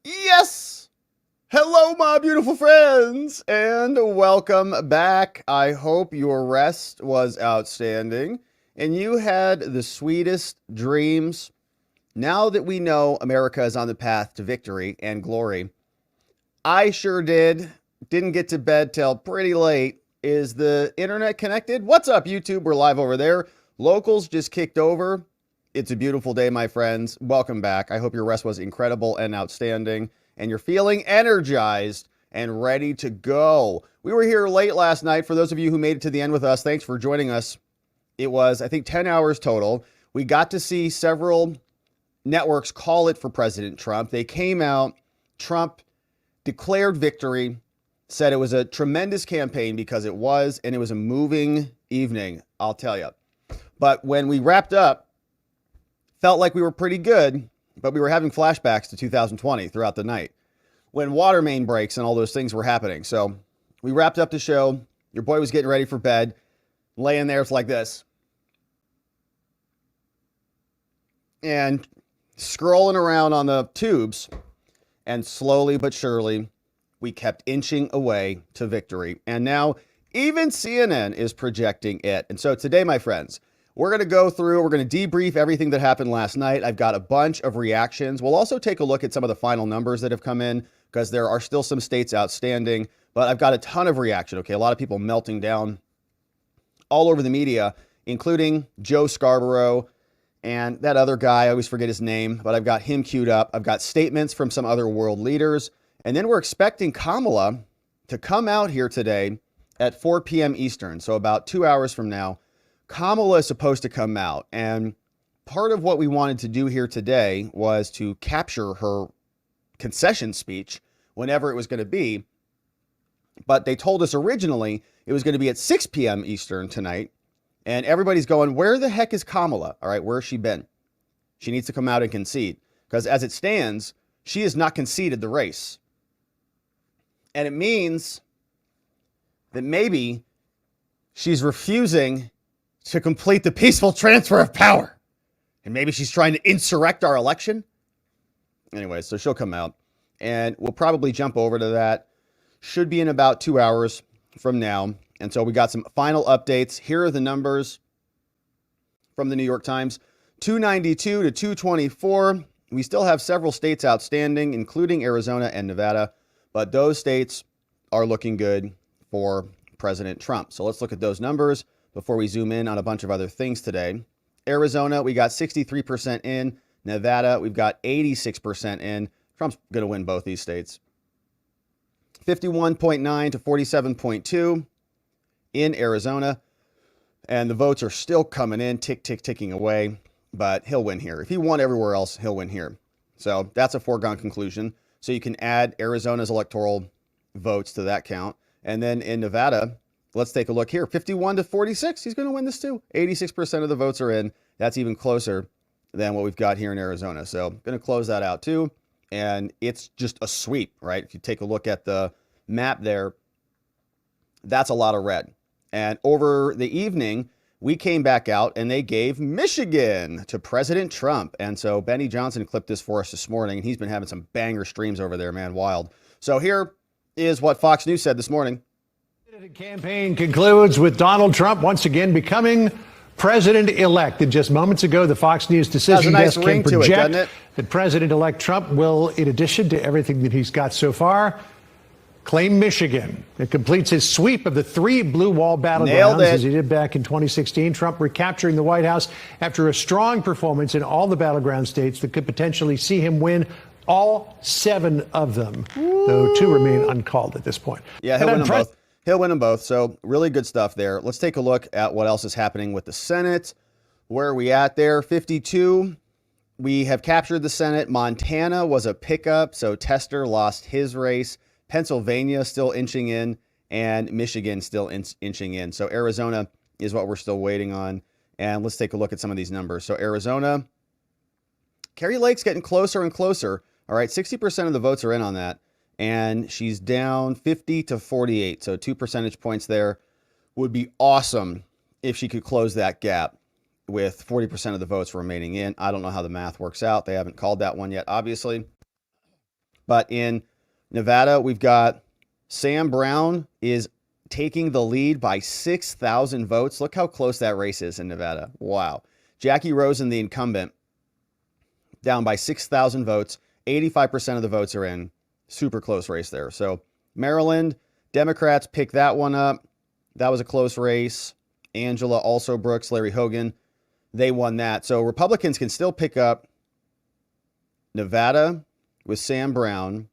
Yes! Hello, my beautiful friends, and welcome back. I hope your rest was outstanding and you had the sweetest dreams. Now that we know America is on the path to victory and glory, I sure did. Didn't get to bed till pretty late. Is the internet connected? What's up, YouTube? We're live over there. Locals just kicked over. It's a beautiful day, my friends. Welcome back. I hope your rest was incredible and outstanding, and you're feeling energized and ready to go. We were here late last night. For those of you who made it to the end with us, thanks for joining us. It was, I think, 10 hours total. We got to see several networks call it for President Trump. They came out. Trump declared victory, said it was a tremendous campaign because it was, and it was a moving evening, I'll tell you. But when we wrapped up, felt like we were pretty good, but we were having flashbacks to 2020 throughout the night when water main breaks and all those things were happening. So we wrapped up the show. Your boy was getting ready for bed, laying there. It's like this. And scrolling around on the tubes, and slowly but surely, we kept inching away to victory. And now even CNN is projecting it. And so today, my friends, we're going to go through, we're going to debrief everything that happened last night. I've got a bunch of reactions. We'll also take a look at some of the final numbers that have come in because there are still some states outstanding, but I've got a ton of reaction. Okay. A lot of people melting down all over the media, including Joe Scarborough and that other guy. I always forget his name, but I've got him queued up. I've got statements from some other world leaders. And then we're expecting Kamala to come out here today at 4 p.m. Eastern. So about 2 hours from now, Kamala is supposed to come out. And part of what we wanted to do here today was to capture her concession speech whenever it was going to be. But they told us originally it was going to be at 6 p.m. Eastern tonight. And everybody's going, where the heck is Kamala? All right, where has she been? She needs to come out and concede. Because as it stands, she has not conceded the race. And it means that maybe she's refusing to complete the peaceful transfer of power. And maybe she's trying to insurrect our election. Anyway, so she'll come out. And we'll probably jump over to that. Should be in about 2 hours from now. And so we got some final updates. Here are the numbers from the New York Times. 292 to 224. We still have several states outstanding, including Arizona and Nevada. But those states are looking good for President Trump. So let's look at those numbers before we zoom in on a bunch of other things today. Arizona, we got 63% in. Nevada, we've got 86% in. Trump's going to win both these states. 51.9 to 47.2 in Arizona. And the votes are still coming in, ticking away. But he'll win here. If he won everywhere else, he'll win here. So that's a foregone conclusion. So you can add Arizona's electoral votes to that count. And then in Nevada, let's take a look here. 51 to 46. He's going to win this too. 86% of the votes are in. That's even closer than what we've got here in Arizona. So I'm going to close that out too. And it's just a sweep, right? If you take a look at the map there, that's a lot of red. And over the evening, we came back out and they gave Michigan to President Trump. And so Benny Johnson clipped this for us this morning, and he's been having some banger streams over there, man. Wild. So here is what Fox News said this morning. The campaign concludes with Donald Trump once again becoming president-elect. And just moments ago, the Fox News decision desk can project that President-elect Trump will, in addition to everything that he's got so far, claim Michigan. It completes his sweep of the 3 blue wall battlegrounds as he did back in 2016. Trump recapturing the White House after a strong performance in all the battleground states that could potentially see him win all 7 of them, though 2 remain uncalled at this point. Yeah, he'll win them both. He'll win them both. So really good stuff there. Let's take a look at what else is happening with the Senate. Where are we at there? 52. We have captured the Senate. Montana was a pickup, so Tester lost his race. Pennsylvania still inching in, and Michigan still inching in. So Arizona is what we're still waiting on. And let's take a look at some of these numbers. So Arizona, Kari Lake's getting closer and closer. All right, 60% of the votes are in on that. And she's down 50 to 48. So 2 percentage points there. Would be awesome if she could close that gap with 40% of the votes remaining in. I don't know how the math works out. They haven't called that one yet, obviously. But in Nevada, we've got Sam Brown is taking the lead by 6,000 votes. Look how close that race is in Nevada. Wow. Jackie Rosen, the incumbent, down by 6,000 votes. 85% of the votes are in. Super close race there. So Maryland, Democrats pick that one up. That was a close race. Angela, also Brooks, Larry Hogan, they won that. So Republicans can still pick up Nevada with Sam Brown.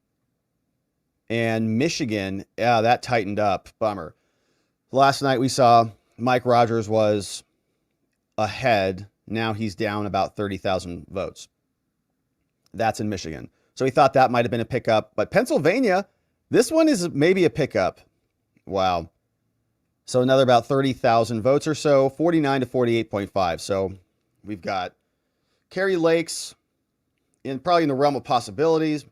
And Michigan, yeah, that tightened up. Bummer. Last night we saw Mike Rogers was ahead. Now he's down about 30,000 votes. That's in Michigan. So he thought that might have been a pickup. But Pennsylvania, this one is maybe a pickup. Wow. So another about 30,000 votes or so, 49 to 48.5. So we've got Kari Lake's probably in the realm of possibilities,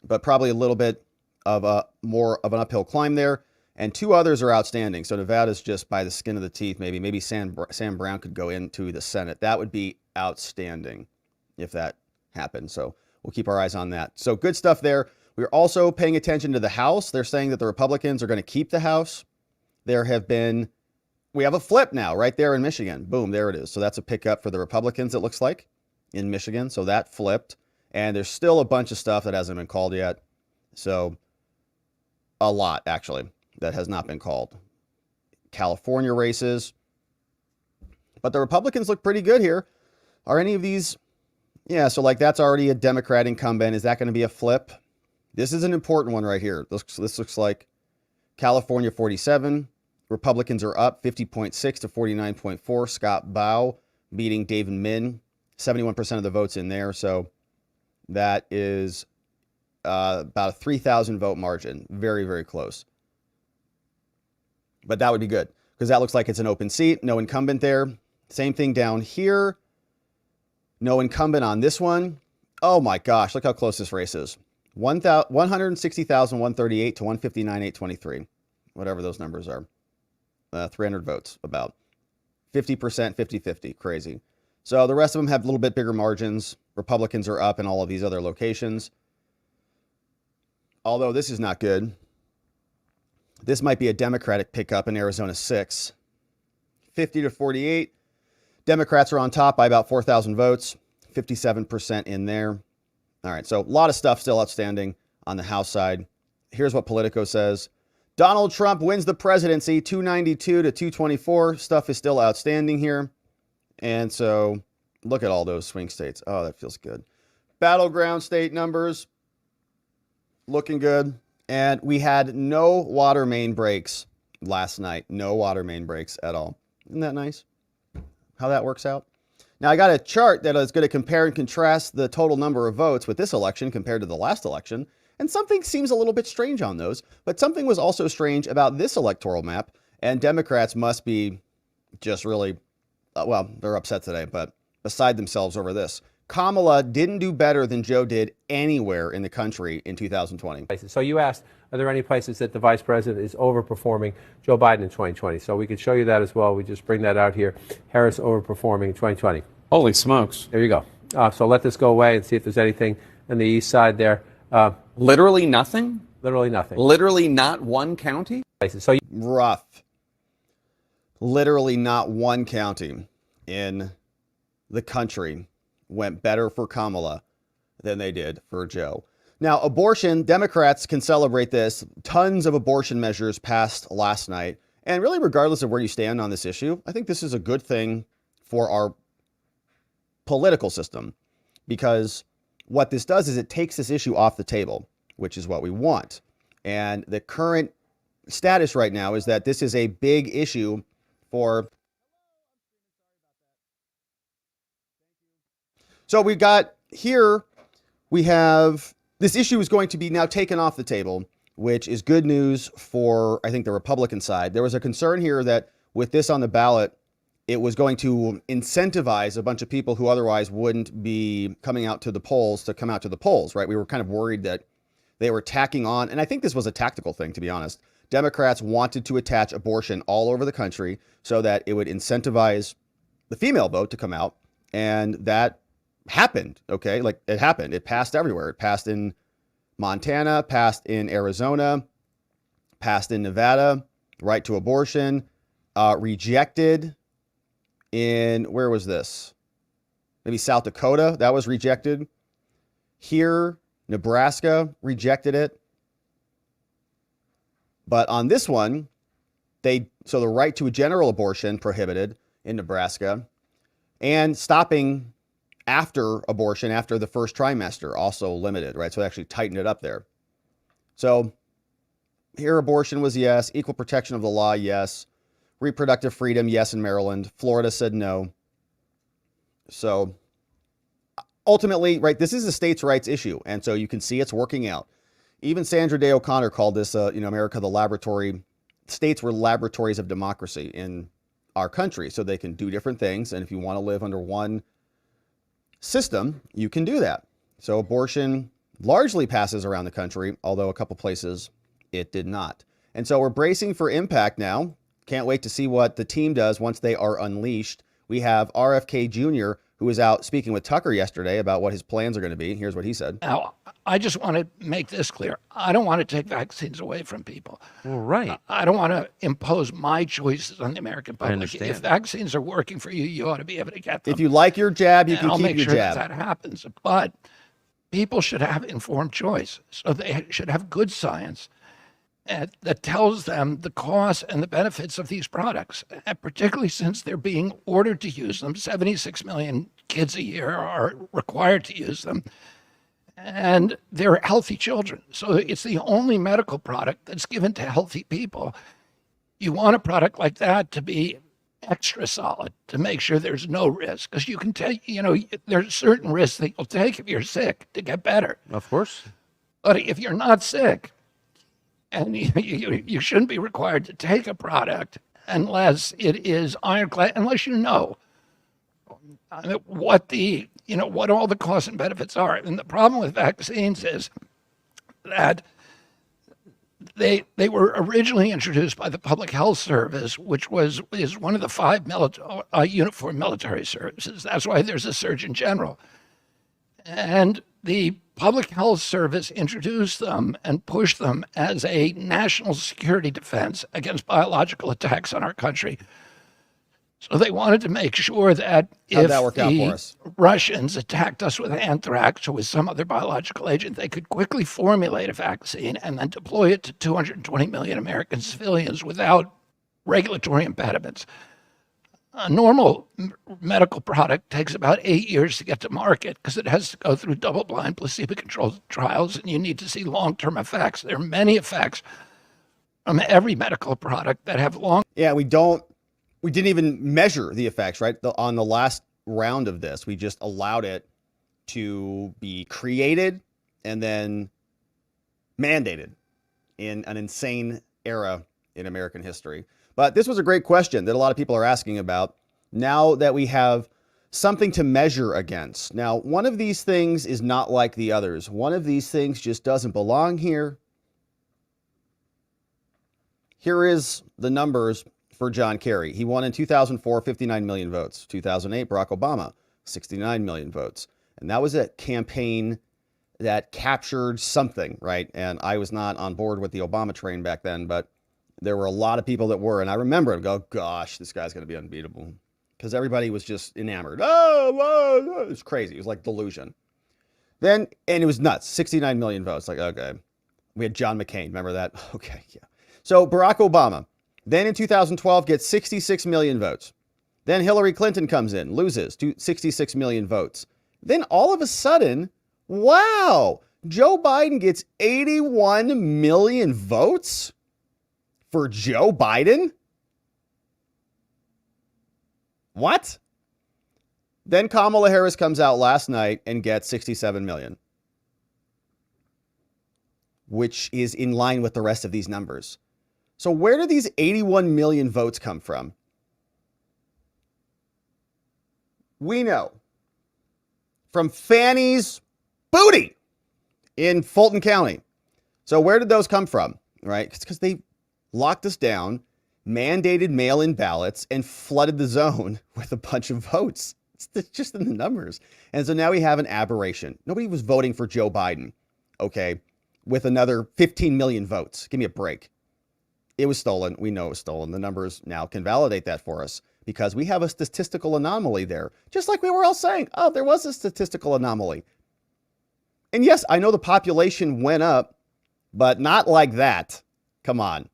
but probably a little bit of more of an uphill climb there. And two others are outstanding. So Nevada's just by the skin of the teeth, maybe. Maybe Sam Brown could go into the Senate. That would be outstanding if that happened. So we'll keep our eyes on that. So good stuff there. We're also paying attention to the House. They're saying that the Republicans are going to keep the House. We have a flip now right there in Michigan. Boom, there it is. So that's a pickup for the Republicans, it looks like, in Michigan. So that flipped. And there's still a bunch of stuff that hasn't been called yet. So a lot, actually, that has not been called. California races. But the Republicans look pretty good here. Are any of these? Yeah, so like that's already a Democrat incumbent. Is that going to be a flip? This is an important one right here. This looks like California 47. Republicans are up 50.6 to 49.4. Scott Baugh beating David Min. 71% of the votes in there. So that is about a 3,000 vote margin. Very, very close. But that would be good because that looks like it's an open seat. No incumbent there. Same thing down here. No incumbent on this one. Oh my gosh, look how close this race is. 160,138 to 159,823. Whatever those numbers are. 300 votes, about 50%, 50-50. Crazy. So the rest of them have a little bit bigger margins. Republicans are up in all of these other locations. Although this is not good. This might be a Democratic pickup in Arizona 6. 50 to 48. Democrats are on top by about 4,000 votes. 57% in there. All right, so a lot of stuff still outstanding on the House side. Here's what Politico says. Donald Trump wins the presidency, 292 to 224. Stuff is still outstanding here. And so look at all those swing states. Oh, that feels good. Battleground state numbers looking good. And we had no water main breaks last night. No water main breaks at all. Isn't that nice? How that works out. Now, I got a chart that is going to compare and contrast the total number of votes with this election compared to the last election. And something seems a little bit strange on those. But something was also strange about this electoral map. And Democrats must be just really, well, they're upset today, but beside themselves over this. Kamala didn't do better than Joe did anywhere in the country in 2020. So you asked, are there any places that the vice president is overperforming Joe Biden in 2020? So we could show you that as well. We just bring that out here. Harris overperforming in 2020. Holy smokes. There you go. So let this go away and see if there's anything on the east side there. Literally nothing? Literally nothing. Literally not one county? So rough. Literally not one county in the country went better for Kamala than they did for Joe. Now, abortion, Democrats can celebrate this. Tons of abortion measures passed last night. And really, regardless of where you stand on this issue, I think this is a good thing for our political system. Because what this does is it takes this issue off the table, which is what we want. And the current status right now is that this is a big issue for... So we got here, we have this issue is going to be now taken off the table, which is good news for, I think, the Republican side. There was a concern here that with this on the ballot, it was going to incentivize a bunch of people who otherwise wouldn't be coming out to the polls to come out to the polls, right? We were kind of worried that they were tacking on, and I think this was a tactical thing, to be honest. Democrats wanted to attach abortion all over the country so that it would incentivize the female vote to come out, and that happened, okay? Like it happened. It passed everywhere. It passed in Montana, passed in Arizona, passed in Nevada, right to abortion, rejected in, where was this? Maybe South Dakota, that was rejected. Here, Nebraska rejected it. But on this one, so the right to a general abortion prohibited in Nebraska, and stopping after abortion, after the first trimester, also limited, right? So they actually tightened it up there. So here abortion was yes, equal protection of the law, yes, reproductive freedom, yes, in Maryland. Florida said no. So ultimately, right, this is a states' rights issue, and so you can see it's working out. Even Sandra Day O'Connor called this, America the laboratory. States were laboratories of democracy in our country, so they can do different things. And if you want to live under one system, you can do that. So abortion largely passes around the country, although a couple places it did not. And so we're bracing for impact now. Can't wait to see what the team does once they are unleashed. We have RFK Jr., who was out speaking with Tucker yesterday about what his plans are going to be. Here's what he said. Now, I just want to make this clear. I don't want to take vaccines away from people. Well, right. I don't want to impose my choices on the American public. understand. If vaccines are working for you, you ought to be able to get them. If you like your jab, you And can I'll keep make your sure jab. that happens. But people should have informed choice. So they should have good science that tells them the costs and the benefits of these products, and particularly since they're being ordered to use them. 76 million kids a year are required to use them, and they're healthy children. So it's the only medical product that's given to healthy people. You want a product like that to be extra solid, to make sure there's no risk, because you can take, there's certain risks that you'll take if you're sick to get better. Of course. But if you're not sick, and you shouldn't be required to take a product unless it is ironclad, unless you know what all the costs and benefits are. And the problem with vaccines is that they were originally introduced by the Public Health Service, which is one of the 5 uniform military services. That's why there's a Surgeon General. And the Public Health Service introduced them and pushed them as a national security defense against biological attacks on our country. So they wanted to make sure that if the Russians attacked us with anthrax or with some other biological agent, they could quickly formulate a vaccine and then deploy it to 220 million American civilians without regulatory impediments. A normal medical product takes about 8 years to get to market because it has to go through double-blind, placebo-controlled trials, and you need to see long-term effects. There are many effects from every medical product that have long. Yeah, we didn't even measure the effects, right? On the last round of this, we just allowed it to be created and then mandated in an insane era in American history. But this was a great question that a lot of people are asking about now that we have something to measure against. Now, one of these things is not like the others. One of these things just doesn't belong here. Here is the numbers for John Kerry. He won in 2004, 59 million votes. 2008, Barack Obama, 69 million votes. And that was a campaign that captured something, right? And I was not on board with the Obama train back then, but there were a lot of people that were. And I remember it go, gosh, this guy's going to be unbeatable. Because everybody was just enamored. Oh, it was crazy. It was like delusion. Then, and it was nuts. 69 million votes. Like, okay. We had John McCain. Remember that? Okay, yeah. So Barack Obama, then in 2012, gets 66 million votes. Then Hillary Clinton comes in, loses to 66 million votes. Then all of a sudden, wow, Joe Biden gets 81 million votes for Joe Biden? What? Then Kamala Harris comes out last night and gets 67 million, which is in line with the rest of these numbers. So where do these 81 million votes come from? We know from Fannie's booty in Fulton County. So where did those come from? Right? It's because they locked us down, mandated mail-in ballots, and flooded the zone with a bunch of votes. It's just in the numbers. And so now we have an aberration. Nobody was voting for Joe Biden, okay, with another 15 million votes. Give me a break. It was stolen. We know it was stolen. The numbers now can validate that for us because we have a statistical anomaly there. Just like we were all saying, oh, there was a statistical anomaly. And yes, I know the population went up, but not like that. Come on.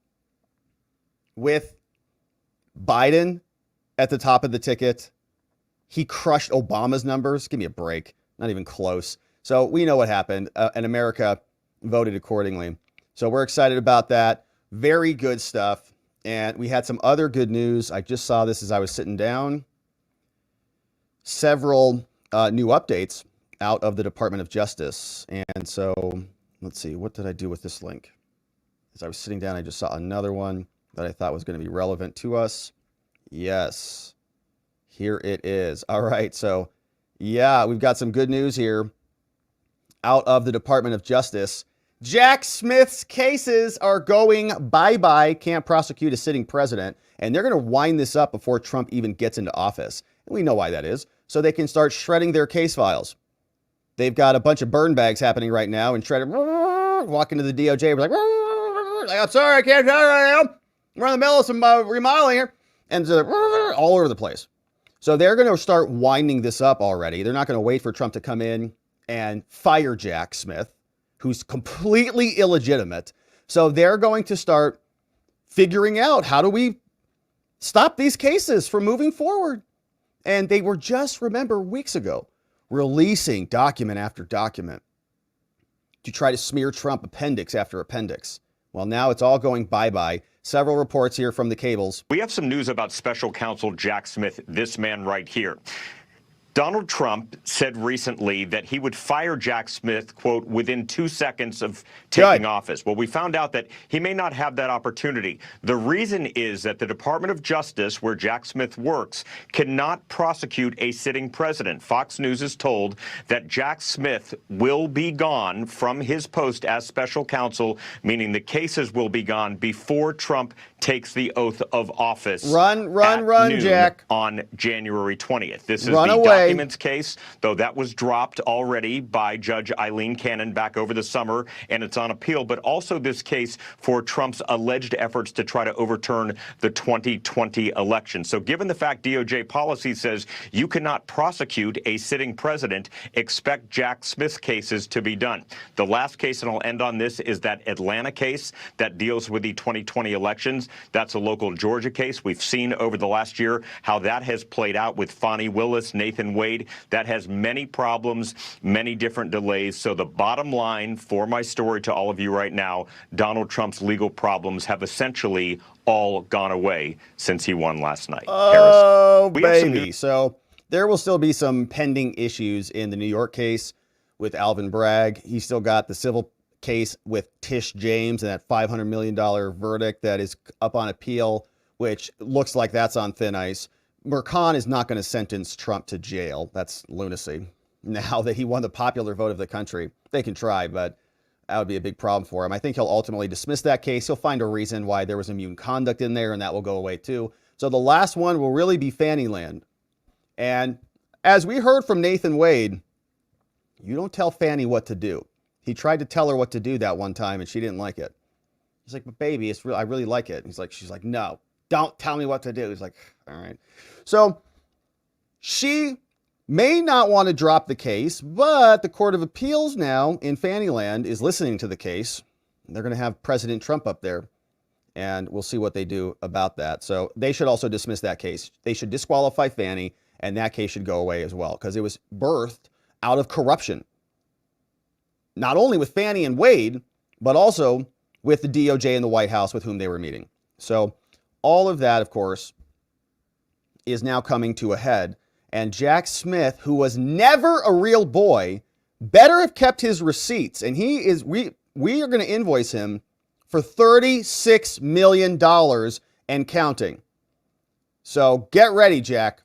With Biden at the top of the ticket, he crushed Obama's numbers. Give me a break. Not even close. So we know what happened, and America voted accordingly. So we're excited about that. Very good stuff. And we had some other good news. I just saw this as I was sitting down. Several new updates out of the Department of Justice. And so let's see, what did I do with this link? As I was sitting down, I just saw another one that I thought was going to be relevant to us. Yes, here it is. All right, so yeah, we've got some good news here out of the Department of Justice. Jack Smith's cases are going bye-bye, can't prosecute a sitting president, and they're going to wind this up before Trump even gets into office. And we know why that is, so they can start shredding their case files. They've got a bunch of burn bags happening right now and shredding, walk into the DOJ, like, I'm sorry, I can't tell you right now. We're in the middle of some remodeling here. And so all over the place. So they're going to start winding this up already. They're not going to wait for Trump to come in and fire Jack Smith, who's completely illegitimate. So they're going to start figuring out, how do we stop these cases from moving forward? And they were just, remember, weeks ago, releasing document after document to try to smear Trump appendix after appendix. Well, now it's all going bye-bye. Several reports here from the cables. We have some news about special counsel Jack Smith, this man right here. Donald Trump said recently that he would fire Jack Smith, quote, within 2 seconds of taking office. Well, we found out that he may not have that opportunity. The reason is that the Department of Justice, where Jack Smith works, cannot prosecute a sitting president. Fox News is told that Jack Smith will be gone from his post as special counsel, meaning the cases will be gone before Trump takes the oath of office. Run, Jack. On January 20th. This is the documents case, though that was dropped already by Judge Eileen Cannon back over the summer, and it's on appeal, but also this case for Trump's alleged efforts to try to overturn the 2020 election. So given the fact DOJ policy says you cannot prosecute a sitting president, expect Jack Smith's cases to be done. The last case, and I'll end on this, is that Atlanta case that deals with the 2020 elections. That's a local Georgia case. We've seen over the last year how that has played out with Fani Willis, Nathan Wade. That has many problems, many different delays. So the bottom line for my story to all of you right now, Donald Trump's legal problems have essentially all gone away since he won last night. Oh, baby. So there will still be some pending issues in the New York case with Alvin Bragg. He's still got the civil case with Tish James and that $500 million verdict that is up on appeal, which looks like that's on thin ice. McConnell is not going to sentence Trump to jail. That's lunacy. Now that he won the popular vote of the country, they can try, but that would be a big problem for him. I think he'll ultimately dismiss that case. He'll find a reason why there was immune conduct in there, and that will go away too. So the last one will really be Fannyland. And as we heard from Nathan Wade, you don't tell Fanny what to do. He tried to tell her what to do that one time, and she didn't like it. He's like, but baby, it's real. I really like it. She's like, no, don't tell me what to do. He's like, all right. So she may not want to drop the case, but the Court of Appeals now in Fannyland is listening to the case. They're going to have President Trump up there, and we'll see what they do about that. So they should also dismiss that case. They should disqualify Fanny, and that case should go away as well, because it was birthed out of corruption. Not only with Fannie and Wade, but also with the DOJ and the White House with whom they were meeting. So all of that, of course, is now coming to a head. And Jack Smith, who was never a real boy, better have kept his receipts. And we are going to invoice him for $36 million and counting. So get ready, Jack.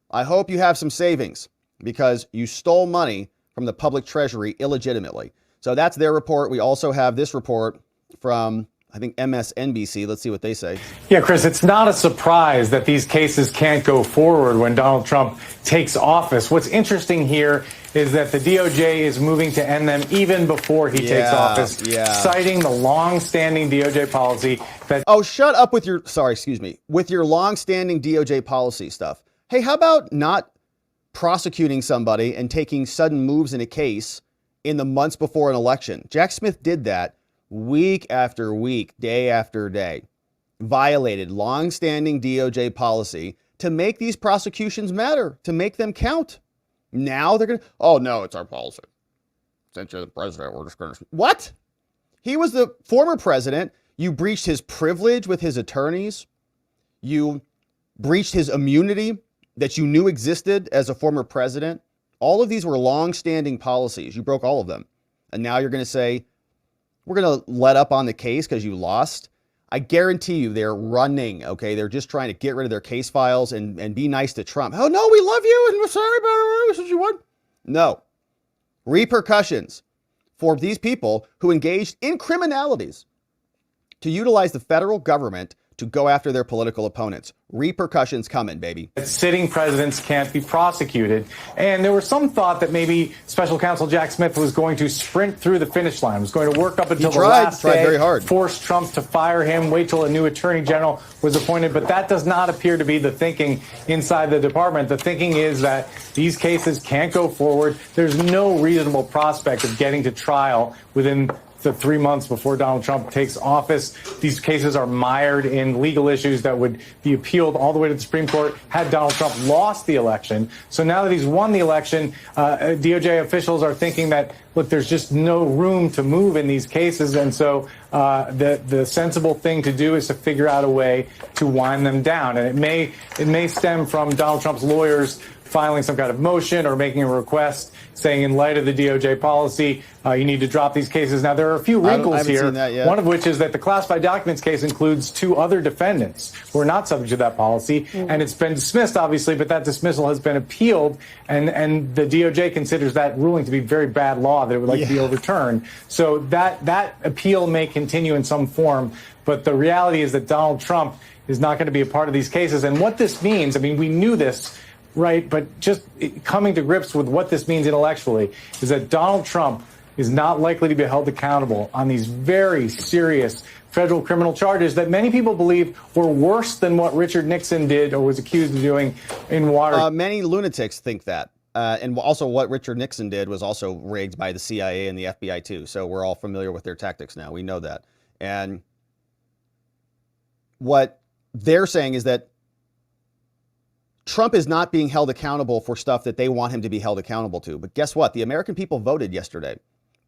I hope you have some savings, because you stole money from the public treasury illegitimately. So that's their report. We also have this report from I think MSNBC. Let's see what they say. Yeah, Chris, it's not a surprise that these cases can't go forward when Donald Trump takes office. What's interesting here is that the DOJ is moving to end them even before he takes office, citing the long-standing DOJ policy that... Oh, shut up with your... Sorry, excuse me. With your long-standing DOJ policy stuff. Hey, how about not prosecuting somebody and taking sudden moves in a case in the months before an election? Jack Smith did that week after week, day after day, violated long-standing DOJ policy to make these prosecutions matter, to make them count. Now they're going to, oh no, it's our policy. Since you're the president, we're just going to... What? He was the former president. You breached his privilege with his attorneys. You breached his immunity that you knew existed as a former president. All of these were long-standing policies. You broke all of them. And now you're going to say, we're going to let up on the case because you lost. I guarantee you they're running, okay? They're just trying to get rid of their case files and be nice to Trump. Oh, no, we love you and we're sorry about it. This is you want. No. Repercussions for these people who engaged in criminalities to utilize the federal government to go after their political opponents. Repercussions coming, baby. Sitting presidents can't be prosecuted. And there was some thought that maybe Special Counsel Jack Smith was going to sprint through the finish line, was going to work up until the last day, very hard. Force Trump to fire him, wait till a new attorney general was appointed. But that does not appear to be the thinking inside the department. The thinking is that these cases can't go forward. There's no reasonable prospect of getting to trial within the 3 months before Donald Trump takes office. These cases are mired in legal issues that would be appealed all the way to the Supreme Court had Donald Trump lost the election. So now that he's won the election, DOJ officials are thinking that, look, there's just no room to move in these cases. And so the sensible thing to do is to figure out a way to wind them down. And it may stem from Donald Trump's lawyers filing some kind of motion or making a request saying in light of the DOJ policy, you need to drop these cases. Now, there are a few wrinkles here, one of which is that the classified documents case includes 2 other defendants who are not subject to that policy. And it's been dismissed, obviously, but that dismissal has been appealed. And the DOJ considers that ruling to be very bad law that it would like to be overturned. So that appeal may continue in some form. But the reality is that Donald Trump is not going to be a part of these cases. And what this means, I mean, we knew this, right? But just coming to grips with what this means intellectually is that Donald Trump is not likely to be held accountable on these very serious federal criminal charges that many people believe were worse than what Richard Nixon did or was accused of doing in Watergate. Many lunatics think that. And also what Richard Nixon did was also rigged by the CIA and the FBI too. So we're all familiar with their tactics now. We know that. And what they're saying is that Trump is not being held accountable for stuff that they want him to be held accountable to. But guess what? The American people voted yesterday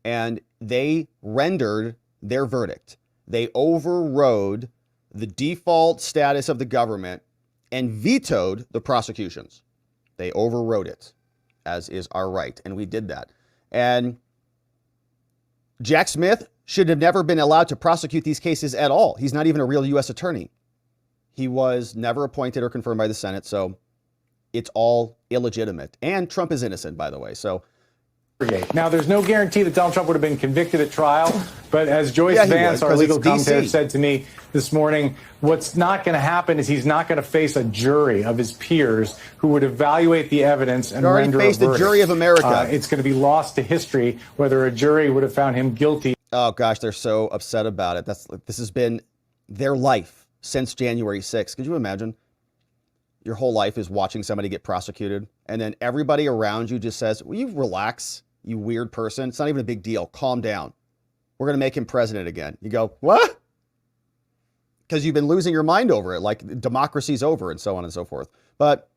and they rendered their verdict. They overrode the default status of the government and vetoed the prosecutions. They overrode it, as is our right. And we did that. And Jack Smith should have never been allowed to prosecute these cases at all. He's not even a real U.S. attorney. He was never appointed or confirmed by the Senate. So it's all illegitimate. And Trump is innocent, by the way. So now, there's no guarantee that Donald Trump would have been convicted at trial. But as Joyce Vance, our legal commentator, said to me this morning, what's not going to happen is he's not going to face a jury of his peers who would evanluate the evidence and render a verdict. The jury of America. It's going to be lost to history whether a jury would have found him guilty. Oh, gosh, they're so upset about it. This has been their life since January 6th. Could you imagine? Your whole life is watching somebody get prosecuted, and then everybody around you just says, will you relax, you weird person? It's not even a big deal. Calm down. We're going to make him president again. You go, what? Because you've been losing your mind over it, like democracy's over and so on and so forth. But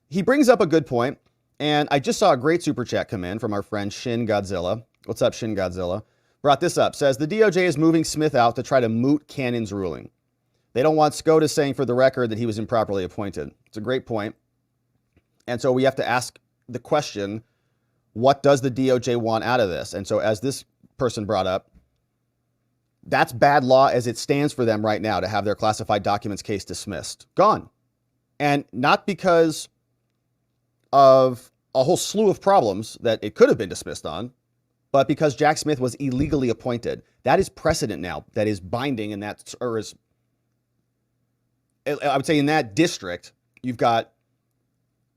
he brings up a good point, and I just saw a great super chat come in from our friend Shin Godzilla. What's up, Shin Godzilla? Brought this up. Says, the DOJ is moving Smith out to try to moot Cannon's ruling. They don't want SCOTUS saying for the record that he was improperly appointed. It's a great point. And so we have to ask the question, what does the DOJ want out of this? And so as this person brought up, that's bad law as it stands for them right now to have their classified documents case dismissed. Gone. And not because of a whole slew of problems that it could have been dismissed on, but because Jack Smith was illegally appointed. That is precedent now. That is binding, and I would say in that district, you've got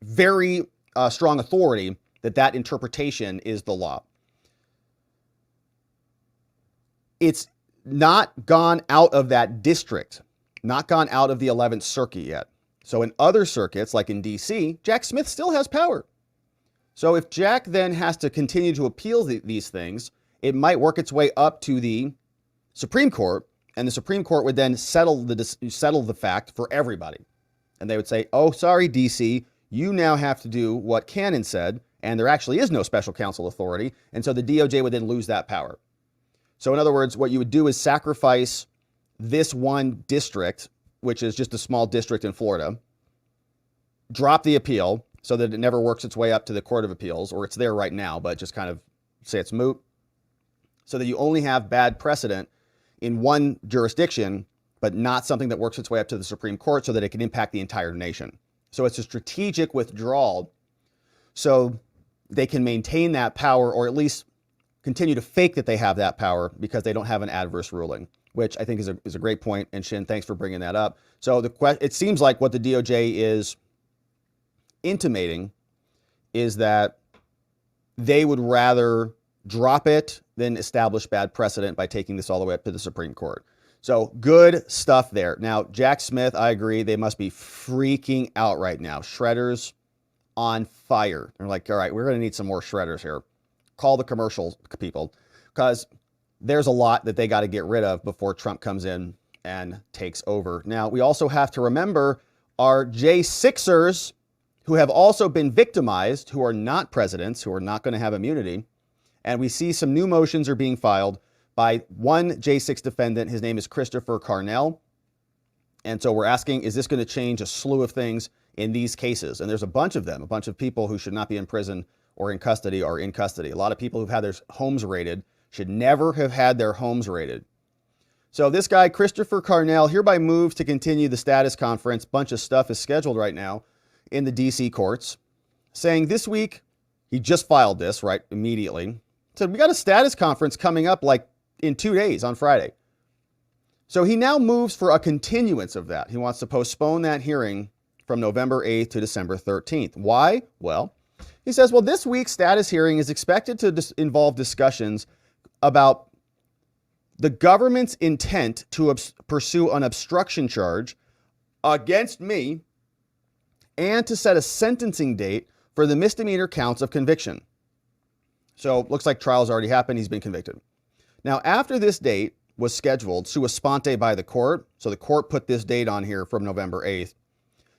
very strong authority that interpretation is the law. It's not gone out of that district, not gone out of the 11th Circuit yet. So in other circuits, like in D.C., Jack Smith still has power. So if Jack then has to continue to appeal these things, it might work its way up to the Supreme Court, and the Supreme Court would then settle the fact for everybody. And they would say, oh, sorry, D.C., you now have to do what Cannon said, and there actually is no special counsel authority, and so the DOJ would then lose that power. So in other words, what you would do is sacrifice this one district, which is just a small district in Florida, drop the appeal so that it never works its way up to the Court of Appeals, or it's there right now, but just kind of say it's moot, so that you only have bad precedent in one jurisdiction, but not something that works its way up to the Supreme Court so that it can impact the entire nation. So it's a strategic withdrawal so they can maintain that power, or at least continue to fake that they have that power because they don't have an adverse ruling, which I think is a great point. And Shin, thanks for bringing that up. So it seems like what the DOJ is intimating is that they would rather drop it than establish bad precedent by taking this all the way up to the Supreme Court. So good stuff there. Now, Jack Smith, I agree, they must be freaking out right now. Shredders on fire. They're like, all right, we're going to need some more shredders here. Call the commercial people, because there's a lot that they got to get rid of before Trump comes in and takes over. Now, we also have to remember our J6ers who have also been victimized, who are not presidents, who are not going to have immunity. And we see some new motions are being filed by one J6 defendant. His name is Christopher Carnell. And so we're asking, is this going to change a slew of things in these cases? And there's a bunch of them, a bunch of people who should not be in prison or in custody are in custody. A lot of people who've had their homes raided should never have had their homes raided. So this guy, Christopher Carnell, hereby moves to continue the status conference. Bunch of stuff is scheduled right now in the DC courts, saying this week, he just filed this right immediately. Said, we got a status conference coming up like in 2 days on Friday. So he now moves for a continuance of that. He wants to postpone that hearing from November 8th to December 13th. Why? Well, he says, well, this week's status hearing is expected to involve discussions about the government's intent to pursue an obstruction charge against me and to set a sentencing date for the misdemeanor counts of conviction. So it looks like trial's already happened. He's been convicted. Now, after this date was scheduled sua sponte by the court, so the court put this date on here from November 8th,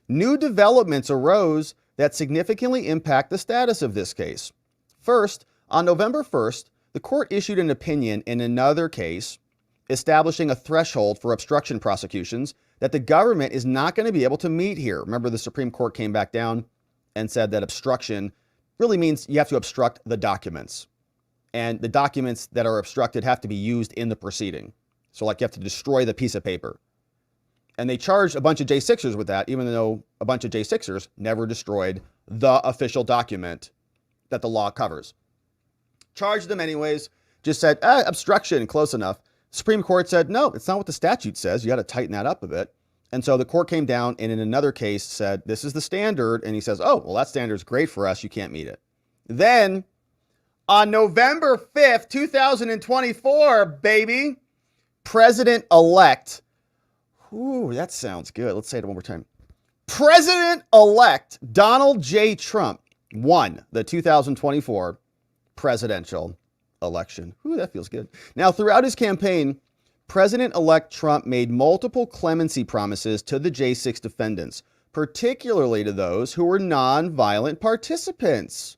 new developments arose that significantly impact the status of this case. First, on November 1st, the court issued an opinion in another case establishing a threshold for obstruction prosecutions that the government is not going to be able to meet here. Remember, the Supreme Court came back down and said that obstruction really means you have to obstruct the documents. And the documents that are obstructed have to be used in the proceeding. So like you have to destroy the piece of paper. And they charged a bunch of J6ers with that, even though a bunch of J6ers never destroyed the official document that the law covers. Charged them anyways, just said, obstruction, close enough. Supreme Court said, no, it's not what the statute says. You got to tighten that up a bit. And so the court came down and in another case said, this is the standard. And he says, oh, well, that standard's great for us. You can't meet it. Then on November 5th, 2024, baby, President-elect. Ooh, that sounds good. Let's say it one more time. President-elect Donald J. Trump won the 2024 presidential election. Ooh, that feels good. Now, throughout his campaign, President-elect Trump made multiple clemency promises to the J6 defendants, particularly to those who were non-violent participants.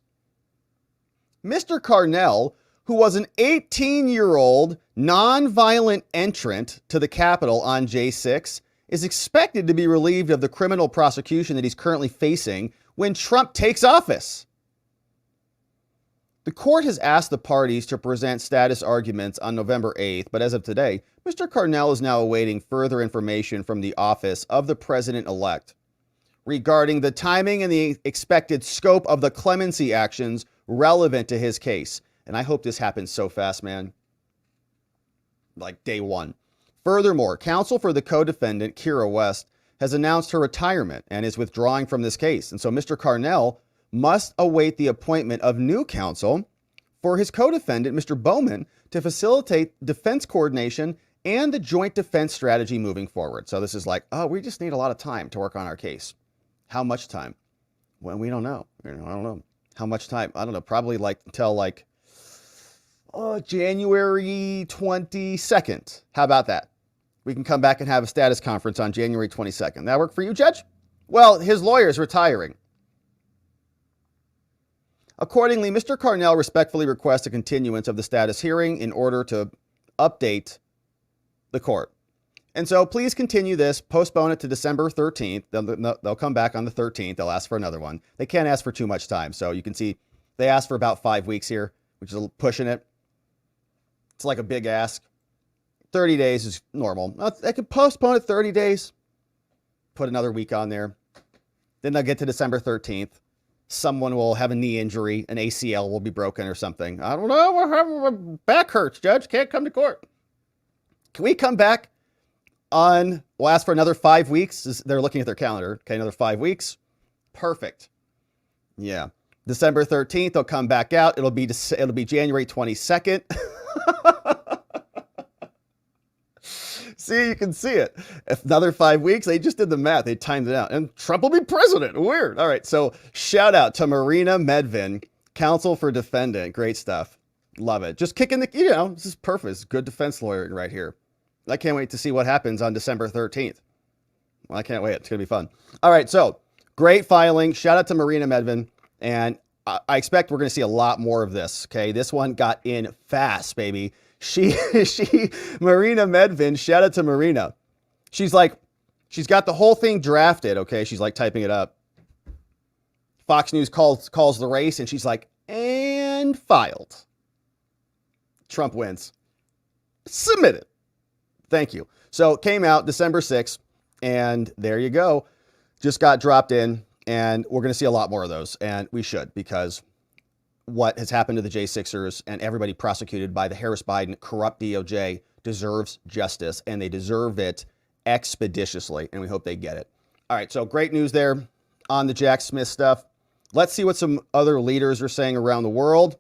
Mr. Carnell, who was an 18-year-old non-violent entrant to the Capitol on J6, is expected to be relieved of the criminal prosecution that he's currently facing when Trump takes office. The court has asked the parties to present status arguments on November 8th, but as of today, Mr. Carnell is now awaiting further information from the office of the president-elect regarding the timing and the expected scope of the clemency actions relevant to his case. And I hope this happens so fast, man. Like day one. Furthermore, counsel for the co-defendant, Kira West, has announced her retirement and is withdrawing from this case. And so Mr. Carnell must await the appointment of new counsel for his co-defendant, Mr. Bowman, to facilitate defense coordination and the joint defense strategy moving forward. So this is like, oh, we just need a lot of time to work on our case. How much time? Well, we don't know. I don't know. How much time? I don't know. Probably like until like January 22nd. How about that? We can come back and have a status conference on January 22nd. That work for you, Judge? Well, his lawyer is retiring. Accordingly, Mr. Carnell respectfully requests a continuance of the status hearing in order to update the court. And so please continue this, postpone it to December 13th. They'll come back on the 13th. They'll ask for another one. They can't ask for too much time. So you can see they asked for about 5 weeks here, which is pushing it. It's like a big ask. 30 days is normal. They could postpone it 30 days, put another week on there. Then they'll get to December 13th. Someone will have a knee injury, an ACL will be broken or something. I don't know, my back hurts, Judge, can't come to court. Can we come back we'll ask for another 5 weeks? They're looking at their calendar. Okay, another 5 weeks. Perfect. Yeah. December 13th, they'll come back out. It'll be January 22nd. See, you can see it. If another 5 weeks, they just did the math. They timed it out. And Trump will be president. Weird. All right. So shout out to Marina Medvin, counsel for defendant. Great stuff. Love it. Just kicking this is perfect. It's good defense lawyering right here. I can't wait to see what happens on December 13th. Well, I can't wait. It's going to be fun. All right. So great filing. Shout out to Marina Medvin. And I expect we're going to see a lot more of this. Okay. This one got in fast, baby. Marina Medvin, shout out to Marina. She's got the whole thing drafted. Okay. She's like typing it up. Fox News calls the race and she's like, and filed. Trump wins. Submitted. Thank you. So it came out December 6th and there you go. Just got dropped in and we're going to see a lot more of those. And we should, because what has happened to the J6ers and everybody prosecuted by the Harris-Biden corrupt DOJ deserves justice, and they deserve it expeditiously, and we hope they get it. All right, so great news there on the Jack Smith stuff. Let's see what some other leaders are saying around the world.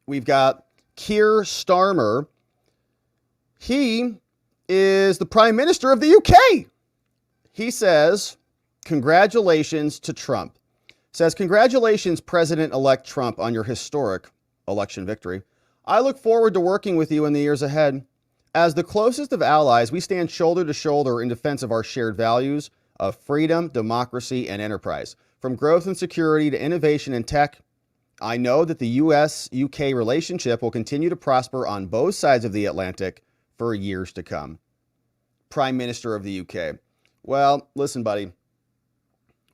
We've got Keir Starmer. He is the Prime Minister of the UK. He says, congratulations to Trump. Says, congratulations, President-elect Trump, on your historic election victory. I look forward to working with you in the years ahead. As the closest of allies, we stand shoulder to shoulder in defense of our shared values of freedom, democracy, and enterprise. From growth and security to innovation and tech, I know that the U.S.-UK relationship will continue to prosper on both sides of the Atlantic for years to come. Prime Minister of the UK. Well, listen, buddy.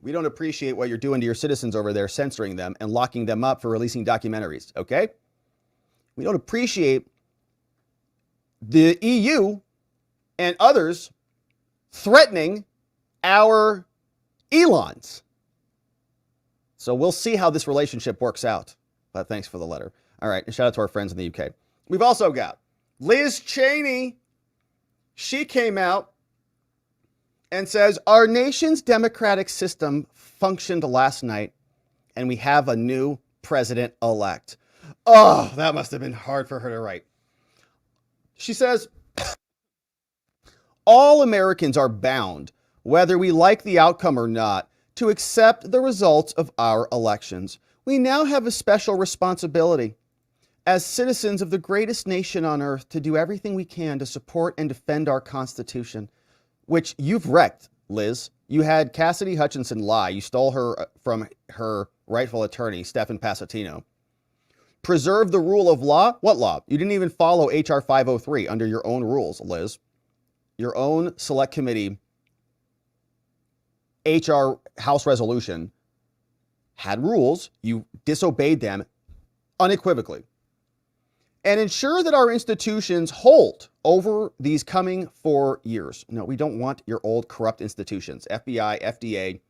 We don't appreciate what you're doing to your citizens over there, censoring them and locking them up for releasing documentaries, okay? We don't appreciate the EU and others threatening our Elons. So we'll see how this relationship works out. But thanks for the letter. All right, and shout out to our friends in the UK. We've also got Liz Cheney. She came out and says, our nation's democratic system functioned last night, and we have a new president-elect. Oh, that must have been hard for her to write. She says, all Americans are bound, whether we like the outcome or not, to accept the results of our elections. We now have a special responsibility as citizens of the greatest nation on earth to do everything we can to support and defend our Constitution, which you've wrecked, Liz. You had Cassidy Hutchinson lie. You stole her from her rightful attorney, Stephen Passatino. Preserve the rule of law? What law? You didn't even follow H.R. 503 under your own rules, Liz. Your own select committee H.R. House resolution had rules. You disobeyed them unequivocally. And ensure that our institutions hold over these coming 4 years. No, we don't want your old corrupt institutions. FBI, FDA,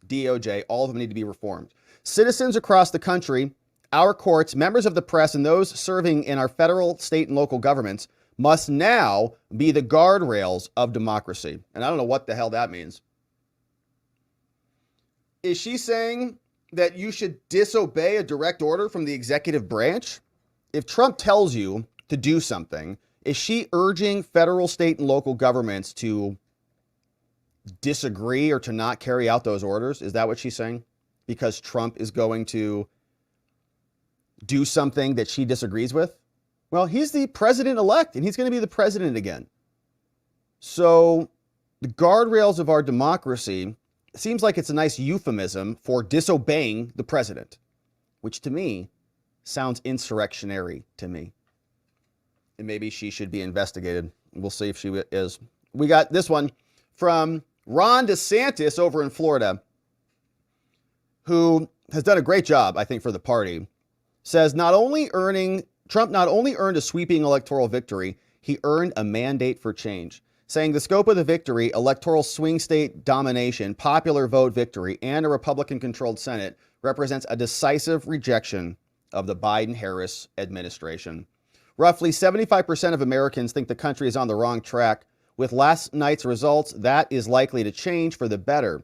DOJ, all of them need to be reformed. Citizens across the country our courts, members of the press, and those serving in our federal, state, and local governments must now be the guardrails of democracy. And I don't know what the hell that means. Is she saying that you should disobey a direct order from the executive branch? If Trump tells you to do something, is she urging federal, state, and local governments to disagree or to not carry out those orders? Is that what she's saying? Because Trump is going to do something that she disagrees with? Well, he's the president-elect, and he's going to be the president again. So the guardrails of our democracy seems like it's a nice euphemism for disobeying the president, which to me sounds insurrectionary to me. And maybe she should be investigated. We'll see if she is. We got this one from Ron DeSantis over in Florida, who has done a great job, I think, for the party. Says Trump not only earned a sweeping electoral victory, he earned a mandate for change. Saying the scope of the victory, electoral swing state domination, popular vote victory, and a Republican-controlled Senate represents a decisive rejection of the Biden-Harris administration. Roughly 75% of Americans think the country is on the wrong track. With last night's results, that is likely to change for the better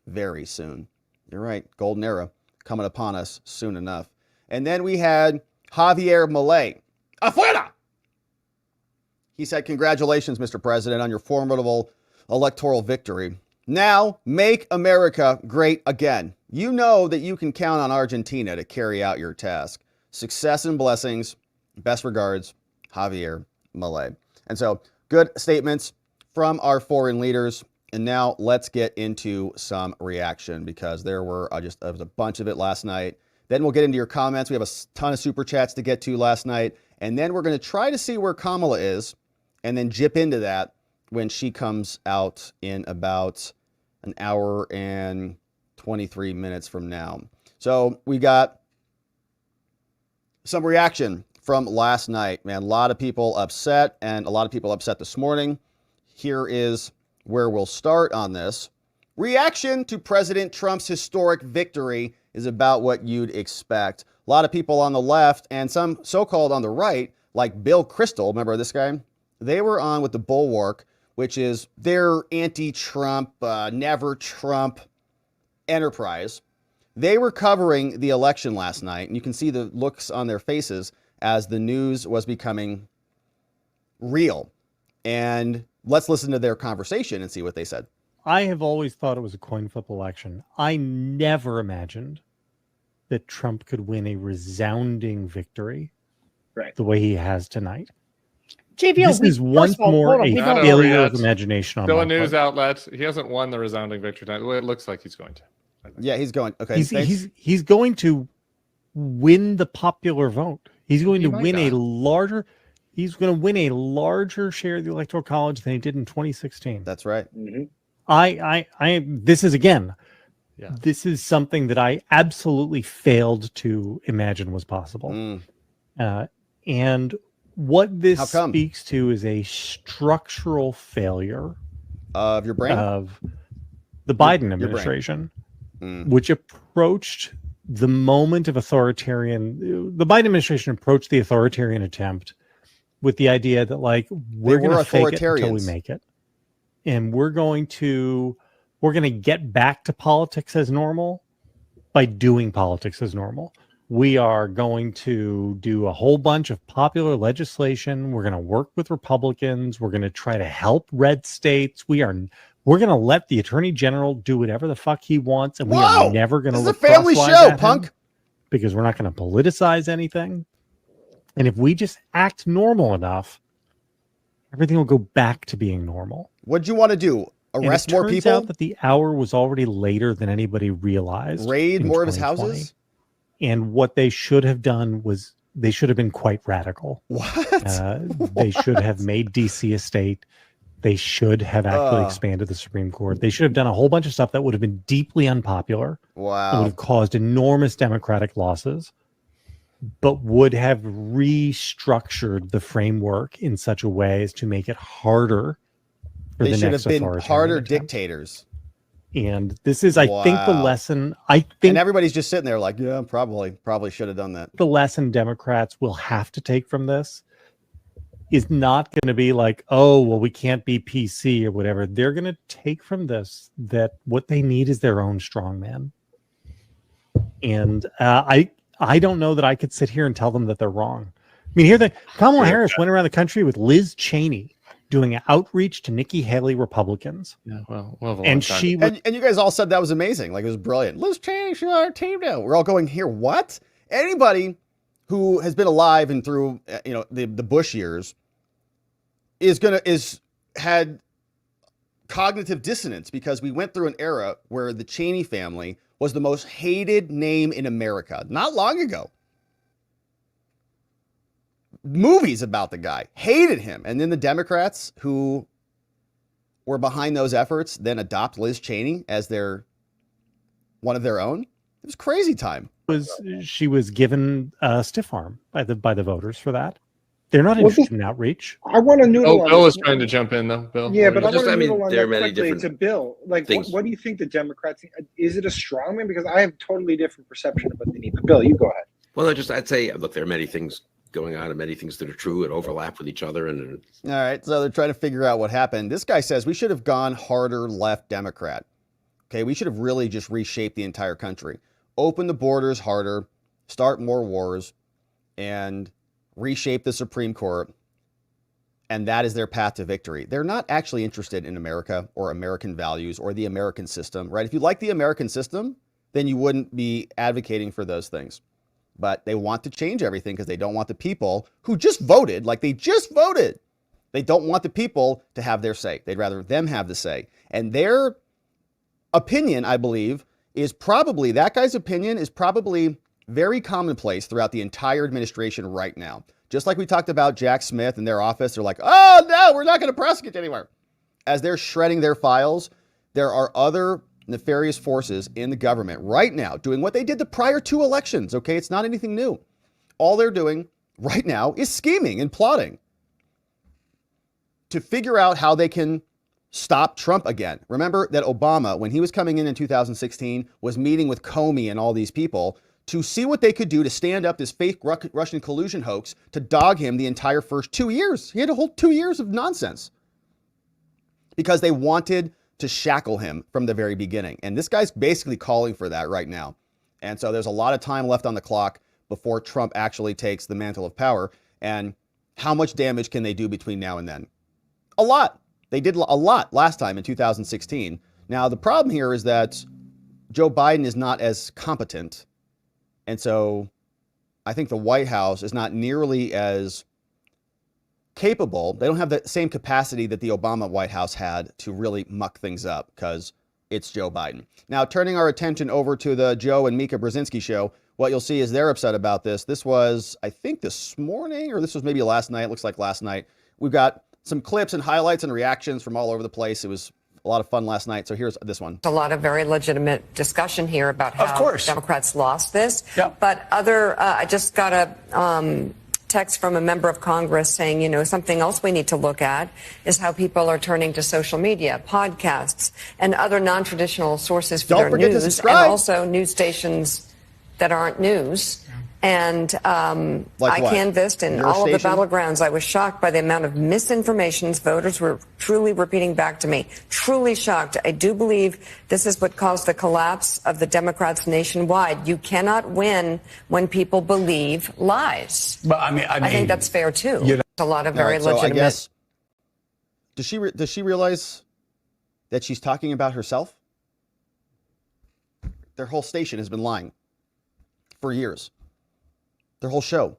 very soon. You're right, golden era coming upon us soon enough. And then we had Javier Milei. Afuera! He said, congratulations, Mr. President, on your formidable electoral victory. Now, make America great again. You know that you can count on Argentina to carry out your task. Success and blessings. Best regards, Javier Milei. And so, good statements from our foreign leaders. And now let's get into some reaction, because there was a bunch of it last night. Then we'll get into your comments. We have a ton of super chats to get to last night. And then we're going to try to see where Kamala is and then jip into that when she comes out in about an hour and 23 minutes from now. So we got some reaction from last night. Man, a lot of people upset, and a lot of people upset this morning. Here is where we'll start on this. Reaction to President Trump's historic victory is about what you'd expect. A lot of people on the left and some so-called on the right, like Bill Kristol, remember this guy? They were on with the Bulwark, which is their anti-Trump, never Trump enterprise. They were covering the election last night, and you can see the looks on their faces as the news was becoming real. And let's listen to their conversation and see what they said. I have always thought it was a coin flip election. I never imagined that Trump could win a resounding victory the way he has tonight. JVL, this is once more a failure of imagination on Still a news outlet. He hasn't won the resounding victory tonight. It looks like he's going to. Yeah, he's going. Okay, he's going to win the popular vote. He's going to win a larger. He's going to win a larger share of the Electoral College than he did in 2016. That's right. Mm-hmm. This is again. Yeah. This is something that I absolutely failed to imagine was possible. And what this speaks to is a structural failure of your brain, of the Biden administration, which approached the moment of authoritarian. The Biden administration approached the authoritarian attempt with the idea that, like, we're going to fake it until we make it, and we're going to get back to politics as normal by doing politics as normal. We are going to do a whole bunch of popular legislation. We're going to work with Republicans. We're going to try to help red states. We're going to let the attorney general do whatever the fuck he wants, and we are never going to look crosswise at him. This is a family show, punk. Because we're not going to politicize anything. And if we just act normal enough, everything will go back to being normal. What'd you want to do? Arrest more people? It turns out that the hour was already later than anybody realized. Raid more of his houses? And what they should have done was they should have been quite radical. What? They should have made DC a state. They should have actually expanded the Supreme Court. They should have done a whole bunch of stuff that would have been deeply unpopular. Wow. It would have caused enormous democratic losses, but would have restructured the framework in such a way as to make it harder for the next authoritarian should have been harder attempt. dictators. And this is, I think, the lesson. I think, and everybody's just sitting there like, yeah, probably should have done that. The lesson Democrats will have to take from this is not going to be like, oh, well, we can't be PC or whatever. They're going to take from this that what they need is their own strongman. And I don't know that I could sit here and tell them that they're wrong. I mean, here Kamala Harris went around the country with Liz Cheney doing outreach to Nikki Haley Republicans. Yeah, well, we'll have a and long she time. And you guys all said that was amazing. Like, it was brilliant. Liz Cheney, she's on our team now. We're all going, here, what? Anybody who has been alive and through, the Bush years had cognitive dissonance, because we went through an era where the Cheney family was the most hated name in America. Not long ago. Movies about the guy hated him. And then the Democrats who were behind those efforts then adopt Liz Cheney as one of their own. It was crazy time. She was given a stiff arm by the voters for that. They're not interested in outreach. I want to noodle on Bill was trying to jump in though. Bill. Yeah, but I want to noodle on there are that many quickly different to Bill. Like, what do you think the Democrats think? Is it a strongman? Because I have totally different perception of what they need. But Bill, you go ahead. Well, I'd say, look, there are many things going on and many things that are true and overlap with each other. And all right, so they're trying to figure out what happened. This guy says we should have gone harder left Democrat. Okay, we should have really just reshaped the entire country. Open the borders harder, start more wars, and reshape the Supreme Court. And that is their path to victory. They're not actually interested in America or American values or the American system, right? If you like the American system, then you wouldn't be advocating for those things. But they want to change everything because they don't want the people who just voted, like they just voted. They don't want the people to have their say. They'd rather them have the say. And their opinion, I believe, that guy's opinion is probably very commonplace throughout the entire administration right now. Just like we talked about Jack Smith and their office, they're like, oh no, we're not going to prosecute anywhere. As they're shredding their files, there are other nefarious forces in the government right now doing what they did the prior two elections. Okay, it's not anything new. All they're doing right now is scheming and plotting to figure out how they can stop Trump again. Remember that Obama, when he was coming in 2016, was meeting with Comey and all these people to see what they could do to stand up this fake Russian collusion hoax to dog him the entire first 2 years. He had a whole 2 years of nonsense because they wanted to shackle him from the very beginning. And this guy's basically calling for that right now. And so there's a lot of time left on the clock before Trump actually takes the mantle of power. And how much damage can they do between now and then? A lot. They did a lot last time in 2016. Now, the problem here is that Joe Biden is not as competent. And so I think the White House is not nearly as capable. They don't have the same capacity that the Obama White House had to really muck things up because it's Joe Biden. Now, turning our attention over to the Joe and Mika Brzezinski show, what you'll see is they're upset about this. This was, I think, this morning, or this was maybe last night. It looks like last night. We've got some clips and highlights and reactions from all over the place. It was a lot of fun last night. So here's this one. A lot of very legitimate discussion here about how Democrats lost this. Yeah. But I just got a text from a member of Congress saying, something else we need to look at is how people are turning to social media, podcasts, and other non-traditional sources for their news, and also news stations that aren't news. And I canvassed in all of the battlegrounds. I was shocked by the amount of misinformation voters were truly repeating back to me. Truly shocked. I do believe this is what caused the collapse of the Democrats nationwide. You cannot win when people believe lies. But I think that's fair too. There's a lot of very legitimate. I guess, does she realize that she's talking about herself? Their whole station has been lying for years. Their whole show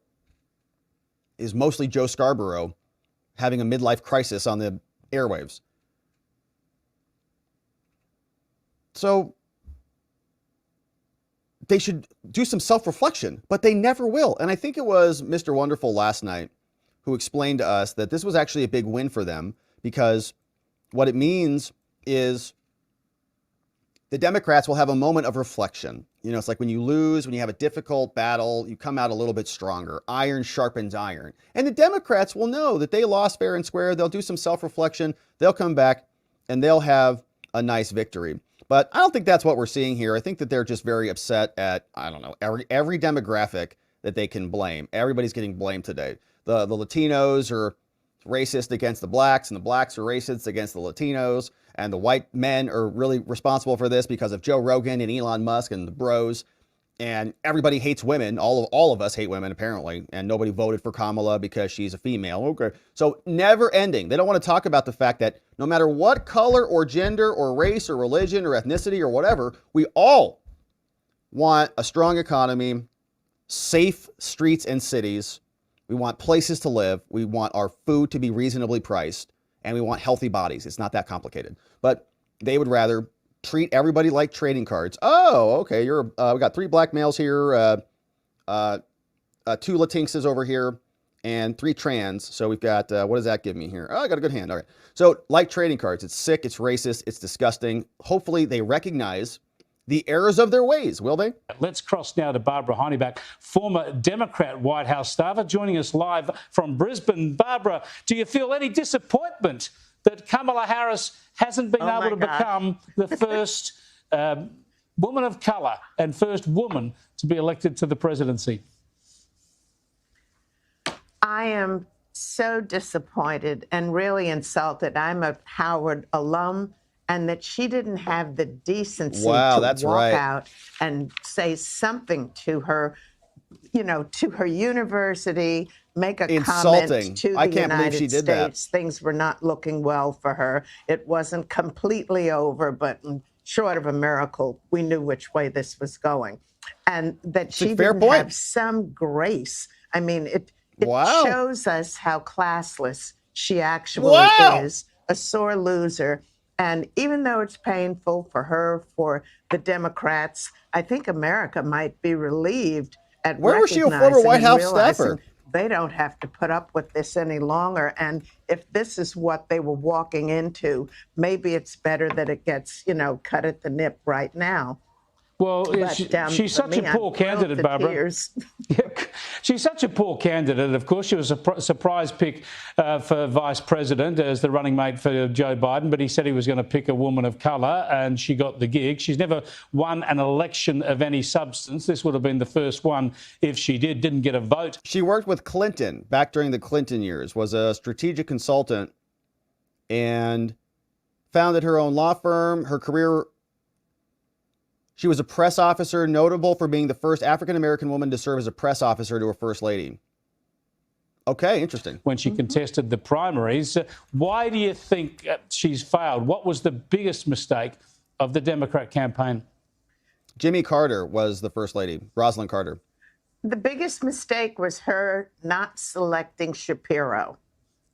is mostly Joe Scarborough having a midlife crisis on the airwaves. So they should do some self-reflection, but they never will. And I think it was Mr. Wonderful last night who explained to us that this was actually a big win for them because what it means is the Democrats will have a moment of reflection. It's like when you lose, when you have a difficult battle, you come out a little bit stronger. Iron sharpens iron. And the Democrats will know that they lost fair and square. They'll do some self-reflection. They'll come back and they'll have a nice victory. But I don't think that's what we're seeing here. I think that they're just very upset at, I don't know, every demographic that they can blame. Everybody's getting blamed today. The Latinos are racist against the blacks, and the blacks are racist against the Latinos, and the white men are really responsible for this because of Joe Rogan and Elon Musk and the bros. And everybody hates women. All of us hate women, apparently. And nobody voted for Kamala because she's a female. Okay. So never ending. They don't want to talk about the fact that no matter what color or gender or race or religion or ethnicity or whatever, we all want a strong economy, safe streets and cities. We want places to live. We want our food to be reasonably priced. And we want healthy bodies. It's not that complicated. But they would rather treat everybody like trading cards. Oh, okay. We got 3 black males here, 2 Latinkses over here, and 3 trans. So we've got, what does that give me here? Oh, I got a good hand. All right. So like trading cards, it's sick, it's racist, it's disgusting. Hopefully they recognize the errors of their ways, will they? Let's cross now to Barbara Heineback, former Democrat White House staffer, joining us live from Brisbane. Barbara, do you feel any disappointment that Kamala Harris hasn't been able to become the first woman of colour and first woman to be elected to the presidency? I am so disappointed and really insulted. I'm a Howard alum, and that she didn't have the decency to walk out and say something to her, to her university, make a comment to the United States. Things were not looking well for her. It wasn't completely over, but short of a miracle, we knew which way this was going. And that she didn't have some grace. I mean, it shows us how classless she actually is, a sore loser. And even though it's painful for her, for the Democrats, I think America might be relieved at Where was she a former White House staffer? They don't have to put up with this any longer. And if this is what they were walking into, maybe it's better that it gets, cut at the nip right now. Well, she's such a poor candidate, Barbara. She's such a poor candidate. Of course, she was a surprise pick for vice president as the running mate for Joe Biden, but he said he was going to pick a woman of colour, and she got the gig. She's never won an election of any substance. This would have been the first one if she didn't get a vote. She worked with Clinton back during the Clinton years, was a strategic consultant, and founded her own law firm. Her career... She was a press officer, notable for being the first African-American woman to serve as a press officer to a first lady. Okay, interesting. When she contested the primaries, why do you think she's failed? What was the biggest mistake of the Democrat campaign? Jimmy Carter was the first lady, Rosalind Carter. The biggest mistake was her not selecting Shapiro.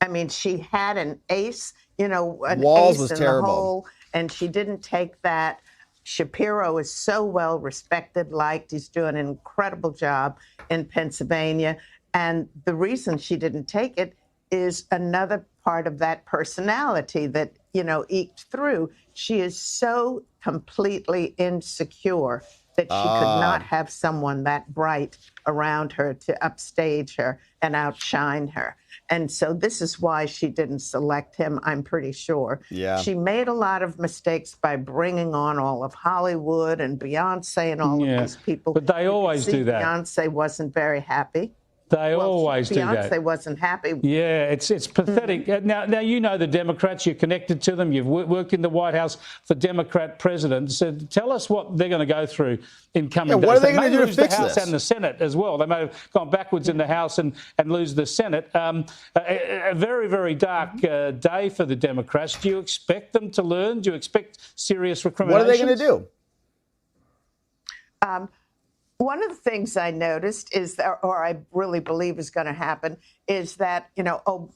I mean, she had an ace, Walz was terrible. The hole, and she didn't take that. Shapiro is so well respected, liked. He's doing an incredible job in Pennsylvania. And the reason she didn't take it is another part of that personality that, eked through. She is so completely insecure that she could not have someone that bright around her to upstage her and outshine her. And so this is why she didn't select him, I'm pretty sure. Yeah. She made a lot of mistakes by bringing on all of Hollywood and Beyonce and all of these people. But they always do that. Beyonce wasn't very happy. They always do that. Beyonce wasn't happy. Yeah, it's pathetic. Now you know the Democrats. You're connected to them. You've worked in the White House for Democrat presidents. So tell us what they're going to go through in coming days. What are they going to do to fix the House this? And the Senate as well. They may have gone backwards in the House and lose the Senate. A very, very dark day for the Democrats. Do you expect them to learn? Do you expect serious recriminations? What are they going to do? One of the things I noticed is that, or I really believe is going to happen, is that,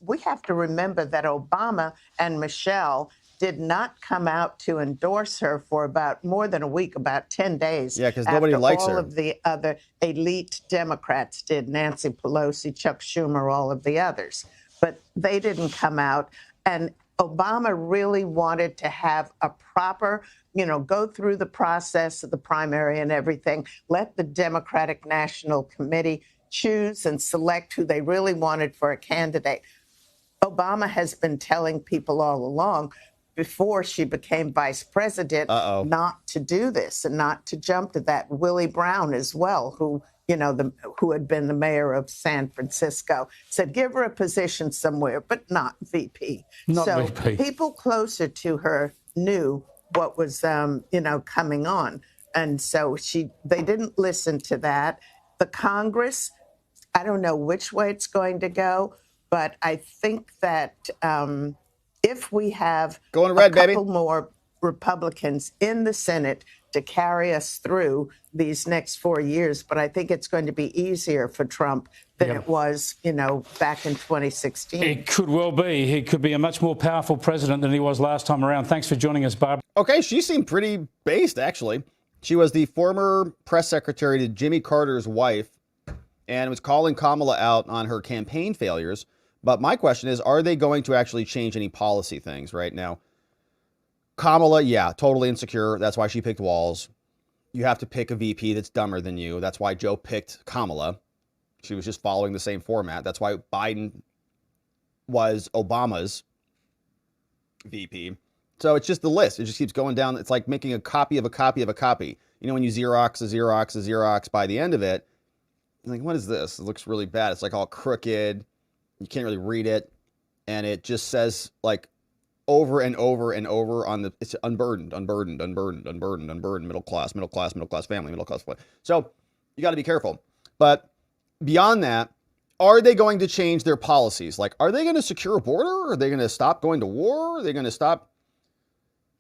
we have to remember that Obama and Michelle did not come out to endorse her for about more than a week, about 10 days. Yeah, because nobody likes her. All of the other elite Democrats did, Nancy Pelosi, Chuck Schumer, all of the others. But they didn't come out. And Obama really wanted to have a proper, go through the process of the primary and everything, let the Democratic National Committee choose and select who they really wanted for a candidate. Obama has been telling people all along, before she became vice president not to do this and not to jump to that. Willie Brown as well, who had been the mayor of San Francisco, said give her a position somewhere, but not VP. So people closer to her knew what was, coming on. And so they didn't listen to that. The Congress, I don't know which way it's going to go, but I think that if we have a couple more Republicans in the Senate to carry us through these next 4 years, but I think it's going to be easier for Trump than it was, back in 2016. It could well be. He could be a much more powerful president than he was last time around. Thanks for joining us, Barbara. Okay, she seemed pretty based, actually. She was the former press secretary to Jimmy Carter's wife and was calling Kamala out on her campaign failures. But my question is, are they going to actually change any policy things right now? Kamala, yeah, totally insecure. That's why she picked Walz. You have to pick a VP that's dumber than you. That's why Joe picked Kamala. She was just following the same format. That's why Biden was Obama's VP. So it's just the list. It just keeps going down. It's like making a copy of a copy of a copy. When you Xerox a Xerox a Xerox, by the end of it, you're like, what is this? It looks really bad. It's like all crooked. You can't really read it. And it just says like over and over and over on it's unburdened, middle class family, middle class. So you got to be careful. But beyond that, are they going to change their policies? Like, are they going to secure a border? Are they going to stop going to war? Are they going to stop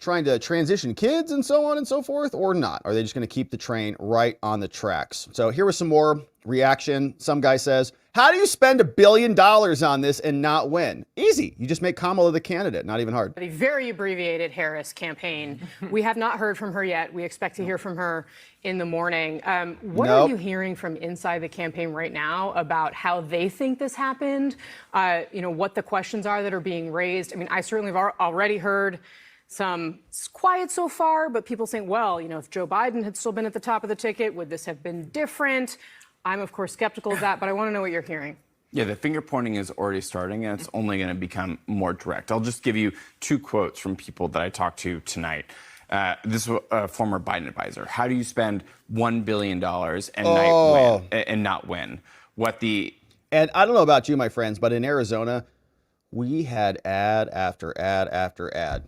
trying to transition kids and so on and so forth, or not? Are they just going to keep the train right on the tracks? So here was some more reaction. Some guy says, how do you spend $1 billion on this and not win? Easy. You just make Kamala the candidate. Not even hard. A very abbreviated Harris campaign. We have not heard from her yet. We expect to hear from her in the morning. What are you hearing from inside the campaign right now about how they think this happened? What the questions are that are being raised? I mean, I certainly have already heard some quiet so far, but people saying, well, if Joe Biden had still been at the top of the ticket, would this have been different? I'm, of course, skeptical of that, but I want to know what you're hearing. Yeah, the finger pointing is already starting, and it's only going to become more direct. I'll just give you 2 quotes from people that I talked to tonight. This was a former Biden advisor. How do you spend $1 billion and not win? And I don't know about you, my friends, but in Arizona, we had ad after ad after ad.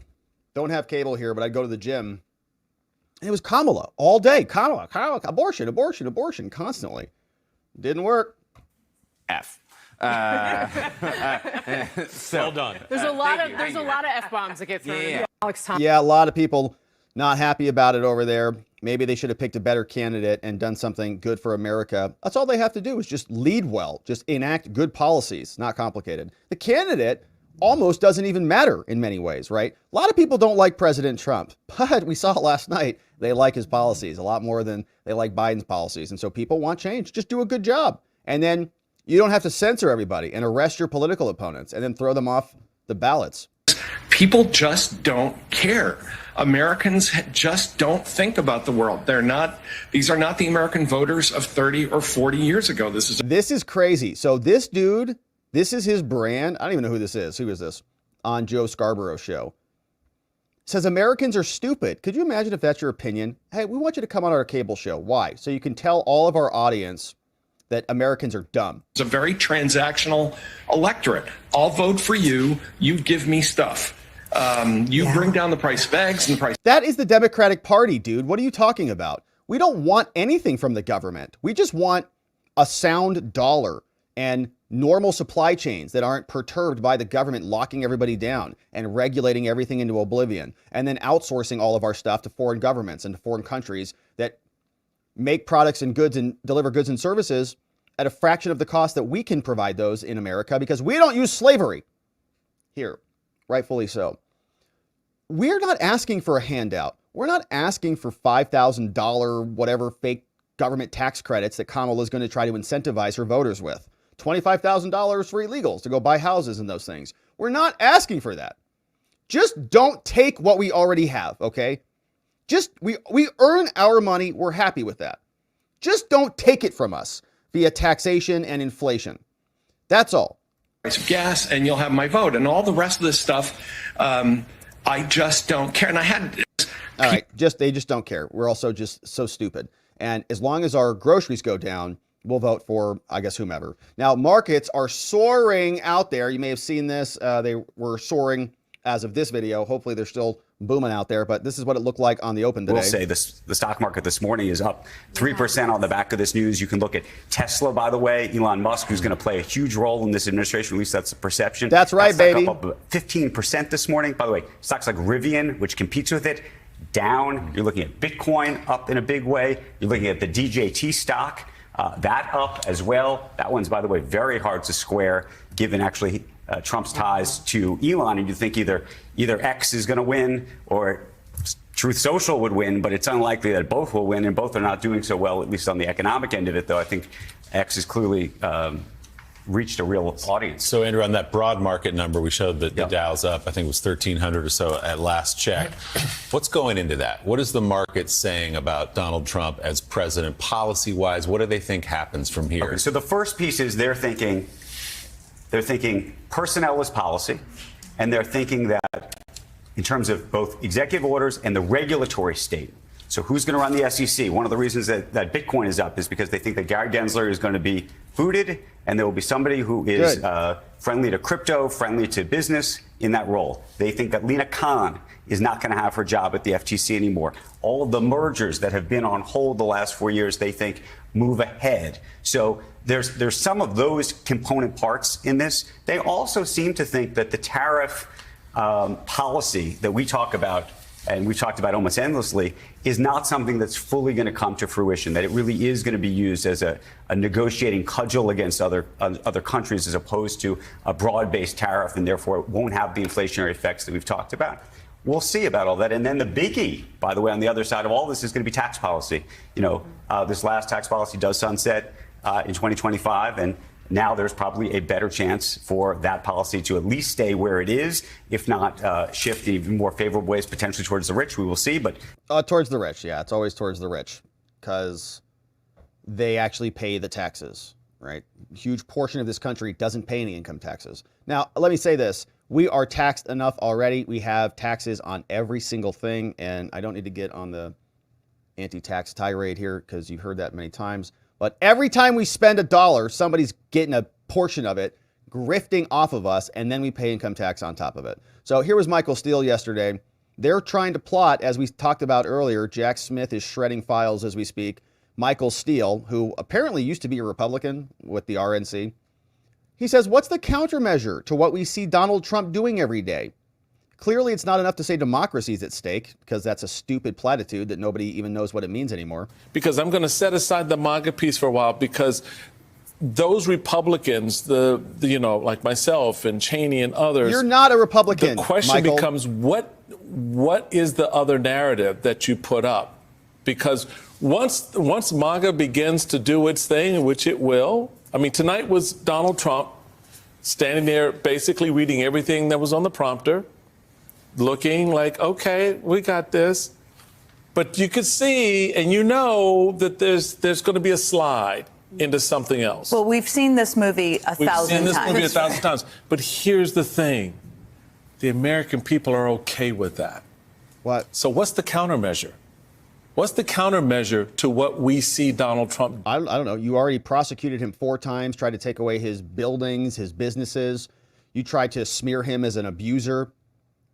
Don't have cable here, but I'd go to the gym. And it was Kamala all day. Kamala, abortion, constantly. Didn't work. F. Well done. There's a lot of F-bombs that get thrown. Yeah. Yeah, a lot of people not happy about it over there. Maybe they should have picked a better candidate and done something good for America. That's all they have to do is just lead well, just enact good policies. Not complicated. The candidate almost doesn't even matter in many ways, right? A lot of people don't like President Trump, but we saw last night they like his policies a lot more than they like Biden's policies. And so people want change. Just do a good job. And then you don't have to censor everybody and arrest your political opponents and then throw them off the ballots. People just don't care. Americans just don't think about the world. These are not the American voters of 30 or 40 years ago. This is crazy. So this dude, this is his brand. I don't even know who this is. Who is this? On Joe Scarborough's show. Says Americans are stupid. Could you imagine if that's your opinion? Hey, we want you to come on our cable show. Why? So you can tell all of our audience that Americans are dumb. It's a very transactional electorate. I'll vote for you. You give me stuff. Bring down the price of eggs and the price. That is the Democratic Party, dude. What are you talking about? We don't want anything from the government. We just want a sound dollar and normal supply chains that aren't perturbed by the government locking everybody down and regulating everything into oblivion, and then outsourcing all of our stuff to foreign governments and to foreign countries that make products and goods and deliver goods and services at a fraction of the cost that we can provide those in America because we don't use slavery here, rightfully so. We're not asking for a handout. We're not asking for $5,000 whatever fake government tax credits that Kamala is going to try to incentivize her voters with. $25,000 for illegals to go buy houses and those things. We're not asking for that. Just don't take what we already have, okay? Just we earn our money. We're happy with that. Just don't take it from us via taxation and inflation. That's all. Price of gas, and you'll have my vote. And all the rest of this stuff, I just don't care. And I had... All right, they just don't care. We're also just so stupid. And as long as our groceries go down, we'll vote for, I guess, whomever. Now, markets are soaring out there. You may have seen this. They were soaring as of this video. Hopefully, they're still booming out there. But this is what it looked like on the open today. We'll say this, the stock market this morning is up 3% on the back of this news. You can look at Tesla, by the way, Elon Musk, who's going to play a huge role in this administration. At least that's the perception. That's right, baby. Up 15% this morning. By the way, stocks like Rivian, which competes with it, down. You're looking at Bitcoin up in a big way. You're looking at the DJT stock, that up as well. That one's, by the way, very hard to square, given actually Trump's ties to Elon. And you think either X is going to win or Truth Social would win, but it's unlikely that both will win, and both are not doing so well, at least on the economic end of it, though. I think X has clearly reached a real audience. So, Andrew, on that broad market number, we showed that the Dow's up, I think it was 1,300 or so at last check. What's going into that? What is the market saying about Donald Trump as president policy-wise? What do they think happens from here? Okay, so the first piece is they're thinking personnel is policy, and they're thinking that in terms of both executive orders and the regulatory state. So who's going to run the SEC? One of the reasons that Bitcoin is up is because they think that Gary Gensler is going to be booted, and there will be somebody who is friendly to crypto, friendly to business in that role. They think that Lena Khan is not going to have her job at the FTC anymore. All of the mergers that have been on hold the last 4 years, they think move ahead. So there's some of those component parts in this. They also seem to think that the tariff policy that we talk about, and we've talked about almost endlessly, is not something that's fully going to come to fruition, that it really is going to be used as a negotiating cudgel against other countries as opposed to a broad-based tariff, and therefore it won't have the inflationary effects that we've talked about. We'll see about all that. And then the biggie, by the way, on the other side of all this is going to be tax policy. You know, this last tax policy does sunset in 2025, and now there's probably a better chance for that policy to at least stay where it is, if not shift in even more favorable ways, potentially towards the rich. We will see, but towards the rich, yeah, it's always towards the rich because they actually pay the taxes, right? A huge portion of this country doesn't pay any income taxes. Now, let me say this. We are taxed enough already. We have taxes on every single thing, and I don't need to get on the anti-tax tirade here because you've heard that many times. But every time we spend $1, somebody's getting a portion of it, grifting off of us, and then we pay income tax on top of it. So here was Michael Steele yesterday. They're trying to plot, as we talked about earlier, Jack Smith is shredding files as we speak. Michael Steele, who apparently used to be a Republican with the RNC, he says, what's the countermeasure to what we see Donald Trump doing every day? Clearly, it's not enough to say democracy is at stake, because that's a stupid platitude that nobody even knows what it means anymore. Because I'm going to set aside the MAGA piece for a while, because those Republicans, like myself and Cheney and others. You're not a Republican. The question becomes, what is the other narrative that you put up? Because once MAGA begins to do its thing, which it will, I mean, tonight was Donald Trump standing there basically reading everything that was on the prompter, looking like, okay, we got this. But you could see, and you know that there's going to be a slide into something else. Well, we've seen this movie a thousand times. But here's the thing. The American people are okay with that. What? So what's the countermeasure? What's the countermeasure to what we see Donald Trump? I don't know. You already prosecuted him 4 times, tried to take away his buildings, his businesses. You tried to smear him as an abuser.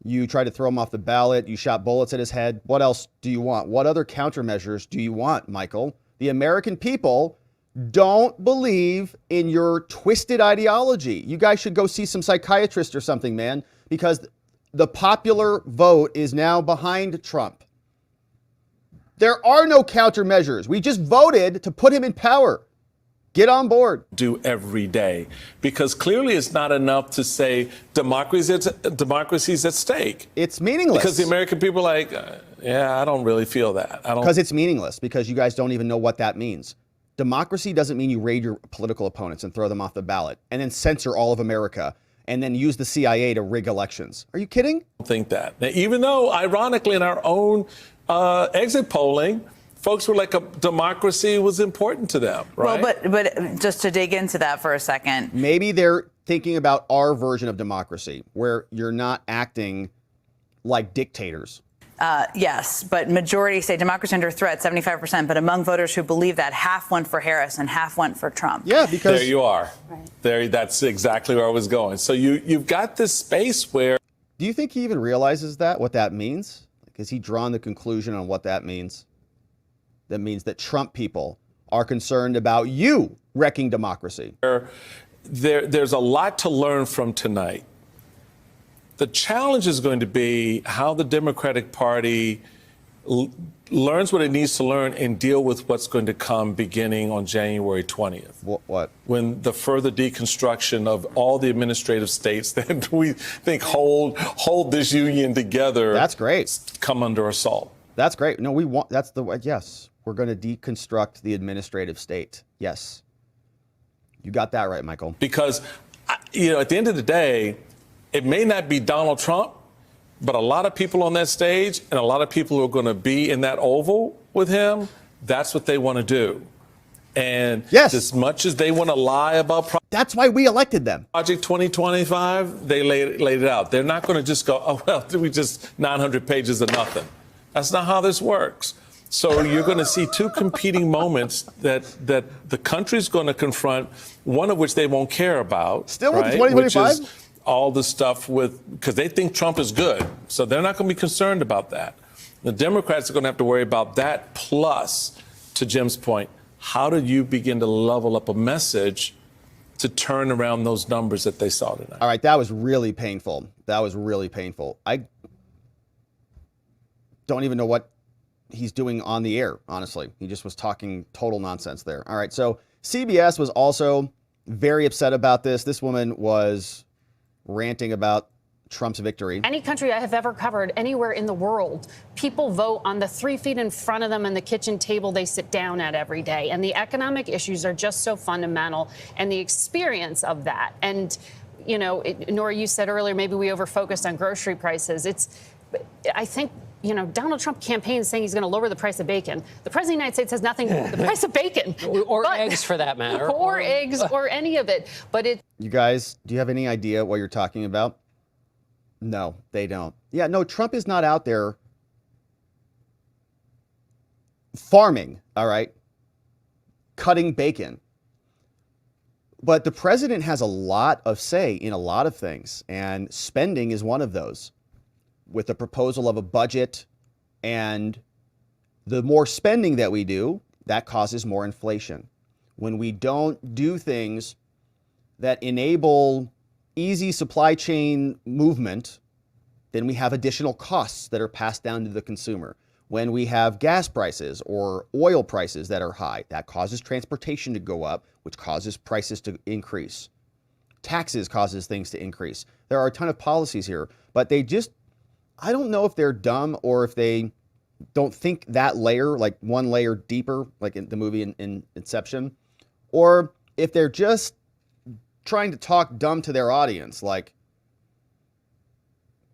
You tried to throw him off the ballot. You shot bullets at his head. What else do you want? What other countermeasures do you want, Michael? The American people don't believe in your twisted ideology. You guys should go see some psychiatrist or something, man, because the popular vote is now behind Trump. There are no countermeasures. We just voted to put him in power. Get on board. Do every day, because clearly it's not enough to say democracy's at stake. It's meaningless. Because the American people are like, yeah, I don't really feel that. Because it's meaningless, because you guys don't even know what that means. Democracy doesn't mean you raid your political opponents and throw them off the ballot and then censor all of America and then use the CIA to rig elections. Are you kidding? I don't think that. Now, even though, ironically, in our own exit polling, folks were like, a democracy was important to them, right? Well, but just to dig into that for a second. Maybe they're thinking about our version of democracy, where you're not acting like dictators. Yes, but majority say democracy under threat, 75%. But among voters who believe that, half went for Harris and half went for Trump. Yeah, because there you are. Right. That's exactly where I was going. So you've got this space where. Do you think he even realizes what that means? Has he drawn the conclusion on what that means? That means that Trump people are concerned about you wrecking democracy. There's a lot to learn from tonight. The challenge is going to be how the Democratic Party learns what it needs to learn and deal with what's going to come beginning on January 20th. What? When the further deconstruction of all the administrative states that we think hold this union together. That's great. Come under assault. That's great. No, yes, we're going to deconstruct the administrative state. Yes. You got that right, Michael. Because, at the end of the day, it may not be Donald Trump, but a lot of people on that stage and a lot of people who are going to be in that oval with him, that's what they want to do. And yes, as much as they want to lie about that's why we elected them. Project 2025, they laid it out. They're not going to just go, oh, well, we just 900 pages of nothing. That's not how this works. So you're going to see two competing moments that the country's going to confront, one of which they won't care about. Still with 2025? All the stuff because they think Trump is good. So they're not going to be concerned about that. The Democrats are going to have to worry about that. Plus, to Jim's point, how do you begin to level up a message to turn around those numbers that they saw tonight? All right. That was really painful. I don't even know what he's doing on the air, honestly. He just was talking total nonsense there. All right. So CBS was also very upset about this. This woman was ranting about Trump's victory. Any country I have ever covered anywhere in the world, people vote on the 3 feet in front of them and the kitchen table they sit down at every day. And the economic issues are just so fundamental, and the experience of that. And, Nora, you said earlier, maybe we overfocused on grocery prices. I think, Donald Trump campaigns saying he's going to lower the price of bacon. The president of the United States has nothing to do with the price of bacon. Or eggs, for that matter. Or eggs, or any of it. But you guys, do you have any idea what you're talking about? No, they don't. Yeah, no, Trump is not out there farming, all right, cutting bacon. But the president has a lot of say in a lot of things, and spending is one of those. With the proposal of a budget, and the more spending that we do, that causes more inflation. When we don't do things that enable easy supply chain movement, then we have additional costs that are passed down to the consumer. When we have gas prices or oil prices that are high, that causes transportation to go up, which causes prices to increase. Taxes causes things to increase. There are a ton of policies here, but I don't know if they're dumb or if they don't think that layer, like one layer deeper, like in the movie in Inception, or if they're just trying to talk dumb to their audience. Like,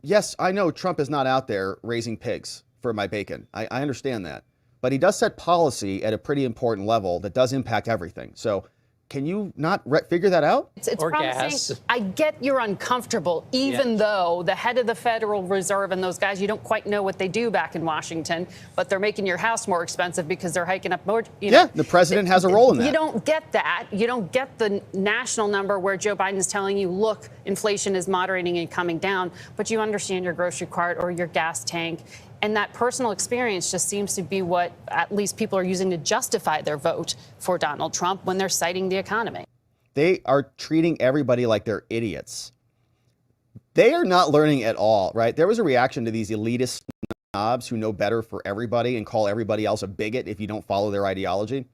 yes, I know Trump is not out there raising pigs for my bacon. I understand that. But he does set policy at a pretty important level that does impact everything. So can you not figure that out? It's promising. I get you're uncomfortable, even though the head of the Federal Reserve and those guys, you don't quite know what they do back in Washington, but they're making your house more expensive because they're hiking up more. Yeah, the president has a role in that. You don't get that. You don't get the national number where Joe Biden's telling you, look, inflation is moderating and coming down, but you understand your grocery cart or your gas tank. And that personal experience just seems to be what at least people are using to justify their vote for Donald Trump when they're citing the economy. They are treating everybody like they're idiots. They are not learning at all, right? There was a reaction to these elitist snobs who know better for everybody and call everybody else a bigot if you don't follow their ideology.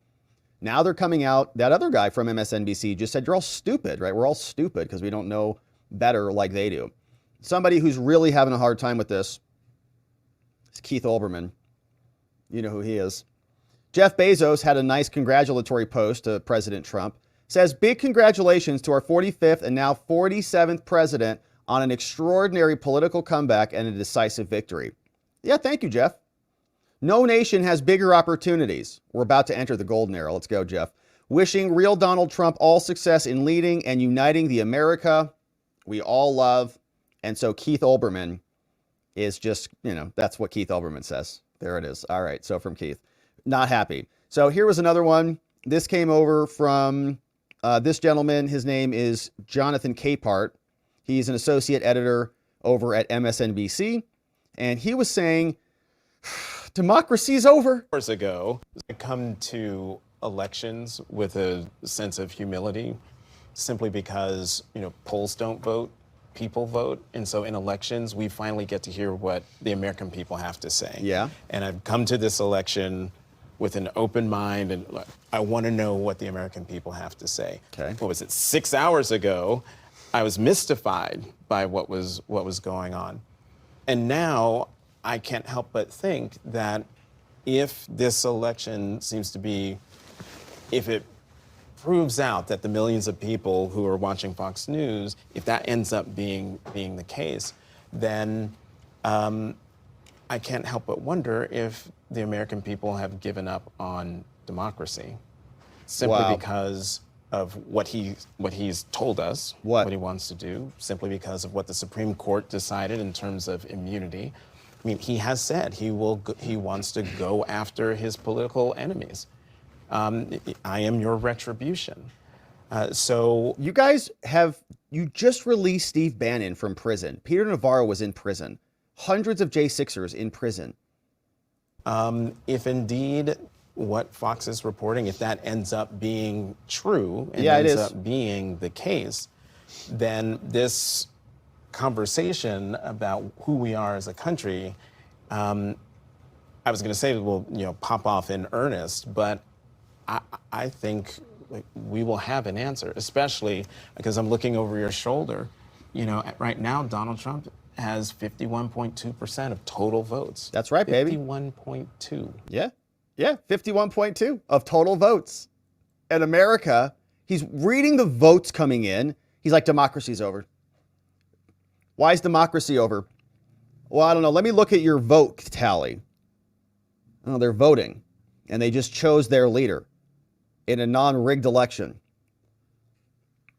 Now they're coming out. That other guy from MSNBC just said, you're all stupid, right? We're all stupid because we don't know better like they do. Somebody who's really having a hard time with this, it's Keith Olbermann. You know who he is. Jeff Bezos had a nice congratulatory post to President Trump. Says, big congratulations to our 45th and now 47th president on an extraordinary political comeback and a decisive victory. Yeah, thank you, Jeff. No nation has bigger opportunities. We're about to enter the golden era. Let's go, Jeff. Wishing real Donald Trump all success in leading and uniting the America we all love. And so Keith Olbermann is just, that's what Keith Olbermann says. There it is. All right. So from Keith, not happy. So here was another one. This came over from this gentleman. His name is Jonathan Capehart. He's an associate editor over at MSNBC. And he was saying, democracy's over. Years ago, I come to elections with a sense of humility simply because, polls don't vote, people vote. And so in elections, we finally get to hear what the American people have to say. Yeah. And I've come to this election with an open mind, and I want to know what the American people have to say. Okay. What was it, 6 hours ago, I was mystified by what was going on. And now I can't help but think that if this election seems to be, if it proves out that the millions of people who are watching Fox News, if that ends up being the case, then I can't help but wonder if the American people have given up on democracy simply because of what he's told us, what he wants to do, simply because of what the Supreme Court decided in terms of immunity. I mean, he has said he wants to go after his political enemies. I am your retribution. So you guys you just released Steve Bannon from prison. Peter Navarro was in prison. Hundreds of J6ers in prison. If indeed what Fox is reporting, if that ends up being true and up being the case, then this conversation about who we are as a country, I was going to say will pop off in earnest, but I think we will have an answer, especially because I'm looking over your shoulder. Right now, Donald Trump has 51.2% of total votes. That's right, baby. 51.2. Yeah, 51.2 of total votes. In America, he's reading the votes coming in. He's like, democracy's over. Why is democracy over? Well, I don't know. Let me look at your vote tally. Oh, they're voting, and they just chose their leader in a non-rigged election.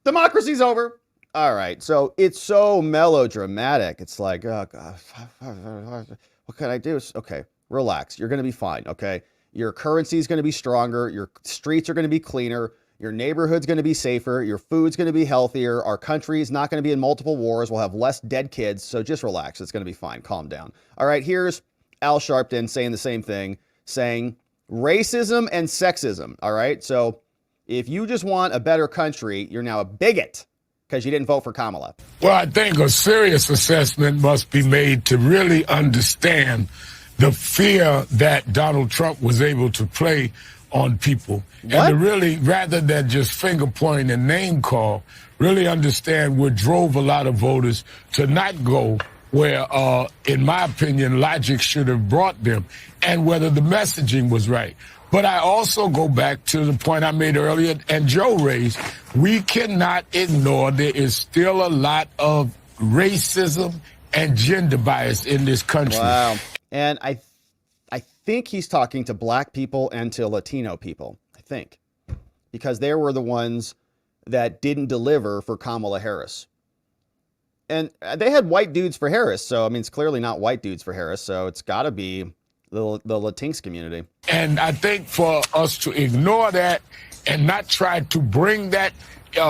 Democracy's over. All right. So it's so melodramatic. It's like, oh, God, what can I do? Okay, relax. You're going to be fine. Okay. Your currency is going to be stronger. Your streets are going to be cleaner. Your neighborhood's going to be safer. Your food's going to be healthier. Our country is not going to be in multiple wars. We'll have less dead kids. So just relax. It's going to be fine. Calm down. All right. Here's Al Sharpton saying the same thing, saying racism and sexism. All right. So if you just want a better country, you're now a bigot because you didn't vote for Kamala. Well, I think a serious assessment must be made to really understand the fear that Donald Trump was able to play on people. What? And to really, rather than just finger point and name call, really understand what drove a lot of voters to not go where, in my opinion, logic should have brought them, and whether the messaging was right. But I also go back to the point I made earlier, and Joe raised, we cannot ignore there is still a lot of racism and gender bias in this country. Wow. And I think he's talking to black people and to Latino people, I think, because they were the ones that didn't deliver for Kamala Harris. And they had white dudes for Harris, so, I mean, it's clearly not white dudes for Harris, so it's got to be the Latinx community. And I think for us to ignore that and not try to bring that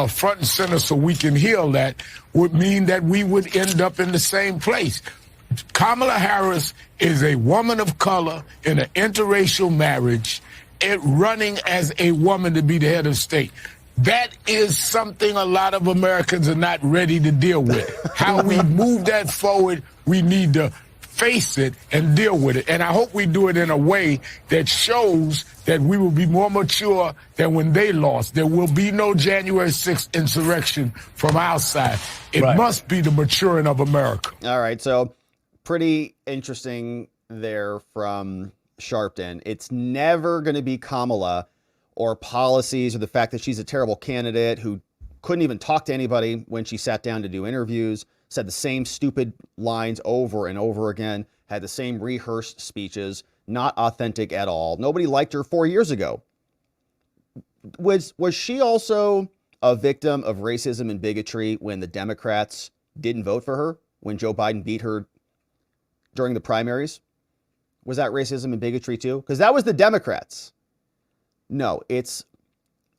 front and center so we can heal that would mean that we would end up in the same place. Kamala Harris is a woman of color in an interracial marriage, running as a woman to be the head of state. That is something a lot of Americans are not ready to deal with. How we move that forward, we need to face it and deal with it. And I hope we do it in a way that shows that we will be more mature than when they lost. There will be no January 6th insurrection from our side. It must be the maturing of America. All right, so pretty interesting there from Sharpton. It's never going to be Kamala or policies or the fact that she's a terrible candidate who couldn't even talk to anybody when she sat down to do interviews, said the same stupid lines over and over again, had the same rehearsed speeches, not authentic at all. Nobody liked her 4 years ago. Was she also a victim of racism and bigotry when the Democrats didn't vote for her, when Joe Biden beat her during the primaries? Was that racism and bigotry too? Because that was the Democrats. No, it's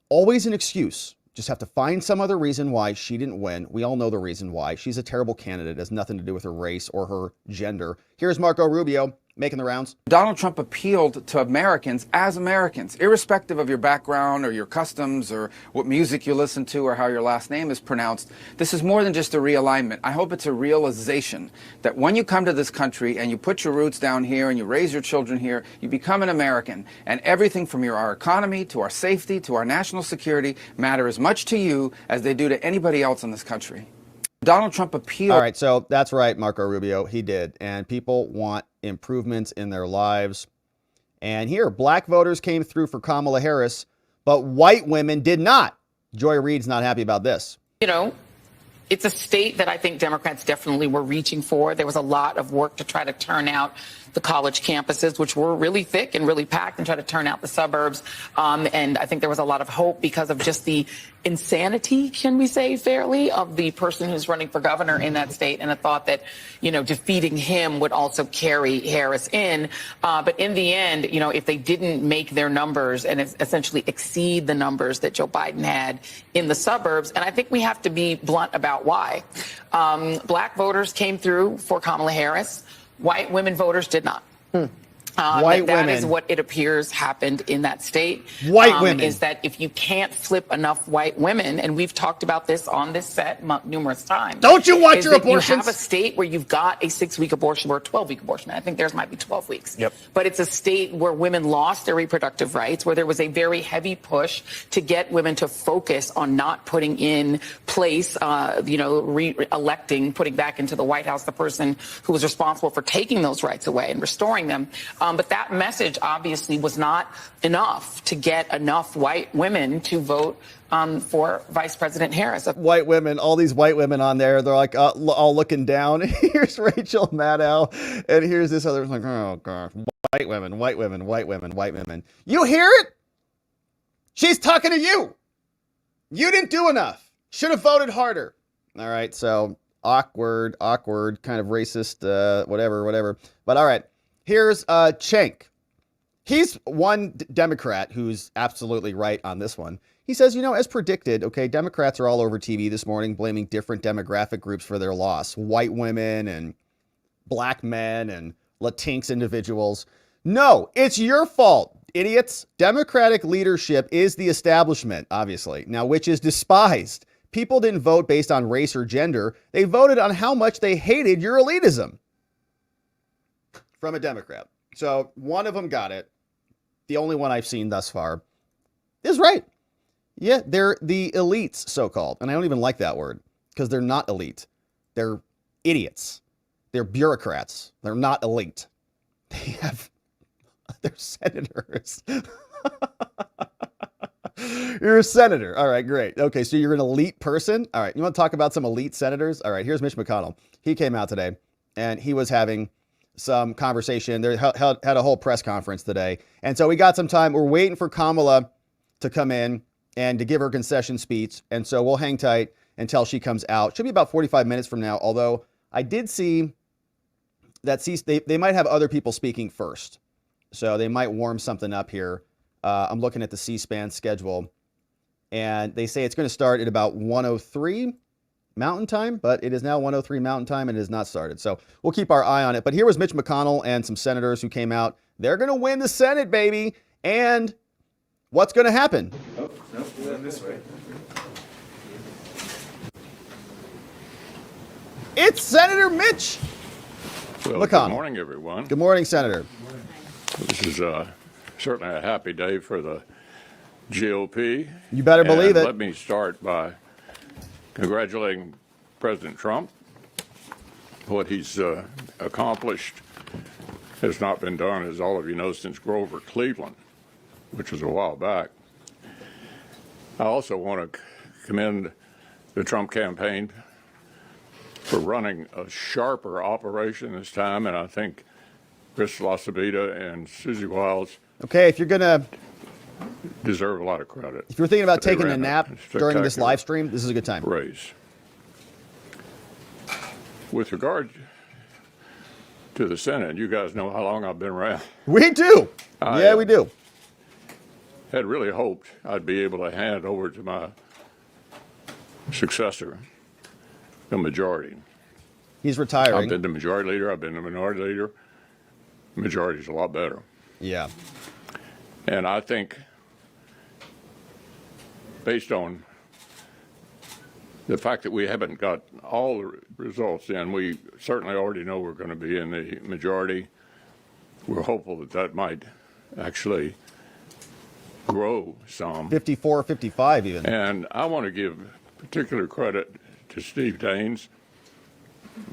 always an excuse. Just have to find some other reason why she didn't win. We all know the reason why. She's a terrible candidate. It has nothing to do with her race or her gender. Here's Marco Rubio making the rounds. Donald Trump appealed to Americans as Americans, irrespective of your background or your customs or what music you listen to or how your last name is pronounced. This is more than just a realignment. I hope it's a realization that when you come to this country and you put your roots down here and you raise your children here, you become an American. And everything from our economy to our safety to our national security matter as much to you as they do to anybody else in this country. Donald Trump appealed. All right, so that's right, Marco Rubio. He did. And people want improvements in their lives. And here, black voters came through for Kamala Harris, but white women did not. Joy Reid's not happy about this. You know, it's a state that I think Democrats definitely were reaching for. There was a lot of work to try to turn out the college campuses, which were really thick and really packed, and try to turn out the suburbs. And I think there was a lot of hope because of just the insanity, can we say fairly, of the person who's running for governor in that state, and a thought that, you know, defeating him would also carry Harris in. But in the end, you know, if they didn't make their numbers and essentially exceed the numbers that Joe Biden had in the suburbs, and I think we have to be blunt about why. Black voters came through for Kamala Harris. White women voters did not. White that women. is what it appears happened in that state. White women. Is that if you can't flip enough white women, and we've talked about this on this set numerous times. Don't you want your that abortions? You have a state where you've got a 6-week abortion or a 12-week abortion. I think theirs might be 12 weeks. Yep. But it's a state where women lost their reproductive rights, where there was a very heavy push to get women to focus on not putting in place, re-electing, putting back into the White House the person who was responsible for taking those rights away and restoring them. But that message obviously was not enough to get enough white women to vote for Vice President Harris. White women, all these white women on there, they're like all looking down. Here's Rachel Maddow, and here's this other, like, oh gosh, white women, white women, white women, white women. You hear it? She's talking to you. You didn't do enough. Should have voted harder. All right, so awkward, kind of racist, whatever. But all right. Here's Cenk. He's one Democrat who's absolutely right on this one. He says, you know, as predicted, okay, Democrats are all over TV this morning blaming different demographic groups for their loss. White women and black men and Latinx individuals. No, it's your fault, idiots. Democratic leadership is the establishment, obviously, now which is despised. People didn't vote based on race or gender. They voted on how much they hated your elitism. From a Democrat. So one of them got it. The only one I've seen thus far is right. Yeah, they're the elites, so-called. And I don't even like that word because they're not elite. They're idiots. They're bureaucrats. They're not elite. They're senators. You're a senator. All right, great. Okay, so you're an elite person. All right, you want to talk about some elite senators? All right, here's Mitch McConnell. He came out today and he was having some conversation. They had a whole press conference today. And so we got some time. We're waiting for Kamala to come in and to give her concession speech. And so we'll hang tight until she comes out. Should be about 45 minutes from now. Although I did see that they might have other people speaking first. So they might warm something up here. I'm looking at the C-SPAN schedule. And they say it's going to start at about 1:03 Mountain Time, but it is now 1:03 Mountain Time and it has not started. So we'll keep our eye on it. But here was Mitch McConnell and some senators who came out. They're going to win the Senate, baby. And what's going to happen? Oh, no, going this way. It's Senator Mitch Well, McConnell. good morning, everyone. Good morning, Senator. This is certainly a happy day for the GOP. You better believe it. Let me start by congratulating President Trump. What he's accomplished has not been done, as all of you know, since Grover Cleveland, which was a while back. I also want to commend the Trump campaign for running a sharper operation this time, and I think Chris LaCivita and Susie Wiles Okay, if you're going to deserve a lot of credit. If you're thinking about They taking a ran nap during this spectacular live stream, this is a good time. race. With regard to the Senate. You guys know how long I've been around. We do. We do. Had really hoped I'd be able to hand over to my successor the majority. He's retiring. I've been the majority leader. I've been the minority leader. Majority's a lot better. Yeah. And I think, based on the fact that we haven't got all the results in, we certainly already know we're going to be in the majority. We're hopeful that that might actually grow some. 54, 55 even. And I want to give particular credit to Steve Daines.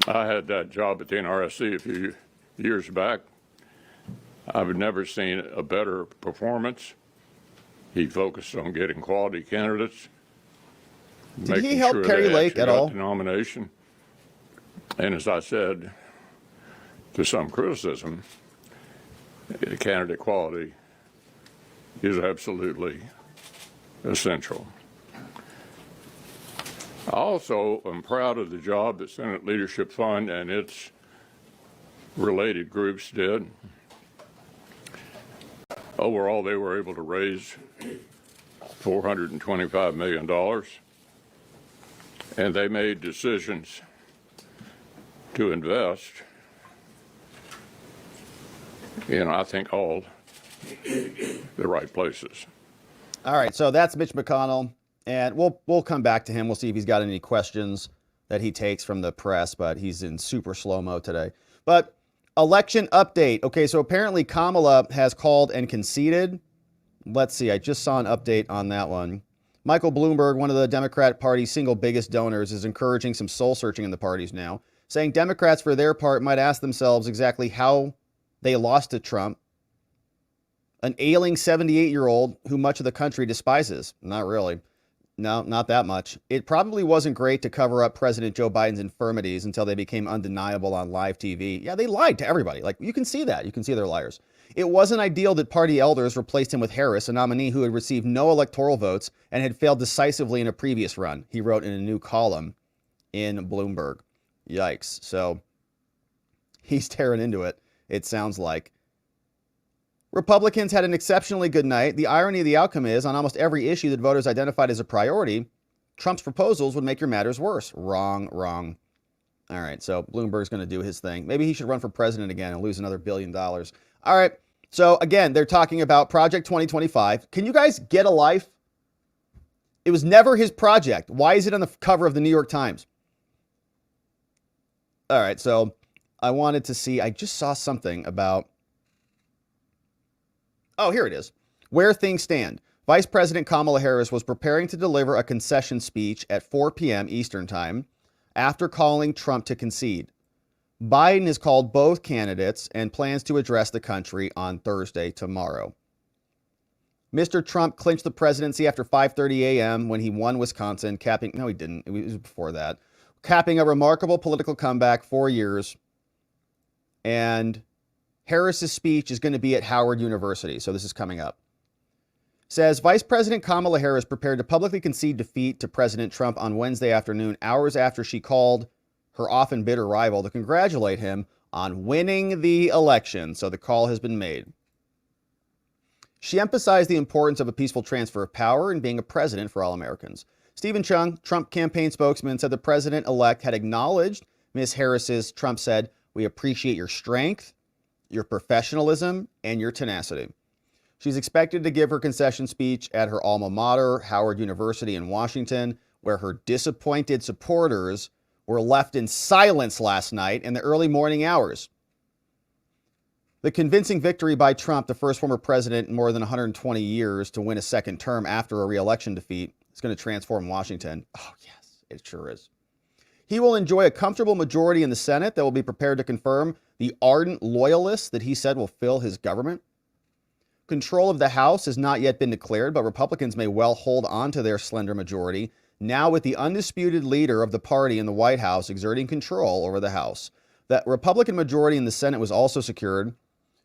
I had that job at the NRSC a few years back. I've never seen a better performance. He focused on getting quality candidates. Did he help Kerry Lake at all? The nomination. And as I said, to some criticism, the candidate quality is absolutely essential. I also am proud of the job the Senate Leadership Fund and its related groups did. Overall, they were able to raise $425 million, and they made decisions to invest in, I think, all the right places. All right, so that's Mitch McConnell, and we'll come back to him. We'll see if he's got any questions that he takes from the press, but he's in super slow-mo today. But election update. Okay, so apparently Kamala has called and conceded. Let's see, I just saw an update on that one. Michael Bloomberg, one of the Democrat Party's single biggest donors, is encouraging some soul-searching in the parties now, saying Democrats, for their part, might ask themselves exactly how they lost to Trump, an ailing 78-year-old who much of the country despises. Not really. No, not that much. It probably wasn't great to cover up President Joe Biden's infirmities until they became undeniable on live TV. Yeah, they lied to everybody. Like, you can see that. You can see they're liars. It wasn't ideal that party elders replaced him with Harris, a nominee who had received no electoral votes and had failed decisively in a previous run, he wrote in a new column in Bloomberg. Yikes. So he's tearing into it, it sounds like. Republicans had an exceptionally good night. The irony of the outcome is, on almost every issue that voters identified as a priority, Trump's proposals would make your matters worse. Wrong. All right, so Bloomberg's going to do his thing. Maybe he should run for president again and lose another $1 billion. All right, so again, they're talking about Project 2025. Can you guys get a life? It was never his project. Why is it on the cover of the New York Times? All right, so I wanted to see, I just saw something about, oh, here it is. Where things stand. Vice President Kamala Harris was preparing to deliver a concession speech at 4 p.m. Eastern Time after calling Trump to concede. Biden has called both candidates and plans to address the country on Thursday, tomorrow. Mr. Trump clinched the presidency after 5:30 a.m. when he won Wisconsin, capping, no, he didn't. It was before that. Capping a remarkable political comeback, 4 years. And Harris's speech is going to be at Howard University, so this is coming up. Says Vice President Kamala Harris prepared to publicly concede defeat to President Trump on Wednesday afternoon, hours after she called her often bitter rival to congratulate him on winning the election. So the call has been made. She emphasized the importance of a peaceful transfer of power and being a president for all Americans. Stephen Chung, Trump campaign spokesman, said the president-elect had acknowledged Ms. Harris's, Trump said, "We appreciate your strength, your professionalism, and your tenacity." She's expected to give her concession speech at her alma mater, Howard University in Washington, where her disappointed supporters were left in silence last night in the early morning hours. The convincing victory by Trump, the first former president in more than 120 years to win a second term after a re-election defeat, is going to transform Washington. Oh, yes, it sure is. He will enjoy a comfortable majority in the Senate that will be prepared to confirm the ardent loyalists that he said will fill his government. Control of the House has not yet been declared, but Republicans may well hold on to their slender majority, now with the undisputed leader of the party in the White House exerting control over the House. That Republican majority in the Senate was also secured.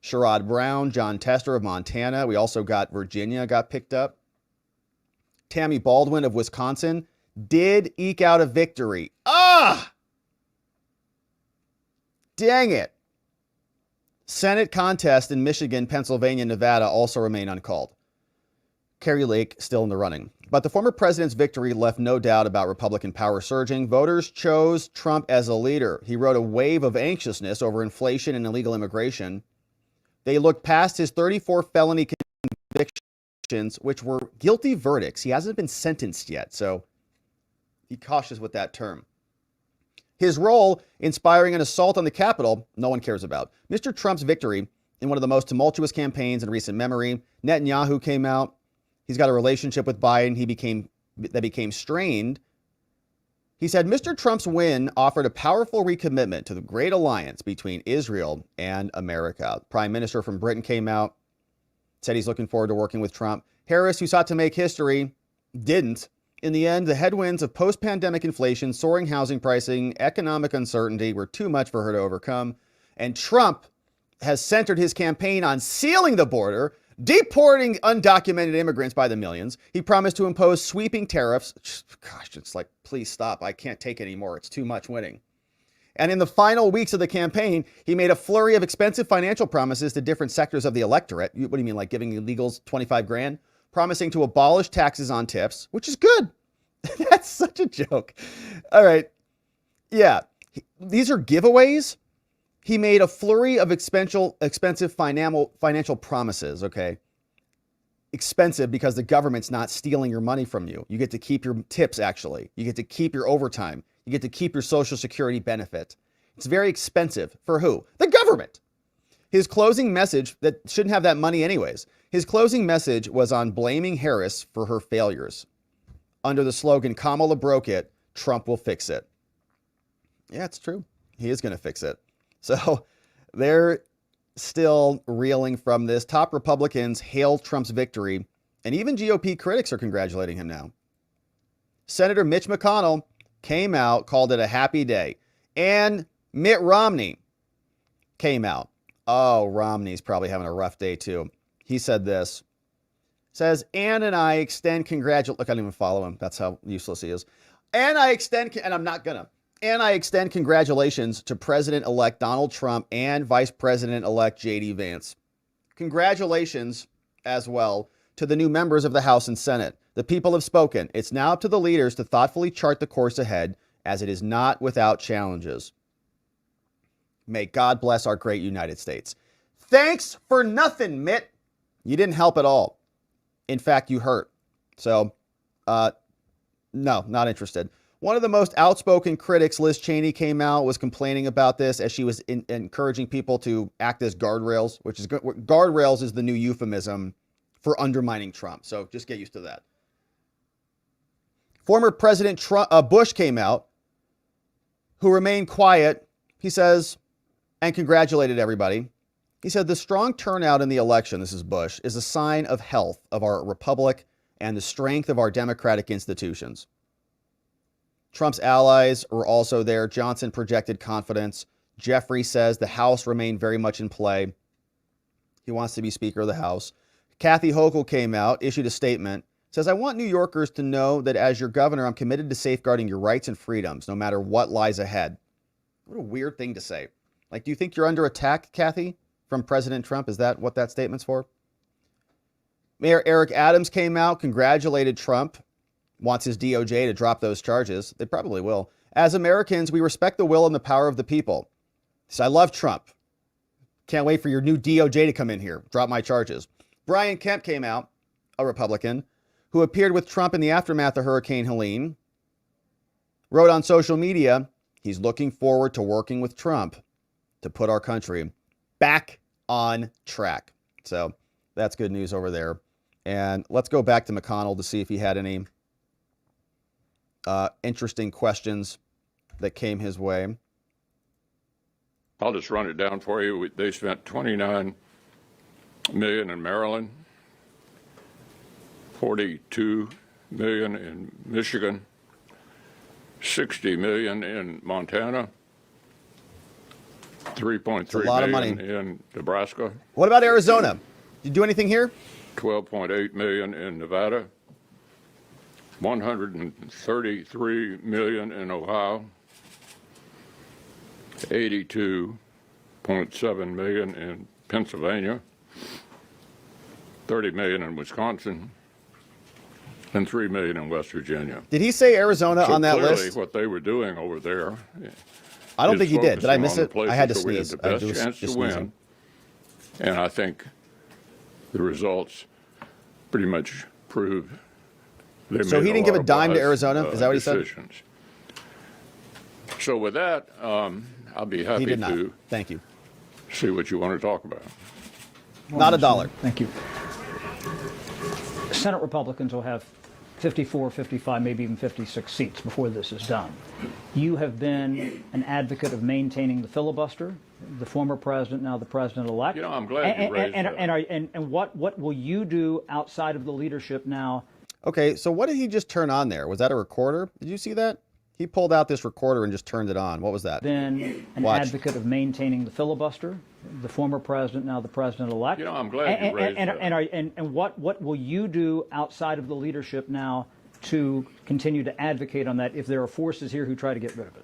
Sherrod Brown, John Tester of Montana. We also got Virginia got picked up. Tammy Baldwin of Wisconsin did eke out a victory. Ah! Dang it. Senate contests in Michigan, Pennsylvania, Nevada also remain uncalled. Kari Lake still in the running. But the former president's victory left no doubt about Republican power surging. Voters chose Trump as a leader. He rode a wave of anxiousness over inflation and illegal immigration. They looked past his 34 felony convictions, which were guilty verdicts. He hasn't been sentenced yet, so be cautious with that term. His role inspiring an assault on the Capitol, no one cares about. Mr. Trump's victory in one of the most tumultuous campaigns in recent memory. Netanyahu came out. He's got a relationship with Biden. That became strained. He said Mr. Trump's win offered a powerful recommitment to the great alliance between Israel and America. Prime Minister from Britain came out, said he's looking forward to working with Trump. Harris, who sought to make history, didn't. In the end, the headwinds of post-pandemic inflation, soaring housing pricing, economic uncertainty were too much for her to overcome. And Trump has centered his campaign on sealing the border, deporting undocumented immigrants by the millions. He promised to impose sweeping tariffs. Gosh, it's like, please stop. I can't take anymore. It's too much winning. And in the final weeks of the campaign, he made a flurry of expensive financial promises to different sectors of the electorate. What do you mean, like giving illegals 25 grand? Promising to abolish taxes on tips, which is good. That's such a joke. All right. Yeah. These are giveaways. He made a flurry of expensive financial promises, okay? Expensive because the government's not stealing your money from you. You get to keep your tips, actually. You get to keep your overtime. You get to keep your Social Security benefit. It's very expensive. For who? The government. His closing message, that shouldn't have that money anyways. His closing message was on blaming Harris for her failures. Under the slogan, Kamala broke it, Trump will fix it. Yeah, it's true. He is going to fix it. So they're still reeling from this. Top Republicans hailed Trump's victory, and even GOP critics are congratulating him now. Senator Mitch McConnell came out, called it a happy day. And Mitt Romney came out. Oh, Romney's probably having a rough day too. He said this. Says, Ann and I extend congratulations. Look, I don't even follow him. That's how useless he is. And I'm not gonna. And I extend congratulations to President-elect Donald Trump and Vice President-elect J.D. Vance. Congratulations as well to the new members of the House and Senate. The people have spoken. It's now up to the leaders to thoughtfully chart the course ahead, as it is not without challenges. May God bless our great United States. Thanks for nothing, Mitt. You didn't help at all. In fact, you hurt. So, no, not interested. One of the most outspoken critics, Liz Cheney, came out, was complaining about this as she was encouraging people to act as guardrails, which is guardrails is the new euphemism for undermining Trump. So just get used to that. Former President Bush came out, who remained quiet. He says, and congratulated everybody. He said, the strong turnout in the election, this is Bush, is a sign of health of our republic and the strength of our democratic institutions. Trump's allies were also there. Johnson projected confidence. Jeffrey says the House remained very much in play. He wants to be Speaker of the House. Kathy Hochul came out, issued a statement, says, I want New Yorkers to know that as your governor, I'm committed to safeguarding your rights and freedoms, no matter what lies ahead. What a weird thing to say. Like, do you think you're under attack, Kathy, from President Trump? Is that what that statement's for? Mayor Eric Adams came out, congratulated Trump, wants his DOJ to drop those charges. They probably will. As Americans, we respect the will and the power of the people. So I love Trump. Can't wait for your new DOJ to come in here. Drop my charges. Brian Kemp came out, a Republican, who appeared with Trump in the aftermath of Hurricane Helene, wrote on social media, he's looking forward to working with Trump to put our country back on track. So that's good news over there. And let's go back to McConnell to see if he had any interesting questions that came his way. I'll just run it down for you. They spent $29 million in Maryland, $42 million in Michigan, $60 million in Montana, $3.3 million in Nebraska. What about Arizona? Did you do anything here? $12.8 million in Nevada, $133 million in Ohio, $82 $0.7 million in Pennsylvania, 30 million in Wisconsin, and 3 million in West Virginia. Did he say Arizona on that clearly list? What they were doing over there. I don't think he did. Did I miss focusing on it? the I had to places where we sneeze. the best chance to win. And I think the results pretty much prove they So made he didn't give a lot dime of to wise, Arizona? Is that what he said? decisions. So with that, I'll be happy did not. to Thank you. see what you want to talk about. Not a dollar. Thank you. Senate Republicans will have 54, 55, maybe even 56 seats before this is done. You have been an advocate of maintaining the filibuster, the former president, now the president-elect. You know, I'm glad you raised that. And what will you do outside of the leadership now? Okay, so what did he just turn on there? Was that a recorder? Did you see that? He pulled out this recorder and just turned it on. What was that? Been an Watch. advocate of maintaining the filibuster, the former president, now the president-elect. You know, I'm glad you raised that. And what will you do outside of the leadership now to continue to advocate on that if there are forces here who try to get rid of it?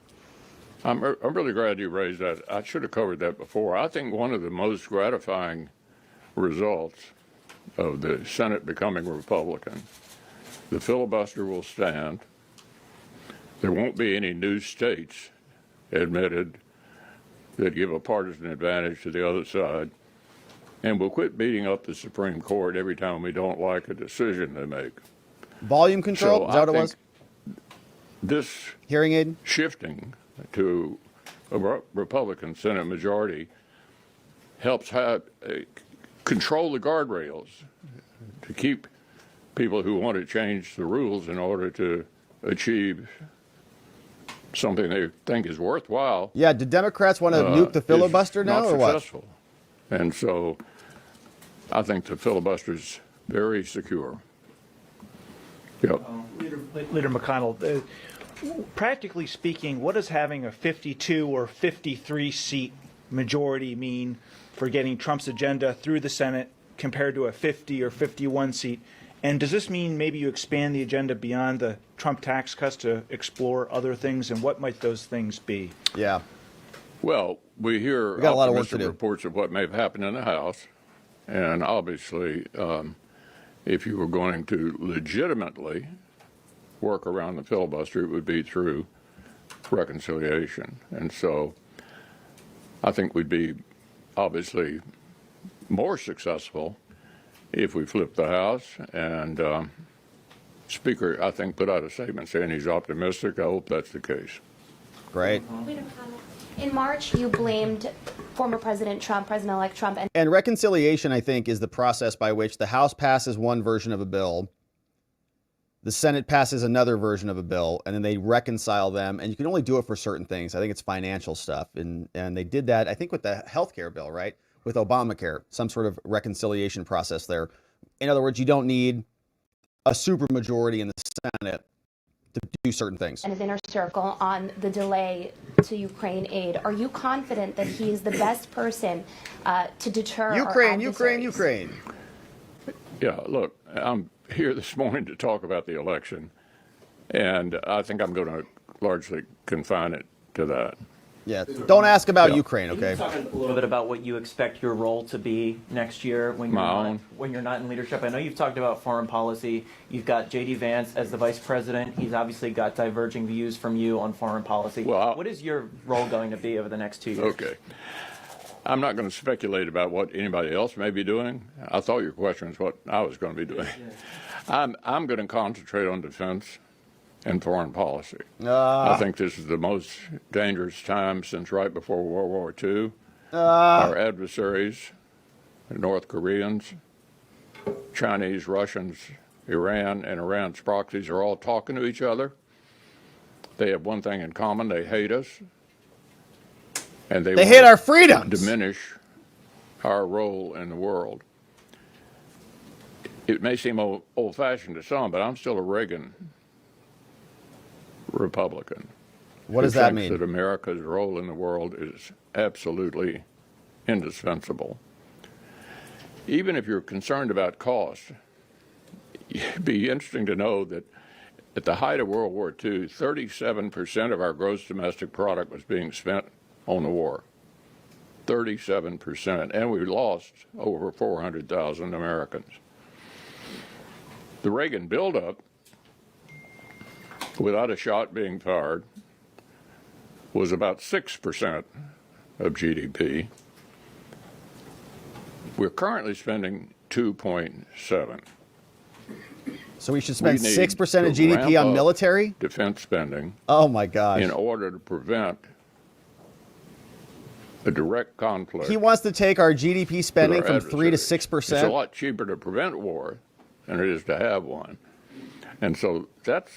I'm really glad you raised that. I should have covered that before. I think one of the most gratifying results of the Senate becoming Republican, the filibuster will stand. There won't be any new states admitted that give a partisan advantage to the other side. And we'll quit beating up the Supreme Court every time we don't like a decision they make. Volume control? Is that what it was? This hearing aid shifting to a Republican Senate majority helps control the guardrails to keep people who want to change the rules in order to achieve something they think is worthwhile. Yeah, do Democrats want to nuke the filibuster now or what? Successful. And so I think the filibuster is very secure. Yep. Leader McConnell, practically speaking, what does having a 52 or 53 seat majority mean for getting Trump's agenda through the Senate compared to a 50 or 51 seat? And does this mean maybe you expand the agenda beyond the Trump tax cuts to explore other things? And what might those things be? Yeah. Well, we hear got a lot of work to do. reports of what may have happened in the House. And obviously, if you were going to legitimately work around the filibuster, it would be through reconciliation. And so I think we'd be obviously more successful if we flip the House. And Speaker, I think, put out a statement saying he's optimistic. I hope that's the case. Great. In March, you blamed former President Trump, President-elect Trump. And reconciliation, I think, is the process by which the House passes one version of a bill, the Senate passes another version of a bill, and then they reconcile them. And you can only do it for certain things. I think it's financial stuff. And they did that, I think, with the health care bill, right? With Obamacare, some sort of reconciliation process there. In other words, you don't need a supermajority in the Senate to do certain things. And his inner circle on the delay to Ukraine aid. Are you confident that he is the best person to deter Ukraine? Yeah, look, I'm here this morning to talk about the election, and I think I'm going to largely confine it to that. Yeah, don't ask about Ukraine, okay? Can you talk a little bit about what you expect your role to be next year when you're not in leadership? I know you've talked about foreign policy. You've got J.D. Vance as the vice president. He's obviously got diverging views from you on foreign policy. Well, what is your role going to be over the next 2 years? Okay. I'm not going to speculate about what anybody else may be doing. I thought your question was what I was going to be doing. I'm going to concentrate on defense and foreign policy. I think this is the most dangerous time since right before World War II. Our adversaries, the North Koreans, Chinese, Russians, Iran, and Iran's proxies are all talking to each other. They have one thing in common: they hate us, and they hate our freedoms. Diminish our role in the world. It may seem old-fashioned to some, but I'm still a Reagan Republican. What does that mean? That America's role in the world is absolutely indispensable. Even if you're concerned about cost, it'd be interesting to know that at the height of World War II, 37% of our gross domestic product was being spent on the war. 37%, and we lost over 400,000 Americans. The Reagan buildup, without a shot being fired, was about 6% of GDP. We're currently spending 2.7. So we should spend 6% of GDP on military? Defense spending. Oh my gosh. In order to prevent a direct conflict. He wants to take our GDP spending from 3 to 6%. It's a lot cheaper to prevent war than it is to have one. And so that's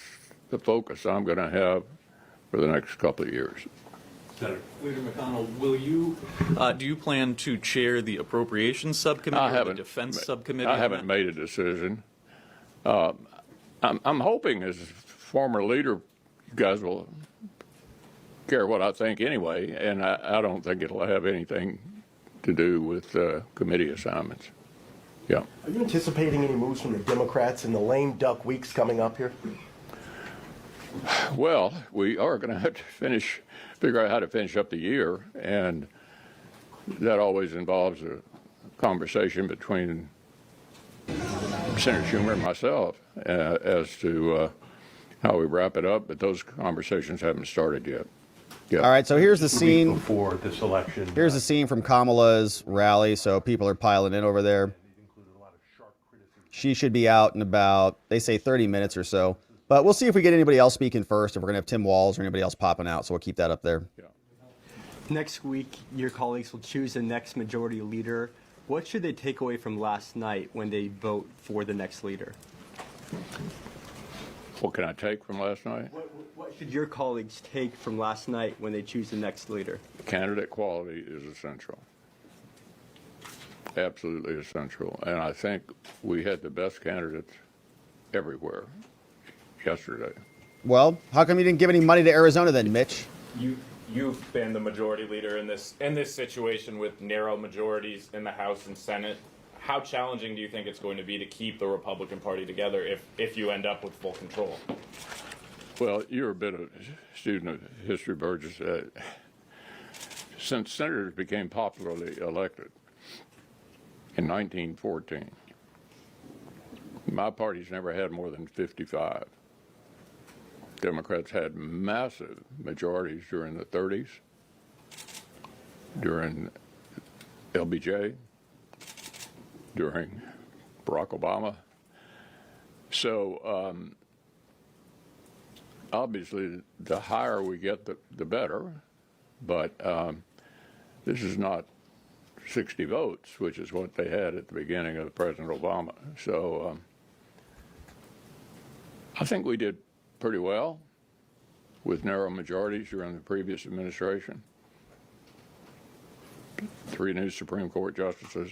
the focus I'm going to have for the next couple of years. Senator McConnell, will you, do you plan to chair the Appropriations Subcommittee or the Defense Subcommittee? I haven't made a decision. I'm hoping as former leader, you guys will care what I think anyway, and I don't think it'll have anything to do with committee assignments. Yeah. Are you anticipating any moves from the Democrats in the lame duck weeks coming up here? Well, we are going to have to figure out how to finish up the year, and that always involves a conversation between Senator Schumer and myself as to how we wrap it up, but those conversations haven't started yet. Yeah. All right, so here's the scene before this election. Here's the scene from Kamala's rally, so people are piling in over there. She should be out in about, they say 30 minutes or so. But we'll see if we get anybody else speaking first, if we're going to have Tim Walz or anybody else popping out, so we'll keep that up there. Yeah. Next week, your colleagues will choose the next majority leader. What should they take away from last night when they vote for the next leader? What can I take from last night? What should your colleagues take from last night when they choose the next leader? Candidate quality is essential. Absolutely essential. And I think we had the best candidates everywhere yesterday. Well, how come you didn't give any money to Arizona then, Mitch? You've been the majority leader in this situation with narrow majorities in the House and Senate. How challenging do you think it's going to be to keep the Republican Party together if you end up with full control? Well, you're a bit of a student of history, Burgess. Since senators became popularly elected in 1914, my party's never had more than 55. Democrats had massive majorities during the 30s, during LBJ, during Barack Obama. So obviously, the higher we get, the better. But this is not 60 votes, which is what they had at the beginning of President Obama. So I think we did pretty well with narrow majorities during the previous administration. 3 new Supreme Court justices,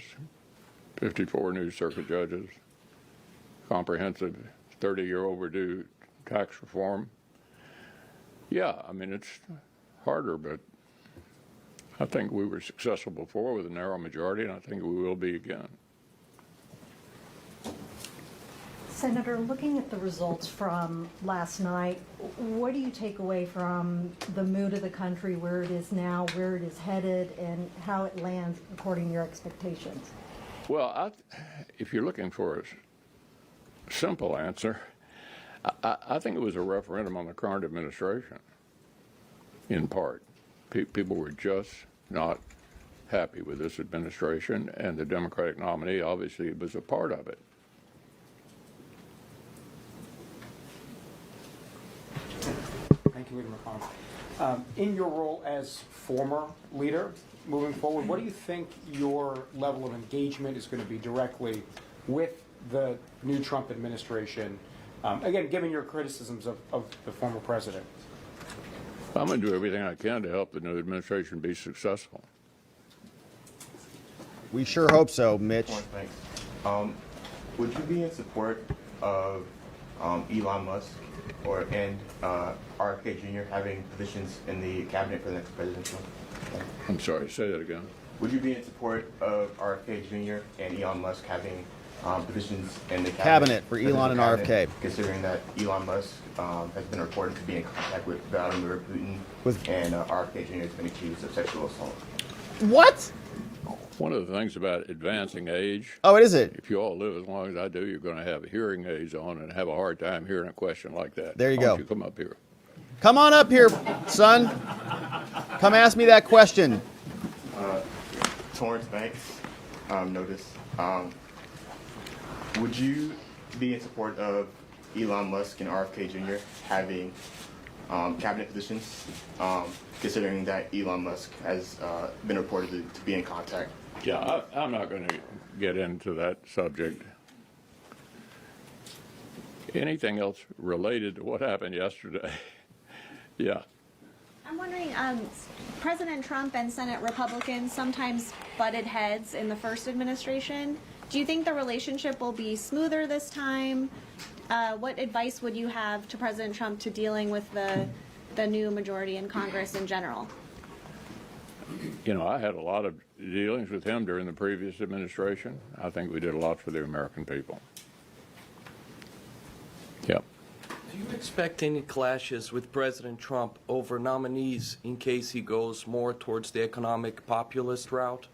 54 new circuit judges, comprehensive 30-year overdue tax reform. Yeah, I mean, it's harder, but I think we were successful before with a narrow majority, and I think we will be again. Senator, looking at the results from last night, what do you take away from the mood of the country, where it is now, where it is headed, and how it lands according to your expectations? Well, if you're looking for a simple answer, I think it was a referendum on the current administration, in part. People were just not happy with this administration, and the Democratic nominee obviously was a part of it. Thank you, Leader McConnell. In your role as former leader, moving forward, what do you think your level of engagement is going to be directly with the new Trump administration? Again, given your criticisms of the former president. I'm going to do everything I can to help the new administration be successful. We sure hope so, Mitch. Thanks. Would you be in support of Elon Musk and RFK Jr. having positions in the cabinet for the next presidential? I'm sorry, say that again. Would you be in support of RFK Jr. and Elon Musk having positions in the cabinet for Elon and RFK? Considering that Elon Musk has been reported to be in contact with Vladimir Putin and RFK Jr. has been accused of sexual assault. What? One of the things about advancing age. Oh, it is it. If you all live as long as I do, you're going to have hearing aids on and have a hard time hearing a question like that. There you Why go. don't you come up here? Come on up here, son. Come ask me that question. Torrance Banks, notice. Would you be in support of Elon Musk and RFK Jr. having cabinet positions, considering that Elon Musk has been reported to be in contact? Yeah, I'm not going to get into that subject. Anything else related to what happened yesterday? Yeah. I'm wondering, President Trump and Senate Republicans sometimes butted heads in the first administration. Do you think the relationship will be smoother this time? What advice would you have to President Trump to dealing with the new majority in Congress in general? You know, I had a lot of dealings with him during the previous administration. I think we did a lot for the American people. Yep. Do you expect any clashes with President Trump over nominees in case he goes more towards the economic populist route?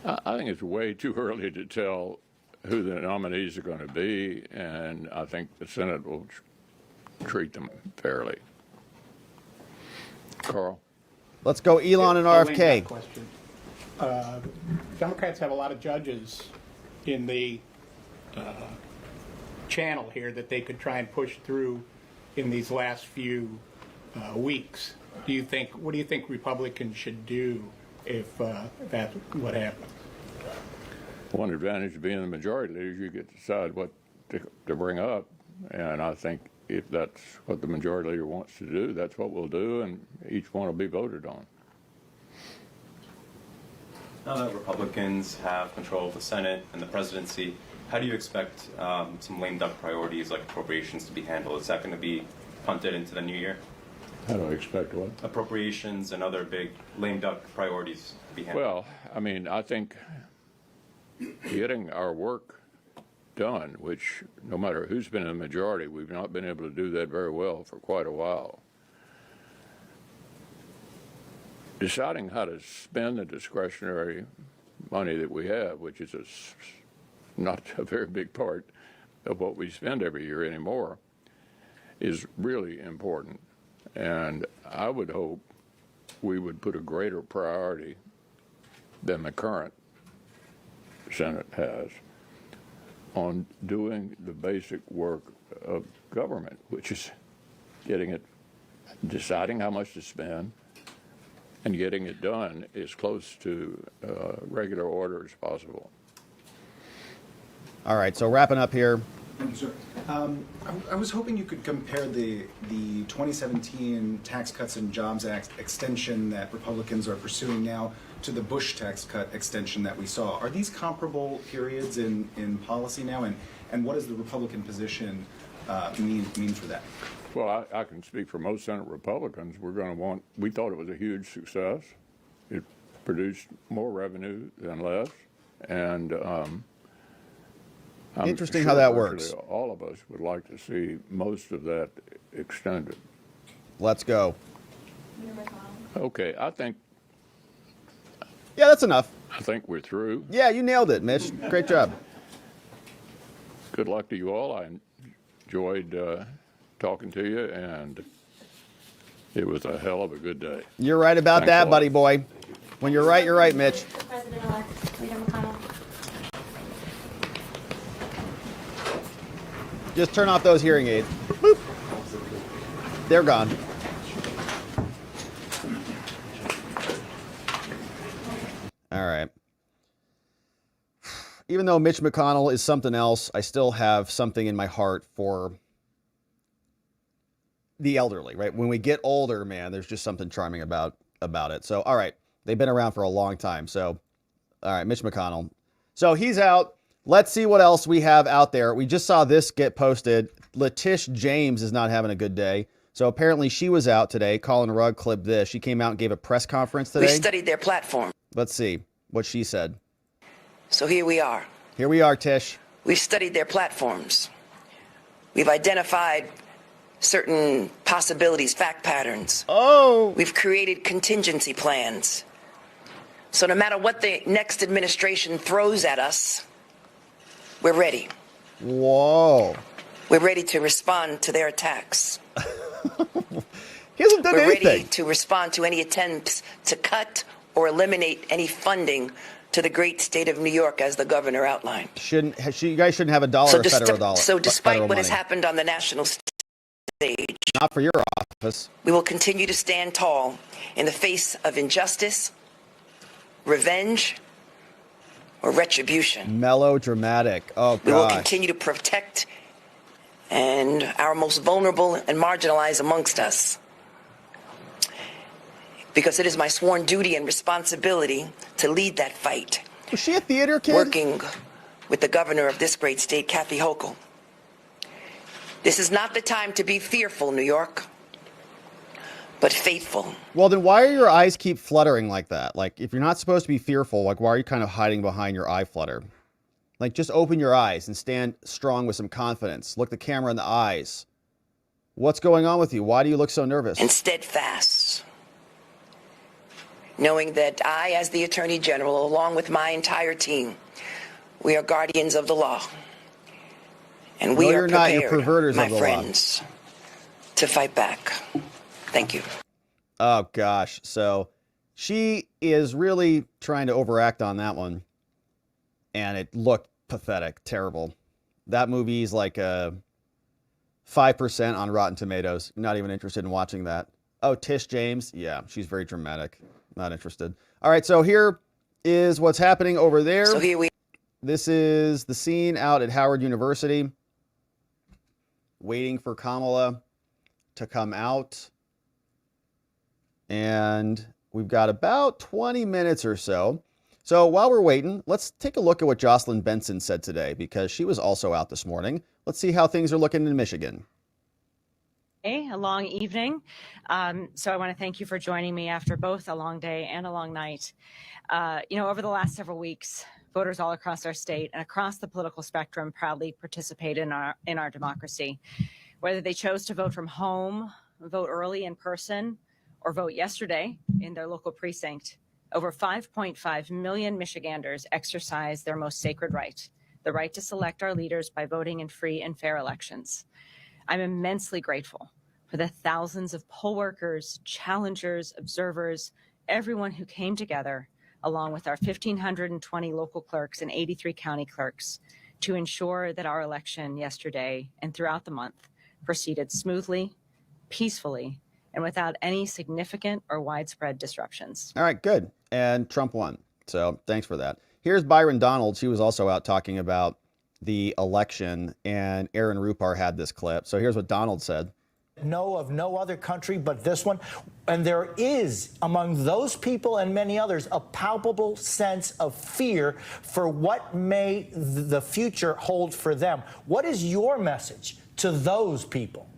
I think it's way too early to tell who the nominees are going to be, and I think the Senate will treat them fairly. Carl? Let's go Elon and RFK. Question. Democrats have a lot of judges in the channel here that they could try and push through in these last few weeks. What do you think Republicans should do if that's what happens? One advantage of being the majority leader is you get to decide what to bring up, and I think if that's what the majority leader wants to do, that's what we'll do, and each one will be voted on. Now that Republicans have control of the Senate and the presidency, how do you expect some lame duck priorities like appropriations to be handled? Is that going to be punted into the new year? How do I expect what? Appropriations and other big lame duck priorities to be handled. Well, I mean, I think getting our work done, which no matter who's been in the majority, we've not been able to do that very well for quite a while. Deciding how to spend the discretionary money that we have, which is not a very big part of what we spend every year anymore, is really important. And I would hope we would put a greater priority than the current Senate has on doing the basic work of government, which is deciding how much to spend and getting it done as close to regular order as possible. All right, so wrapping up here. Thank you, sir. I was hoping you could compare the 2017 Tax Cuts and Jobs Act extension that Republicans are pursuing now to the Bush tax cut extension that we saw. Are these comparable periods in policy now, and what does the Republican position mean for that? Well, I can speak for most Senate Republicans. We thought it was a huge success. It produced more revenue than less, and I'm interesting sure how that works. All of us would like to see most of that extended. Let's go. Okay, Yeah, that's enough. I think we're through. Yeah, you nailed it, Mitch. Great job. Good luck to you all. I enjoyed talking to you, and it was a hell of a good day. You're right about Thanks that, buddy boy. When you're right, Mitch. President-elect Leader McConnell. Just turn off those hearing aids. Boop. They're gone. All right. Even though Mitch McConnell is something else, I still have something in my heart for the elderly, right? When we get older, man, there's just something charming about it. So, all right. They've been around for a long time. So, all right, Mitch McConnell. So he's out. Let's see what else we have out there. We just saw this get posted. Leticia James is not having a good day. So apparently she was out today. Colin Rugg clipped this. She came out and gave a press conference today. We studied their platform. Let's see what she said. So here we are. Here we are, Tish. We've studied their platforms. We've identified certain possibilities, fact patterns. Oh. We've created contingency plans. So no matter what the next administration throws at us, we're ready. Whoa. We're ready to respond to their attacks. He hasn't done We're anything. ready to respond to any attempts to cut or eliminate any funding to the great state of New York, as the governor outlined. You guys shouldn't have a dollar of federal dollar. So despite federal what has money. happened on the national stage, Not for your office. we will continue to stand tall in the face of injustice, revenge, or retribution. Melodramatic. Oh, We will gosh. continue to protect and our most vulnerable and marginalized amongst us. Because it is my sworn duty and responsibility to lead that fight. Was she a theater kid? Working with the governor of this great state, Kathy Hochul. This is not the time to be fearful, New York, but faithful. Well, then why are your eyes keep fluttering like that? Like, if you're not supposed to be fearful, like, why are you kind of hiding behind your eye flutter? Like, just open your eyes and stand strong with some confidence. Look the camera in the eyes. What's going on with you? Why do you look so nervous? And steadfast. Knowing that I, as the Attorney General, along with my entire team, we are guardians of the law. And we are not. prepared, You're perverters my of the law. friends, to fight back. Thank you. Oh, gosh. So she is really trying to overact on that one. And it looked pathetic, terrible. That movie's like a 5% on Rotten Tomatoes. Not even interested in watching that. Oh, Tish James. Yeah, she's very dramatic. Not interested. All right, so here is what's happening over there. So here we. This is the scene out at Howard University. Waiting for Kamala to come out. And we've got about 20 minutes or so. So while we're waiting, let's take a look at what Jocelyn Benson said today, because she was also out this morning. Let's see how things are looking in Michigan. A long evening. So I want to thank you for joining me after both a long day and a long night. Over the last several weeks, voters all across our state and across the political spectrum proudly participate in our democracy. Whether they chose to vote from home, vote early in person, or vote yesterday in their local precinct, over 5.5 million Michiganders exercise their most sacred right, the right to select our leaders by voting in free and fair elections. I'm immensely grateful for the thousands of poll workers, challengers, observers, everyone who came together, along with our 1,520 local clerks and 83 county clerks, to ensure that our election yesterday and throughout the month proceeded smoothly, peacefully, and without any significant or widespread disruptions. All right, good. And Trump won. So thanks for that. Here's Byron Donald. She was also out talking about the election, and Aaron Rupar had this clip. So here's what Donald said. Know of no other country but this one. And there is, among those people and many others, a palpable sense of fear for what may the future hold for them. What is your message to those people?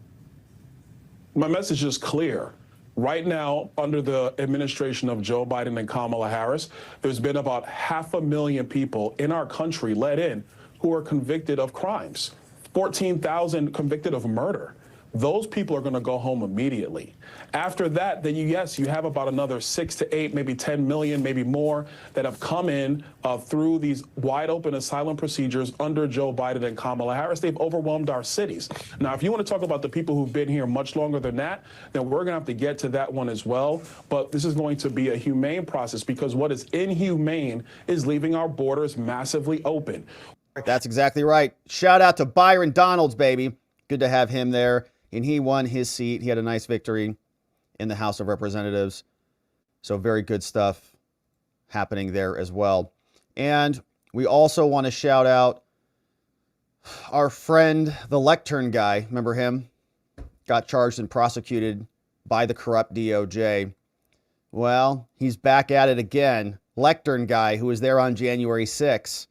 My message is clear. Right now, under the administration of Joe Biden and Kamala Harris, there's been about 500,000 people in our country let in who are convicted of crimes, 14,000 convicted of murder. Those people are going to go home immediately. After that, then you have about another 6 to 8, maybe 10 million, maybe more that have come in through these wide open asylum procedures under Joe Biden and Kamala Harris. They've overwhelmed our cities. Now, if you want to talk about the people who've been here much longer than that, then we're going to have to get to that one as well. But this is going to be a humane process, because what is inhumane is leaving our borders massively open. That's exactly right. Shout out to Byron Donalds, baby. Good to have him there. And he won his seat. He had a nice victory in the House of Representatives. So very good stuff happening there as well. And we also want to shout out our friend, the lectern guy. Remember him? Got charged and prosecuted by the corrupt DOJ. Well, he's back at it again. Lectern guy who was there on January 6th.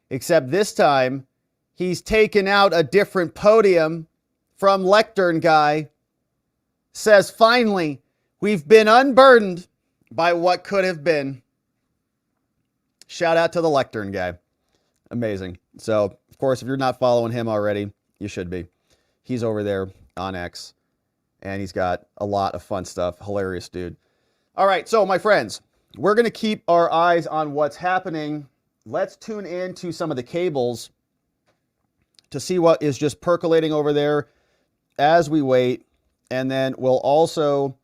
Except this time, he's taken out a different podium from lectern guy. Says, finally, we've been unburdened by what could have been. Shout out to the lectern guy. Amazing. So, of course, if you're not following him already, you should be. He's over there on X. and he's got a lot of fun stuff. Hilarious dude. All right, so my friends, we're going to keep our eyes on what's happening. Let's tune in to some of the cables to see what is just percolating over there as we wait. And then we'll also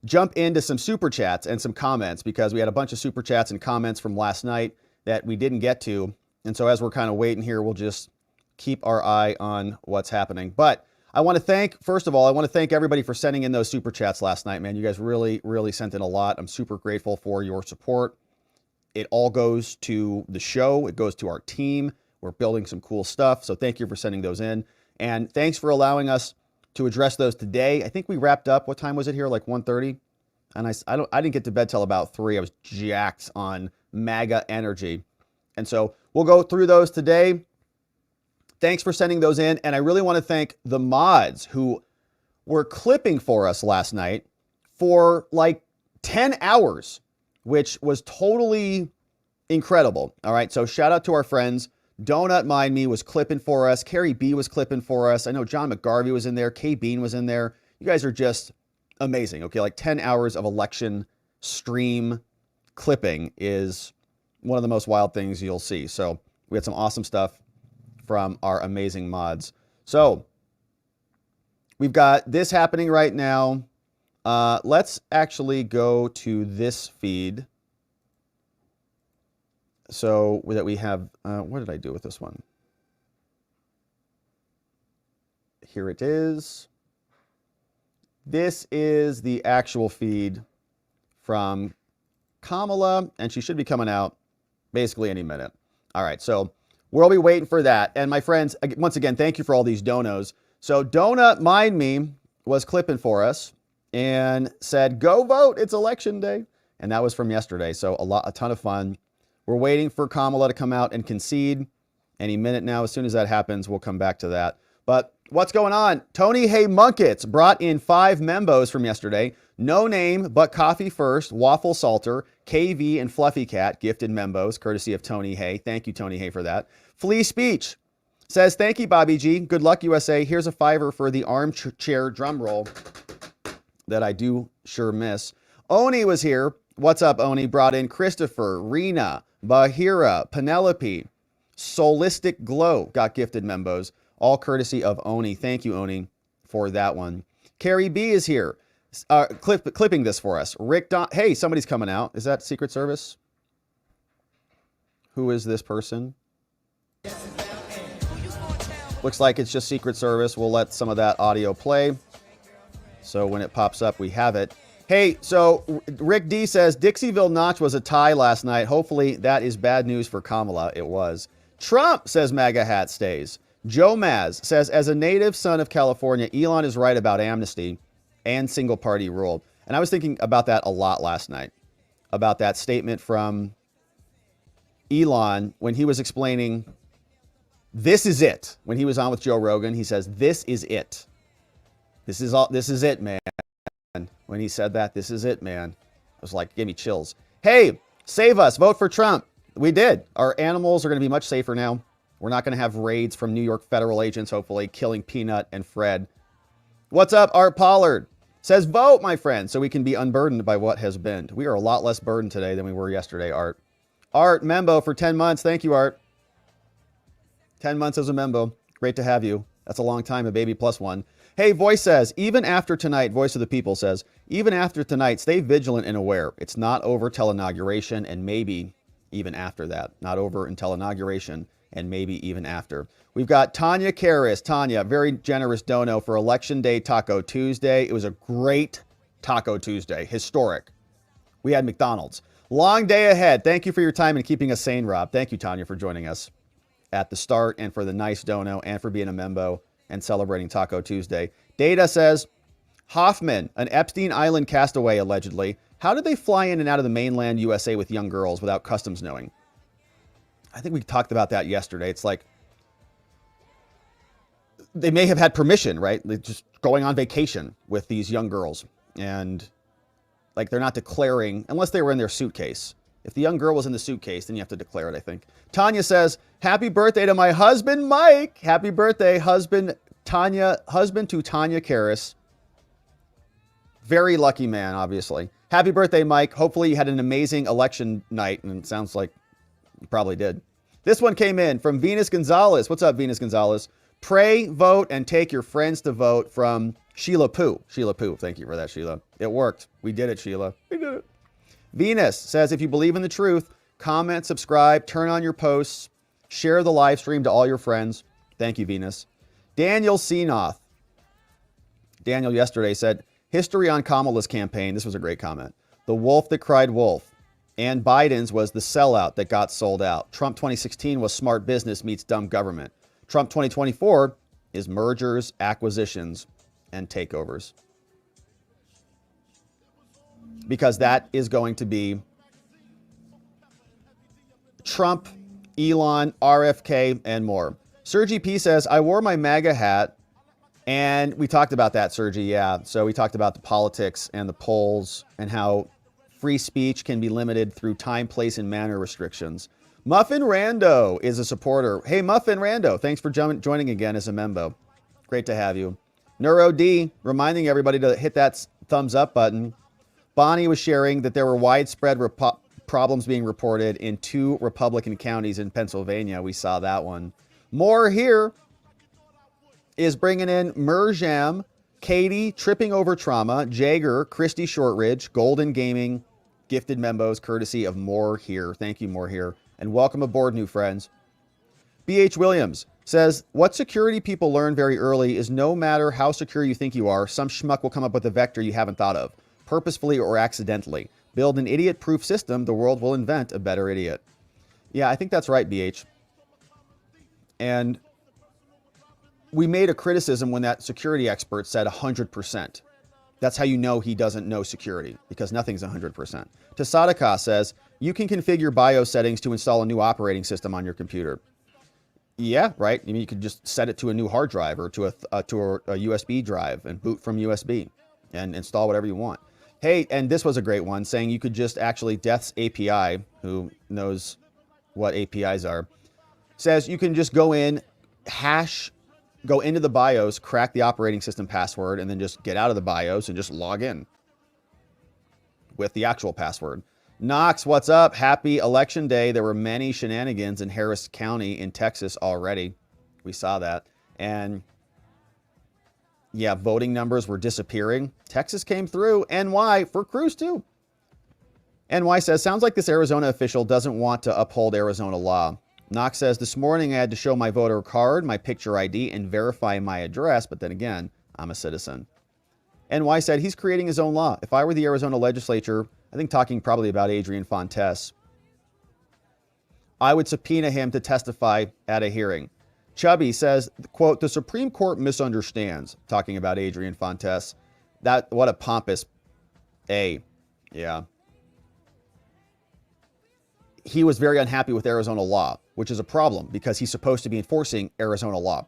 jump into some super chats and some comments, because we had a bunch of super chats and comments from last night that we didn't get to. And so as we're kind of waiting here, we'll just keep our eye on what's happening. But I want to thank, first of all, I want to thank everybody for sending in those super chats last night, man. You guys really, really sent in a lot. I'm super grateful for your support. It all goes to the show. It goes to our team. We're building some cool stuff. So thank you for sending those in. And thanks for allowing us to address those today. I think we wrapped up. What time was it here? Like 1:30? And I didn't get to bed till about 3. I was jacked on MAGA energy. And so we'll go through those today. Thanks for sending those in. And I really want to thank the mods who were clipping for us last night for like 10 hours, which was totally incredible. All right. So shout out to our friends. Donut Mind Me was clipping for us. Carrie B was clipping for us. I know John McGarvey was in there. K Bean was in there. You guys are just amazing. Okay. Like 10 hours of election stream clipping is one of the most wild things you'll see. So we had some awesome stuff from our amazing mods. So we've got this happening right now. Let's actually go to this feed. So that we have, what did I do with this one? Here it is. This is the actual feed from Kamala, and she should be coming out basically any minute. All right, so we'll be waiting for that. And my friends, once again, thank you for all these donos. So Donut Mind Me was clipping for us and said, go vote, it's election day. And that was from yesterday, so a ton of fun. We're waiting for Kamala to come out and concede any minute now. As soon as that happens, we'll come back to that. But what's going on? Tony Hay Munkets brought in 5 membos from yesterday. No Name, But Coffee First, Waffle Salter, KV, and Fluffy Cat gifted membos, courtesy of Tony Hay. Thank you, Tony Hay, for that. Flea Speech says, thank you, Bobby G. Good luck, USA. Here's a $5 for the armchair drum roll that I do sure miss. Oni was here. What's up, Oni? Brought in Christopher, Rena, Bahira, Penelope, Solistic Glow got gifted membos, all courtesy of Oni. Thank you, Oni, for that one. Carrie B is here, clipping this for us. Rick hey, somebody's coming out. Is that Secret Service? Who is this person? Looks like it's just Secret Service. We'll let some of that audio play. So when it pops up, we have it. Hey, so Rick D says, Dixieville Notch was a tie last night. Hopefully that is bad news for Kamala. It was. Trump says MAGA hat stays. Joe Maz says, as a native son of California, Elon is right about amnesty and single party rule. And I was thinking about that a lot last night, about that statement from Elon when he was explaining, this is it. When he was on with Joe Rogan, he says, this is it. This is it, man. When he said that, this is it, man. I was like, give me chills. Hey, save us. Vote for Trump. We did. Our animals are going to be much safer now. We're not going to have raids from New York federal agents, hopefully, killing Peanut and Fred. What's up, Art Pollard? Says, vote, my friend, so we can be unburdened by what has been. We are a lot less burdened today than we were yesterday, Art. Art, Membo for 10 months. Thank you, Art. 10 months as a Membo. Great to have you. That's a long time, a baby plus one. Hey, Voice says, even after tonight, Voice of the People says, even after tonight, stay vigilant and aware. It's not over till inauguration and maybe even after that. Not over until inauguration and maybe even after. We've got Tanya Karras. Tanya, very generous dono for Election Day Taco Tuesday. It was a great Taco Tuesday. Historic. We had McDonald's. Long day ahead. Thank you for your time and keeping us sane, Rob. Thank you, Tanya, for joining us at the start and for the nice dono and for being a membo and celebrating Taco Tuesday. Data says, Hoffman, an Epstein Island castaway, allegedly. How did they fly in and out of the mainland USA with young girls without customs knowing? I think we talked about that yesterday. It's like, they may have had permission, right? They're just going on vacation with these young girls. And like, they're not declaring, unless they were in their suitcase. If the young girl was in the suitcase, then you have to declare it, I think. Tanya says, happy birthday to my husband, Mike. Happy birthday, husband to Tanya Karras. Very lucky man, obviously. Happy birthday, Mike. Hopefully you had an amazing election night, and it sounds like you probably did. This one came in from Venus Gonzalez. What's up, Venus Gonzalez? Pray, vote, and take your friends to vote from Sheila Poo. Sheila Poo, thank you for that, Sheila. It worked. We did it, Sheila. We did it. Venus says, if you believe in the truth, comment, subscribe, turn on your posts, share the live stream to all your friends. Thank you, Venus. Daniel Seenoth. Daniel yesterday said, history on Kamala's campaign. This was a great comment. The wolf that cried wolf. And Biden's was the sellout that got sold out. Trump 2016 was smart business meets dumb government. Trump 2024 is mergers, acquisitions, and takeovers. Because that is going to be Trump, Elon, RFK, and more. Sergi P says, I wore my MAGA hat, and we talked about that, Sergi, yeah. So we talked about the politics and the polls and how free speech can be limited through time, place, and manner restrictions. Muffin Rando is a supporter. Hey, Muffin Rando, thanks for joining again as a member. Great to have you. Neuro D, reminding everybody to hit that thumbs up button. Bonnie was sharing that there were widespread problems being reported in 2 Republican counties in Pennsylvania. We saw that one. More here is bringing in Merjam, Katie, Tripping Over Trauma, Jager, Christy Shortridge, Golden Gaming, gifted membos courtesy of More Here. Thank you, More Here. And welcome aboard, new friends. B.H. Williams says, what security people learn very early is no matter how secure you think you are, some schmuck will come up with a vector you haven't thought of, purposefully or accidentally. Build an idiot-proof system, the world will invent a better idiot. Yeah, I think that's right, BH. And we made a criticism when that security expert said 100%. That's how you know he doesn't know security, because nothing's 100%. Tasadaka says, you can configure BIOS settings to install a new operating system on your computer. Yeah, right. I mean, you could just set it to a new hard drive or to a USB drive and boot from USB and install whatever you want. Hey, and this was a great one, saying you could just actually, Death's API, who knows what APIs are, says you can just go in, go into the BIOS, crack the operating system password, and then just get out of the BIOS and just log in with the actual password. Knox, what's up? Happy election day. There were many shenanigans in Harris County in Texas already. We saw that. And yeah, voting numbers were disappearing. Texas came through. NY for Cruz too. NY says, sounds like this Arizona official doesn't want to uphold Arizona law. Knox says, this morning I had to show my voter card, my picture ID, and verify my address. But then again, I'm a citizen. NY said, he's creating his own law. If I were the Arizona legislature, I think talking probably about Adrian Fontes, I would subpoena him to testify at a hearing. Chubby says, quote, the Supreme Court misunderstands, talking about Adrian Fontes. What a pompous A. Yeah. He was very unhappy with Arizona law, which is a problem because he's supposed to be enforcing Arizona law.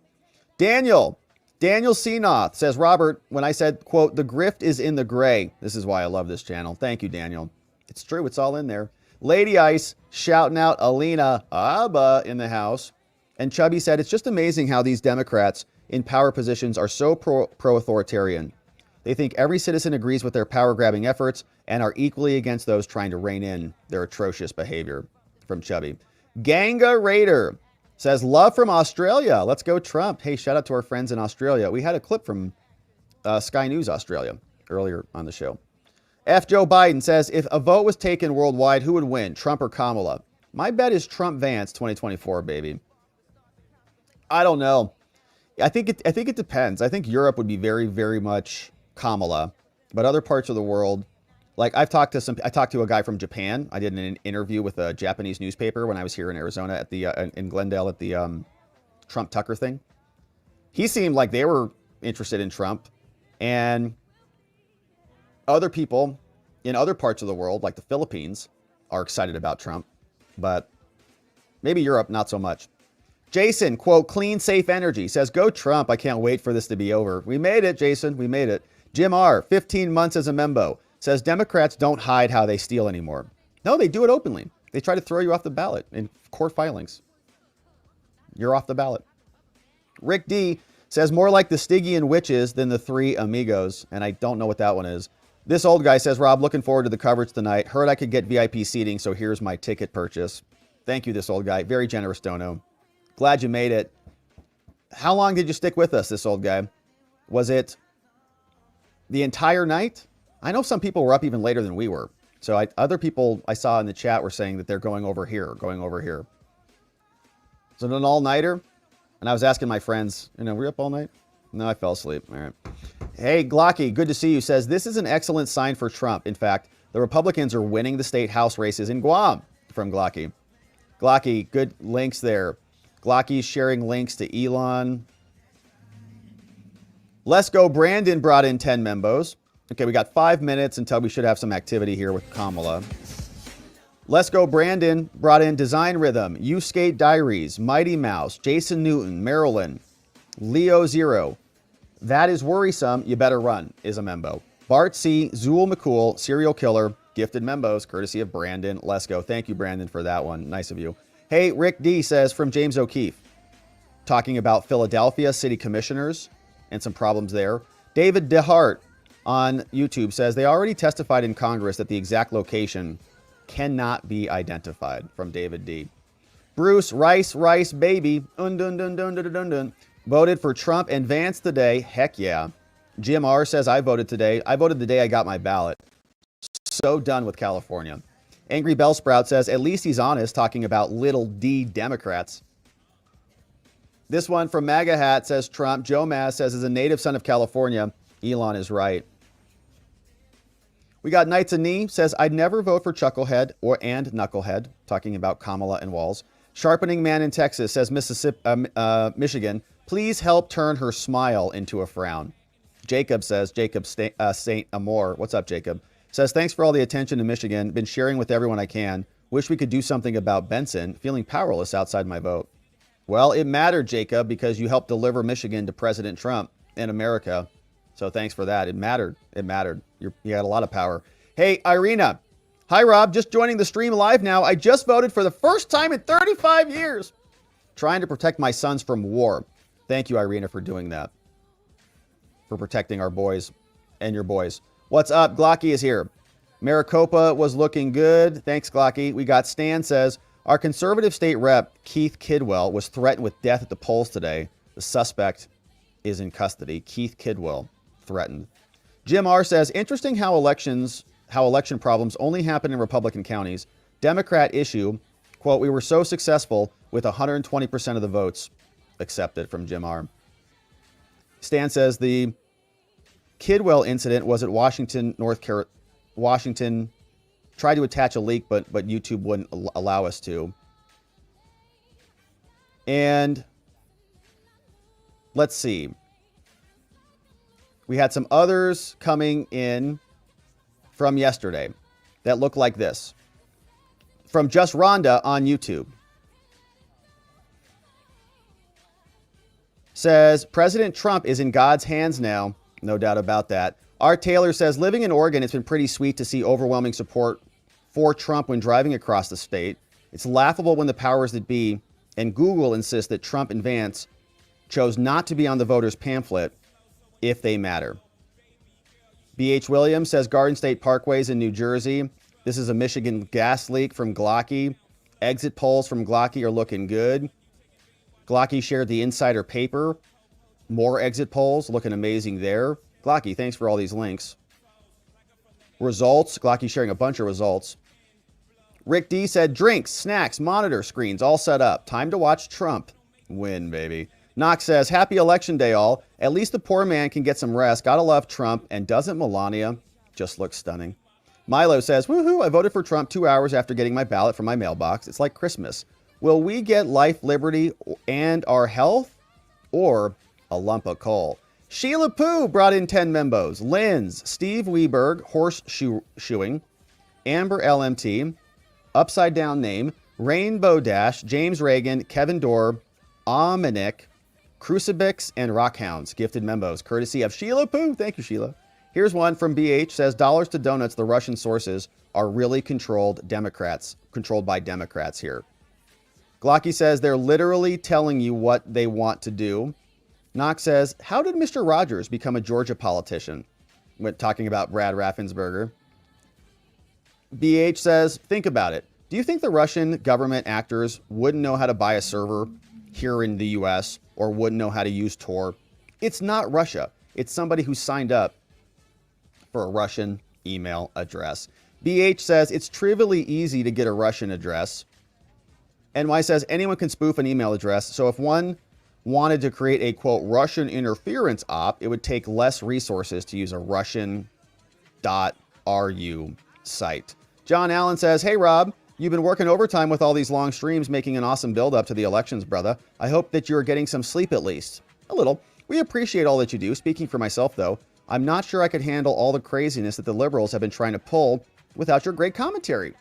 Daniel Seenoth says, Robert, when I said, quote, the grift is in the gray. This is why I love this channel. Thank you, Daniel. It's true. It's all in there. Lady Ice shouting out Alina Abba in the house. And Chubby said, it's just amazing how these Democrats in power positions are so pro-authoritarian. They think every citizen agrees with their power-grabbing efforts and are equally against those trying to rein in their atrocious behavior. From Chubby. Ganga Raider says, love from Australia. Let's go Trump. Hey, shout out to our friends in Australia. We had a clip from Sky News Australia earlier on the show. F. Joe Biden says, if a vote was taken worldwide, who would win, Trump or Kamala? My bet is Trump-Vance 2024, baby. I don't know. I think it depends. I think Europe would be very, very much Kamala, but other parts of the world, like I talked to a guy from Japan. I did an interview with a Japanese newspaper when I was here in Arizona at the in Glendale at the Trump Tucker thing. He seemed like they were interested in Trump, and other people in other parts of the world, like the Philippines, are excited about Trump, but maybe Europe not so much. Jason, quote, clean, safe energy, says, go Trump. I can't wait for this to be over. We made it, Jason. We made it. Jim R., 15 months as a membo, says Democrats don't hide how they steal anymore. No, they do it openly. They try to throw you off the ballot in court filings. You're off the ballot. Rick D. says more like the Stygian witches than the Three Amigos. And I don't know what that one is. This old guy says, Rob, looking forward to the coverage tonight. Heard I could get VIP seating, so here's my ticket purchase. Thank you, this old guy. Very generous dono. Glad you made it. How long did you stick with us, this old guy? Was it the entire night? I know some people were up even later than we were. So other people I saw in the chat were saying that they're going over here. Is it an all-nighter? And I was asking my friends, were you up all night? No, I fell asleep. All right. Hey, Glocky, good to see you. Says, this is an excellent sign for Trump. In fact, the Republicans are winning the state house races in Guam, from Glocky. Glocky, good links there. Glocky's sharing links to Elon. Let's Go Brandon brought in 10 membos. Okay, we got 5 minutes until we should have some activity here with Kamala. Let's Go Brandon brought in Design Rhythm, You Skate Diaries, Mighty Mouse, Jason Newton, Marilyn, Leo Zero. That is worrisome. You better run is a membo. Bart C, Zool McCool, Serial Killer, gifted membos, courtesy of Brandon. Let's go. Thank you, Brandon, for that one. Nice of you. Hey, Rick D says from James O'Keefe, talking about Philadelphia city commissioners and some problems there. David DeHart on YouTube says they already testified in Congress that the exact location cannot be identified, from David D. Bruce Rice Baby voted for Trump and Vance today. Heck yeah. Jim R says I voted today. I voted the day I got my ballot. So done with California. Angry Bellsprout says at least he's honest, talking about little d Democrats. This one from MAGA Hat says Trump. Joe Mass says as a native son of California, Elon is right. We got Knights of Knee says I'd never vote for Chucklehead and Knucklehead, talking about Kamala and Walz. Sharpening Man in Texas says Michigan, please help turn her smile into a frown. Jacob says, Saint Amour, what's up, Jacob? Says, thanks for all the attention to Michigan. Been sharing with everyone I can. Wish we could do something about Benson. Feeling powerless outside my vote. Well, it mattered, Jacob, because you helped deliver Michigan to President Trump in America. So thanks for that. It mattered. You had a lot of power. Hey, Irina. Hi, Rob. Just joining the stream live now. I just voted for the first time in 35 years. Trying to protect my sons from war. Thank you, Irina, for doing that. For protecting our boys and your boys. What's up? Glocky is here. Maricopa was looking good. Thanks, Glocky. We got Stan says, our conservative state rep, Keith Kidwell, was threatened with death at the polls today. The suspect is in custody. Keith Kidwell threatened. Jim R says, interesting how election problems only happen in Republican counties. Democrat issue, quote, we were so successful with 120% of the votes accepted, from Jim R. Stan says the Kidwell incident was at Washington, Washington tried to attach a leak, but YouTube wouldn't allow us to. And let's see. We had some others coming in from yesterday that look like this. From Just Rhonda on YouTube. Says, President Trump is in God's hands now. No doubt about that. Art Taylor says, living in Oregon, it's been pretty sweet to see overwhelming support for Trump when driving across the state. It's laughable when the powers that be and Google insist that Trump and Vance chose not to be on the voters' pamphlet if they matter. B.H. Williams says, Garden State Parkways in New Jersey. This is a Michigan gas leak from Glocky. Exit polls from Glocky are looking good. Glocky shared the insider paper. More exit polls looking amazing there. Glocky, thanks for all these links. Results. Glocky sharing a bunch of results. Rick D said, drinks, snacks, monitor screens all set up. Time to watch Trump win, baby. Knox says, happy election day all. At least the poor man can get some rest. Gotta love Trump. And doesn't Melania just look stunning? Milo says, woohoo, I voted for Trump 2 hours after getting my ballot from my mailbox. It's like Christmas. Will we get life, liberty, and our health? Or a lump of coal? Sheila Pooh brought in 10 membos. Linz, Steve Weberg, horseshoeing, Amber LMT, Upside Down Name, Rainbow Dash, James Reagan, Kevin Dorr, Ominic, Crucifix, and Rockhounds. Gifted membos, courtesy of Sheila Pooh. Thank you, Sheila. Here's one from BH, says, dollars to donuts, the Russian sources are really controlled by Democrats here. Glocky says, they're literally telling you what they want to do. Knox says, how did Mr. Rogers become a Georgia politician? when talking about Brad Raffensperger. BH says, think about it. Do you think the Russian government actors wouldn't know how to buy a server here in the US or wouldn't know how to use Tor? It's not Russia. It's somebody who signed up for a Russian email address. BH says, it's trivially easy to get a Russian address. NY says, anyone can spoof an email address. So if one wanted to create a, quote, Russian interference op, it would take less resources to use a Russian.ru site. John Allen says, hey, Rob, you've been working overtime with all these long streams, making an awesome build-up to the elections, brother. I hope that you're getting some sleep at least. A little. We appreciate all that you do. Speaking for myself, though, I'm not sure I could handle all the craziness that the liberals have been trying to pull without your great commentary.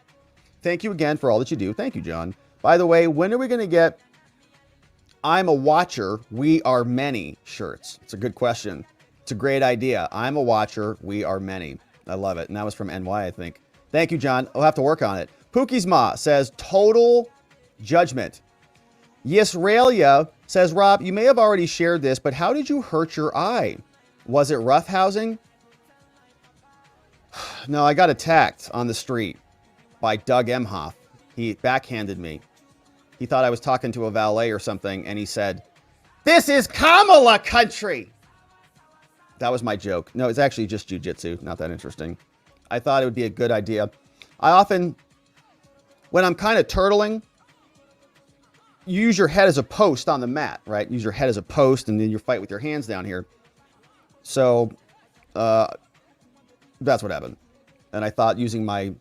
Thank you again for all that you do. Thank you, John. By the way, when are we going to get I'm a watcher, we are many shirts? It's a good question. It's a great idea. I'm a watcher, we are many. I love it. And that was from NY, I think. Thank you, John. I'll have to work on it. Pookie's Ma says, total judgment. Yisraelia says, Rob, you may have already shared this, but how did you hurt your eye? Was it roughhousing? No, I got attacked on the street by Doug Emhoff. He backhanded me. He thought I was talking to a valet or something, and he said, this is Kamala country. That was my joke. No, it's actually just jujitsu. Not that interesting. I thought it would be a good idea. I often, when I'm kind of turtling, you use your head as a post on the mat, right? Use your head as a post, and then you fight with your hands down here. So that's what happened. And I thought using my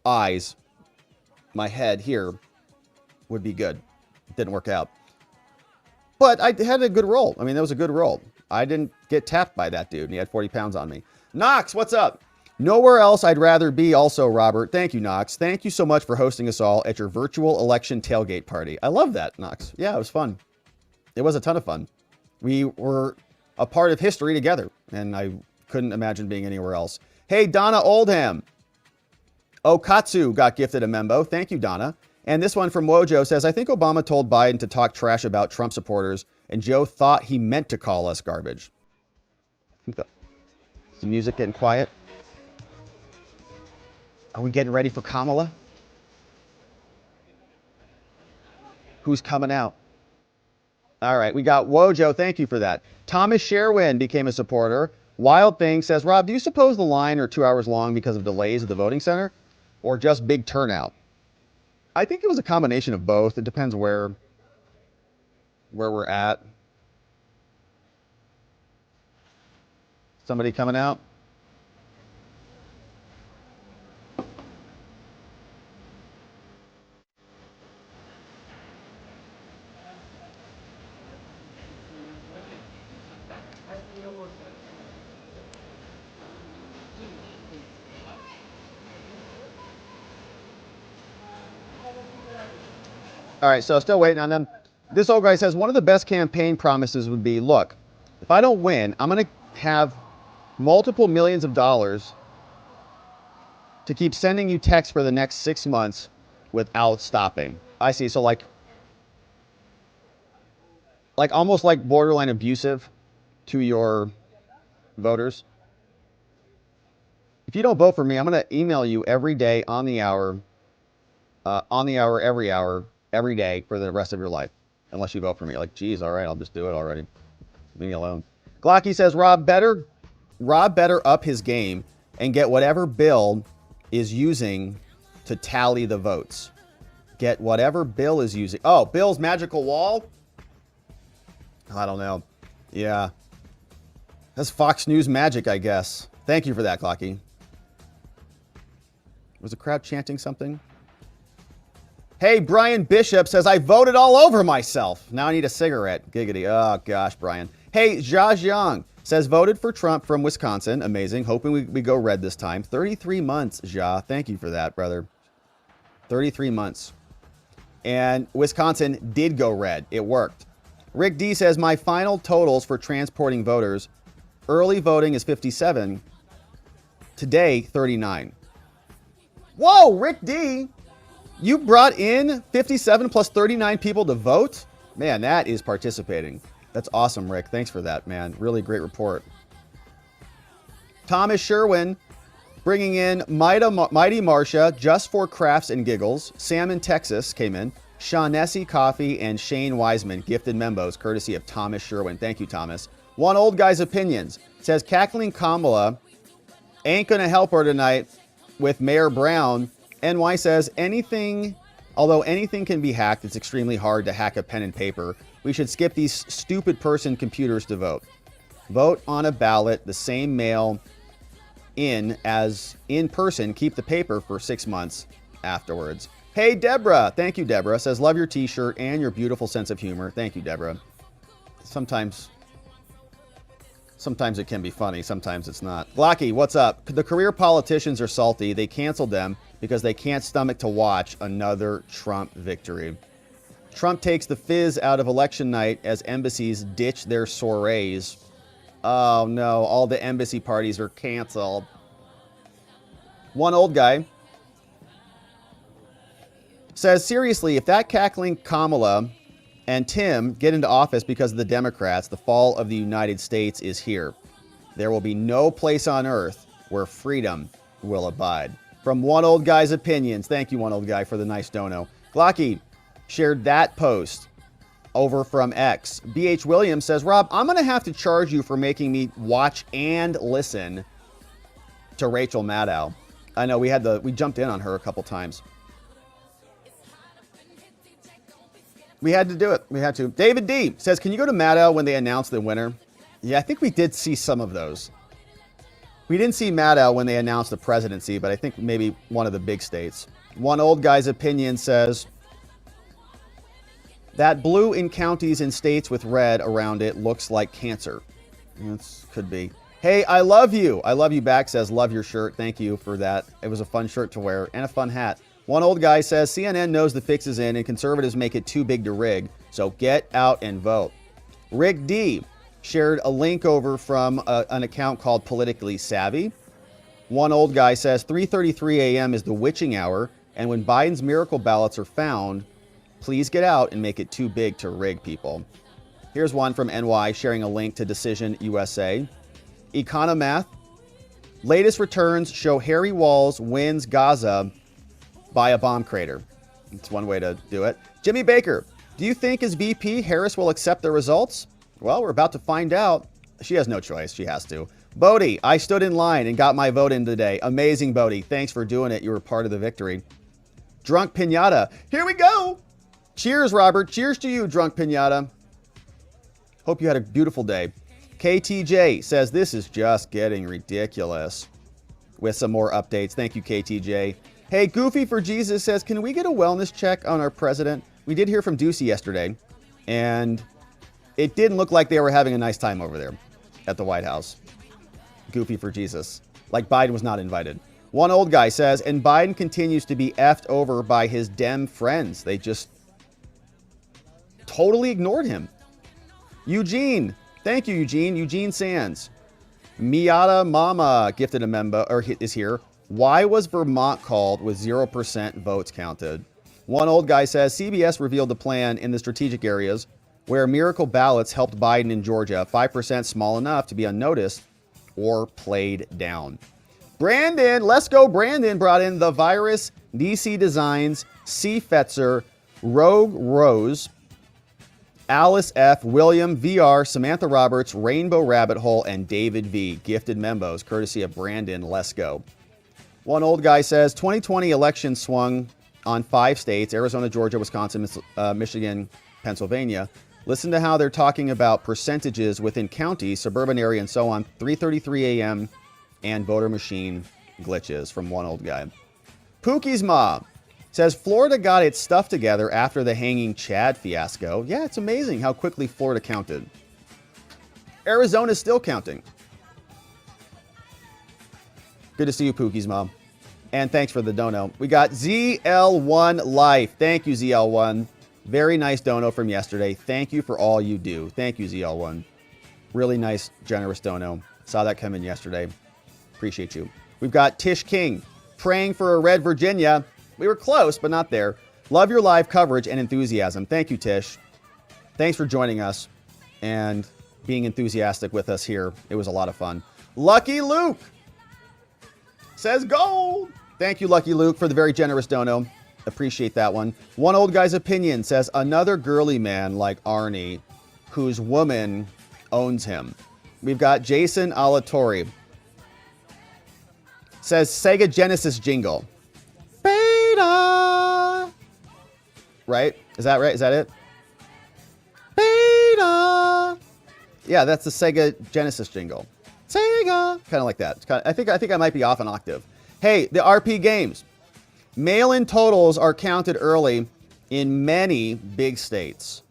eyes, my head here, would be good. It didn't work out. But I had a good roll. I mean, that was a good roll. I didn't get tapped by that dude, and he had 40 pounds on me. Knox, what's up? Nowhere else I'd rather be also, Robert. Thank you, Knox. Thank you so much for hosting us all at your virtual election tailgate party. I love that, Knox. Yeah, it was fun. It was a ton of fun. We were a part of history together, and I couldn't imagine being anywhere else. Hey, Donna Oldham. Okatsu got gifted a membo. Thank you, Donna. And this one from Wojo says, I think Obama told Biden to talk trash about Trump supporters, and Joe thought he meant to call us garbage. Is the music getting quiet? Are we getting ready for Kamala? Who's coming out? All right, we got Wojo. Thank you for that. Thomas Sherwin became a supporter. Wild Thing says, Rob, do you suppose the line are 2 hours long because of delays at the voting center or just big turnout? I think it was a combination of both. It depends where we're at. Somebody coming out? All right, so still waiting on them. This old guy says, one of the best campaign promises would be, look, if I don't win, I'm going to have multiple millions of dollars to keep sending you texts for the next 6 months without stopping. I see. So like almost like borderline abusive to your voters. If you don't vote for me, I'm going to email you every day on the hour, every hour, every day for the rest of your life, unless you vote for me. Like, geez, all right, I'll just do it already. Leave me alone. Glocky says, Rob better up his game and get whatever Bill is using to tally the votes. Get whatever Bill is using. Oh, Bill's magical wall? I don't know. Yeah. That's Fox News magic, I guess. Thank you for that, Glocky. Was the crowd chanting something? Hey, Brian Bishop says, I voted all over myself. Now I need a cigarette. Giggity. Oh, gosh, Brian. Hey, Jia Jiang says, voted for Trump from Wisconsin. Amazing. Hoping we go red this time. 33 months, Jia. Thank you for that, brother. 33 months. And Wisconsin did go red. It worked. Rick D says, my final totals for transporting voters. Early voting is 57. Today, 39. Whoa, Rick D. You brought in 57 plus 39 people to vote? Man, that is participating. That's awesome, Rick. Thanks for that, man. Really great report. Thomas Sherwin bringing in Mighty Marcia, Just for Crafts and Giggles. Sam in Texas came in. Shaughnessy Coffee and Shane Wiseman gifted membos courtesy of Thomas Sherwin. Thank you, Thomas. One Old Guy's Opinions says cackling Kamala ain't going to help her tonight with Mayor Brown. NY says although anything can be hacked, it's extremely hard to hack a pen and paper. We should skip these stupid person computers to vote. Vote on a ballot, the same mail in as in person. Keep the paper for 6 months afterwards. Hey, Deborah. Thank you, Deborah. Says, love your t-shirt and your beautiful sense of humor. Thank you, Deborah. Sometimes it can be funny. Sometimes it's not. Glocky, what's up? The career politicians are salty. They canceled them because they can't stomach to watch another Trump victory. Trump takes the fizz out of election night as embassies ditch their soirees. Oh, no. All the embassy parties are canceled. One old guy says, seriously, if that cackling Kamala and Tim get into office because of the Democrats, the fall of the United States is here. There will be no place on earth where freedom will abide. From One Old Guy's Opinions. Thank you, One Old Guy, for the nice dono. Glocky shared that post over from X. BH Williams says, Rob, I'm going to have to charge you for making me watch and listen to Rachel Maddow. I know we jumped in on her a couple times. We had to do it. We had to. David D says, can you go to Maddow when they announce the winner? Yeah, I think we did see some of those. We didn't see Maddow when they announced the presidency, but I think maybe one of the big states. One Old Guy's Opinion says, that blue in counties and states with red around it looks like cancer. Could be. Hey, I love you. I love you back, says, love your shirt. Thank you for that. It was a fun shirt to wear and a fun hat. One old guy says, CNN knows the fix is in and conservatives make it too big to rig, so get out and vote. Rick D shared a link over from an account called Politically Savvy. One old guy says, 3:33 a.m. is the witching hour, and when Biden's miracle ballots are found, please get out and make it too big to rig, people. Here's one from NY sharing a link to Decision USA. Economath, latest returns show Harry Walls wins Gaza by a bomb crater. It's one way to do it. Jimmy Baker, do you think as VP Harris will accept the results? Well, we're about to find out. She has no choice. She has to. Bodie, I stood in line and got my vote in today. Amazing, Bodie. Thanks for doing it. You were part of the victory. Drunk Pinata. Here we go. Cheers, Robert. Cheers to you, Drunk Pinata. Hope you had a beautiful day. KTJ says this is just getting ridiculous. With some more updates. Thank you, KTJ. Hey, Goofy for Jesus says, can we get a wellness check on our president? We did hear from Ducey yesterday, and it didn't look like they were having a nice time over there at the White House. Goofy for Jesus. Like Biden was not invited. One old guy says, and Biden continues to be effed over by his Dem friends. They just totally ignored him. Eugene. Thank you, Eugene. Eugene Sands. Miata Mama gifted a member, or is here. Why was Vermont called with 0% votes counted? One old guy says, CBS revealed the plan in the strategic areas where miracle ballots helped Biden in Georgia. 5% small enough to be unnoticed or played down. Brandon, let's go. Brandon brought in the virus, DC Designs, C. Fetzer, Rogue Rose, Alice F., William, VR, Samantha Roberts, Rainbow Rabbit Hole, and David V. Gifted membos, courtesy of Brandon. Let's go. One old guy says, 2020 election swung on 5 states, Arizona, Georgia, Wisconsin, Michigan, Pennsylvania. Listen to how they're talking about percentages within counties, suburban area, and so on. 3:33 a.m. and voter machine glitches from one old guy. Pookie's mom says, Florida got its stuff together after the hanging Chad fiasco. Yeah, it's amazing how quickly Florida counted. Arizona's still counting. Good to see you, Pookie's mom. And thanks for the dono. We got ZL1 Life. Thank you, ZL1. Very nice dono from yesterday. Thank you for all you do. Thank you, ZL1. Really nice, generous dono. Saw that come in yesterday. Appreciate you. We've got Tish King praying for a red Virginia. We were close, but not there. Love your live coverage and enthusiasm. Thank you, Tish. Thanks for joining us and being enthusiastic with us here. It was a lot of fun. Lucky Luke says gold. Thank you, Lucky Luke, for the very generous dono. Appreciate that one. One old guy's opinion says another girly man like Arnie whose woman owns him. We've got Jason Alatori. Says Sega Genesis jingle. Beta. Right? Is that right? Is that it? Beta. Yeah, that's the Sega Genesis jingle. Sega. Kind of like that. I think I might be off an octave. Hey, the RP games. Mail-in totals are counted early in many big states.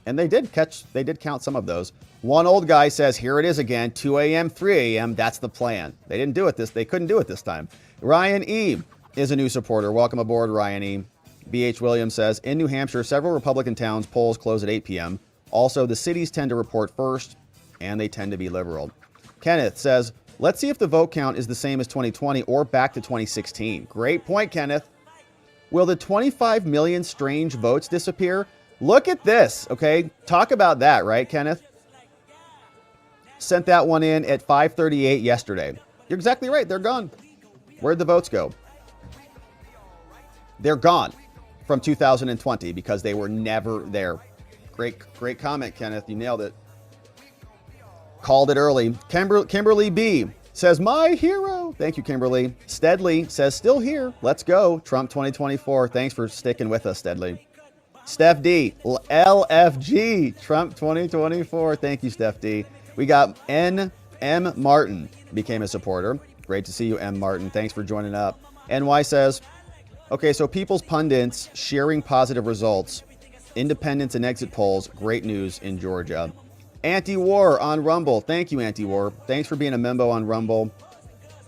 And they did count some of those. One old guy says, here it is again, 2 a.m., 3 a.m., that's the plan. They couldn't do it this time. Ryan E. is a new supporter. Welcome aboard, Ryan E. B.H. Williams says, in New Hampshire, several Republican towns polls close at 8 p.m. Also, the cities tend to report first, and they tend to be liberal. Kenneth says, let's see if the vote count is the same as 2020 or back to 2016. Great point, Kenneth. Will the 25 million strange votes disappear? Look at this, okay? Talk about that, right, Kenneth? Sent that one in at 5:38 yesterday. You're exactly right. They're gone. Where'd the votes go? They're gone from 2020 because they were never there. Great comment, Kenneth. You nailed it. Called it early. Kimberly B. says, my hero. Thank you, Kimberly. Steadley says, still here. Let's go. Trump 2024. Thanks for sticking with us, Steadley. Steph D. LFG. Trump 2024. Thank you, Steph D. We got M. Martin became a supporter. Great to see you, M. Martin. Thanks for joining up. NY says, okay, so People's Pundits sharing positive results. Independents and exit polls. Great news in Georgia. Anti-War on Rumble. Thank you, Anti-War. Thanks for being a member on Rumble.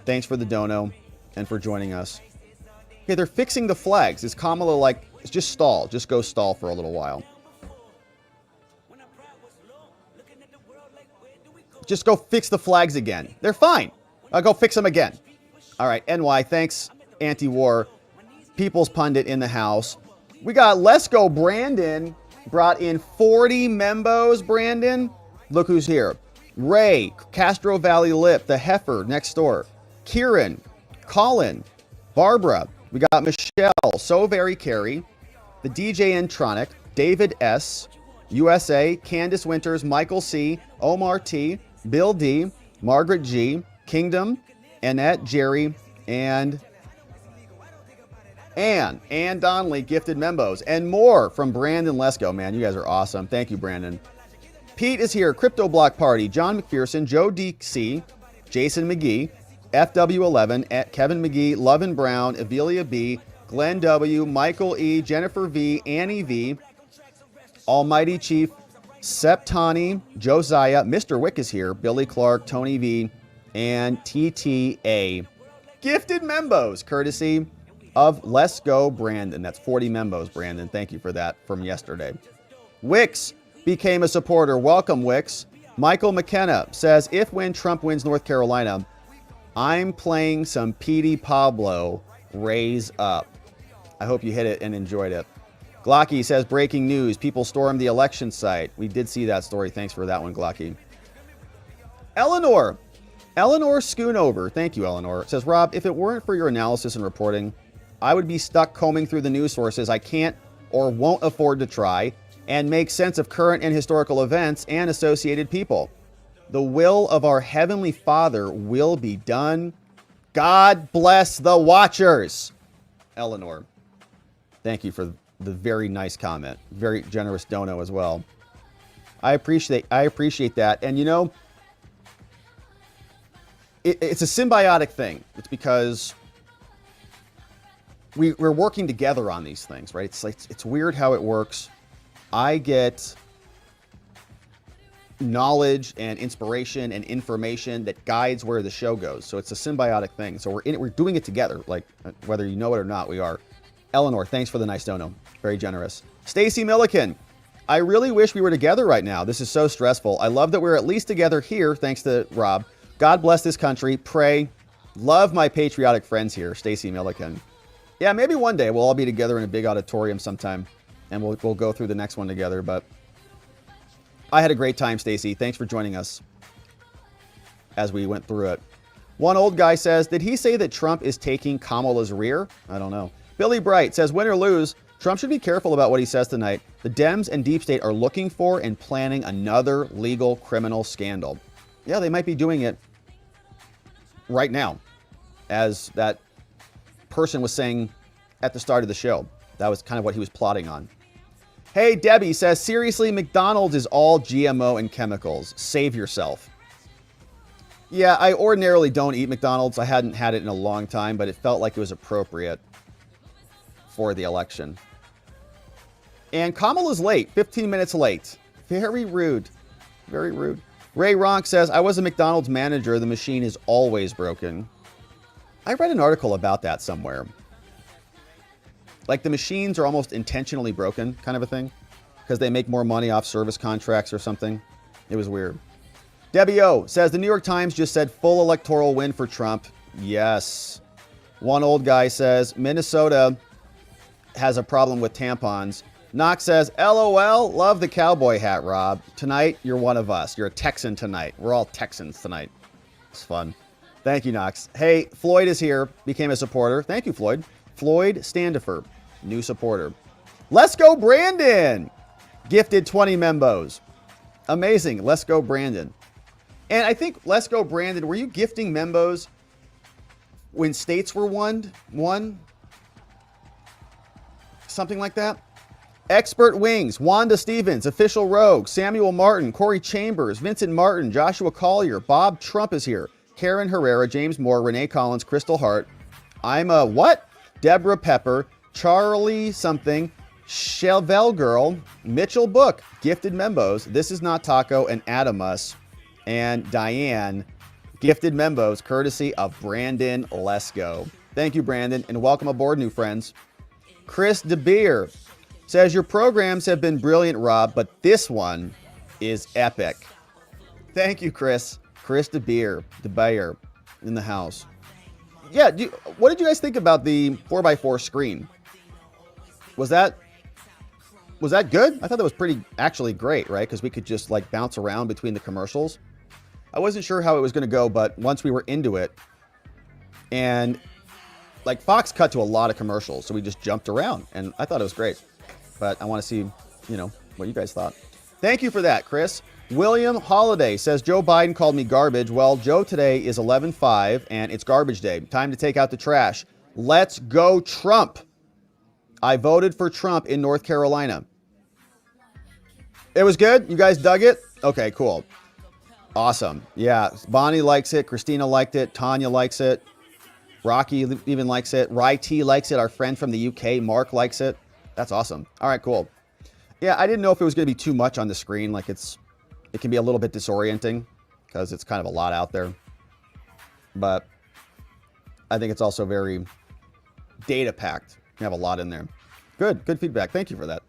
Thanks for the dono and for joining us. Okay, they're fixing the flags. Is Kamala like, just stall. Just go stall for a little while. Just go fix the flags again. They're fine. I'll go fix them again. All right, NY, thanks, Anti-War. People's Pundit in the house. We got Let's Go Brandon. Brought in 40 membos, Brandon. Look who's here. Ray, Castro Valley Lip, the Heifer next door. Kieran, Colin, Barbara. We got Michelle, So Very Carrie, the DJ Intronic, David S., USA, Candace Winters, Michael C., Omar T., Bill D., Margaret G., Kingdom, Annette, Jerry, and Ann Donnelly gifted membos and more from Brandon Lesko. Man, you guys are awesome. Thank you, Brandon. Pete is here. Crypto Block Party. John McPherson, Joe DC, Jason McGee, FW11, Kevin McGee, Lovin Brown, Avelia B, Glenn W, Michael E, Jennifer V, Annie V, Almighty Chief, Septani, Josiah, Mr. Wick is here, Billy Clark, Tony V, and TTA. Gifted membos, courtesy of Let's Go Brandon. That's 40 membos, Brandon. Thank you for that from yesterday. Wix became a supporter. Welcome, Wix. Michael McKenna says, when Trump wins North Carolina, I'm playing some Petey Pablo, Raise Up. I hope you hit it and enjoyed it. Glocky says, breaking news. People stormed the election site. We did see that story. Thanks for that one, Glocky. Eleanor Schoonover. Thank you, Eleanor. Says, Rob, if it weren't for your analysis and reporting, I would be stuck combing through the news sources I can't or won't afford to try and make sense of current and historical events and associated people. The will of our Heavenly Father will be done. God bless the watchers. Eleanor, thank you for the very nice comment. Very generous dono as well. I appreciate that. And you know, it's a symbiotic thing. It's because we're working together on these things, right? It's weird how it works. I get knowledge and inspiration and information that guides where the show goes. So it's a symbiotic thing. So we're doing it together, like whether you know it or not, we are. Eleanor, thanks for the nice dono. Very generous. Stacy Milliken, I really wish we were together right now. This is so stressful. I love that we're at least together here, thanks to Rob. God bless this country. Pray. Love my patriotic friends here. Stacy Milliken. Yeah, maybe one day we'll all be together in a big auditorium sometime, and we'll go through the next one together. But I had a great time, Stacy. Thanks for joining us as we went through it. One old guy says, did he say that Trump is taking Kamala's rear? I don't know. Billy Bright says, win or lose, Trump should be careful about what he says tonight. The Dems and Deep State are looking for and planning another legal criminal scandal. Yeah, they might be doing it right now, as that person was saying at the start of the show. That was kind of what he was plotting on. Hey, Debbie says, seriously, McDonald's is all GMO and chemicals. Save yourself. Yeah, I ordinarily don't eat McDonald's. I hadn't had it in a long time, but it felt like it was appropriate for the election. And Kamala's late, 15 minutes late. Very rude. Very rude. Ray Ronk says, I was a McDonald's manager. The machine is always broken. I read an article about that somewhere. Like the machines are almost intentionally broken, kind of a thing, because they make more money off service contracts or something. It was weird. Debbie O says, the New York Times just said full electoral win for Trump. Yes. One old guy says, Minnesota has a problem with tampons. Knox says, LOL, love the cowboy hat, Rob. Tonight, you're one of us. You're a Texan tonight. We're all Texans tonight. It's fun. Thank you, Knox. Hey, Floyd is here. Became a supporter. Thank you, Floyd. Floyd Standifer, new supporter. Let's go, Brandon. Gifted 20 membos. Amazing. Let's go, Brandon. And I think, let's go, Brandon, were you gifting membos when states were won? Something like that? Expert Wings, Wanda Stevens, Official Rogue, Samuel Martin, Corey Chambers, Vincent Martin, Joshua Collier, Bob Trump is here, Karen Herrera, James Moore, Renee Collins, Crystal Hart, I'm a what? Deborah Pepper, Charlie something, Chevelle Girl, Mitchell Book, Gifted Membos, This Is Not Taco, and Adamus, and Diane, Gifted Membos, courtesy of Brandon Lesko. Thank you, Brandon, and welcome aboard, new friends. Chris DeBeer says, your programs have been brilliant, Rob, but this one is epic. Thank you, Chris. Chris DeBeer in the house. Yeah, what did you guys think about the 4x4 screen? Was that good? I thought that was pretty, actually great, right? Because we could just like bounce around between the commercials. I wasn't sure how it was going to go, but once we were into it, and like Fox cut to a lot of commercials, so we just jumped around, and I thought it was great. But I want to see, what you guys thought. Thank you for that, Chris. William Holiday says, Joe Biden called me garbage. Well, Joe, today is 11/5, and it's garbage day. Time to take out the trash. Let's go, Trump. I voted for Trump in North Carolina. It was good? You guys dug it? Okay, cool. Awesome. Yeah, Bonnie likes it. Christina liked it. Tanya likes it. Rocky even likes it. Rai T likes it. Our friend from the UK, Mark, likes it. That's awesome. All right, cool. Yeah, I didn't know if it was going to be too much on the screen. Like it can be a little bit disorienting because it's kind of a lot out there. But I think it's also very data packed. You have a lot in there. Good feedback. Thank you for that.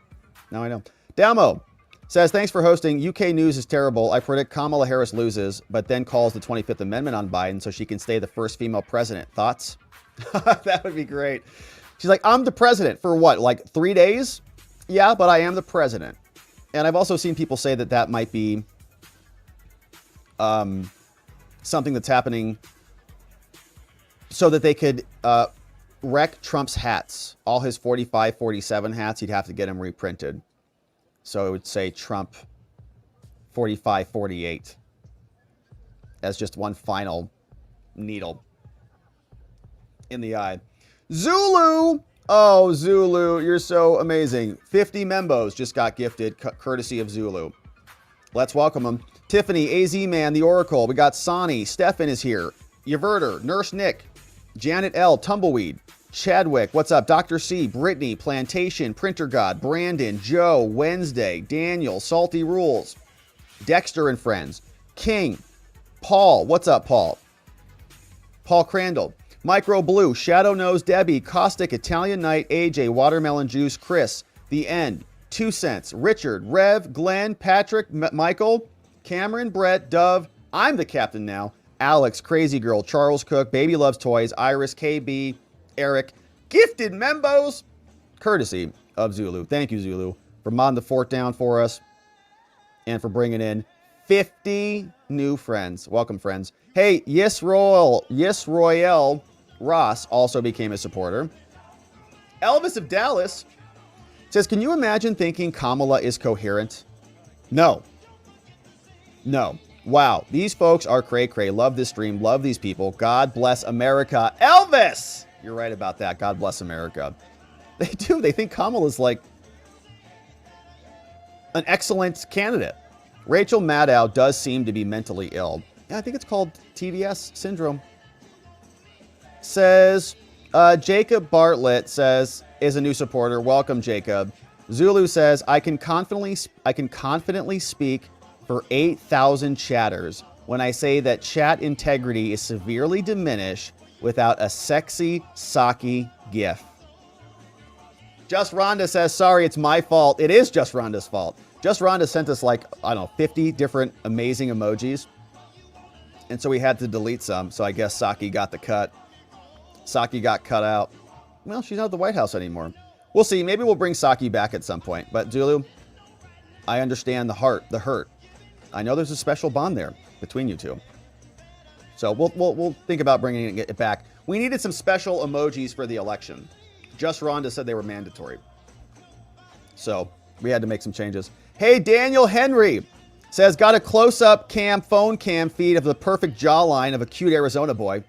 Now I know. Dalmo says, thanks for hosting. UK news is terrible. I predict Kamala Harris loses, but then calls the 25th Amendment on Biden so she can stay the first female president. Thoughts? That would be great. She's like, I'm the president for what, like 3 days? Yeah, but I am the president. And I've also seen people say that might be something that's happening so that they could wreck Trump's hats. All his 45, 47 hats, he'd have to get them reprinted. So it would say Trump 45, 48 as just one final needle in the eye. Zulu! Oh, Zulu, you're so amazing. 50 membos just got gifted, courtesy of Zulu. Let's welcome them. Tiffany, AZ Man, The Oracle. We got Sonny. Stefan is here. Yverter, Nurse Nick, Janet L, Tumbleweed, Chadwick, what's up? Dr. C, Brittany, Plantation, Printer God, Brandon, Joe, Wednesday, Daniel, Salty Rules, Dexter and Friends, King, Paul, what's up, Paul? Paul Crandall, Micro Blue, Shadow Nose, Debbie, Caustic, Italian Night, AJ, Watermelon Juice, Chris, The End, 2 Cents, Richard, Rev, Glenn, Patrick, Michael, Cameron, Brett, Dove, I'm the captain now, Alex, Crazy Girl, Charles Cook, Baby Loves Toys, Iris, KB, Eric, gifted membos, courtesy of Zulu. Thank you, Zulu, for modding the fort down for us and for bringing in 50 new friends. Welcome, friends. Hey, Yes Royale Ross also became a supporter. Elvis of Dallas says, can you imagine thinking Kamala is coherent? No. No. Wow. These folks are cray-cray. Love this stream. Love these people. God bless America. Elvis! You're right about that. God bless America. They do. They think Kamala's like an excellent candidate. Rachel Maddow does seem to be mentally ill. Yeah, I think it's called TDS syndrome. Says, Jacob Bartlett says, is a new supporter. Welcome, Jacob. Zulu says, I can confidently speak for 8,000 chatters when I say that chat integrity is severely diminished without a sexy Saki gif. Just Rhonda says, sorry, it's my fault. It is Just Rhonda's fault. Just Rhonda sent us like, I don't know, 50 different amazing emojis. And so we had to delete some. So I guess Saki got the cut. Saki got cut out. Well, she's not at the White House anymore. We'll see. Maybe we'll bring Saki back at some point. But Zulu, I understand the hurt. I know there's a special bond there between you two. So we'll think about bringing it back. We needed some special emojis for the election. Just Rhonda said they were mandatory. So we had to make some changes. Hey, Daniel Henry says, got a close-up phone cam feed of the perfect jawline of a cute Arizona boy.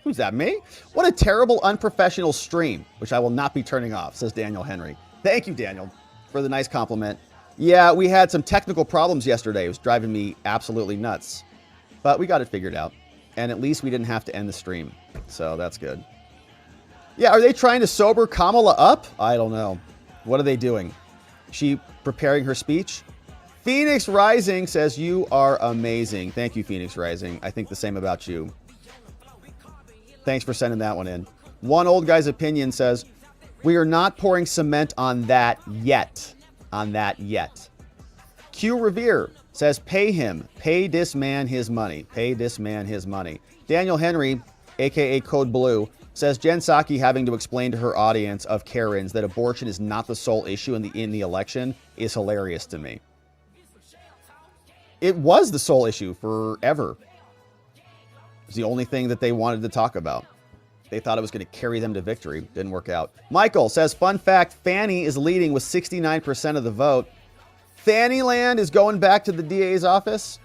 Who's that, me? What a terrible, unprofessional stream, which I will not be turning off, says Daniel Henry. Thank you, Daniel, for the nice compliment. Yeah, we had some technical problems yesterday. It was driving me absolutely nuts. But we got it figured out. And at least we didn't have to end the stream. So that's good. Yeah, are they trying to sober Kamala up? I don't know. What are they doing? She preparing her speech? Phoenix Rising says, you are amazing. Thank you, Phoenix Rising. I think the same about you. Thanks for sending that one in. One old guy's opinion says, we are not pouring cement on that yet. Q Revere says, pay him. Pay this man his money. Pay this man his money. Daniel Henry, a.k.a. Code Blue, says Jen Psaki having to explain to her audience of Karens that abortion is not the sole issue in the election is hilarious to me. It was the sole issue forever. It was the only thing that they wanted to talk about. They thought it was going to carry them to victory. Didn't work out. Michael says, fun fact, Fannie is leading with 69% of the vote. Fannyland is going back to the DA's office?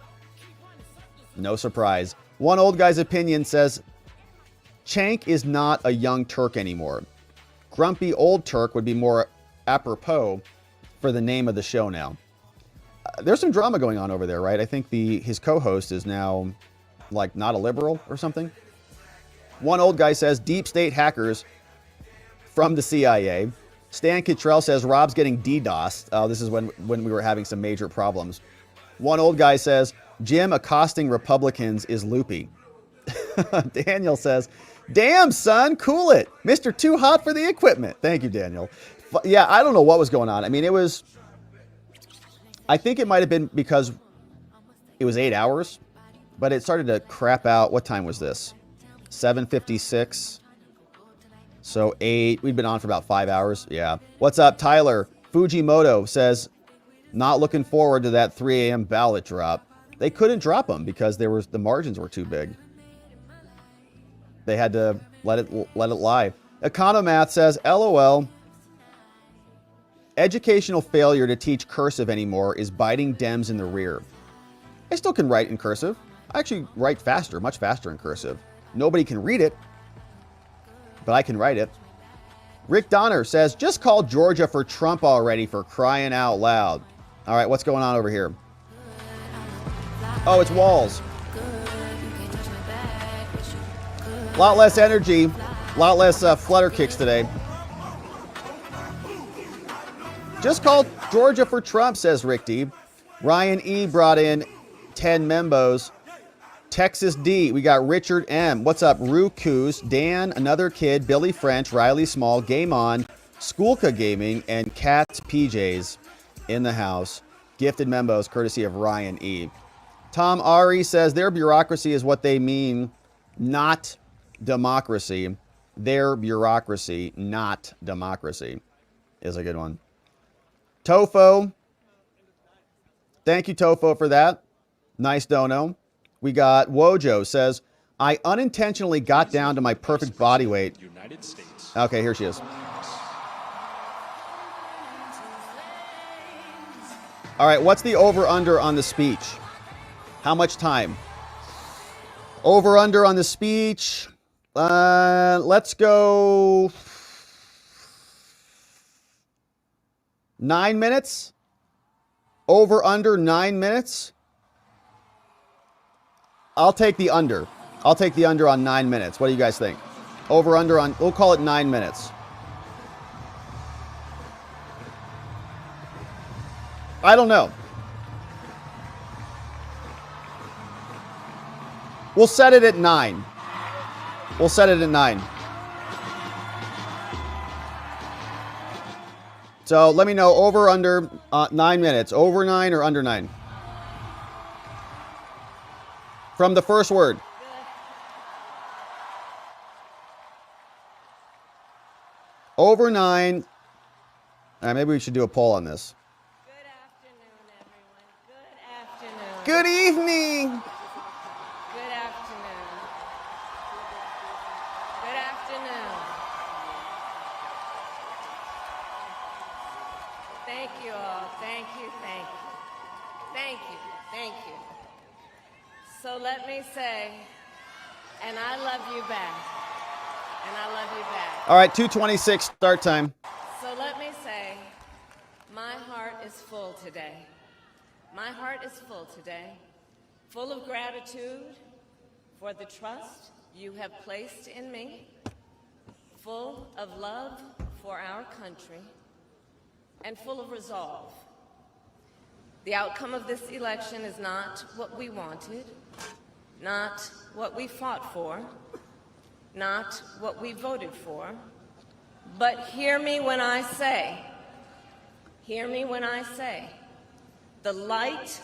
No surprise. One old guy's opinion says, Cenk is not a young Turk anymore. Grumpy old Turk would be more apropos for the name of the show now. There's some drama going on over there, right? I think his co-host is now like not a liberal or something. One old guy says deep state hackers from the CIA. Stan Kittrell says Rob's getting DDoSed. This is when we were having some major problems. One old guy says Jim accosting Republicans is loopy. Daniel says, damn, son, cool it. Mr. Too Hot for the equipment. Thank you, Daniel. Yeah, I don't know what was going on. I mean, I think it might have been because it was 8 hours, but it started to crap out. What time was this? 7:56. So 8. We'd been on for about 5 hours. Yeah. What's up, Tyler? Fujimoto says, not looking forward to that 3 a.m. ballot drop. They couldn't drop them because the margins were too big. They had to let it lie. Economath says, LOL. Educational failure to teach cursive anymore is biting Dems in the rear. I still can write in cursive. I actually write faster, much faster in cursive. Nobody can read it, but I can write it. Rick Donner says, just call Georgia for Trump already, for crying out loud. All right, what's going on over here? Oh, it's Walls. A lot less energy, a lot less flutter kicks today. Just call Georgia for Trump, says Rick D. Ryan E. brought in 10 membos. Texas D, we got Richard M. What's up? Rue Coos, Dan, Another Kid, Billy French, Riley Small, Game On, Schoolka Gaming, and Cat's PJs in the house. Gifted membos courtesy of Ryan E. Tom Ari says their bureaucracy is what they mean, not democracy. Their bureaucracy, not democracy, is a good one. Tofo Thank you, Tofo, for that. Nice dono. We got Wojo says, I unintentionally got down to my perfect body weight. United States. Okay, here she is. All right, what's the over-under on the speech? How much time? Over-under on the speech. Let's go 9 minutes. Over-under 9 minutes. I'll take the under. I'll take the under on 9 minutes. What do you guys think? Over-under on, we'll call it 9 minutes. I don't know. We'll set it at 9. We'll set it at 9. So let me know over, under 9 minutes. Over 9 or under 9? From the first word. Over 9. All right, maybe we should do a poll on this. Good evening. Good afternoon. Good afternoon. Thank you all. Thank you, thank you. Thank you, thank you. So let me say, and I love you back. And I love you back. All right, 2:26 start time. So let me say, my heart is full today. My heart is full today, full of gratitude for the trust you have placed in me, full of love for our country, and full of resolve. The outcome of this election is not what we wanted, not what we fought for, not what we voted for, but hear me when I say, the light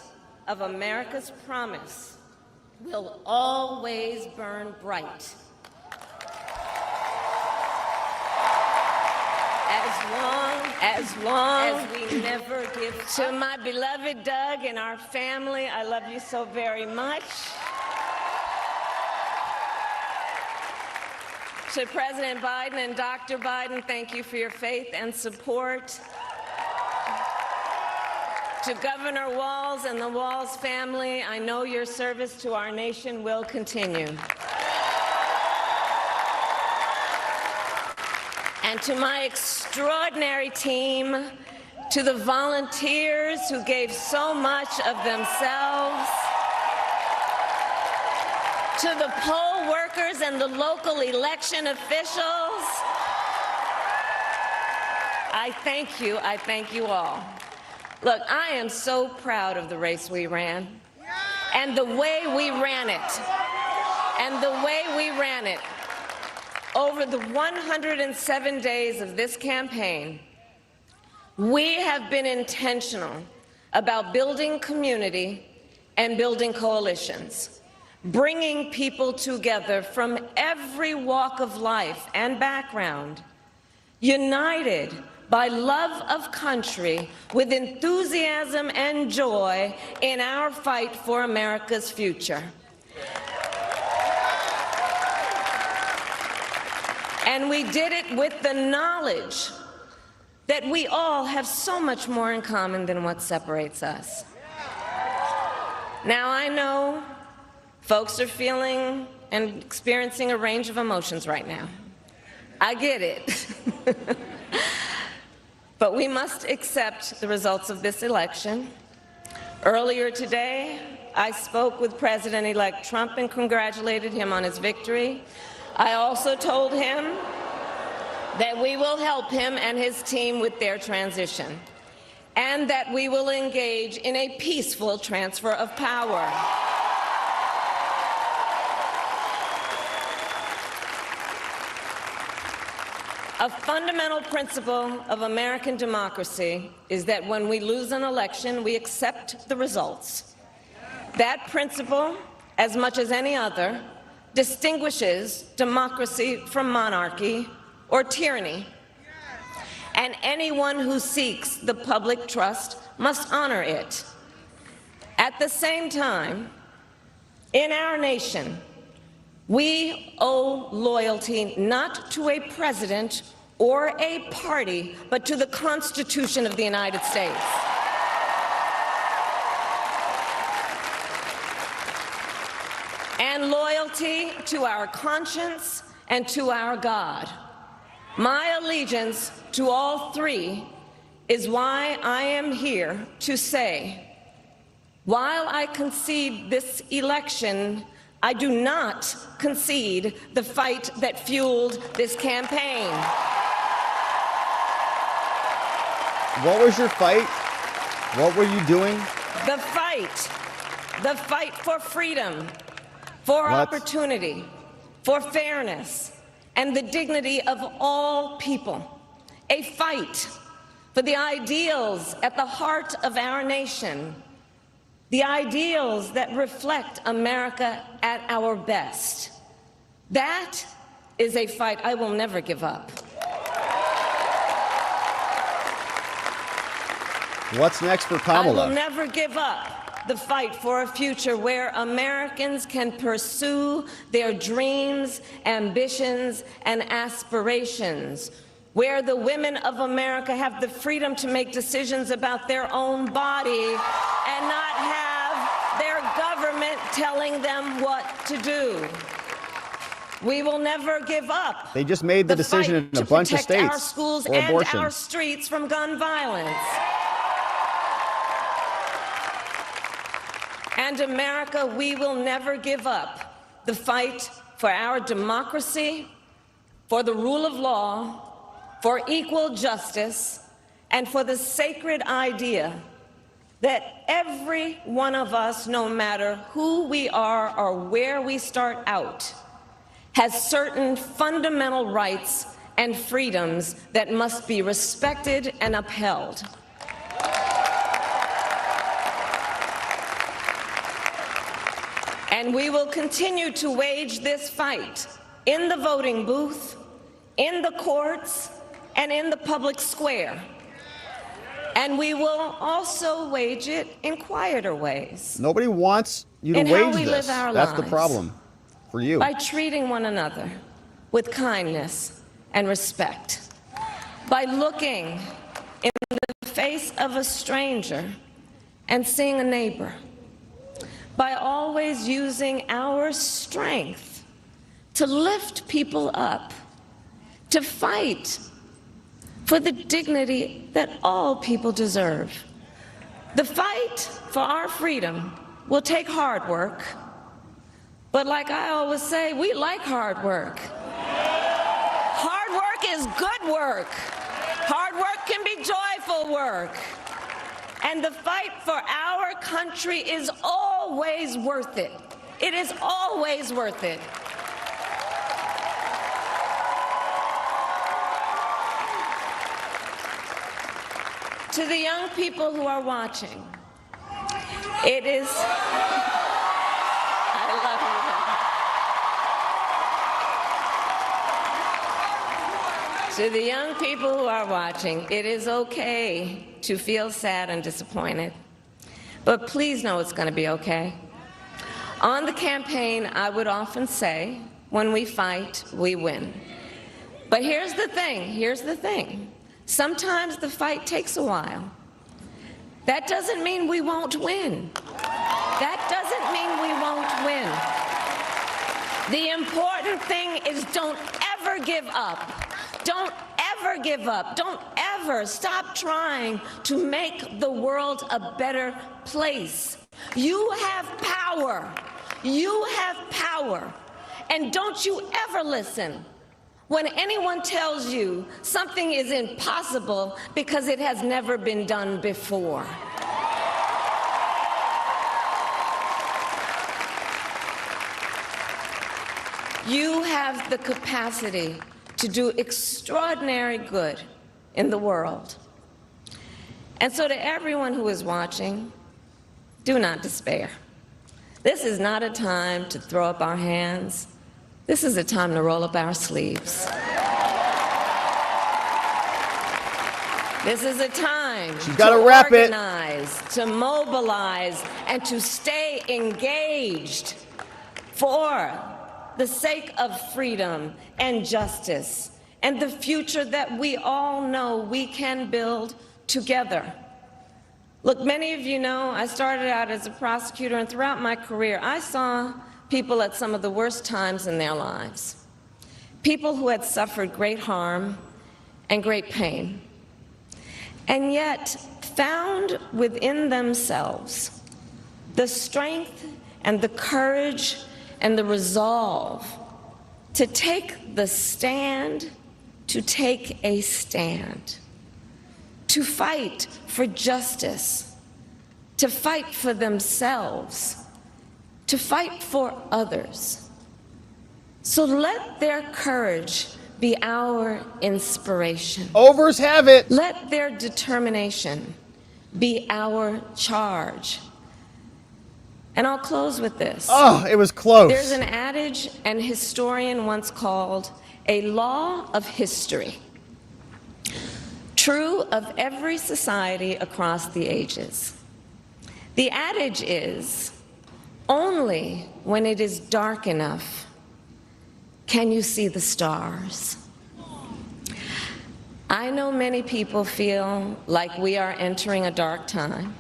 of America's promise will always burn bright. As long as we never give up. To my beloved Doug and our family, I love you so very much. To President Biden and Dr. Biden, thank you for your faith and support. To Governor Walz and the Walz family, I know your service to our nation will continue. And to my extraordinary team, to the volunteers who gave so much of themselves, to the poll workers and the local election officials, I thank you all. Look, I am so proud of the race we ran and the way we ran it. Over the 107 days of this campaign, we have been intentional about building community and building coalitions, bringing people together from every walk of life and background, united by love of country, with enthusiasm and joy in our fight for America's future. And we did it with the knowledge that we all have so much more in common than what separates us. Now, I know folks are feeling and experiencing a range of emotions right now. I get it. But we must accept the results of this election. Earlier today, I spoke with President-elect Trump and congratulated him on his victory. I also told him that we will help him and his team with their transition, and that we will engage in a peaceful transfer of power. A fundamental principle of American democracy is that when we lose an election, we accept the results. That principle, as much as any other, distinguishes democracy from monarchy or tyranny. And anyone who seeks the public trust must honor it. At the same time, in our nation, we owe loyalty not to a president or a party, but to the Constitution of the United States. And loyalty to our conscience and to our God. My allegiance to all three is why I am here to say, while I concede this election, I do not concede the fight that fueled this campaign. What was your fight? What were you doing? The fight for freedom, for opportunity, for fairness, and the dignity of all people. A fight for the ideals at the heart of our nation, the ideals that reflect America at our best. That is a fight I will never give up. What's next for Kamala? I will never give up the fight for a future where Americans can pursue their dreams, ambitions, and aspirations, where the women of America have the freedom to make decisions about their own body and not have their government telling them what to do. We will never give up. They just made the decision in a bunch of states our schools for and abortion. our streets from gun violence. And America, we will never give up the fight for our democracy, for the rule of law, for equal justice, and for the sacred idea that every one of us, no matter who we are or where we start out, has certain fundamental rights and freedoms that must be respected and upheld. And we will continue to wage this fight in the voting booth, in the courts, and in the public square. And we will also wage it in quieter ways. Nobody wants you to In how wage we this. live our That's the lives. problem for you. By treating one another with kindness and respect. By looking in the face of a stranger and seeing a neighbor. By always using our strength to lift people up, to fight for the dignity that all people deserve. The fight for our freedom will take hard work, but like I always say, we like hard work. Hard work is good work. Hard work can be joyful work. And the fight for our country is always worth it. It is always worth it. To the young people who are watching, it is, I love you. To the young people who are watching, it is okay to feel sad and disappointed, but please know it's going to be okay. On the campaign, I would often say, when we fight, we win. But here's the thing. Sometimes the fight takes a while. That doesn't mean we won't win. That doesn't mean we won't win. The important thing is don't ever give up. Don't ever give up. Don't ever stop trying to make the world a better place. You have power. You have power. And don't you ever listen when anyone tells you something is impossible because it has never been done before. You have the capacity to do extraordinary good in the world. And so to everyone who is watching, do not despair. This is not a time to throw up our hands. This is a time to roll up our sleeves. This is a time She's gotta to wrap it. organize, to mobilize, and to stay engaged for the sake of freedom and justice and the future that we all know we can build together. Look, many of you know I started out as a prosecutor, and throughout my career, I saw people at some of the worst times in their lives. People who had suffered great harm and great pain, and yet found within themselves the strength and the courage and the resolve to take the stand, to take a stand, to fight for justice, to fight for themselves, to fight for others. So let their courage be our inspiration. Overs have it. Let their determination be our charge. And I'll close with this. Oh, it was close. There's an adage an historian once called a law of history, true of every society across the ages. The adage is, only when it is dark enough can you see the stars. I know many people feel like we are entering a dark time,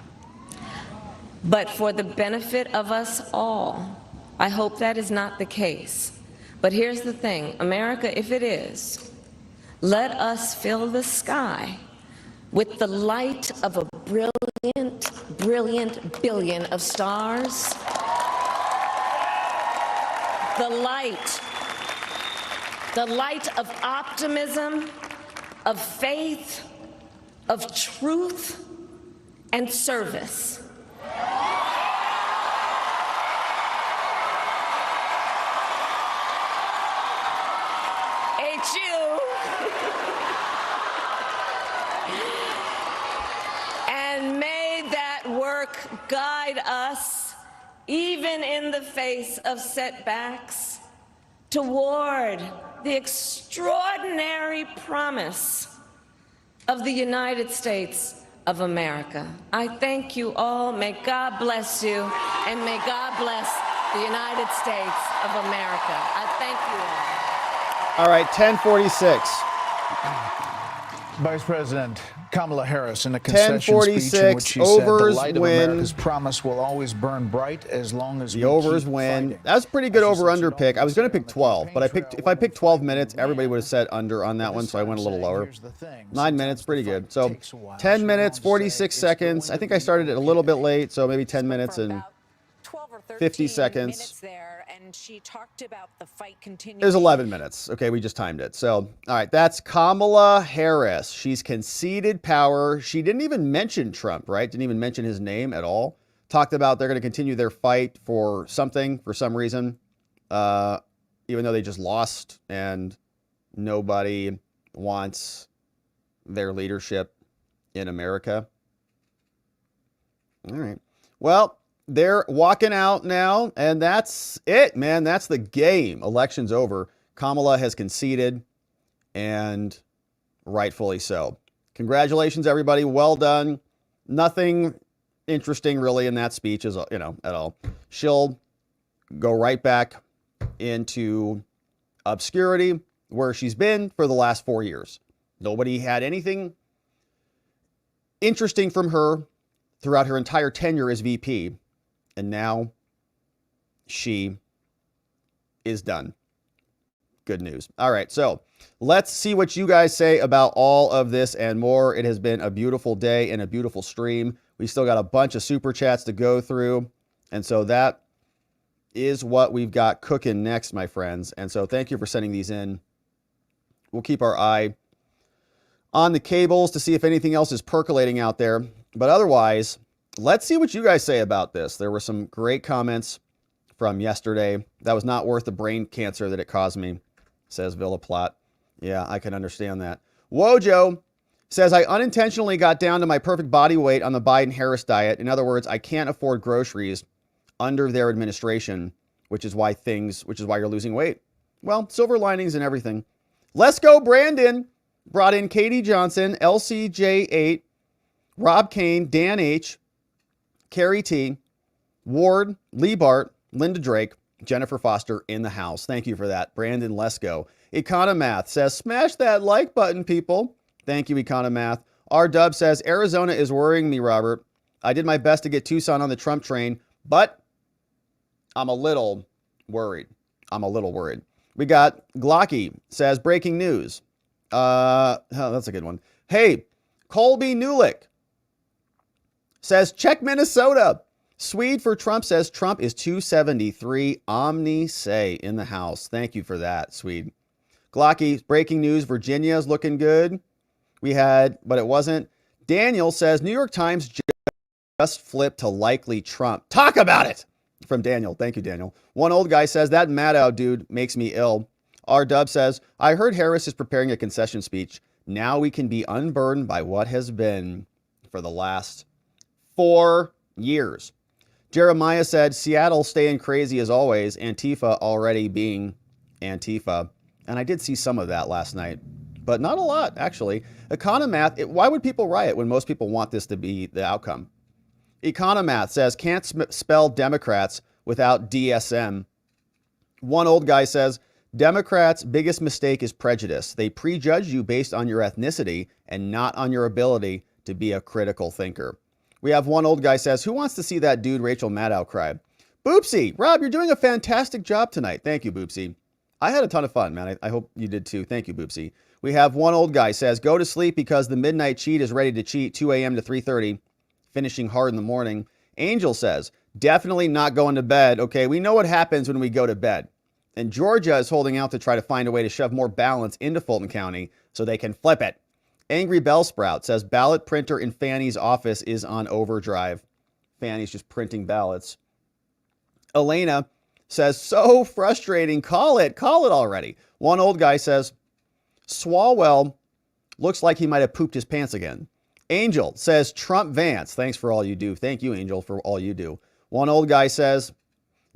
but for the benefit of us all, I hope that is not the case. But here's the thing, America, if it is, let us fill the sky with the light of a brilliant, brilliant billion of stars. The light of optimism, of faith, of truth, and service. And may that work guide us, even in the face of setbacks, toward the extraordinary promise of the United States of America. I thank you all. May God bless you, and may God bless the United States of America. I thank you all. All right, 1046. Vice President Kamala Harris in a concession speech in which she said the light of America's promise will always burn bright as long as the overs win. That was a pretty good over-under pick. I was going to pick 12, but if I picked 12 minutes, everybody would have said under on that one, so I went a little lower. 9 minutes, pretty good. So 10 minutes, 46 seconds. I think I started it a little bit late, so maybe 10 minutes and 50 seconds. There, and she talked about the fight continuing. It was 11 minutes. Okay, we just timed it. So, all right, that's Kamala Harris. She's conceded power. She didn't even mention Trump, right? Didn't even mention his name at all. Talked about they're going to continue their fight for something, for some reason, even though they just lost and nobody wants their leadership in America. All right. Well, they're walking out now, and that's it, man. That's the game. Election's over. Kamala has conceded, and rightfully so. Congratulations, everybody. Well done. Nothing interesting, really, in that speech, at all. She'll go right back into obscurity where she's been for the last 4 years. Nobody had anything interesting from her throughout her entire tenure as VP. And now she is done. Good news. All right, so let's see what you guys say about all of this and more. It has been a beautiful day and a beautiful stream. We still got a bunch of super chats to go through. And so that is what we've got cooking next, my friends. And so thank you for sending these in. We'll keep our eye on the cables to see if anything else is percolating out there. But otherwise, let's see what you guys say about this. There were some great comments from yesterday. That was not worth the brain cancer that it caused me, says Villa Plot. Yeah, I can understand that. Wojo says, I unintentionally got down to my perfect body weight on the Biden-Harris diet. In other words, I can't afford groceries under their administration, which is why you're losing weight. Well, silver linings and everything. Let's go, Brandon. Brought in Katie Johnson, LCJ8, Rob Kane, Dan H, Carrie T, Ward, Lee Bart, Linda Drake, Jennifer Foster in the house. Thank you for that. Brandon Lesko. Economath says, smash that like button, people. Thank you, Economath. R Dub says, Arizona is worrying me, Robert. I did my best to get Tucson on the Trump train, but I'm a little worried. We got Glocky says, breaking news. That's a good one. Hey, Colby Newlick says, check Minnesota. Swede for Trump says Trump is 273. Omni say in the house. Thank you for that, Swede. Glocky, breaking news. Virginia is looking good. We had, but it wasn't. Daniel says, New York Times just flipped to likely Trump. Talk about it. From Daniel. Thank you, Daniel. One old guy says, that Maddow dude makes me ill. R Dub says, I heard Harris is preparing a concession speech. Now we can be unburdened by what has been for the last 4 years. Jeremiah said, Seattle staying crazy as always. Antifa already being Antifa. And I did see some of that last night, but not a lot, actually. Economath, why would people riot when most people want this to be the outcome? Economath says, can't spell Democrats without DSM. One old guy says, Democrats' biggest mistake is prejudice. They prejudge you based on your ethnicity and not on your ability to be a critical thinker. We have one old guy says, who wants to see that dude Rachel Maddow cry? Boopsy, Rob, you're doing a fantastic job tonight. Thank you, Boopsy. I had a ton of fun, man. I hope you did too. Thank you, Boopsy. We have one old guy says, go to sleep because the midnight cheat is ready to cheat 2 a.m. to 3:30, finishing hard in the morning. Angel says, definitely not going to bed. Okay, we know what happens when we go to bed. And Georgia is holding out to try to find a way to shove more balance into Fulton County so they can flip it. Angry Bellsprout says, ballot printer in Fanny's office is on overdrive. Fanny's just printing ballots. Elena says, so frustrating. Call it already. One old guy says, Swalwell looks like he might have pooped his pants again. Angel says, Trump Vance. Thanks for all you do. Thank you, Angel, for all you do. One old guy says,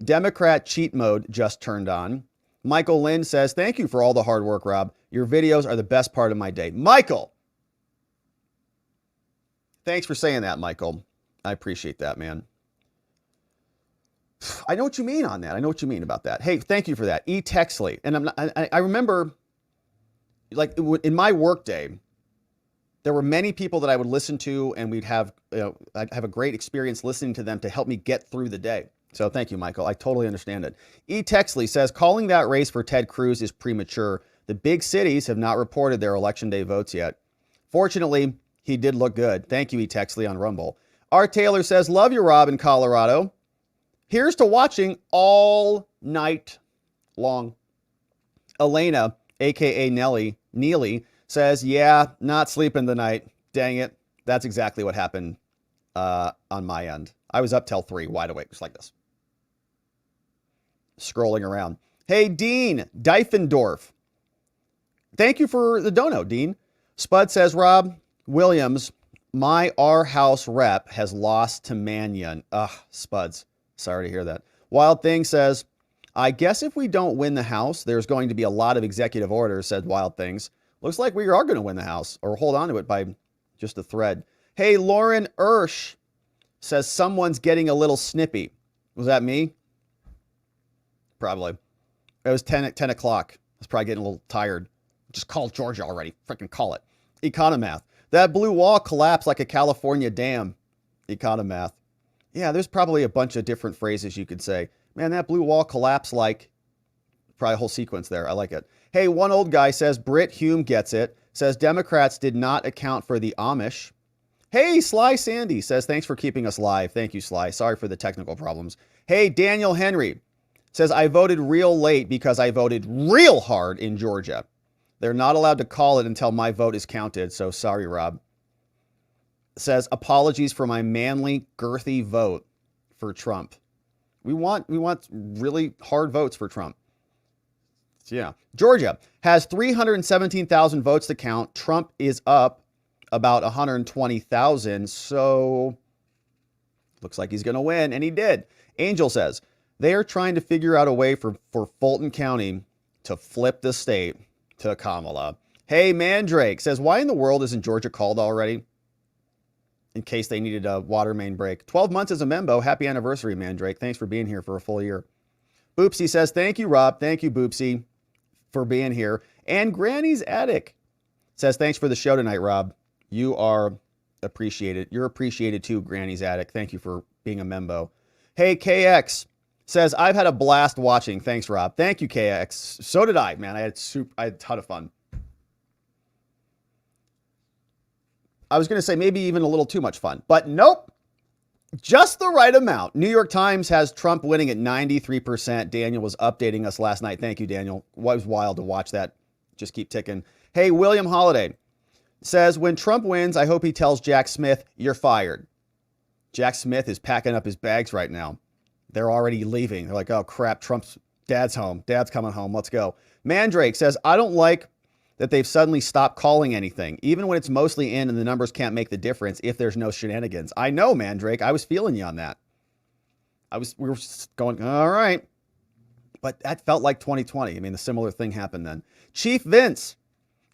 Democrat cheat mode just turned on. Michael Lynn says, thank you for all the hard work, Rob. Your videos are the best part of my day. Michael, thanks for saying that, Michael. I appreciate that, man. I know what you mean on that. I know what you mean about that. Hey, thank you for that. E. Texley. And I remember, like, in my workday, there were many people that I would listen to, and we'd have, I'd have a great experience listening to them to help me get through the day. So thank you, Michael. I totally understand it. E. Texley says, calling that race for Ted Cruz is premature. The big cities have not reported their election day votes yet. Fortunately, he did look good. Thank you, E. Texley on Rumble. R. Taylor says, love you, Rob, in Colorado. Here's to watching all night long. Elena, a.k.a. Neely, says, yeah, not sleeping tonight. Dang it. That's exactly what happened on my end. I was up till 3, wide awake, just like this. Scrolling around. Hey, Dean Diefendorf. Thank you for the dono, Dean. Spud says, Rob Williams, my our house rep has lost to Mannion. Ugh, Spuds. Sorry to hear that. Wild Thing says, I guess if we don't win the House, there's going to be a lot of executive orders, said Wild Things. Looks like we are going to win the House, or hold on to it by just a thread. Hey, Lauren Ersch says someone's getting a little snippy. Was that me? Probably. It was 10 o'clock. I was probably getting a little tired. Just call Georgia already. Freaking call it. Economath. That blue wall collapsed like a California dam. Economath. Yeah, there's probably a bunch of different phrases you could say. Man, that blue wall collapsed like... Probably a whole sequence there. I like it. Hey, one old guy says, Britt Hume gets it. Says Democrats did not account for the Amish. Hey, Sly Sandy says, thanks for keeping us live. Thank you, Sly. Sorry for the technical problems. Hey, Daniel Henry says, I voted real late because I voted real hard in Georgia. They're not allowed to call it until my vote is counted. So sorry, Rob. Says, apologies for my manly, girthy vote for Trump. We want really hard votes for Trump. So yeah. Georgia has 317,000 votes to count. Trump is up about 120,000. So looks like he's going to win. And he did. Angel says, they are trying to figure out a way for Fulton County to flip the state to Kamala. Hey, Mandrake says, why in the world isn't Georgia called already? In case they needed a water main break. 12 months as a member. Happy anniversary, Mandrake. Thanks for being here for a full year. Boopsy says, thank you, Rob. Thank you, Boopsy, for being here. And Granny's Attic says, thanks for the show tonight, Rob. You are appreciated. You're appreciated too, Granny's Attic. Thank you for being a membo. Hey, KX says, I've had a blast watching. Thanks, Rob. Thank you, KX. So did I, man. I had a ton of fun. I was going to say maybe even a little too much fun, but nope. Just the right amount. New York Times has Trump winning at 93%. Daniel was updating us last night. Thank you, Daniel. It was wild to watch that. Just keep ticking. Hey, William Holiday says, when Trump wins, I hope he tells Jack Smith, you're fired. Jack Smith is packing up his bags right now. They're already leaving. They're like, oh, crap, Trump's dad's home. Dad's coming home. Let's go. Mandrake says, I don't like that they've suddenly stopped calling anything, even when it's mostly in and the numbers can't make the difference if there's no shenanigans. I know, Mandrake. I was feeling you on that. We were just going, all right. But that felt like 2020. I mean, the similar thing happened then. Chief Vince,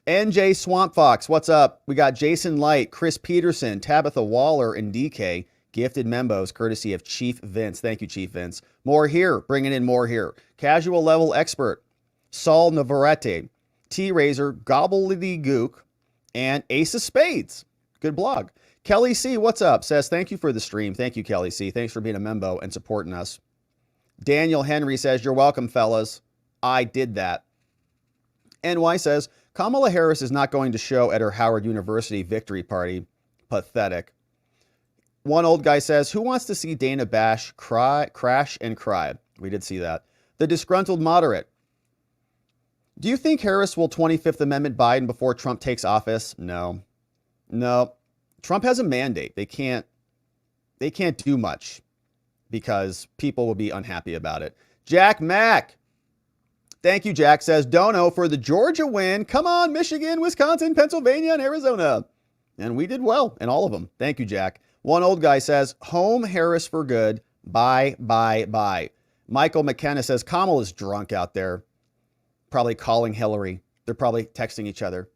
NJ Swamp Fox, what's up? We got Jason Light, Chris Peterson, Tabitha Waller, and DK. Gifted membos courtesy of Chief Vince. Thank you, Chief Vince. More here. Bringing in more here. Casual Level Expert, Saul Navarrete, T-Razor, Gobbledygook, and Ace of Spades. Good blog. Kelly C, what's up? Says, thank you for the stream. Thank you, Kelly C. Thanks for being a membo and supporting us. Daniel Henry says, you're welcome, fellas. I did that. NY says, Kamala Harris is not going to show at her Howard University victory party. Pathetic. One old guy says, who wants to see Dana Bash crash and cry? We did see that. The disgruntled moderate. Do you think Harris will 25th Amendment Biden before Trump takes office? No. Trump has a mandate. They can't do much because people will be unhappy about it. Jack Mack. Thank you, Jack. Says, Dono for the Georgia win. Come on, Michigan, Wisconsin, Pennsylvania, and Arizona. And we did well in all of them. Thank you, Jack. One old guy says, home Harris for good. Bye, bye, bye. Michael McKenna says, Kamala's drunk out there. Probably calling Hillary. They're probably texting each other.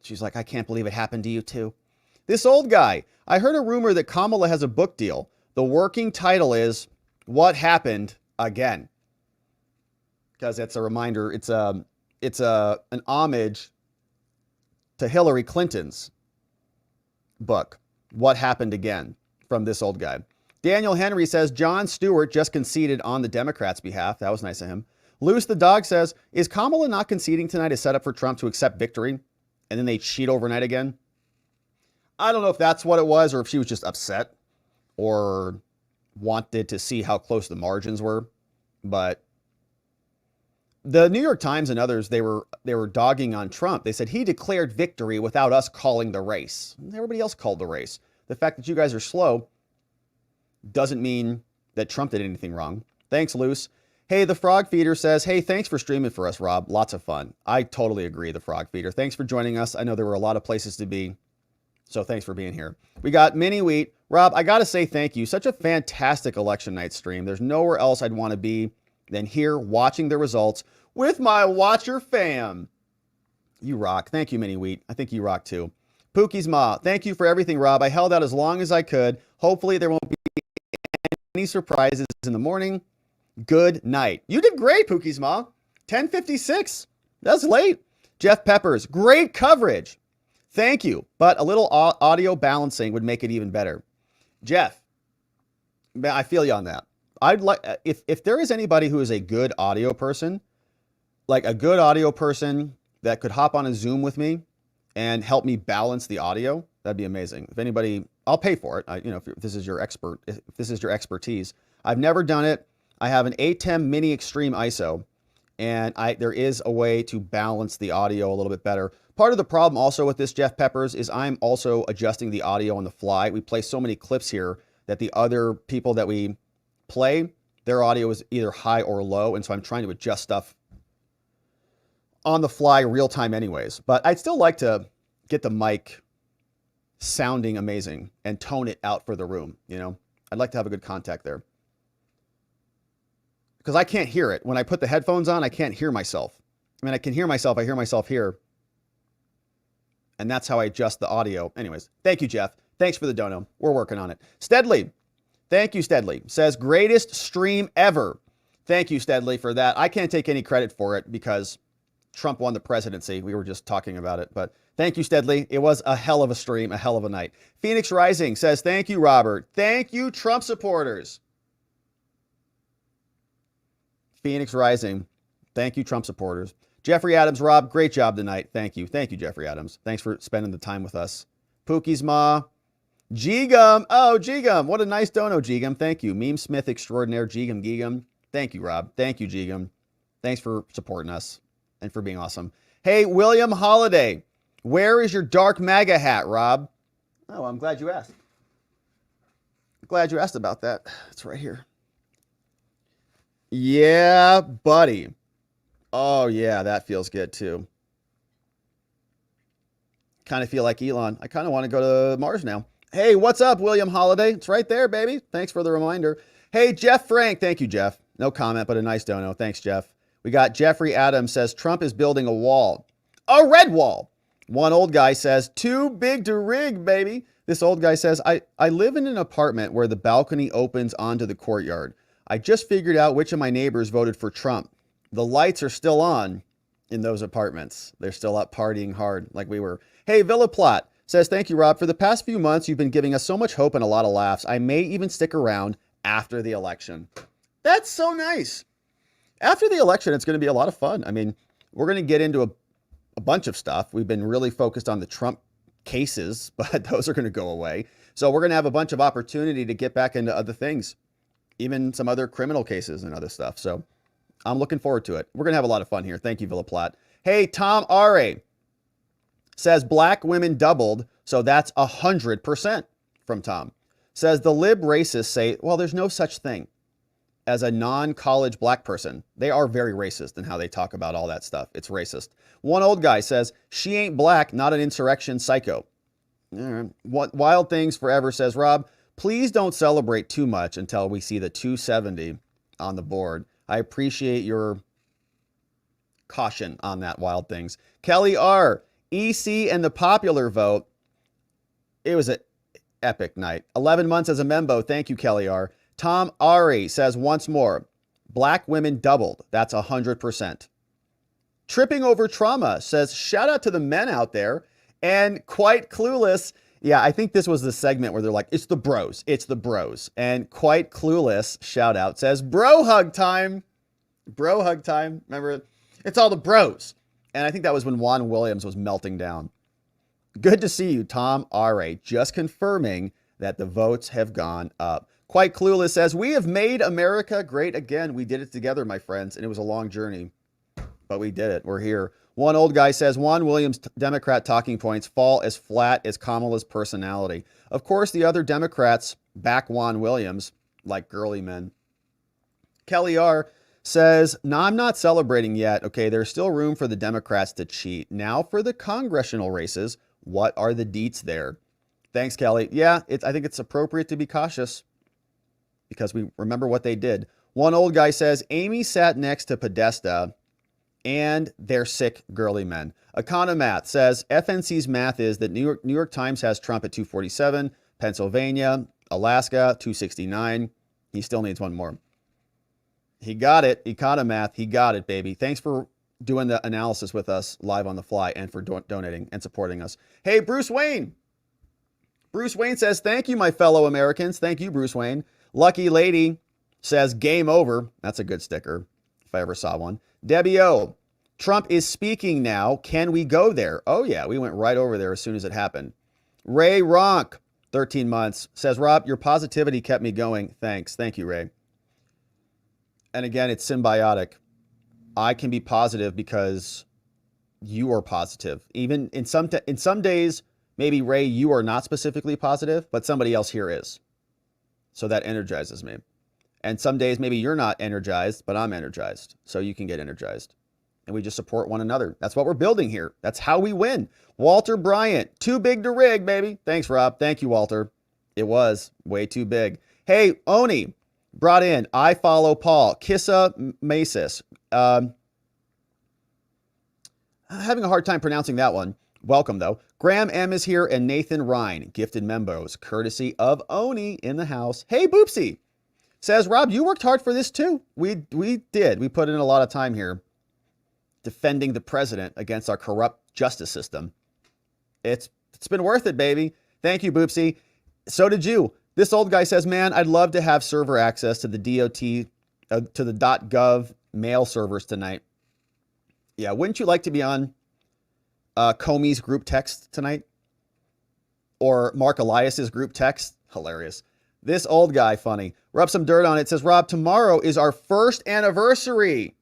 She's like, I can't believe it happened to you too. This old guy, I heard a rumor that Kamala has a book deal. The working title is What Happened Again. Because it's a reminder, it's an homage to Hillary Clinton's book, What Happened Again, from this old guy. Daniel Henry says, Jon Stewart just conceded on the Democrats' behalf. That was nice of him. Luce the dog says, is Kamala not conceding tonight a setup for Trump to accept victory and then they cheat overnight again? I don't know if that's what it was or if she was just upset or wanted to see how close the margins were. But the New York Times and others, they were dogging on Trump. They said he declared victory without us calling the race. Everybody else called the race. The fact that you guys are slow doesn't mean that Trump did anything wrong. Thanks, Luce. Hey, the Frog Feeder says, hey, thanks for streaming for us, Rob. Lots of fun. I totally agree, the Frog Feeder. Thanks for joining us. I know there were a lot of places to be, so thanks for being here. We got Mini Wheat. Rob, I got to say thank you. Such a fantastic election night stream. There's nowhere else I'd want to be than here watching the results with my Watcher fam. You rock. Thank you, Mini Wheat. I think you rock too. Pookie's Ma, thank you for everything, Rob. I held out as long as I could. Hopefully there won't be any surprises in the morning. Good night. You did great, Pookie's Ma. 10:56. That's late. Jeff Peppers, great coverage. Thank you. But a little audio balancing would make it even better. Jeff, I feel you on that. I'd like, if there is anybody who is a good audio person, like a good audio person that could hop on a Zoom with me and help me balance the audio, that'd be amazing. If anybody, I'll pay for it. If this is your expertise. I've never done it. I have an ATEM Mini Extreme ISO, and there is a way to balance the audio a little bit better. Part of the problem also with this, Jeff Peppers, is I'm also adjusting the audio on the fly. We play so many clips here that the other people that we play, their audio is either high or low, and so I'm trying to adjust stuff on the fly real time anyways. But I'd still like to get the mic sounding amazing and tone it out for the room, I'd like to have a good contact there. Because I can't hear it. When I put the headphones on, I can't hear myself. I mean, I can hear myself. I hear myself here. And that's how I adjust the audio. Anyways, thank you, Jeff. Thanks for the dono. We're working on it. Steadley. Thank you, Steadley. Says, greatest stream ever. Thank you, Steadley, for that. I can't take any credit for it because Trump won the presidency. We were just talking about it. But thank you, Steadley. It was a hell of a stream, a hell of a night. Phoenix Rising says, thank you, Robert. Thank you, Trump supporters. Phoenix Rising. Thank you, Trump supporters. Jeffrey Adams, Rob, great job tonight. Thank you. Thank you, Jeffrey Adams. Thanks for spending the time with us. Pookie's Ma. G-Gum. Oh, G-Gum. What a nice dono, G-Gum. Thank you. Meme Smith extraordinaire, G-Gum, G-Gum. Thank you, Rob. Thank you, G-Gum. Thanks for supporting us and for being awesome. Hey, William Holiday. Where is your dark MAGA hat, Rob? Oh, I'm glad you asked. I'm glad you asked about that. It's right here. Yeah, buddy. Oh, yeah, that feels good, too. Kind of feel like Elon. I kind of want to go to Mars now. Hey, what's up, William Holiday? It's right there, baby. Thanks for the reminder. Hey, Jeff Frank. Thank you, Jeff. No comment, but a nice dono. Thanks, Jeff. We got Jeffrey Adams says, Trump is building a wall. A red wall. One old guy says, too big to rig, baby. This old guy says, I live in an apartment where the balcony opens onto the courtyard. I just figured out which of my neighbors voted for Trump. The lights are still on in those apartments. They're still up partying hard like we were. Hey, Villa Plot says, thank you, Rob. For the past few months, you've been giving us so much hope and a lot of laughs. I may even stick around after the election. That's so nice. After the election, it's going to be a lot of fun. I mean, we're going to get into a bunch of stuff. We've been really focused on the Trump cases, but those are going to go away. So we're going to have a bunch of opportunity to get back into other things, even some other criminal cases and other stuff. So I'm looking forward to it. We're going to have a lot of fun here. Thank you, Villa Platt. Hey, Tom R.A. says black women doubled, so that's 100% from Tom. Says the lib racists say, well, there's no such thing as a non-college black person. They are very racist in how they talk about all that stuff. It's racist. One old guy says, she ain't black, not an insurrection psycho. Wild Things Forever says, Rob, please don't celebrate too much until we see the 270 on the board. I appreciate your caution on that, Wild Things. Kelly R. EC and the popular vote. It was an epic night. 11 months as a membo. Thank you, Kelly R. Tom Ari says once more, black women doubled. That's 100%. Tripping Over Trauma says, shout out to the men out there. And Quite Clueless. Yeah, I think this was the segment where they're like, it's the bros. It's the bros. And Quite Clueless, shout out, says, bro hug time. Bro hug time. Remember, it's all the bros. And I think that was when Juan Williams was melting down. Good to see you, Tom R.A. Just confirming that the votes have gone up. Quite Clueless says, we have made America great again. We did it together, my friends, and it was a long journey, but we did it. We're here. One old guy says, Juan Williams' Democrat talking points fall as flat as Kamala's personality. Of course, the other Democrats back Juan Williams like girly men. Kelly R. says, no, I'm not celebrating yet. Okay, there's still room for the Democrats to cheat. Now for the congressional races, what are the deets there? Thanks, Kelly. Yeah, I think it's appropriate to be cautious because we remember what they did. One old guy says, Amy sat next to Podesta and they're sick, girly men. Economath says, FNC's math is that New York Times has Trump at 247, Pennsylvania, Alaska, 269. He still needs one more. He got it. Economath, he got it, baby. Thanks for doing the analysis with us live on the fly and for donating and supporting us. Hey, Bruce Wayne. Bruce Wayne says, thank you, my fellow Americans. Thank you, Bruce Wayne. Lucky Lady says, game over. That's a good sticker if I ever saw one. Debbie O. Trump is speaking now. Can we go there? Oh, yeah. We went right over there as soon as it happened. Ray Ronk, 13 months, says, Rob, your positivity kept me going. Thanks. Thank you, Ray. And again, it's symbiotic. I can be positive because you are positive. Even in some days, maybe, Ray, you are not specifically positive, but somebody else here is. So that energizes me. And some days, maybe you're not energized, but I'm energized. So you can get energized. And we just support one another. That's what we're building here. That's how we win. Walter Bryant, too big to rig, baby. Thanks, Rob. Thank you, Walter. It was way too big. Hey, Oni brought in, I follow Paul. Kissa Masis. Having a hard time pronouncing that one. Welcome, though. Graham M is here and Nathan Ryan, gifted members, courtesy of Oni in the house. Hey, Boopsy. Says, Rob, you worked hard for this too. We did. We put in a lot of time here defending the president against our corrupt justice system. It's been worth it, baby. Thank you, Boopsy. So did you. This old guy says, man, I'd love to have server access to the DOT, to the .gov mail servers tonight. Yeah, wouldn't you like to be on Comey's group text tonight? Or Mark Elias's group text? Hilarious. This old guy, funny. Rub some dirt on it. Says, Rob, tomorrow is our first anniversary.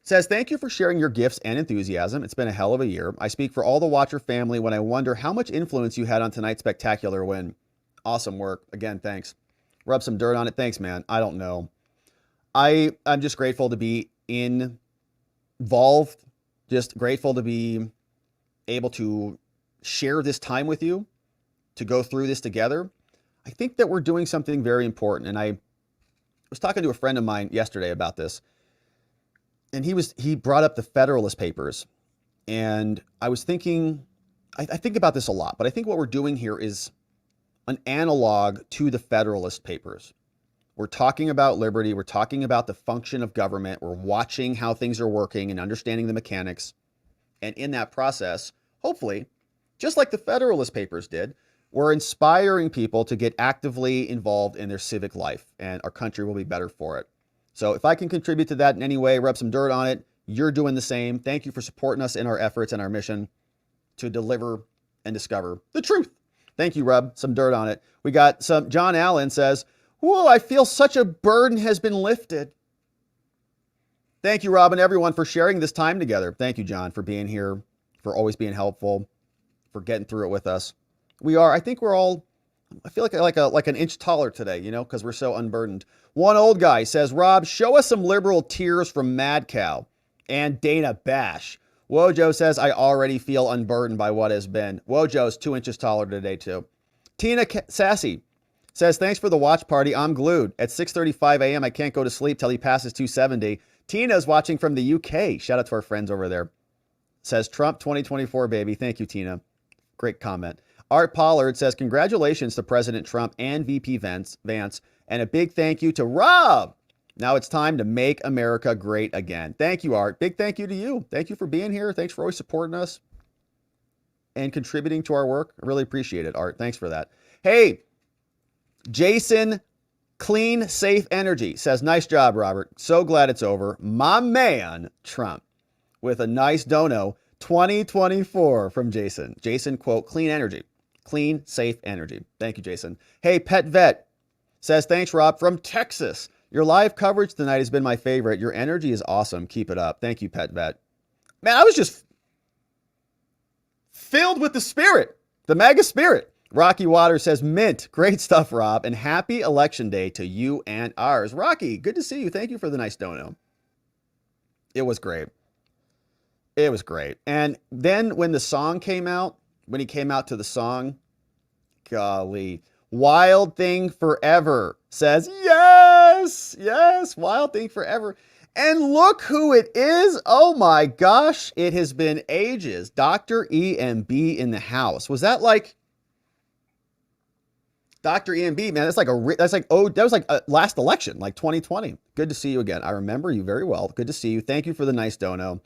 Says, thank you for sharing your gifts and enthusiasm. It's been a hell of a year. I speak for all the Watcher family when I wonder how much influence you had on tonight's spectacular win. Awesome work. Again, thanks. Rub some dirt on it. Thanks, man. I don't know. I'm just grateful to be involved. Just grateful to be able to share this time with you, to go through this together. I think that we're doing something very important. And I was talking to a friend of mine yesterday about this. And he brought up the Federalist Papers. And I was thinking, I think about this a lot, but I think what we're doing here is an analog to the Federalist Papers. We're talking about liberty. We're talking about the function of government. We're watching how things are working and understanding the mechanics. And in that process, hopefully, just like the Federalist Papers did, we're inspiring people to get actively involved in their civic life, and our country will be better for it. So if I can contribute to that in any way, rub some dirt on it, you're doing the same. Thank you for supporting us in our efforts and our mission to deliver and discover the truth. Thank you, Rub. Some dirt on it. We got some. John Allen says, whoa, I feel such a burden has been lifted. Thank you, Rob, and everyone for sharing this time together. Thank you, John, for being here, for always being helpful, for getting through it with us. I think we're all, I feel like an inch taller today, because we're so unburdened. One old guy says, Rob, show us some liberal tears from Mad Cow and Dana Bash. Wojo says, I already feel unburdened by what has been. Wojo's 2 inches taller today, too. Tina Sassy says, thanks for the watch party. I'm glued. At 6:35 a.m., I can't go to sleep till he passes 270. Tina's watching from the UK. Shout out to our friends over there. Says, Trump 2024, baby. Thank you, Tina. Great comment. Art Pollard says, congratulations to President Trump and VP Vance, and a big thank you to Rob. Now it's time to make America great again. Thank you, Art. Big thank you to you. Thank you for being here. Thanks for always supporting us and contributing to our work. I really appreciate it, Art. Thanks for that. Hey, Jason Clean Safe Energy says, nice job, Robert. So glad it's over. My man, Trump, with a nice dono, 2024 from Jason. Jason, quote, clean energy. Clean, safe energy. Thank you, Jason. Hey, Pet Vet says, thanks, Rob, from Texas. Your live coverage tonight has been my favorite. Your energy is awesome. Keep it up. Thank you, Pet Vet. Man, I was just filled with the spirit, the mega spirit. Rocky Water says, mint. Great stuff, Rob. And happy election day to you and ours. Rocky, good to see you. Thank you for the nice dono. It was great. It was great. And then when the song came out, when he came out to the song, golly, Wild Thing Forever says, yes, yes, Wild Thing Forever. And look who it is. Oh my gosh, it has been ages. Dr. EMB in the house. Was that like Dr. EMB, man? That was like last election, like 2020. Good to see you again. I remember you very well. Good to see you. Thank you for the nice dono.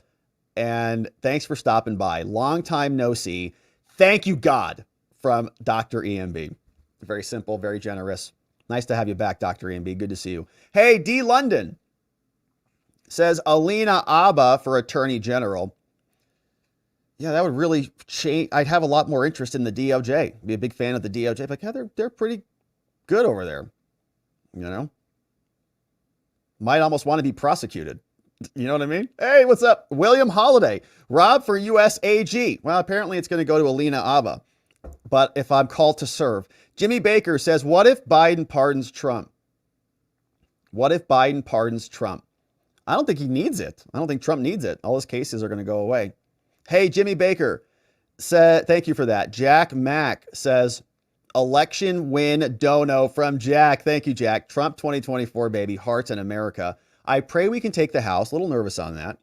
And thanks for stopping by. Long time no see. Thank you, God, from Dr. EMB. Very simple, very generous. Nice to have you back, Dr. EMB. Good to see you. Hey, D. London says, Alina Abba for Attorney General. Yeah, that would really change. I'd have a lot more interest in the DOJ. Be a big fan of the DOJ. Like, yeah, they're pretty good over there. Might almost want to be prosecuted. You know what I mean? Hey, what's up? William Holiday. Rob for U.S. AG. Well, apparently it's going to go to Alina Abba. But if I'm called to serve. Jimmy Baker says, what if Biden pardons Trump? What if Biden pardons Trump? I don't think he needs it. I don't think Trump needs it. All his cases are going to go away. Hey, Jimmy Baker said, thank you for that. Jack Mack says, election win dono from Jack. Thank you, Jack. Trump 2024, baby. Hearts in America. I pray we can take the House. A little nervous on that.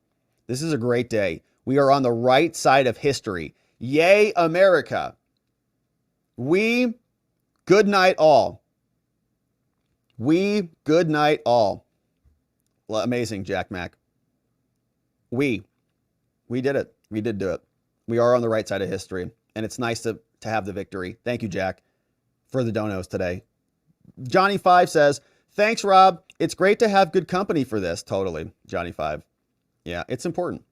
This is a great day. We are on the right side of history. Yay, America. We, good night all. We, good night all. Well, amazing, Jack Mack. We did it. We did do it. We are on the right side of history, and it's nice to have the victory. Thank you, Jack, for the donos today. Johnny 5 says, thanks, Rob. It's great to have good company for this. Totally, Johnny 5. Yeah, it's important.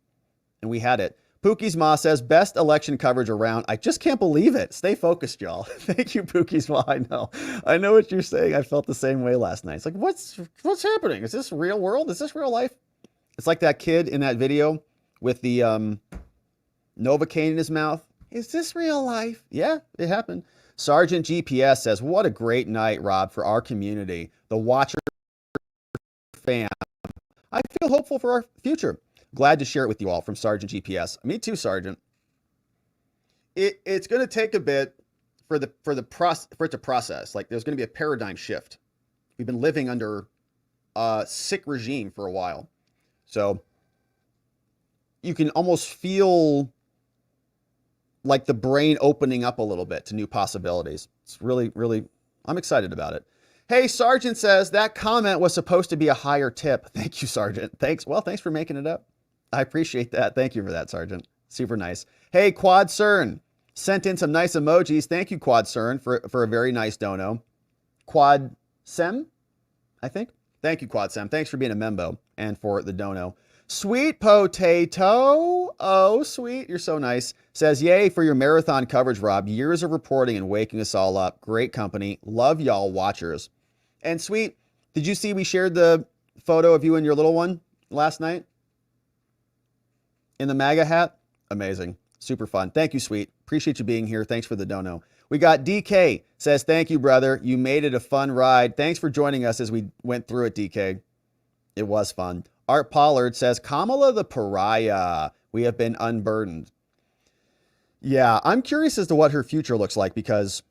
And we had it. Pookie's Ma says, best election coverage around. I just can't believe it. Stay focused, y'all. Thank you, Pookie's Ma. I know what you're saying. I felt the same way last night. It's like, what's happening? Is this real world? Is this real life? It's like that kid in that video with the Novocaine in his mouth. Is this real life? Yeah, it happened. Sergeant GPS says, what a great night, Rob, for our community. The Watcher fam. I feel hopeful for our future. Glad to share it with you all from Sergeant GPS. Me too, Sergeant. It's going to take a bit for it to process. Like, there's going to be a paradigm shift. We've been living under a sick regime for a while. So you can almost feel like the brain opening up a little bit to new possibilities. It's really, really, I'm excited about it. Hey, Sergeant says that comment was supposed to be a higher tip. Thank you, Sergeant. Thanks. Well, thanks for making it up. I appreciate that. Thank you for that, Sergeant. Super nice. Hey, Quad Cern sent in some nice emojis. Thank you, Quad Cern, for a very nice dono. Quad Sem, I think. Thank you, Quad Sem. Thanks for being a membo and for the dono. Sweet Potato. Oh, sweet. You're so nice. Says, yay for your marathon coverage, Rob. Years of reporting and waking us all up. Great company. Love y'all watchers. And Sweet, did you see we shared the photo of you and your little one last night? In the MAGA hat? Amazing. Super fun. Thank you, Sweet. Appreciate you being here. Thanks for the dono. We got DK says, thank you, brother. You made it a fun ride. Thanks for joining us as we went through it, DK. It was fun. Art Pollard says, Kamala the pariah. We have been unburdened. Yeah, I'm curious as to what her future looks like because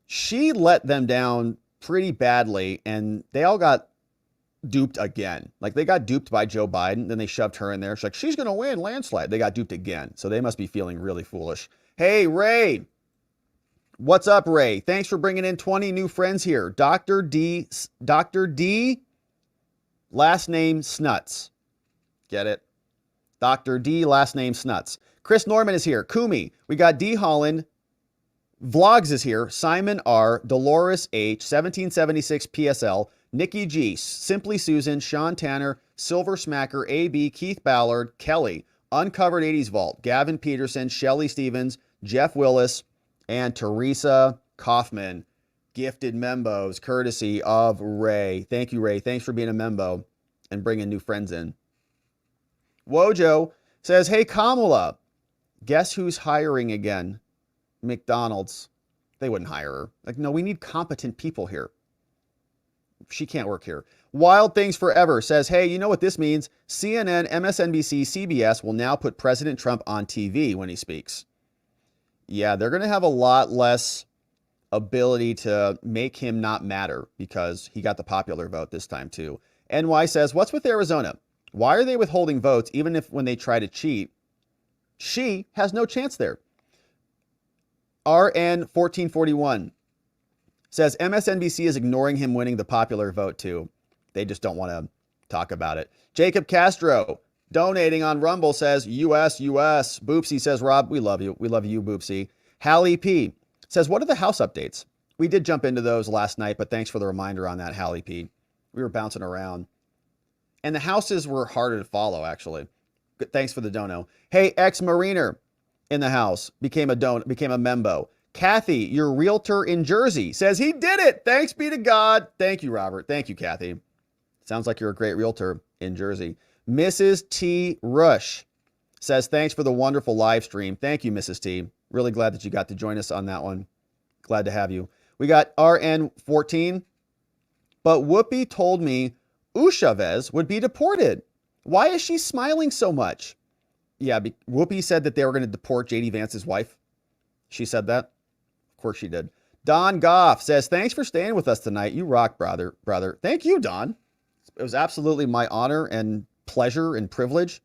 she let them down pretty badly and they all got duped again. Like they got duped by Joe Biden, then they shoved her in there. She's like, she's going to win landslide. They got duped again. So they must be feeling really foolish. Hey, Ray. What's up, Ray? Thanks for bringing in 20 new friends here. Dr. D, last name Snuts. Get it? Dr. D, last name Snuts. Chris Norman is here. Kumi. We got D. Holland. Vlogs is here. Simon R. Dolores H. 1776 PSL. Nikki G. Simply Susan. Sean Tanner. Silver Smacker. AB. Keith Ballard. Kelly. Uncovered 80s Vault. Gavin Peterson. Shelly Stevens. Jeff Willis. And Teresa Kaufman. Gifted membos courtesy of Ray. Thank you, Ray. Thanks for being a membo and bringing new friends in. Wojo says, hey, Kamala, guess who's hiring again? McDonald's. They wouldn't hire her. Like, no, we need competent people here. She can't work here. Wild Things Forever says, hey, you know what this means? CNN, MSNBC, CBS will now put President Trump on TV when he speaks. Yeah, they're going to have a lot less ability to make him not matter because he got the popular vote this time too. NY says, what's with Arizona? Why are they withholding votes even if when they try to cheat? She has no chance there. RN 1441 says MSNBC is ignoring him winning the popular vote too. They just don't want to talk about it. Jacob Castro donating on Rumble says US. Boopsy says, Rob, we love you. We love you, Boopsy. Hallie P says, what are the House updates? We did jump into those last night, but thanks for the reminder on that, Hallie P. We were bouncing around. And the houses were harder to follow, actually. Thanks for the dono. Hey, ex-Mariner in the house became a membo. Kathy, your realtor in Jersey, says he did it. Thanks be to God. Thank you, Robert. Thank you, Kathy. Sounds like you're a great realtor in Jersey. Mrs. T. Rush says, thanks for the wonderful live stream. Thank you, Mrs. T. Really glad that you got to join us on that one. Glad to have you. We got RN14. But Whoopi told me Chavez would be deported. Why is she smiling so much? Yeah, Whoopi said that they were going to deport J.D. Vance's wife. She said that. Of course she did. Don Goff says, thanks for staying with us tonight. You rock, brother. Thank you, Don. It was absolutely my honor and pleasure and privilege.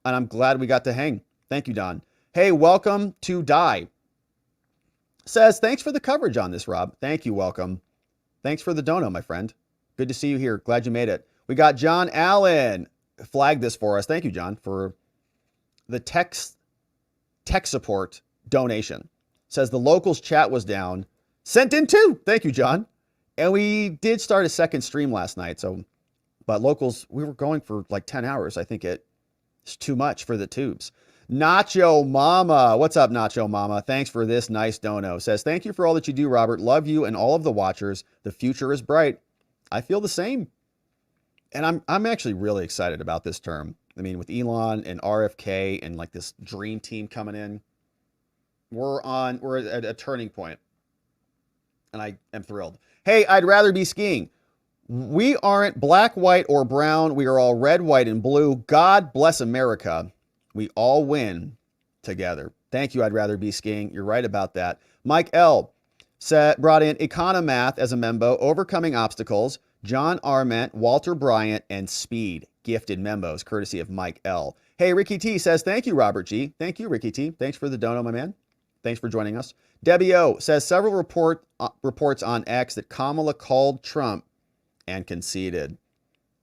And I'm glad we got to hang Thank you, Don. Hey, welcome to Die. Says, thanks for the coverage on this, Rob. Thank you, welcome. Thanks for the dono, my friend. Good to see you here. Glad you made it. We got John Allen. Flag this for us. Thank you, John, for the tech support donation. Says the locals chat was down. Sent in too. Thank you, John. And we did start a second stream last night. But locals, we were going for like 10 hours. I think it's too much for the tubes. Nacho Mama. What's up, Nacho Mama? Thanks for this nice dono. Says, thank you for all that you do, Robert. Love you and all of the watchers. The future is bright. I feel the same. And I'm actually really excited about this term. I mean, with Elon and RFK and like this dream team coming in, we're at a turning point. And I am thrilled. Hey, I'd rather be skiing. We aren't black, white, or brown. We are all red, white, and blue. God bless America. We all win together. Thank you. I'd rather be skiing. You're right about that. Mike L. brought in Economath as a membo, overcoming obstacles. John Arment, Walter Bryant, and Speed. Gifted membos, courtesy of Mike L. Hey, Ricky T says, thank you, Robert G. Thank you, Ricky T. Thanks for the dono, my man. Thanks for joining us. Debbie O says, several reports on X that Kamala called Trump and conceded.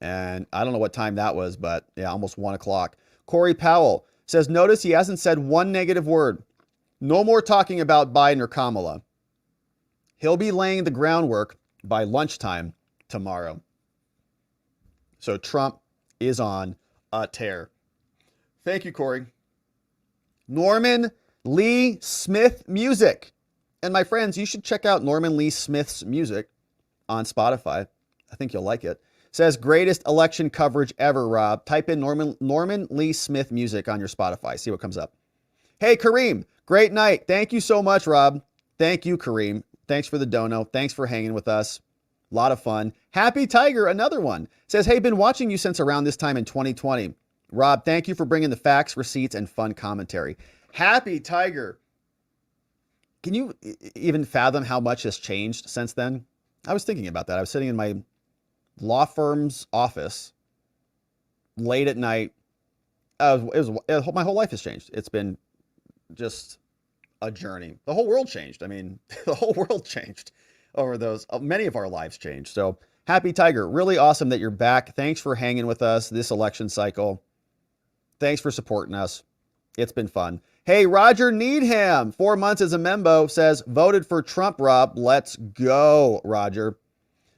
And I don't know what time that was, but yeah, almost 1 o'clock. Corey Powell says, notice he hasn't said one negative word. No more talking about Biden or Kamala. He'll be laying the groundwork by lunchtime tomorrow. So Trump is on a tear. Thank you, Corey. Norman Lee Smith music. And my friends, you should check out Norman Lee Smith's music on Spotify. I think you'll like it. Says greatest election coverage ever, Rob. Type in Norman Lee Smith music on your Spotify. See what comes up. Hey, Kareem, great night. Thank you so much, Rob. Thank you, Kareem. Thanks for the dono. Thanks for hanging with us. A lot of fun. Happy Tiger, another one. Says, hey, been watching you since around this time in 2020. Rob, thank you for bringing the facts, receipts, and fun commentary. Happy Tiger. Can you even fathom how much has changed since then? I was thinking about that. I was sitting in my law firm's office late at night. My whole life has changed. It's been just a journey. The whole world changed. I mean, the whole world changed over those. Many of our lives changed. So happy Tiger. Really awesome that you're back. Thanks for hanging with us this election cycle. Thanks for supporting us. It's been fun. Hey, Roger Needham, 4 months as a membo, says, voted for Trump, Rob. Let's go, Roger.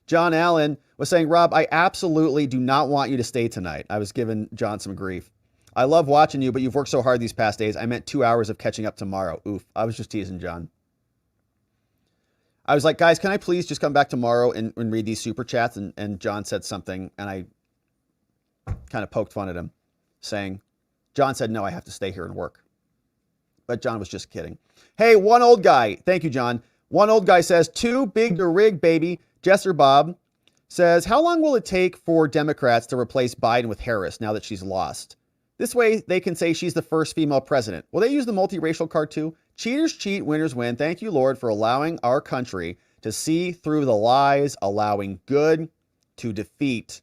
John Allen was saying, Rob, I absolutely do not want you to stay tonight. I was giving John some grief. I love watching you, but you've worked so hard these past days. I meant 2 hours of catching up tomorrow. Oof. I was just teasing John. I was like, guys, can I please just come back tomorrow and read these super chats? And John said something, and I kind of poked fun at him, saying, John said, no, I have to stay here and work. But John was just kidding. Hey, one old guy. Thank you, John. One old guy says, too big to rig, baby. Jesser Bob says, how long will it take for Democrats to replace Biden with Harris now that she's lost? This way they can say she's the first female president. Will they use the multiracial card too? Cheaters cheat, winners win. Thank you, Lord, for allowing our country to see through the lies, allowing good to defeat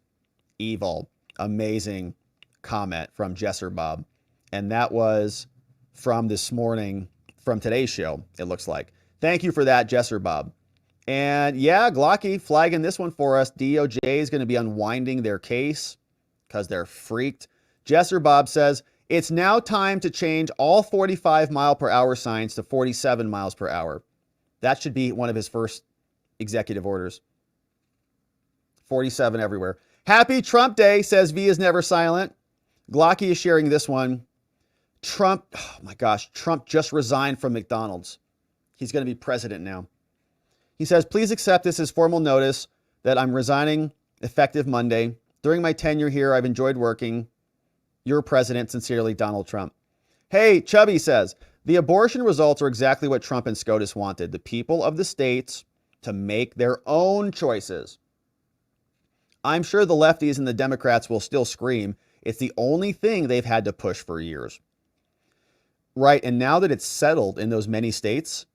evil. Amazing comment from Jesser Bob. And that was from this morning, from today's show, it looks like. Thank you for that, Jesser Bob. And yeah, Glocky flagging this one for us. DOJ is going to be unwinding their case because they're freaked. Jesser Bob says, it's now time to change all 45-mile-per-hour signs to 47 miles per hour. That should be one of his first executive orders. 47 everywhere. Happy Trump Day, says V is never silent. Glocky is sharing this one. Trump, oh my gosh, Trump just resigned from McDonald's. He's going to be president now. He says, please accept this as formal notice that I'm resigning effective Monday. During my tenure here, I've enjoyed working. Your president, sincerely, Donald Trump. Hey, Chubby says, the abortion results are exactly what Trump and SCOTUS wanted. The people of the states to make their own choices. I'm sure the lefties and the Democrats will still scream. It's the only thing they've had to push for years. Right, and now that it's settled in those many states,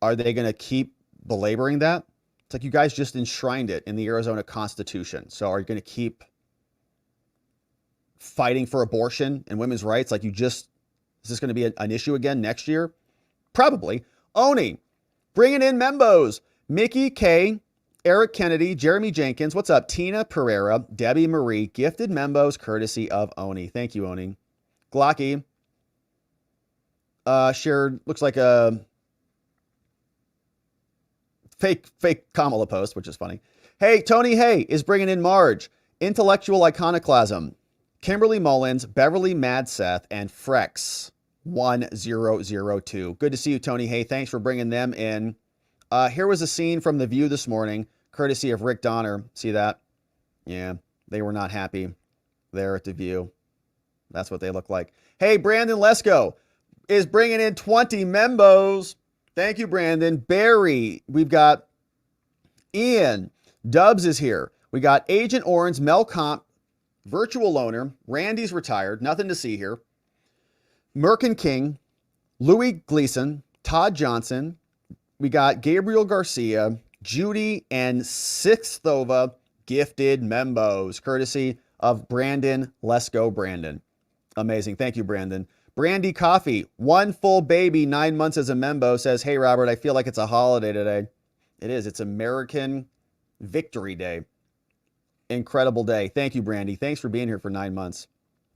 are they going to keep belaboring that? It's like you guys just enshrined it in the Arizona Constitution. So are you going to keep fighting for abortion and women's rights like you just Is this going to be an issue again next year? Probably. Oni, bringing in membos. Mickey K, Eric Kennedy, Jeremy Jenkins. What's up? Tina Pereira, Debbie Marie. Gifted membos courtesy of Oni. Thank you, Oni. Glocky shared, looks like a fake Kamala post, which is funny. Hey, Tony Hay is bringing in Marge. Intellectual Iconoclasm. Kimberly Mullins, Beverly Madseth, and Frex 1002. Good to see you, Tony Hay. Thanks for bringing them in. Here was a scene from The View this morning, courtesy of Rick Donner. See that? Yeah, they were not happy there at The View. That's what they look like. Hey, Brandon Lesko is bringing in 20 membos. Thank you, Brandon. Barry, we've got Ian. Dubs is here. We got Agent Orange, Mel Comp, Virtual Loner. Randy's retired. Nothing to see here. Merkin King, Louis Gleason, Todd Johnson. We got Gabriel Garcia, Judy, and Sixthova gifted membos, courtesy of Brandon Lesko Brandon. Amazing. Thank you, Brandon. Brandy Coffee, one full baby, 9 months as a membo, says, hey, Robert, I feel like it's a holiday today. It is. It's American Victory Day. Incredible day. Thank you, Brandy. Thanks for being here for 9 months.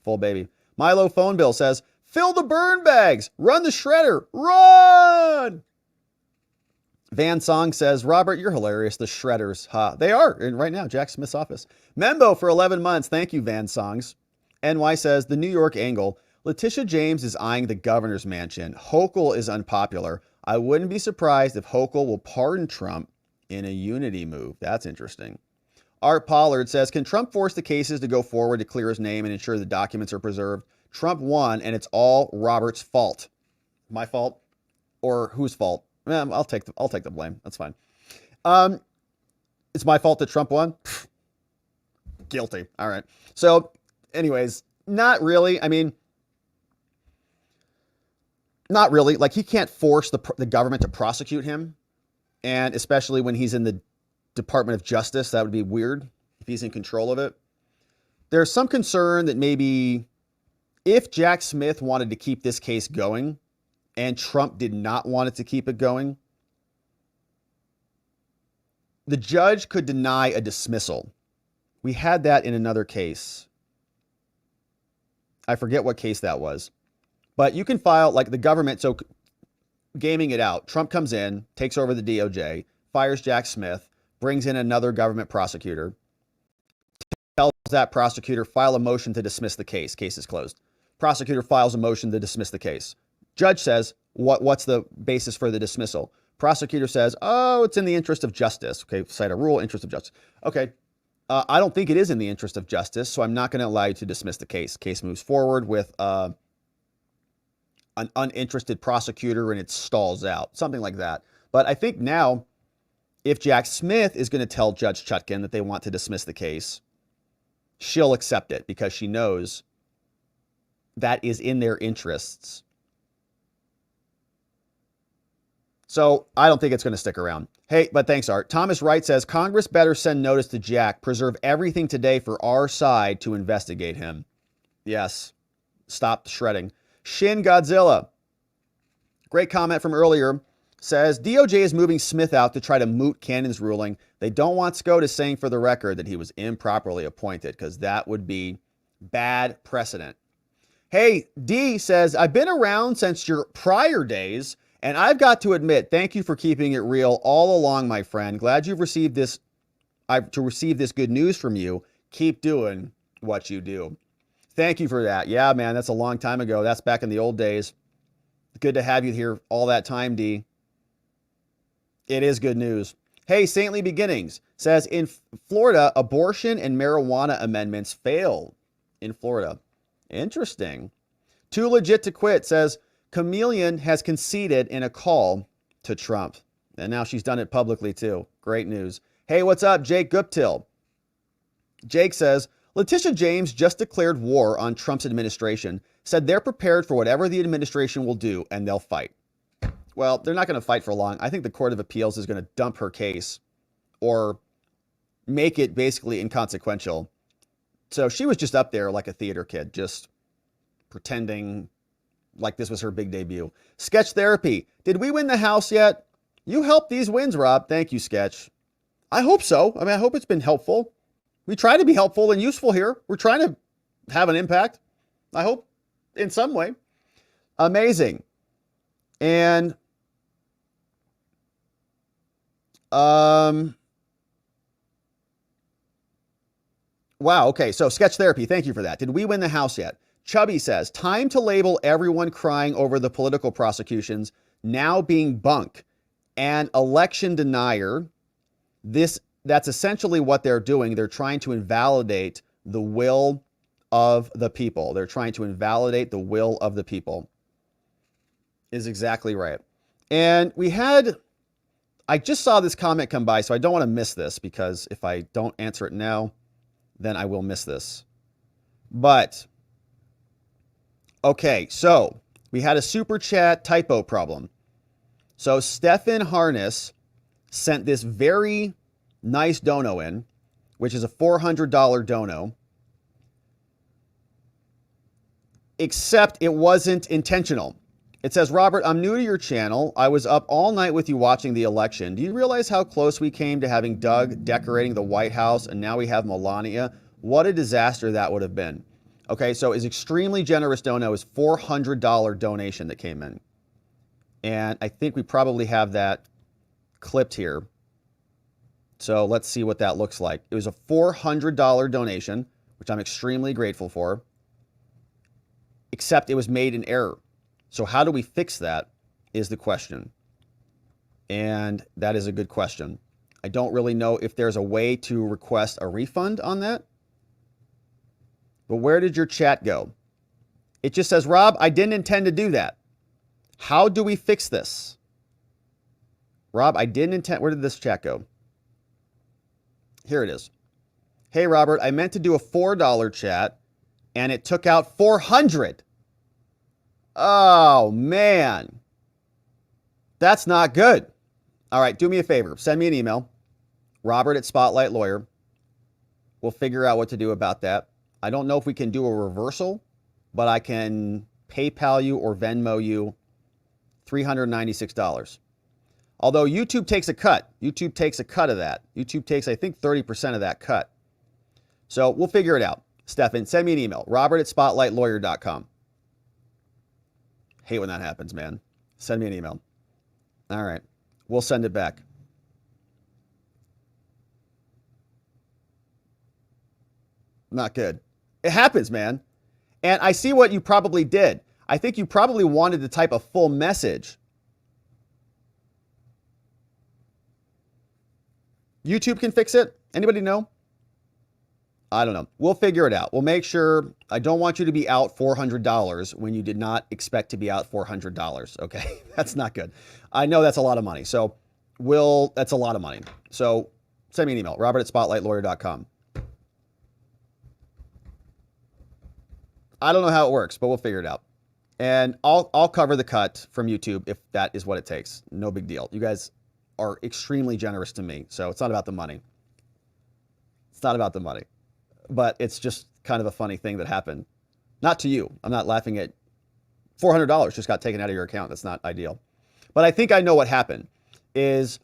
Full baby. Milo Phone Bill says, fill the burn bags. Run the shredder. Run! Van Song says, Robert, you're hilarious. The shredders. Ha. They are. And right now, Jack Smith's office. Membo for 11 months. Thank you, Van Songs. NY says, the New York angle. Leticia James is eyeing the governor's mansion. Hochul is unpopular. I wouldn't be surprised if Hochul will pardon Trump in a unity move. That's interesting. Art Pollard says, can Trump force the cases to go forward to clear his name and ensure the documents are preserved? Trump won, and it's all Robert's fault. My fault? Or whose fault? I'll take the blame. That's fine. It's my fault that Trump won? Guilty. All right. So, anyways, not really. I mean, not really. Like, he can't force the government to prosecute him. And especially when he's in the Department of Justice, that would be weird if he's in control of it. There's some concern that maybe if Jack Smith wanted to keep this case going and Trump did not want it to keep it going, the judge could deny a dismissal. We had that in another case. I forget what case that was. But you can file, like the government, so gaming it out. Trump comes in, takes over the DOJ, fires Jack Smith, brings in another government prosecutor, tells that prosecutor, file a motion to dismiss the case. Case is closed. Prosecutor files a motion to dismiss the case. Judge says, what's the basis for the dismissal? Prosecutor says, oh, it's in the interest of justice. Okay, cite a rule, interest of justice. Okay, I don't think it is in the interest of justice, so I'm not going to allow you to dismiss the case. Case moves forward with an uninterested prosecutor and it stalls out, something like that. But I think now, if Jack Smith is going to tell Judge Chutkan that they want to dismiss the case, she'll accept it because she knows that is in their interests. So I don't think it's going to stick around. Hey, but thanks, Art. Thomas Wright says, Congress better send notice to Jack, preserve everything today for our side to investigate him. Yes. Stop shredding. Shin Godzilla. Great comment from earlier. Says, DOJ is moving Smith out to try to moot Cannon's ruling. They don't want SCOTUS saying for the record that he was improperly appointed because that would be bad precedent. Hey, D says, I've been around since your prior days, and I've got to admit, thank you for keeping it real all along, my friend. Glad you've received this. To receive this good news from you. Keep doing what you do. Thank you for that. Yeah, man, that's a long time ago. That's back in the old days. Good to have you here all that time, D. It is good news. Hey, Saintly Beginnings says, in Florida, abortion and marijuana amendments failed in Florida. Interesting. Too Legit to Quit says, Chameleon has conceded in a call to Trump. And now she's done it publicly too. Great news. Hey, what's up, Jake Guptill? Jake says, Leticia James just declared war on Trump's administration, said they're prepared for whatever the administration will do and they'll fight. Well, they're not going to fight for long. I think the Court of Appeals is going to dump her case or make it basically inconsequential. So she was just up there like a theater kid, just pretending like this was her big debut. Sketch Therapy. Did we win the House yet? You helped these wins, Rob. Thank you, Sketch. I hope so. I mean, I hope it's been helpful. We try to be helpful and useful here. We're trying to have an impact. I hope in some way. Amazing. And wow. Okay. So Sketch Therapy. Thank you for that. Did we win the House yet? Chubby says, time to label everyone crying over the political prosecutions now being bunk and election denier. That's essentially what they're doing. They're trying to invalidate the will of the people. They're trying to invalidate the will of the people. Is exactly right. And I just saw this comment come by, so I don't want to miss this, because if I don't answer it now, then I will miss this. But, okay, so we had a super chat typo problem. So Stefan Harness sent this very nice dono in, which is a $400 dono, except it wasn't intentional. It says, Robert, I'm new to your channel. I was up all night with you watching the election. Do you realize how close we came to having Doug decorating the White House, and now we have Melania? What a disaster that would have been. Okay, so his extremely generous dono is $400 donation that came in. And I think we probably have that clipped here. So let's see what that looks like. It was a $400 donation, which I'm extremely grateful for, except it was made in error. So how do we fix that is the question. And that is a good question. I don't really know if there's a way to request a refund on that. But where did your chat go? It just says, Rob, I didn't intend to do that. How do we fix this? Rob, I didn't intend. Where did this chat go? Here it is. Hey, Robert, I meant to do a $4 chat and it took out 400. Oh, man. That's not good. All right, do me a favor. Send me an email. Robert@Spotlight Lawyer. We'll figure out what to do about that. I don't know if we can do a reversal, but I can PayPal you or Venmo you $396. Although YouTube takes a cut. YouTube takes a cut of that. YouTube takes, I think, 30% of that cut. So we'll figure it out. Stefan, send me an email. Robert@SpotlightLawyer.com. Hate when that happens, man. Send me an email. All right. We'll send it back. Not good. It happens, man. And I see what you probably did. I think you probably wanted to type a full message. YouTube can fix it? Anybody know? I don't know. We'll figure it out. We'll make sure. I don't want you to be out $400 when you did not expect to be out $400. Okay, that's not good. I know that's a lot of money. So that's a lot of money. So send me an email, Robert@SpotlightLawyer.com. I don't know how it works, but we'll figure it out. And I'll cover the cut from YouTube if that is what it takes. No big deal. You guys are extremely generous to me, so it's not about the money. It's not about the money. But it's just kind of a funny thing that happened. Not to you. I'm not laughing at $400 just got taken out of your account. That's not ideal. But I think I know what happened is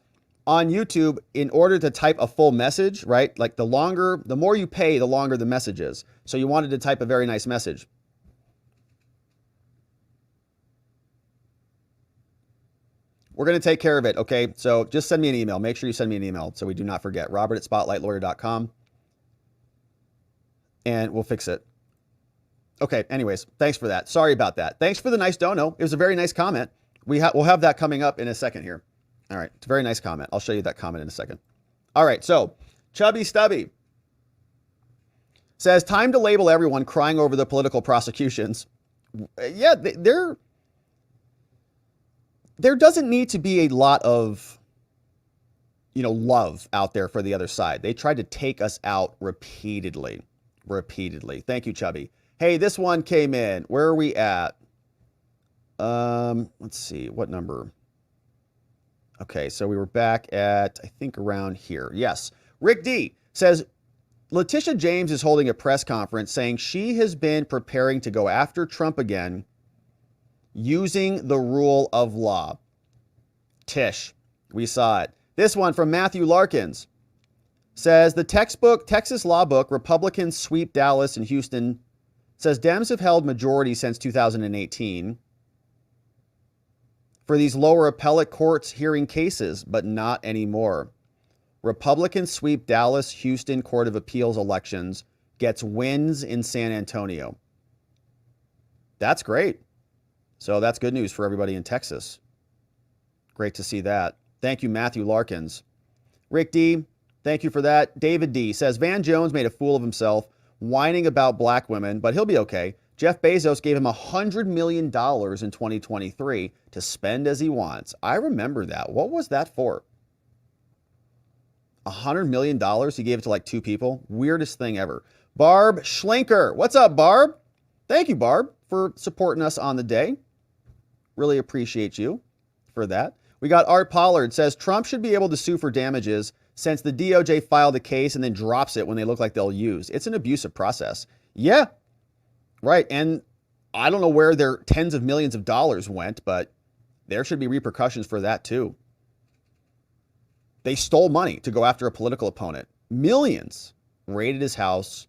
on YouTube, in order to type a full message, right? Like the more you pay, the longer the message is. So you wanted to type a very nice message. We're going to take care of it. Okay. So just send me an email. Make sure you send me an email so we do not forget. Robert@SpotlightLawyer.com. And we'll fix it. Okay, anyways, thanks for that. Sorry about that. Thanks for the nice dono. It was a very nice comment. We'll have that coming up in a second here. All right, it's a very nice comment. I'll show you that comment in a second. All right, so Chubby Stubby says, time to label everyone crying over the political prosecutions. Yeah, there doesn't need to be a lot of, love out there for the other side. They tried to take us out repeatedly. Thank you, Chubby. Hey, this one came in. Where are we at? Let's see. What number? Okay, so we were back at, I think, around here. Yes. Rick D says, Leticia James is holding a press conference saying she has been preparing to go after Trump again using the rule of law. Tish, we saw it. This one from Matthew Larkins says the Texas law book, Republicans sweep Dallas and Houston, says Dems have held majority since 2018 for these lower appellate courts hearing cases, but not anymore. Republicans sweep Dallas, Houston Court of Appeals elections, gets wins in San Antonio. That's great. So that's good news for everybody in Texas. Great to see that. Thank you, Matthew Larkins. Rick D, thank you for that. David D says Van Jones made a fool of himself whining about black women, but he'll be okay. Jeff Bezos gave him $100 million in 2023 to spend as he wants. I remember that. What was that for? $100 million? He gave it to like 2 people? Weirdest thing ever. Barb Schlenker. What's up, Barb? Thank you, Barb, for supporting us on the day. Really appreciate you for that. We got Art Pollard says Trump should be able to sue for damages since the DOJ filed a case and then drops it when they look like they'll use. It's an abusive process. Yeah, right. And I don't know where their tens of millions of dollars went, but there should be repercussions for that too. They stole money to go after a political opponent. Millions. Raided his house.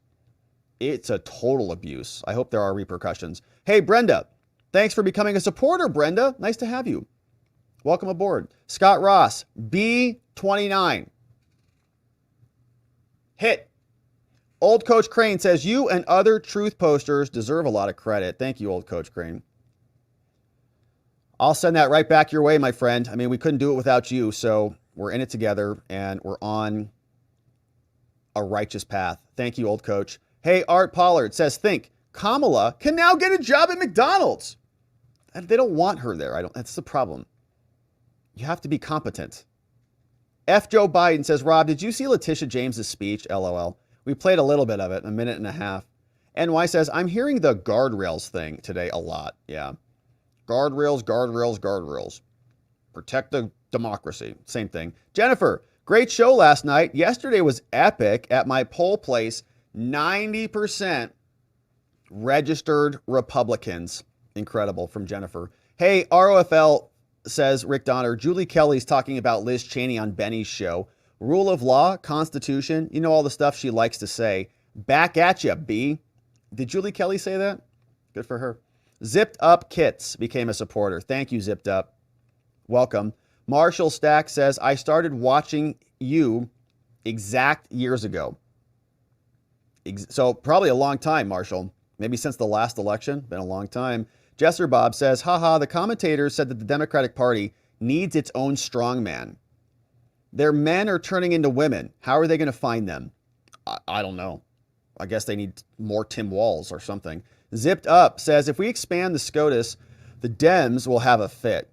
It's a total abuse. I hope there are repercussions. Hey, Brenda. Thanks for becoming a supporter, Brenda. Nice to have you. Welcome aboard. Scott Ross, B29. Hit. Old Coach Crane says, you and other truth posters deserve a lot of credit. Thank you, Old Coach Crane. I'll send that right back your way, my friend. I mean, we couldn't do it without you, so we're in it together, and we're on a righteous path. Thank you, Old Coach. Hey, Art Pollard says, think Kamala can now get a job at McDonald's. They don't want her there. That's the problem. You have to be competent. F. Joe Biden says, Rob, did you see Leticia James' speech? LOL. We played a little bit of it, a minute and a half. NY says, I'm hearing the guardrails thing today a lot. Yeah. Guardrails, guardrails, guardrails. Protect the democracy. Same thing. Jennifer, great show last night. Yesterday was epic. At my poll place, 90% registered Republicans. Incredible, from Jennifer. Hey, ROFL says, Rick Donner, Julie Kelly's talking about Liz Cheney on Benny's show. Rule of law, Constitution, you know all the stuff she likes to say. Back at ya, B. Did Julie Kelly say that? Good for her. Zipped Up Kits became a supporter. Thank you, Zipped Up. Welcome. Marshall Stack says, I started watching you exact years ago. So probably a long time, Marshall. Maybe since the last election. Been a long time. Jesser Bob says, haha, the commentators said that the Democratic Party needs its own strongman. Their men are turning into women. How are they going to find them? I don't know. I guess they need more Tim Walz or something. Zipped Up says, if we expand the SCOTUS, the Dems will have a fit.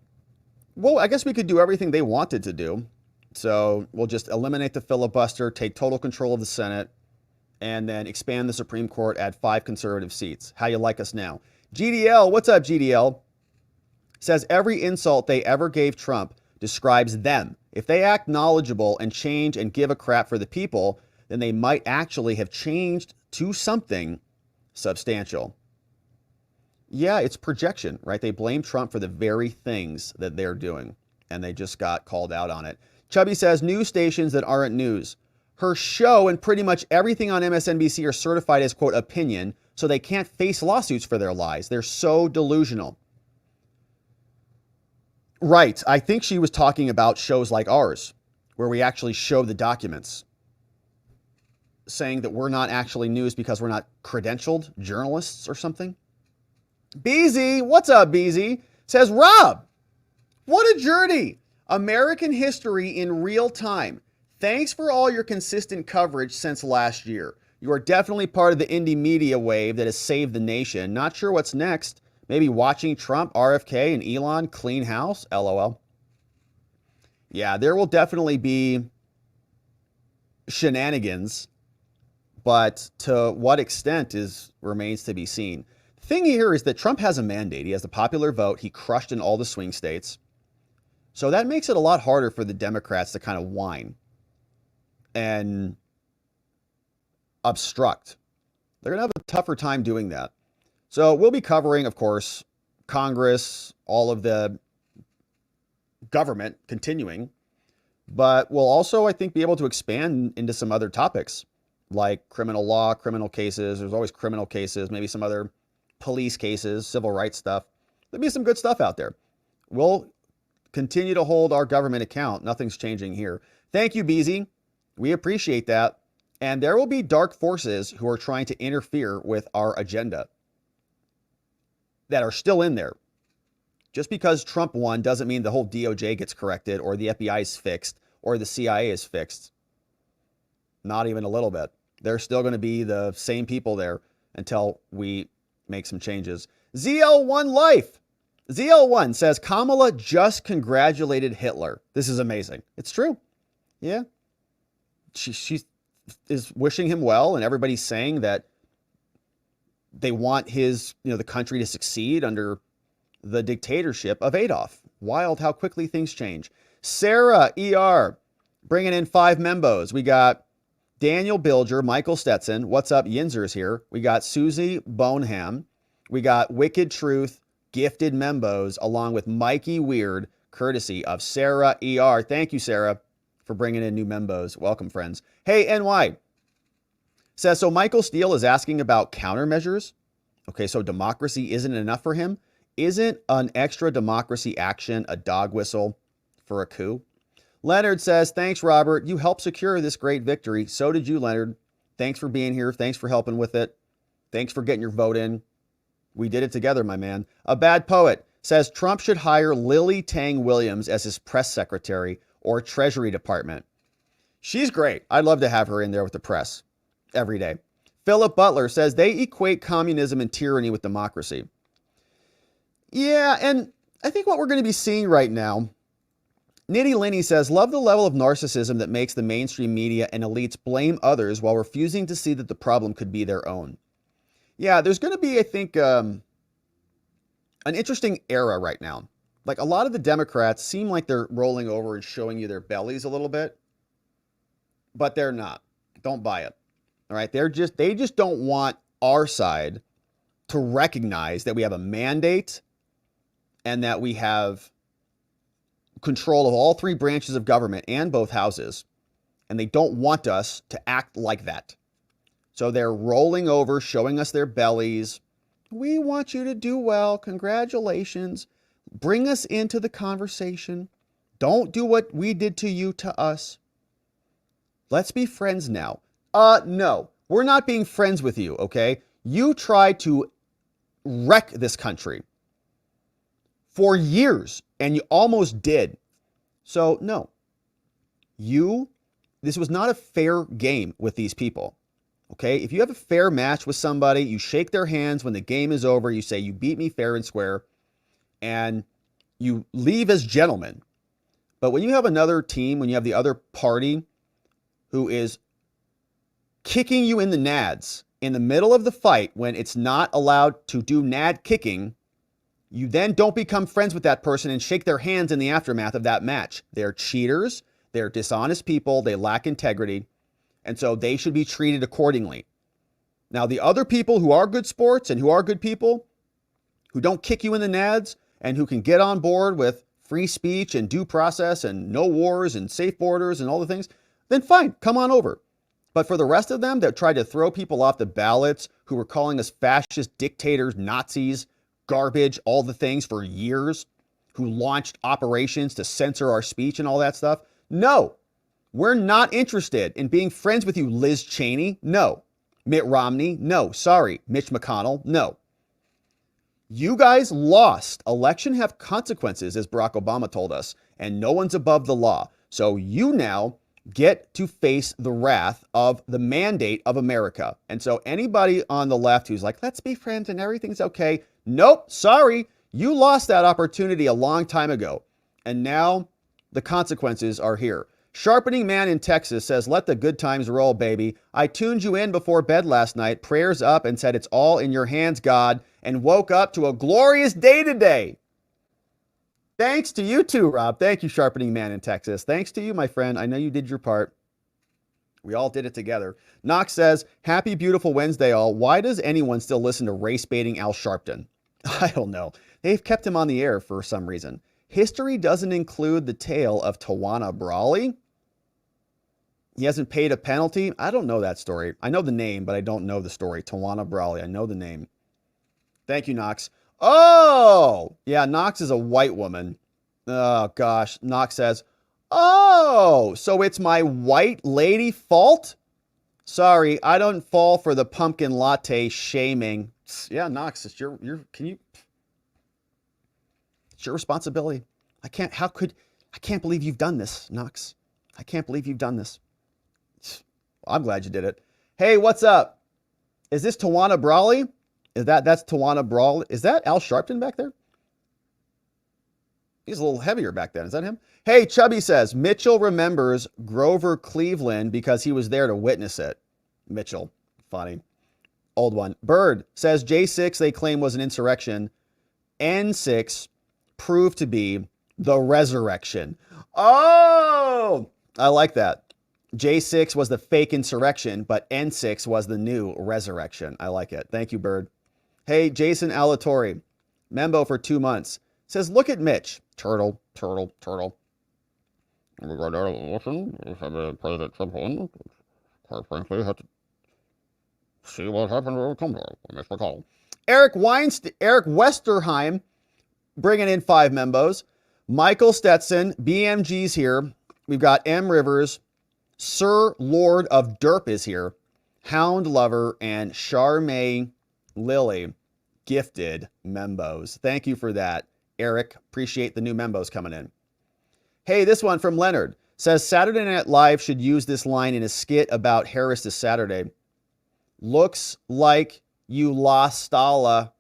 Well, I guess we could do everything they wanted to do. So we'll just eliminate the filibuster, take total control of the Senate, and then expand the Supreme Court, add 5 conservative seats. How you like us now? GDL, what's up, GDL? Says every insult they ever gave Trump describes them. If they act knowledgeable and change and give a crap for the people, then they might actually have changed to something substantial. Yeah, it's projection, right? They blame Trump for the very things that they're doing, and they just got called out on it. Chubby says news stations that aren't news. Her show and pretty much everything on MSNBC are certified as, quote, opinion, so they can't face lawsuits for their lies. They're so delusional. Right. I think she was talking about shows like ours, where we actually show the documents, saying that we're not actually news because we're not credentialed journalists or something. Beezy, what's up, Beezy? Says, Rob, what a journey. American history in real time. Thanks for all your consistent coverage since last year. You are definitely part of the indie media wave that has saved the nation. Not sure what's next. Maybe watching Trump, RFK, and Elon clean house? LOL. Yeah, there will definitely be shenanigans, but to what extent remains to be seen. The thing here is that Trump has a mandate. He has the popular vote. He crushed in all the swing states. So that makes it a lot harder for the Democrats to kind of whine and obstruct. They're going to have a tougher time doing that. So we'll be covering, of course, Congress, all of the government continuing, but we'll also, I think, be able to expand into some other topics like criminal law, criminal cases. There's always criminal cases, maybe some other police cases, civil rights stuff. There'll be some good stuff out there. We'll continue to hold our government account. Nothing's changing here. Thank you, Beezy. We appreciate that. And there will be dark forces who are trying to interfere with our agenda that are still in there. Just because Trump won doesn't mean the whole DOJ gets corrected or the FBI is fixed or the CIA is fixed. Not even a little bit. There's still going to be the same people there until we make some changes. ZL1 Life. ZL1 says Kamala just congratulated Hitler. This is amazing. It's true. Yeah. She is wishing him well, and everybody's saying that they want his, the country to succeed under the dictatorship of Adolf. Wild how quickly things change. Sarah ER bringing in 5 membos. We got Daniel Bilger, Michael Stetson. What's up? Yinzer's here. We got Susie Boneham. We got Wicked Truth, gifted membos, along with Mikey Weird, courtesy of Sarah ER. Thank you, Sarah, for bringing in new membos. Welcome, friends. Hey, NY says, so Michael Steele is asking about countermeasures. Okay, so democracy isn't enough for him. Isn't an extra democracy action a dog whistle for a coup? Leonard says, thanks, Robert. You helped secure this great victory. So did you, Leonard. Thanks for being here. Thanks for helping with it. Thanks for getting your vote in. We did it together, my man. A Bad Poet says Trump should hire Lily Tang Williams as his press secretary or Treasury Department. She's great. I'd love to have her in there with the press every day. Philip Butler says they equate communism and tyranny with democracy. Yeah, and I think what we're going to be seeing right now, Nitty Linny says, love the level of narcissism that makes the mainstream media and elites blame others while refusing to see that the problem could be their own. Yeah, there's going to be, I think, an interesting era right now. Like a lot of the Democrats seem like they're rolling over and showing you their bellies a little bit, but they're not. Don't buy it. All right, they just don't want our side to recognize that we have a mandate and that we have control of all 3 branches of government and both houses, and they don't want us to act like that. So they're rolling over, showing us their bellies. We want you to do well. Congratulations. Bring us into the conversation. Don't do what we did to you to us. Let's be friends now. No, we're not being friends with you, okay? You tried to wreck this country for years, and you almost did. So, no. This was not a fair game with these people. Okay, if you have a fair match with somebody, you shake their hands when the game is over, you say, you beat me fair and square, and you leave as gentlemen. But when you have another team, when you have the other party who is kicking you in the nads in the middle of the fight when it's not allowed to do nad kicking, you then don't become friends with that person and shake their hands in the aftermath of that match. They're cheaters, they're dishonest people, they lack integrity. And so they should be treated accordingly. Now, the other people who are good sports and who are good people, who don't kick you in the nads and who can get on board with free speech and due process and no wars and safe borders and all the things, then fine, come on over. But for the rest of them that tried to throw people off the ballots, who were calling us fascist dictators, Nazis, garbage, all the things for years, who launched operations to censor our speech and all that stuff, no. We're not interested in being friends with you, Liz Cheney. No. Mitt Romney. No. Sorry. Mitch McConnell. No. You guys lost. Election have consequences, as Barack Obama told us, and no one's above the law. So you now get to face the wrath of the mandate of America. And so anybody on the left who's like, let's be friends and everything's okay. Nope. Sorry. You lost that opportunity a long time ago. And now the consequences are here. Sharpening Man in Texas says, let the good times roll, baby. I tuned you in before bed last night, prayers up, and said it's all in your hands, God, and woke up to a glorious day today. Thanks to you too, Rob. Thank you, Sharpening Man in Texas. Thanks to you, my friend. I know you did your part. We all did it together. Knox says, happy, beautiful Wednesday, all. Why does anyone still listen to race-baiting Al Sharpton? I don't know. They've kept him on the air for some reason. History doesn't include the tale of Tawana Brawley. He hasn't paid a penalty. I don't know that story. I know the name, but I don't know the story. Tawana Brawley. I know the name. Thank you, Knox. Oh, yeah, Knox is a white woman. Oh, gosh. Knox says, oh, so it's my white lady fault? Sorry, I don't fall for the pumpkin latte shaming. Yeah, Knox, it's your it's your responsibility. I can't believe you've done this, Knox. I can't believe you've done this. I'm glad you did it. Hey, what's up? Is this Tawana Brawley? That's Tawana Brawley? Is that Al Sharpton back there? He's a little heavier back then. Is that him? Hey, Chubby says, Mitchell remembers Grover Cleveland because he was there to witness it. Mitchell. Funny. Old one. Bird says J6 they claim was an insurrection. N6 proved to be the resurrection. Oh, I like that. J6 was the fake insurrection, but N6 was the new resurrection. I like it. Thank you, Bird. Hey, Jason Alatorre. Membo for 2 months. Says, look at Mitch. Turtle, turtle, turtle. Listen, President Trump won. Quite frankly, had to see what happened with McConnell. Eric Westerheim bringing in 5 membos. Michael Stetson, BMG's here. We've got M. Rivers. Sir Lord of Derp is here. Hound Lover and Charmaine Lily gifted membos. Thank you for that, Eric. Appreciate the new membos coming in. Hey, this one from Leonard says Saturday Night Live should use this line in a skit about Harris this Saturday. Looks like you lost Allah.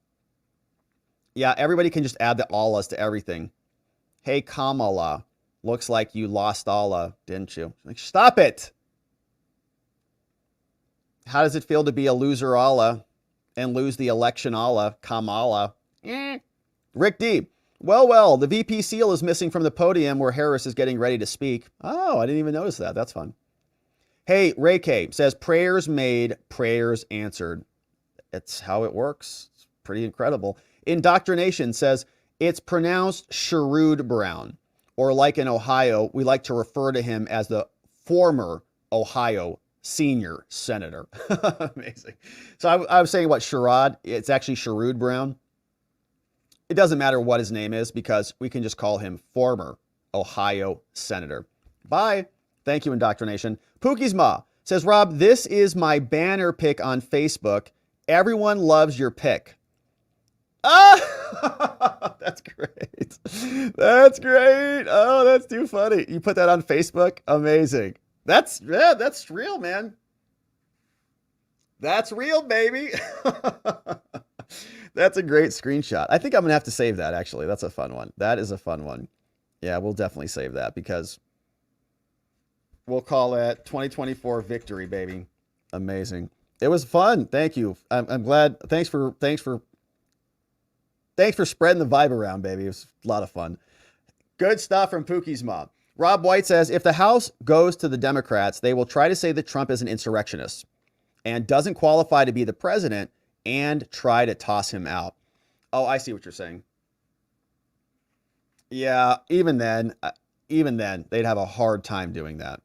Yeah, everybody can just add the Allahs to everything. Hey, Kamala, looks like you lost Allah, didn't you? Like, stop it. How does it feel to be a loser Allah and lose the election Allah, Kamala? Rick D. Well, the VP seal is missing from the podium where Harris is getting ready to speak. Oh, I didn't even notice that. That's fun. Hey, Ray K says, prayers made, prayers answered. It's how it works. It's pretty incredible. Indoctrination says, it's pronounced Sherrod Brown. Or like in Ohio, we like to refer to him as the former Ohio senior senator. Amazing. So I was saying what, Sherrod? It's actually Sherrod Brown. It doesn't matter what his name is because we can just call him former Ohio senator. Bye. Thank you, Indoctrination. Pookie's Ma says, Rob, this is my banner pick on Facebook. Everyone loves your pick. Ah, that's great. That's great. Oh, that's too funny. You put that on Facebook? Amazing. That's real, man. That's real, baby. That's a great screenshot. I think I'm going to have to save that, actually. That's a fun one. That is a fun one. Yeah, we'll definitely save that because we'll call it 2024 victory, baby. Amazing. It was fun. Thank you. I'm glad. Thanks for spreading the vibe around, baby. It was a lot of fun. Good stuff from Pookie's mom. Rob White says, if the House goes to the Democrats, they will try to say that Trump is an insurrectionist and doesn't qualify to be the president and try to toss him out. Oh, I see what you're saying. Yeah, even then, they'd have a hard time doing that.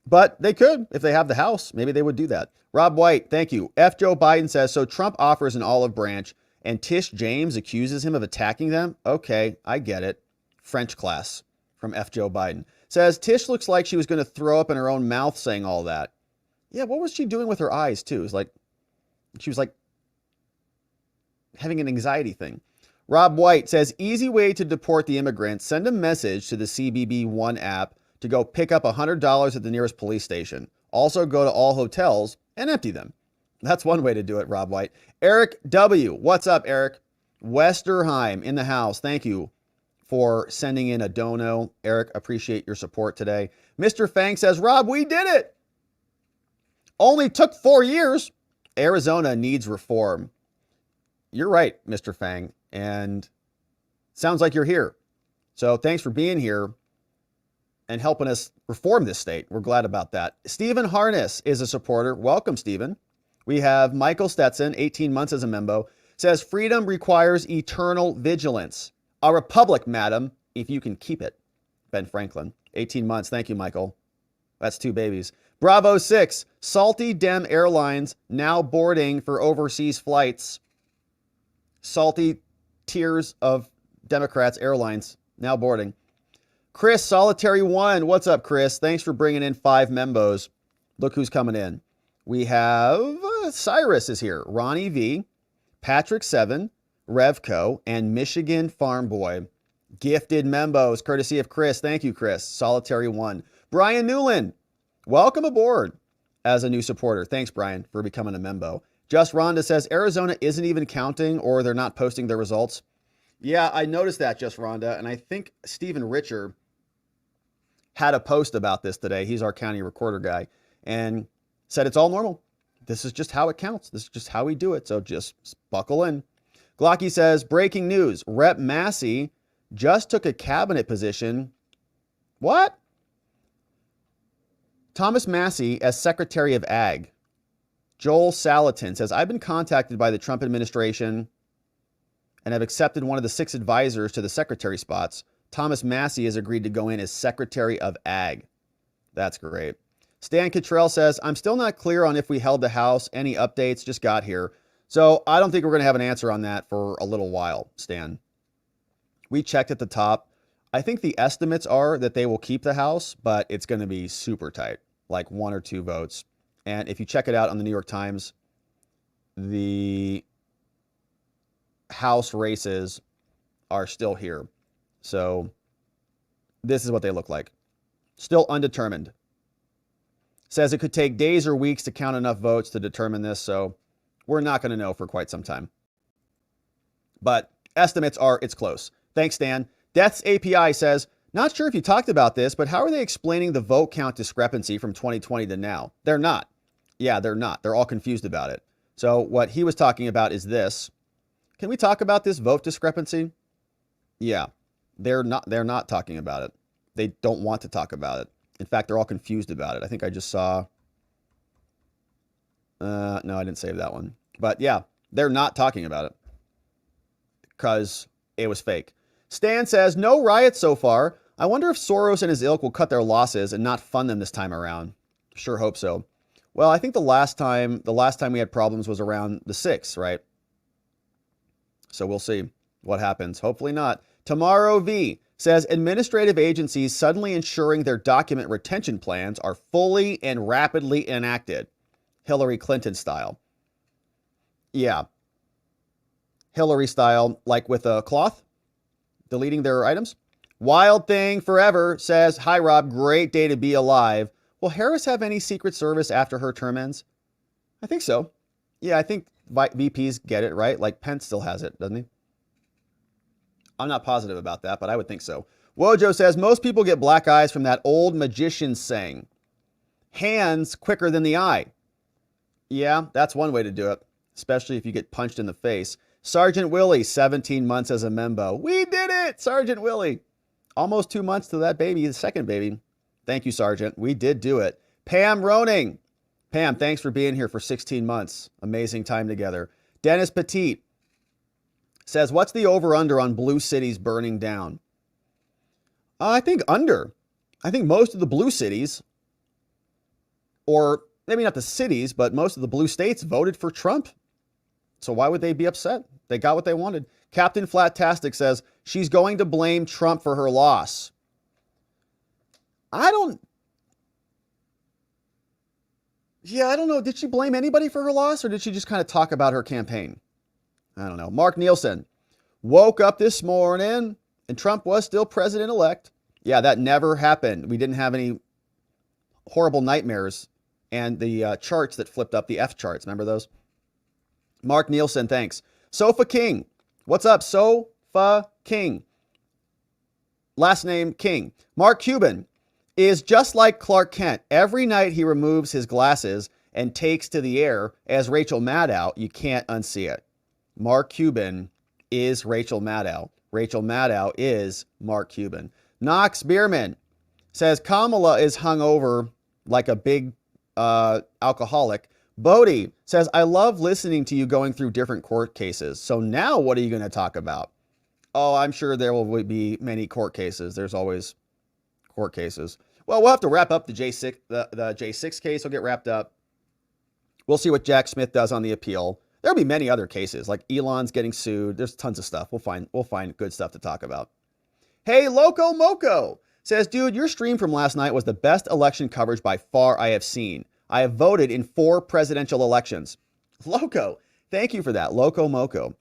But they could. If they have the House, maybe they would do that. Rob White, thank you. F. Joe Biden says, so Trump offers an olive branch and Tish James accuses him of attacking them? Okay, I get it. French class from F. Joe Biden. Says, Tish looks like she was going to throw up in her own mouth saying all that. Yeah, what was she doing with her eyes, too? It's like, she was like having an anxiety thing. Rob White says, easy way to deport the immigrants. Send a message to the CBB One app to go pick up $100 at the nearest police station. Also go to all hotels and empty them. That's one way to do it, Rob White. Eric W. What's up, Eric? Westerheim in the house. Thank you for sending in a dono. Eric, appreciate your support today. Mr. Fang says, Rob, we did it. Only took 4 years. Arizona needs reform. You're right, Mr. Fang. And sounds like you're here. So thanks for being here and helping us reform this state. We're glad about that. Stephen Harness is a supporter. Welcome, Stephen. We have Michael Stetson, 18 months as a member, says freedom requires eternal vigilance. A republic, madam, if you can keep it. Ben Franklin, 18 months. Thank you, Michael. That's 2 babies. Bravo 6, salty Dem Airlines now boarding for overseas flights. Salty tears of Democrats Airlines now boarding. Chris, Solitary 1. What's up, Chris? Thanks for bringing in 5 membos. Look who's coming in. We have Cyrus is here. Ronnie V, Patrick 7, Revco, and Michigan Farm Boy. Gifted membos, courtesy of Chris. Thank you, Chris. Solitary 1. Brian Newland, welcome aboard as a new supporter. Thanks, Brian, for becoming a membo. Just Rhonda says Arizona isn't even counting or they're not posting their results. Yeah, I noticed that, Just Rhonda, and I think Stephen Richer had a post about this today. He's our county recorder guy and said it's all normal. This is just how it counts. This is just how we do it. So just buckle in. Glocky says, breaking news. Rep Massey just took a cabinet position. What? Thomas Massey as Secretary of Ag. Joel Salatin says, I've been contacted by the Trump administration and have accepted one of the 6 advisors to the secretary spots. Thomas Massey has agreed to go in as Secretary of Ag. That's great. Stan Cottrell says, I'm still not clear on if we held the House. Any updates? Just got here. So I don't think we're going to have an answer on that for a little while, Stan. We checked at the top. I think the estimates are that they will keep the House, but it's going to be super tight, like 1 or 2 votes. And if you check it out on the New York Times, the House races are still here. So this is what they look like. Still undetermined. Says it could take days or weeks to count enough votes to determine this, so we're not going to know for quite some time. But estimates are it's close. Thanks, Stan. Death's API says, not sure if you talked about this, but how are they explaining the vote count discrepancy from 2020 to now? They're not. Yeah, they're not. They're all confused about it. So what he was talking about is this. Can we talk about this vote discrepancy? Yeah, they're not talking about it. They don't want to talk about it. In fact, they're all confused about it. I think I just saw. No, I didn't save that one. But yeah, they're not talking about it because it was fake. Stan says, no riots so far. I wonder if Soros and his ilk will cut their losses and not fund them this time around. Sure hope so. Well, I think the last time we had problems was around the 6th, right? So we'll see what happens. Hopefully not. Tomorrow V says administrative agencies suddenly ensuring their document retention plans are fully and rapidly enacted. Hillary Clinton style. Yeah. Hillary style, like with a cloth, deleting their items. Wild Thing Forever says, hi, Rob, great day to be alive. Will Harris have any Secret Service after her term ends? I think so. Yeah, I think VPs get it, right? Like Pence still has it, doesn't he? I'm not positive about that, but I would think so. Wojo says, most people get black eyes from that old magician saying, hands quicker than the eye. Yeah, that's one way to do it, especially if you get punched in the face. Sergeant Willie, 17 months as a membo. We did it, Sergeant Willie. Almost 2 months to that baby, the second baby. Thank you, Sergeant. We did do it. Pam Roning. Pam, thanks for being here for 16 months. Amazing time together. Dennis Petit says, what's the over-under on blue cities burning down? I think under. I think most of the blue cities, or maybe not the cities, but most of the blue states voted for Trump. So why would they be upset? They got what they wanted. Captain Flatastic says, she's going to blame Trump for her loss. I don't know. Did she blame anybody for her loss, or did she just kind of talk about her campaign? I don't know. Mark Nielsen woke up this morning and Trump was still president-elect. Yeah, that never happened. We didn't have any horrible nightmares and the charts that flipped up, the F charts. Remember those? Mark Nielsen, thanks. Sofa King. What's up, Sofa King? Last name King. Mark Cuban is just like Clark Kent. Every night he removes his glasses and takes to the air as Rachel Maddow. You can't unsee it. Mark Cuban is Rachel Maddow. Rachel Maddow is Mark Cuban. Knox Bierman says Kamala is hungover like a big alcoholic, Bodie says, I love listening to you going through different court cases. So now what are you going to talk about? Oh, I'm sure there will be many court cases. There's always court cases. Well, we'll have to wrap up the J6, the J6 case will get wrapped up. We'll see what Jack Smith does on the appeal. There'll be many other cases, like Elon's getting sued. There's tons of stuff. We'll find good stuff to talk about. Hey, Loco Moco says, dude, your stream from last night was the best election coverage by far I have seen. I have voted in 4 presidential elections. Loco, thank you for that. Loco Moco.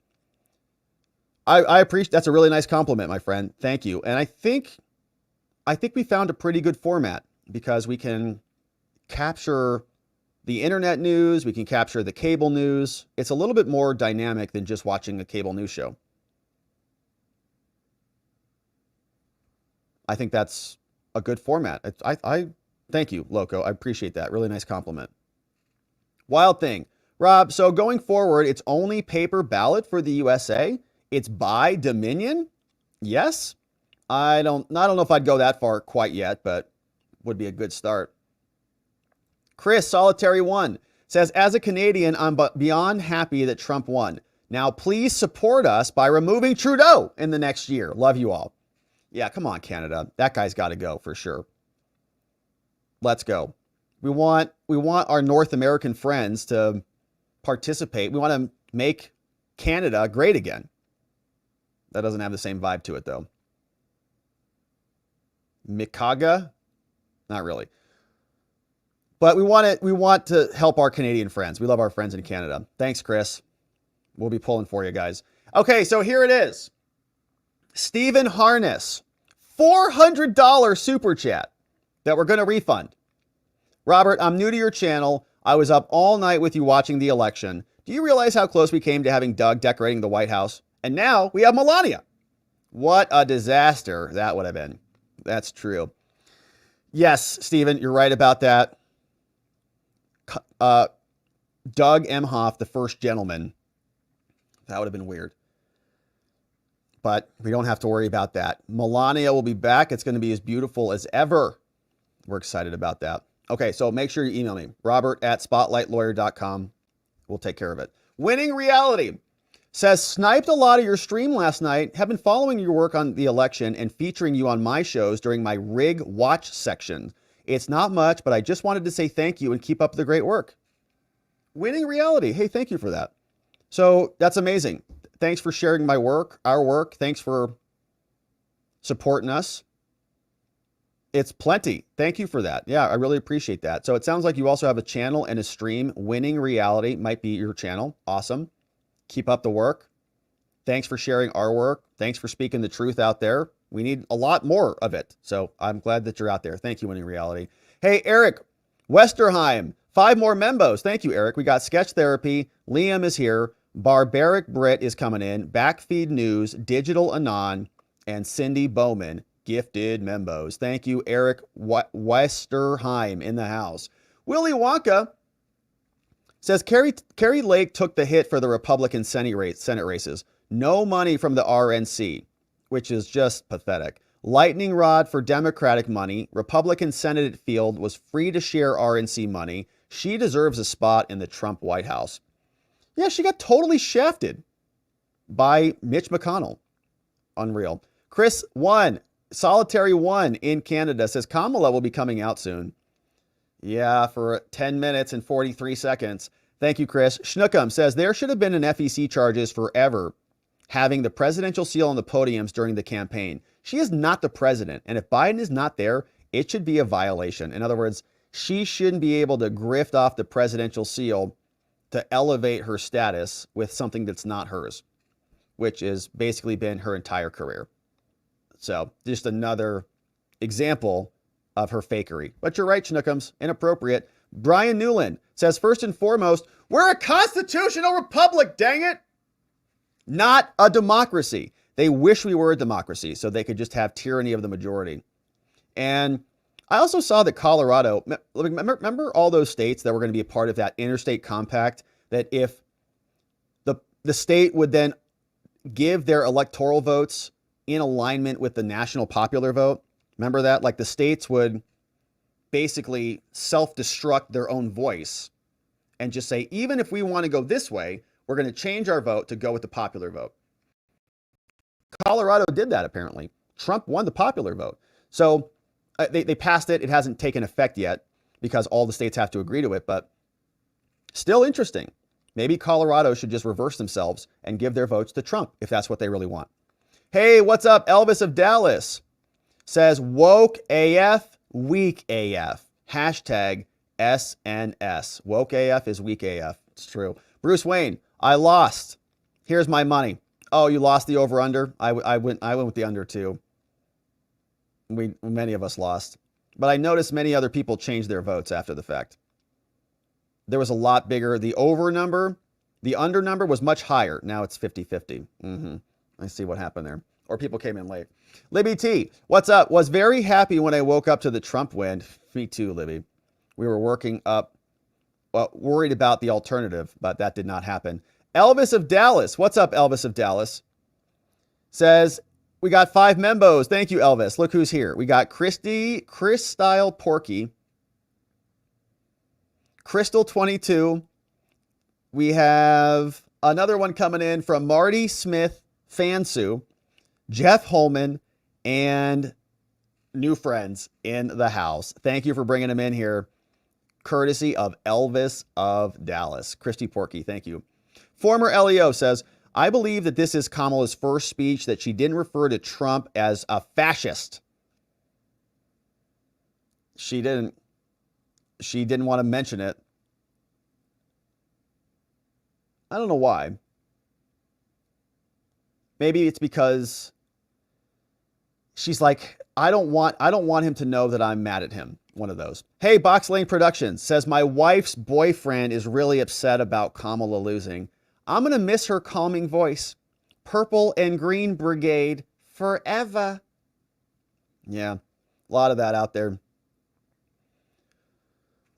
I appreciate, that's a really nice compliment, my friend. Thank you. And I think we found a pretty good format because we can capture the internet news, we can capture the cable news. It's a little bit more dynamic than just watching a cable news show. I think that's a good format. I thank you, Loco. I appreciate that. Really nice compliment. Wild thing. Rob, so going forward, it's only paper ballot for the USA? It's by Dominion? Yes? I don't know if I'd go that far quite yet, but would be a good start. Chris, Solitary One, says, as a Canadian, I'm beyond happy that Trump won. Now, please support us by removing Trudeau in the next year. Love you all. Yeah, come on, Canada. That guy's got to go for sure. Let's go. We want our North American friends to participate. We want to make Canada great again. That doesn't have the same vibe to it, though. Mikaga? Not really. But we want to help our Canadian friends. We love our friends in Canada. Thanks, Chris. We'll be pulling for you guys. Okay, so here it is. Stephen Harness, $400 super chat that we're going to refund. Robert, I'm new to your channel. I was up all night with you watching the election. Do you realize how close we came to having Doug decorating the White House? And now we have Melania. What a disaster that would have been. That's true. Yes, Stephen, you're right about that. Doug Emhoff, the first gentleman. That would have been weird. But we don't have to worry about that. Melania will be back. It's going to be as beautiful as ever. We're excited about that. Okay, so make sure you email me, robert@spotlightlawyer.com. We'll take care of it. Winning Reality says, sniped a lot of your stream last night. Have been following your work on the election and featuring you on my shows during my Rig Watch section. It's not much, but I just wanted to say thank you and keep up the great work. Winning Reality. Hey, thank you for that. So that's amazing. Thanks for sharing my work, our work. Thanks for supporting us. It's plenty. Thank you for that. Yeah, I really appreciate that. So it sounds like you also have a channel and a stream. Winning Reality might be your channel. Awesome. Keep up the work. Thanks for sharing our work. Thanks for speaking the truth out there. We need a lot more of it. So I'm glad that you're out there. Thank you, Winning Reality. Hey, Eric Westerheim, 5 more membos. Thank you, Eric. We got Sketch Therapy. Liam is here. Barbaric Brit is coming in. Backfeed News, Digital Anon, and Cindy Bowman. Gifted membos. Thank you, Eric Westerheim in the house. Willy Wonka says, Carrie Lake took the hit for the Republican Senate races. No money from the RNC, which is just pathetic. Lightning rod for Democratic money. Republican Senate field was free to share RNC money. She deserves a spot in the Trump White House. Yeah, she got totally shafted by Mitch McConnell. Unreal. Chris 1, Solitary 1 in Canada says Kamala will be coming out soon. Yeah, for 10 minutes and 43 seconds. Thank you, Chris. Schnookum says there should have been an FEC charges forever having the presidential seal on the podiums during the campaign. She is not the president. And if Biden is not there, it should be a violation. In other words, she shouldn't be able to grift off the presidential seal to elevate her status with something that's not hers, which has basically been her entire career. So just another example of her fakery. But you're right, Schnookums, inappropriate. Brian Newland says, first and foremost, we're a constitutional republic, dang it. Not a democracy. They wish we were a democracy so they could just have tyranny of the majority. And I also saw that Colorado, remember all those states that were going to be a part of that interstate compact, that if the state would then give their electoral votes in alignment with the national popular vote. Remember that? Like the states would basically self-destruct their own voice and just say, even if we want to go this way, we're going to change our vote to go with the popular vote. Colorado did that, apparently. Trump won the popular vote. So they passed it. It hasn't taken effect yet because all the states have to agree to it, but still interesting. Maybe Colorado should just reverse themselves and give their votes to Trump if that's what they really want. Hey, what's up? Elvis of Dallas says, woke AF, weak AF. Hashtag SNS. Woke AF is weak AF. It's true. Bruce Wayne, I lost. Here's my money. Oh, you lost the over-under? I went with the under too. Many of us lost. But I noticed many other people changed their votes after the fact. There was a lot bigger. The over number, the under number was much higher. Now it's 50-50. I see what happened there. Or people came in late. Libby T, what's up? Was very happy when I woke up to the Trump win. Me too, Libby. We were worried about the alternative, but that did not happen. Elvis of Dallas. What's up, Elvis of Dallas? Says, we got 5 membos. Thank you, Elvis. Look who's here. We got Chris Style Porky, Crystal 22. We have another one coming in from Marty Smith Fansu, Jeff Holman, and new friends in the house. Thank you for bringing them in here. Courtesy of Elvis of Dallas. Christy Porky, thank you. Former LEO says, I believe that this is Kamala's first speech that she didn't refer to Trump as a fascist. She didn't want to mention it. I don't know why. Maybe it's because she's like, I don't want him to know that I'm mad at him. One of those. Hey, Box Lane Productions says, my wife's boyfriend is really upset about Kamala losing. I'm going to miss her calming voice. Purple and Green Brigade forever. Yeah, a lot of that out there.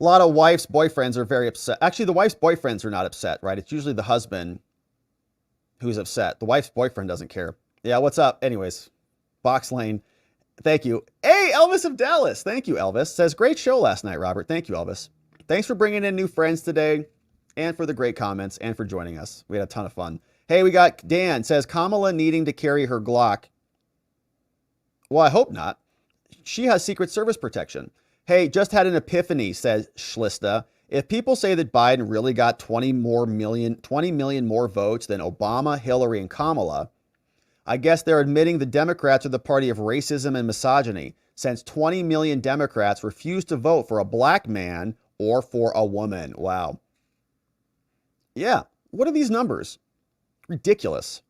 A lot of wives' boyfriends are very upset. Actually, the wife's boyfriends are not upset, right? It's usually the husband who's upset. The wife's boyfriend doesn't care. Yeah, what's up? Anyways, Box Lane. Thank you. Hey, Elvis of Dallas. Thank you, Elvis. Says, great show last night, Robert. Thank you, Elvis. Thanks for bringing in new friends today and for the great comments and for joining us. We had a ton of fun. Hey, we got Dan. Says, Kamala needing to carry her Glock. Well, I hope not. She has Secret Service protection. Hey, just had an epiphany, says Schlista. If people say that Biden really got 20 million more votes than Obama, Hillary, and Kamala, I guess they're admitting the Democrats are the party of racism and misogyny, since 20 million Democrats refused to vote for a black man or for a woman. Wow. Yeah. What are these numbers? Ridiculous.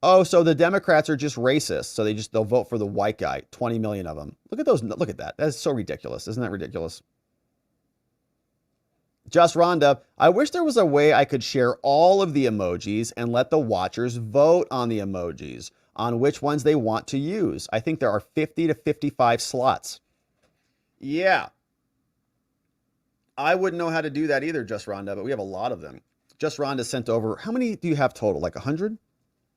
Oh, so the Democrats are just racist. So they'll vote for the white guy. 20 million of them. Look at those. Look at that. That's so ridiculous. Isn't that ridiculous? Just Rhonda, I wish there was a way I could share all of the emojis and let the watchers vote on the emojis, on which ones they want to use. I think there are 50 to 55 slots. Yeah. I wouldn't know how to do that either, Just Rhonda, but we have a lot of them. Just Rhonda sent over, how many do you have total? Like 100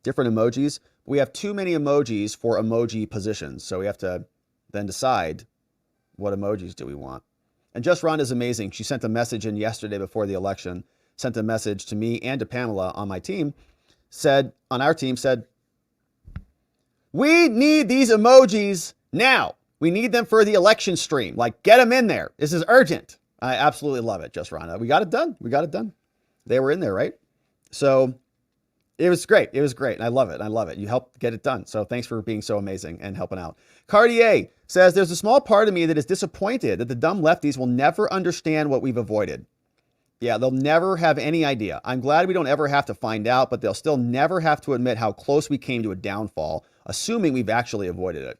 different emojis? We have too many emojis for emoji positions, so we have to then decide what emojis do we want. And Just Rhonda is amazing. She sent a message in yesterday before the election, sent a message to me and to Pamela on my team, on our team, said, we need these emojis now. We need them for the election stream. Like, get them in there. This is urgent. I absolutely love it, Just Rhonda. We got it done. We got it done. They were in there, right? So it was great. It was great. And I love it. I love it. You helped get it done. So thanks for being so amazing and helping out. Cartier says, there's a small part of me that is disappointed that the dumb lefties will never understand what we've avoided. Yeah, they'll never have any idea. I'm glad we don't ever have to find out, but they'll still never have to admit how close we came to a downfall, assuming we've actually avoided it.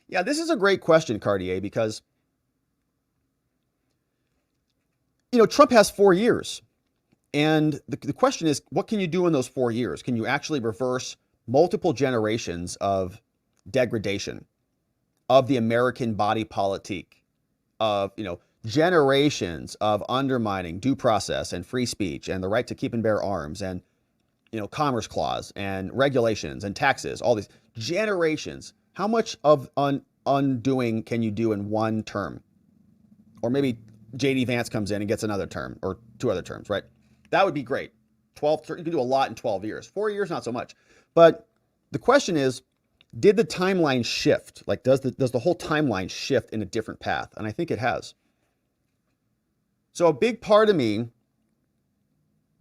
Yeah, this is a great question, Cartier, because, Trump has 4 years. And the question is, what can you do in those 4 years? Can you actually reverse multiple generations of degradation of the American body politic, of, generations of undermining due process and free speech and the right to keep and bear arms and, Commerce Clause and regulations and taxes, all these generations? How much of undoing can you do in one term? Or maybe J.D. Vance comes in and gets another term or 2 other terms, right? That would be great. 12, you can do a lot in 12 years. 4 years, not so much. But the question is, did the timeline shift? Like, does the whole timeline shift in a different path? And I think it has. So a big part of me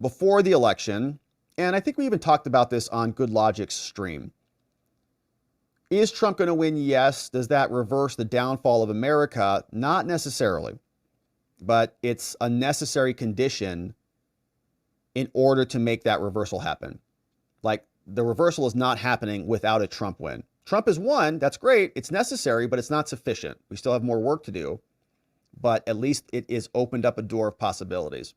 before the election, and I think we even talked about this on Good Logic's stream. Is Trump going to win? Yes. Does that reverse the downfall of America? Not necessarily. But it's a necessary condition in order to make that reversal happen. Like, the reversal is not happening without a Trump win. Trump has won. That's great. It's necessary, but it's not sufficient. We still have more work to do. But at least it is opened up a door of possibilities.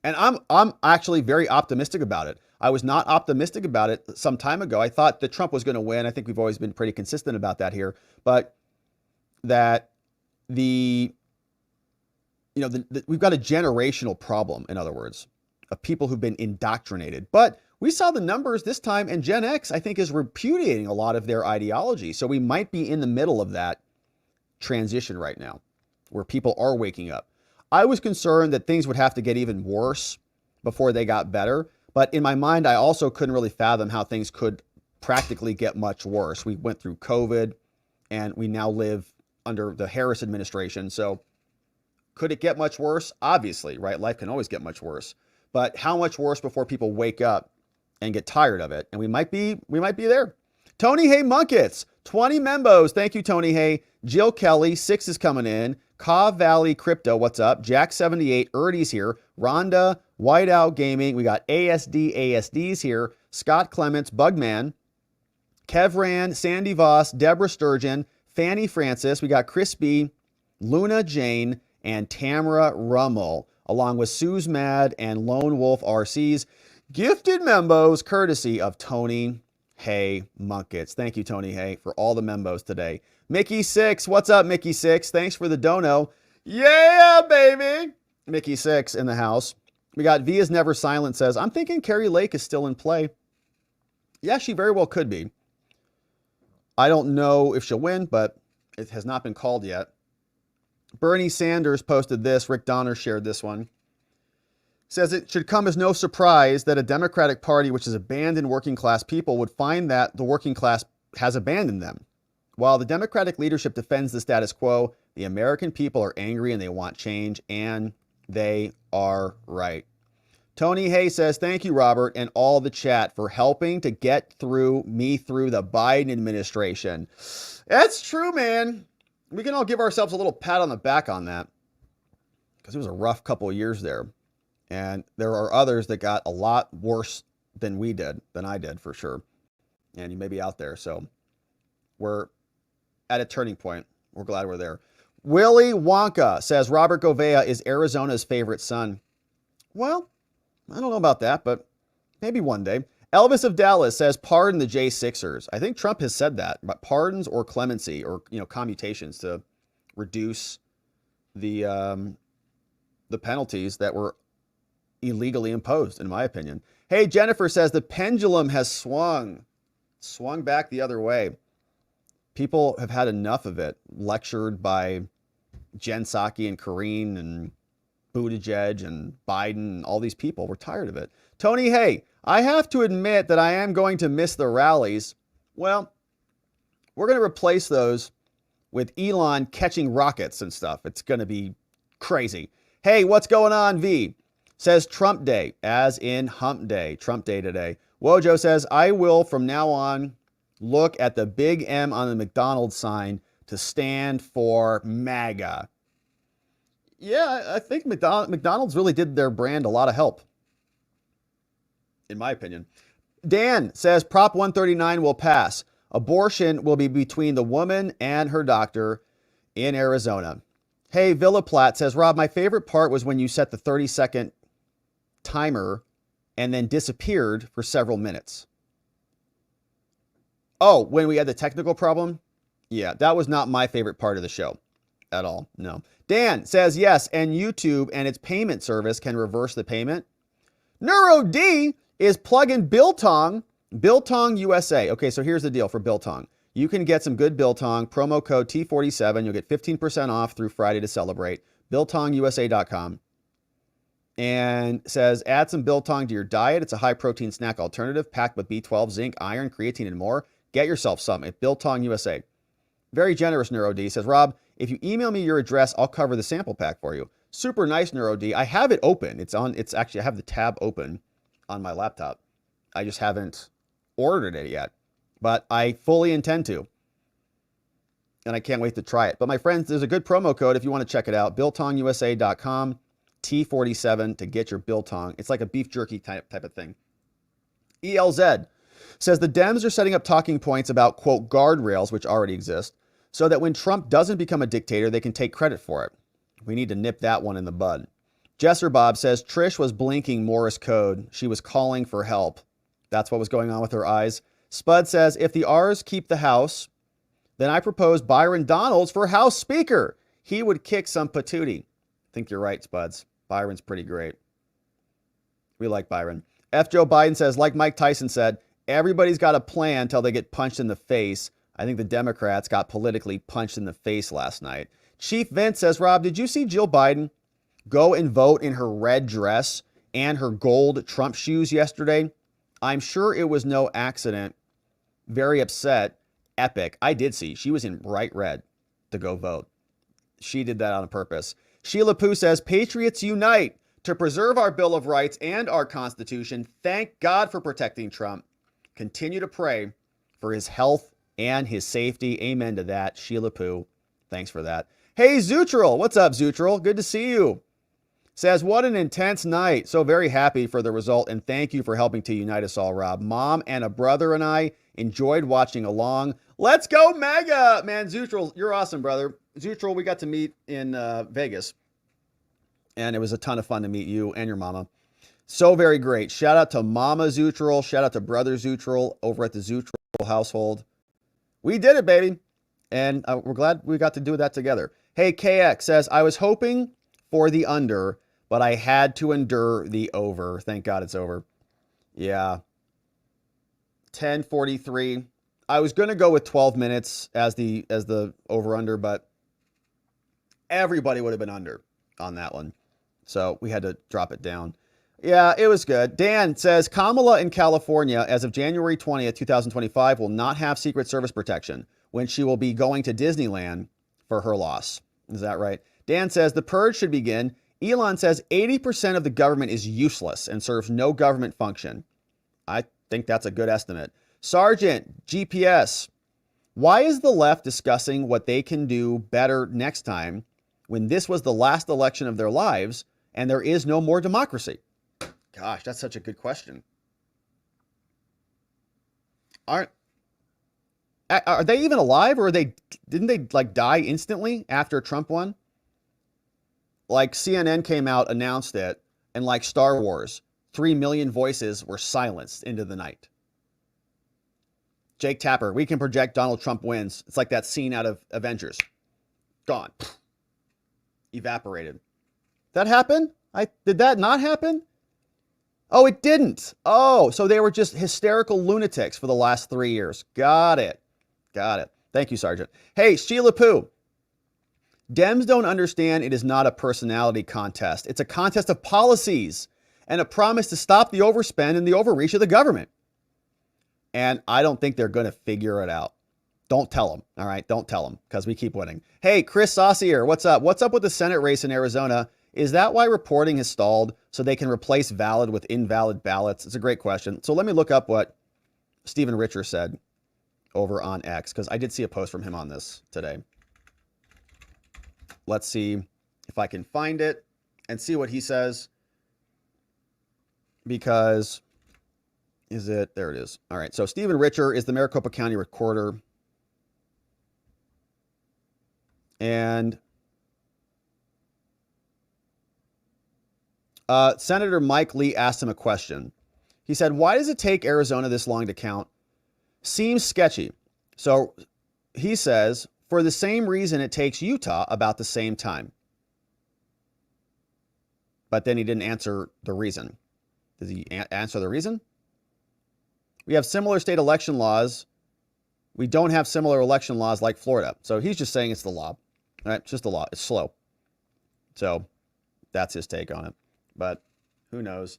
And I'm actually very optimistic about it. I was not optimistic about it some time ago. I thought that Trump was going to win. I think we've always been pretty consistent about that here. But that we've got a generational problem, in other words, of people who've been indoctrinated. But we saw the numbers this time, and Gen X, I think, is repudiating a lot of their ideology. So we might be in the middle of that transition right now, where people are waking up. I was concerned that things would have to get even worse before they got better. But in my mind, I also couldn't really fathom how things could practically get much worse. We went through COVID, and we now live under the Harris administration. So could it get much worse? Obviously, right? Life can always get much worse. But how much worse before people wake up and get tired of it? And we might be there. Tony Hay Munkets, 20 membos. Thank you, Tony Hay. Jill Kelly, 6 is coming in. Caw Valley Crypto, what's up? Jack78, Erdy's here. Rhonda, Whiteout Gaming. We got ASD's here. Scott Clements, Bugman. Kevran, Sandy Voss, Deborah Sturgeon, Fanny Francis. We got Chris B, Luna Jane, and Tamara Rummel, along with Suze Mad and Lone Wolf RCs. Gifted membos courtesy of Tony Hay Munkets. Thank you, Tony Hay, for all the membos today. Mickey 6, what's up, Mickey 6? Thanks for the dono. Yeah, baby. Mickey 6 in the house. We got Via's Never Silent says, I'm thinking Carrie Lake is still in play. Yeah, she very well could be. I don't know if she'll win, but it has not been called yet. Bernie Sanders posted this. Rick Donner shared this one. Says it should come as no surprise that a Democratic Party which has abandoned working class people would find that the working class has abandoned them. While the Democratic leadership defends the status quo, the American people are angry and they want change, and they are right. Tony Hay says, thank you, Robert, and all the chat for helping to get through the Biden administration. That's true, man. We can all give ourselves a little pat on the back on that, because it was a rough couple of years there. And there are others that got a lot worse than I did for sure. And you may be out there. So we're at a turning point. We're glad we're there. Willy Wonka says Robert Gouveia is Arizona's favorite son. Well, I don't know about that, but maybe one day. Elvis of Dallas says pardon the J6ers. I think Trump has said that, but pardons or clemency or commutations to reduce the penalties that were illegally imposed, in my opinion. Hey, Jennifer says the pendulum has swung back the other way. People have had enough of it, lectured by Jen Psaki and Karine and Buttigieg and Biden and all these people. We're tired of it. Tony, hey, I have to admit that I am going to miss the rallies. Well, we're going to replace those with Elon catching rockets and stuff. It's going to be crazy. Hey, what's going on, V? Says Trump Day, as in Hump Day. Trump Day today. Wojo says, I will from now on look at the big M on the McDonald's sign to stand for MAGA. Yeah, I think McDonald's really did their brand a lot of help, in my opinion. Dan says Prop 139 will pass. Abortion will be between the woman and her doctor in Arizona. Hey, Villa Platt says, Rob, my favorite part was when you set the 30-second timer and then disappeared for several minutes. Oh, when we had the technical problem? Yeah, that was not my favorite part of the show at all. No. Dan says, yes, and YouTube and its payment service can reverse the payment. Neuro D is plugging Biltong USA. Okay, so here's the deal for Biltong. You can get some good biltong. Promo code T47. You'll get 15% off through Friday to celebrate. BiltongUSA.com. And says, add some biltong to your diet. It's a high-protein snack alternative packed with B12, zinc, iron, creatine, and more. Get yourself some at Biltong USA. Very generous, NeuroD. Says, Rob, if you email me your address, I'll cover the sample pack for you. Super nice, NeuroD. I have it open. It's actually, I have the tab open on my laptop. I just haven't ordered it yet. But I fully intend to. And I can't wait to try it. But my friends, there's a good promo code if you want to check it out. BiltongUSA.com. T47 to get your biltong. It's like a beef jerky type of thing. ELZ says the Dems are setting up talking points about, quote, guardrails, which already exist, so that when Trump doesn't become a dictator, they can take credit for it. We need to nip that one in the bud. Jesser Bob says Trish was blinking Morse code. She was calling for help. That's what was going on with her eyes. Spud says, if the R's keep the House, then I propose Byron Donalds for House Speaker. He would kick some patootie. I think you're right, Spuds. Byron's pretty great. We like Byron. F. Joe Biden says, like Mike Tyson said, everybody's got a plan until they get punched in the face. I think the Democrats got politically punched in the face last night. Chief Vince says, Rob, did you see Jill Biden go and vote in her red dress and her gold Trump shoes yesterday? I'm sure it was no accident. Very upset. Epic. I did see. She was in bright red to go vote. She did that on purpose. Sheila Pooh says, Patriots unite to preserve our Bill of Rights and our Constitution. Thank God for protecting Trump. Continue to pray for his health and his safety. Amen to that. Sheila Pooh, thanks for that. Hey, Zutral. What's up, Zutral? Good to see you. Says, what an intense night. So very happy for the result, and thank you for helping to unite us all, Rob. Mom and a brother and I enjoyed watching along. Let's go, MAGA! Man, Zutral, you're awesome, brother. Zutral, we got to meet in Vegas, and it was a ton of fun to meet you and your mama. So very great. Shout out to Mama Zutral. Shout out to Brother Zutral over at the Zutral household. We did it, baby. And we're glad we got to do that together. Hey, KX says, I was hoping for the under, but I had to endure the over. Thank God it's over. Yeah. 10:43. I was going to go with 12 minutes as the over under, but everybody would have been under on that one. So we had to drop it down. Yeah, it was good. Dan says Kamala in California as of January 20th, 2025 will not have Secret Service protection when she will be going to Disneyland for her loss. Is that right? Dan says the purge should begin. Elon says 80% of the government is useless and serves no government function. I think that's a good estimate. Sergeant GPS, why is the left discussing what they can do better next time when this was the last election of their lives and there is no more democracy? Gosh, that's such a good question. Are they even alive, or didn't they like die instantly after Trump won? Like CNN came out, announced it, and like Star Wars, 3 million voices were silenced into the night. Jake Tapper, we can project Donald Trump wins. It's like that scene out of Avengers. Gone. Evaporated. That happened? Did that not happen? Oh, it didn't. Oh, so they were just hysterical lunatics for the last 3 years. Got it. Got it. Thank you, Sergeant. Hey, Sheila Pooh. Dems don't understand it is not a personality contest. It's a contest of policies and a promise to stop the overspend and the overreach of the government. And I don't think they're going to figure it out. Don't tell them. All right. Don't tell them because we keep winning. Hey, Chris Saucier, what's up? What's up with the Senate race in Arizona? Is that why reporting has stalled so they can replace valid with invalid ballots? It's a great question. So let me look up what Stephen Richer said over on X, because I did see a post from him on this today. Let's see if I can find it and see what he says. Because there it is. All right. So Stephen Richer is the Maricopa County recorder. And Senator Mike Lee asked him a question. He said, why does it take Arizona this long to count? Seems sketchy. So he says, for the same reason it takes Utah about the same time. But then he didn't answer the reason. Did he answer the reason? We have similar state election laws We don't have similar election laws like Florida. So he's just saying it's the law. All right, it's just the law. It's slow. So that's his take on it. But who knows?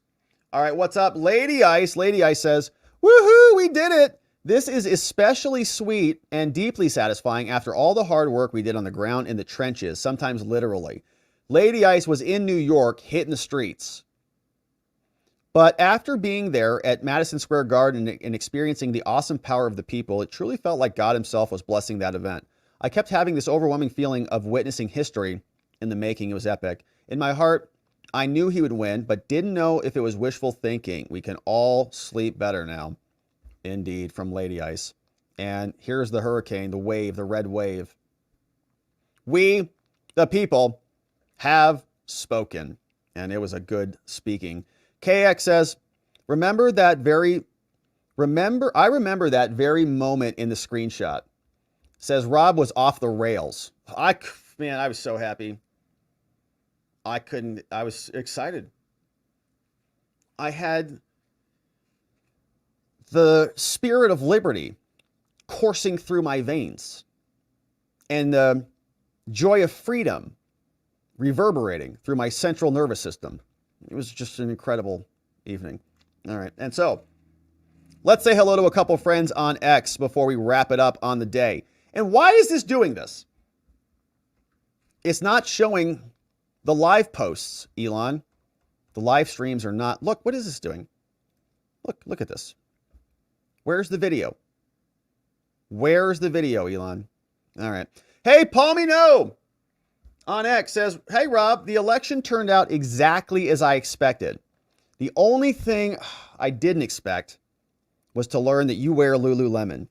All right, what's up? Lady Ice. Lady Ice says, woohoo, we did it. This is especially sweet and deeply satisfying after all the hard work we did on the ground in the trenches, sometimes literally. Lady Ice was in New York, hitting the streets. But after being there at Madison Square Garden and experiencing the awesome power of the people, it truly felt like God himself was blessing that event. I kept having this overwhelming feeling of witnessing history in the making. It was epic. In my heart, I knew he would win, but didn't know if it was wishful thinking. We can all sleep better now. Indeed, from Lady Ice. And here's the hurricane, the wave, the red wave. We, the people, have spoken. And it was a good speaking. KX says, I remember that very moment in the screenshot. Says Rob was off the rails. I was so happy. I was excited. I had the spirit of liberty coursing through my veins and the joy of freedom reverberating through my central nervous system. It was just an incredible evening. All right. And so let's say hello to a couple friends on X before we wrap it up on the day. And why is this doing this? It's not showing the live posts, Elon. The live streams are not. Look, what is this doing? Look at this. Where's the video? Where's the video, Elon? All right. Hey, Palmino on X says, hey, Rob, the election turned out exactly as I expected. The only thing I didn't expect was to learn that you wear Lululemon.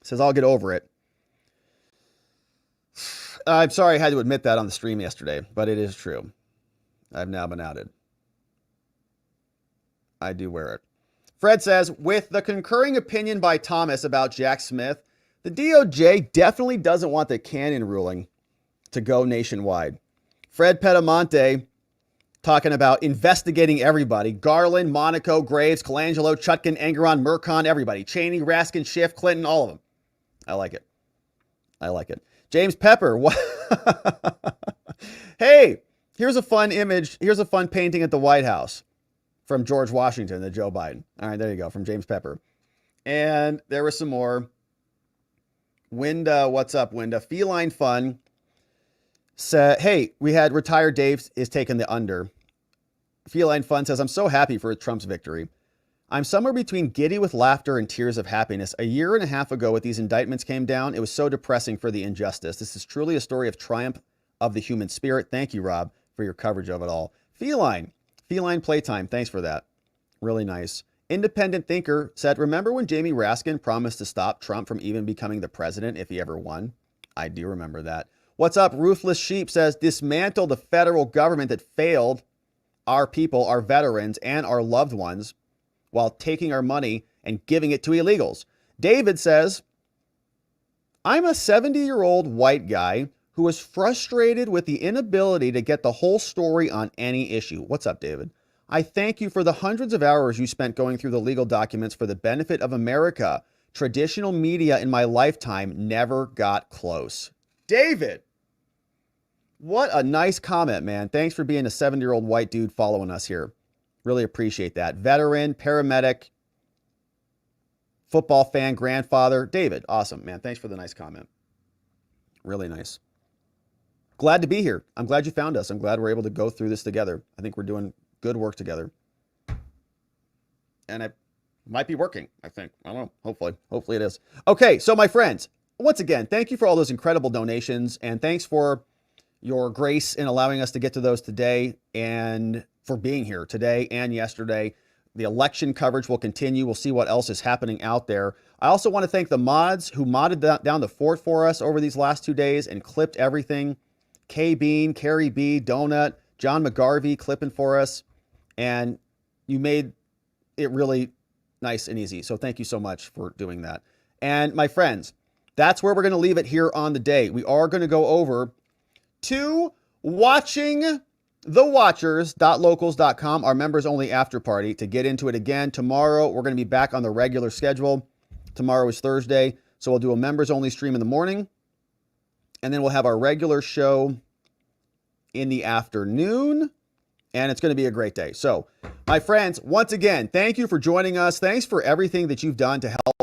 Says, I'll get over it. I'm sorry I had to admit that on the stream yesterday, but it is true. I've now been outed. I do wear it. Fred says, with the concurring opinion by Thomas about Jack Smith, the DOJ definitely doesn't want the Cannon ruling to go nationwide. Fred Pedamonte talking about investigating everybody. Garland, Monaco, Graves, Colangelo, Chutkan, Engeron, Mercon, everybody. Cheney, Raskin, Schiff, Clinton, all of them. I like it. I like it. James Pepper. Hey, here's a fun image. Here's a fun painting at the White House from George Washington, the Joe Biden. All right, there you go, from James Pepper. And there was some more. Winda, what's up, Winda? Feline Fun said, hey, we had retired Dave is taking the under. Feline Fun says, I'm so happy for Trump's victory. I'm somewhere between giddy with laughter and tears of happiness. A year and a half ago, when these indictments came down, it was so depressing for the injustice. This is truly a story of triumph of the human spirit. Thank you, Rob, for your coverage of it all. Feline Playtime. Thanks for that. Really nice. Independent Thinker said, remember when Jamie Raskin promised to stop Trump from even becoming the president if he ever won? I do remember that. What's up? Ruthless Sheep says, dismantle the federal government that failed our people, our veterans, and our loved ones while taking our money and giving it to illegals. David says, I'm a 70-year-old white guy who is frustrated with the inability to get the whole story on any issue. What's up, David? I thank you for the hundreds of hours you spent going through the legal documents for the benefit of America. Traditional media in my lifetime never got close. David, what a nice comment, man. Thanks for being a 70-year-old white dude following us here. Really appreciate that. Veteran, paramedic, football fan, grandfather. David, awesome, man. Thanks for the nice comment. Really nice. Glad to be here. I'm glad you found us. I'm glad we're able to go through this together. I think we're doing good work together. And it might be working, I think. I don't know. Hopefully it is. Okay, so my friends, once again, thank you for all those incredible donations. And thanks for your grace in allowing us to get to those today and for being here today and yesterday. The election coverage will continue. We'll see what else is happening out there. I also want to thank the mods who modded down the fort for us over these last 2 days and clipped everything. K-Bean, Carrie B, Donut, John McGarvey clipping for us. And you made it really nice and easy. So thank you so much for doing that. And my friends, that's where we're going to leave it here on the day. We are going to go over to watching thewatchers.locals.com, our members only after party to get into it again. Tomorrow, we're going to be back on the regular schedule. Tomorrow is Thursday, so we'll do a members only stream in the morning. And then we'll have our regular show in the afternoon. And it's going to be a great day. So, my friends, once again, thank you for joining us. Thanks for everything that you've done to help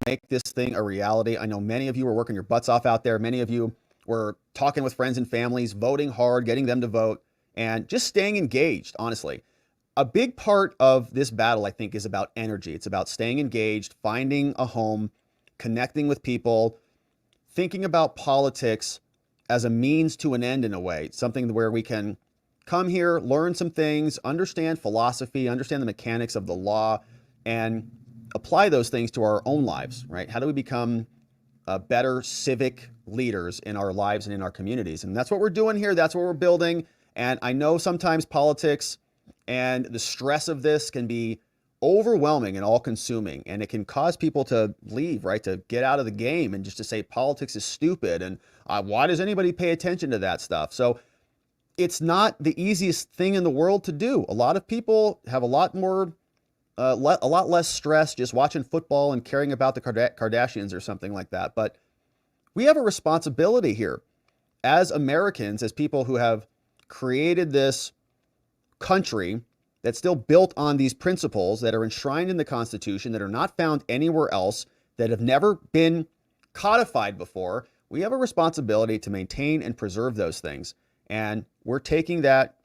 make this thing a reality. I know many of you are working your butts off out there. Many of you were talking with friends and families, voting hard, getting them to vote, and just staying engaged, honestly. A big part of this battle, I think, is about energy. It's about staying engaged, finding a home, connecting with people, thinking about politics as a means to an end in a way, something where we can come here, learn some things, understand philosophy, understand the mechanics of the law, and apply those things to our own lives, right? How do we become better civic leaders in our lives and in our communities? And that's what we're doing here. That's what we're building. And I know sometimes politics and the stress of this can be overwhelming and all-consuming, and it can cause people to leave, right? To get out of the game and just to say politics is stupid and why does anybody pay attention to that stuff? So it's not the easiest thing in the world to do. A lot of people have a lot less stress just watching football and caring about the Kardashians or something like that. But we have a responsibility here as Americans, as people who have created this country that's still built on these principles that are enshrined in the Constitution, that are not found anywhere else, that have never been codified before. We have a responsibility to maintain and preserve those things. And we're taking that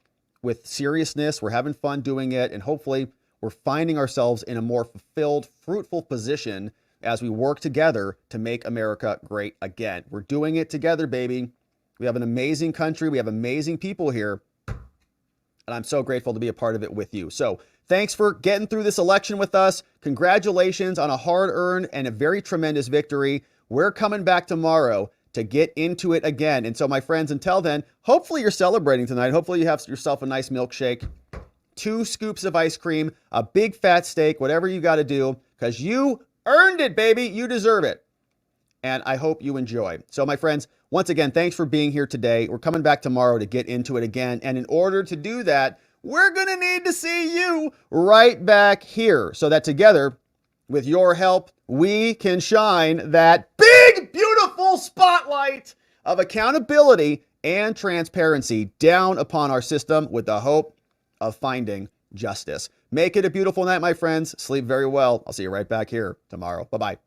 with seriousness. We're having fun doing it. And hopefully we're finding ourselves in a more fulfilled, fruitful position as we work together to make America great again. We're doing it together, baby. We have an amazing country. We have amazing people here. And I'm so grateful to be a part of it with you. So thanks for getting through this election with us. Congratulations on a hard-earned and a very tremendous victory. We're coming back tomorrow to get into it again. And so, my friends, until then, hopefully you're celebrating tonight. Hopefully you have yourself a nice milkshake, 2 scoops of ice cream, a big fat steak, whatever you got to do, because you earned it, baby. You deserve it. And I hope you enjoy. So, my friends, once again, thanks for being here today. We're coming back tomorrow to get into it again. And in order to do that, we're going to need to see you right back here so that together, with your help, we can shine that big, beautiful spotlight of accountability and transparency down upon our system with the hope of finding justice. Make it a beautiful night, my friends. Sleep very well. I'll see you right back here tomorrow. Bye-bye.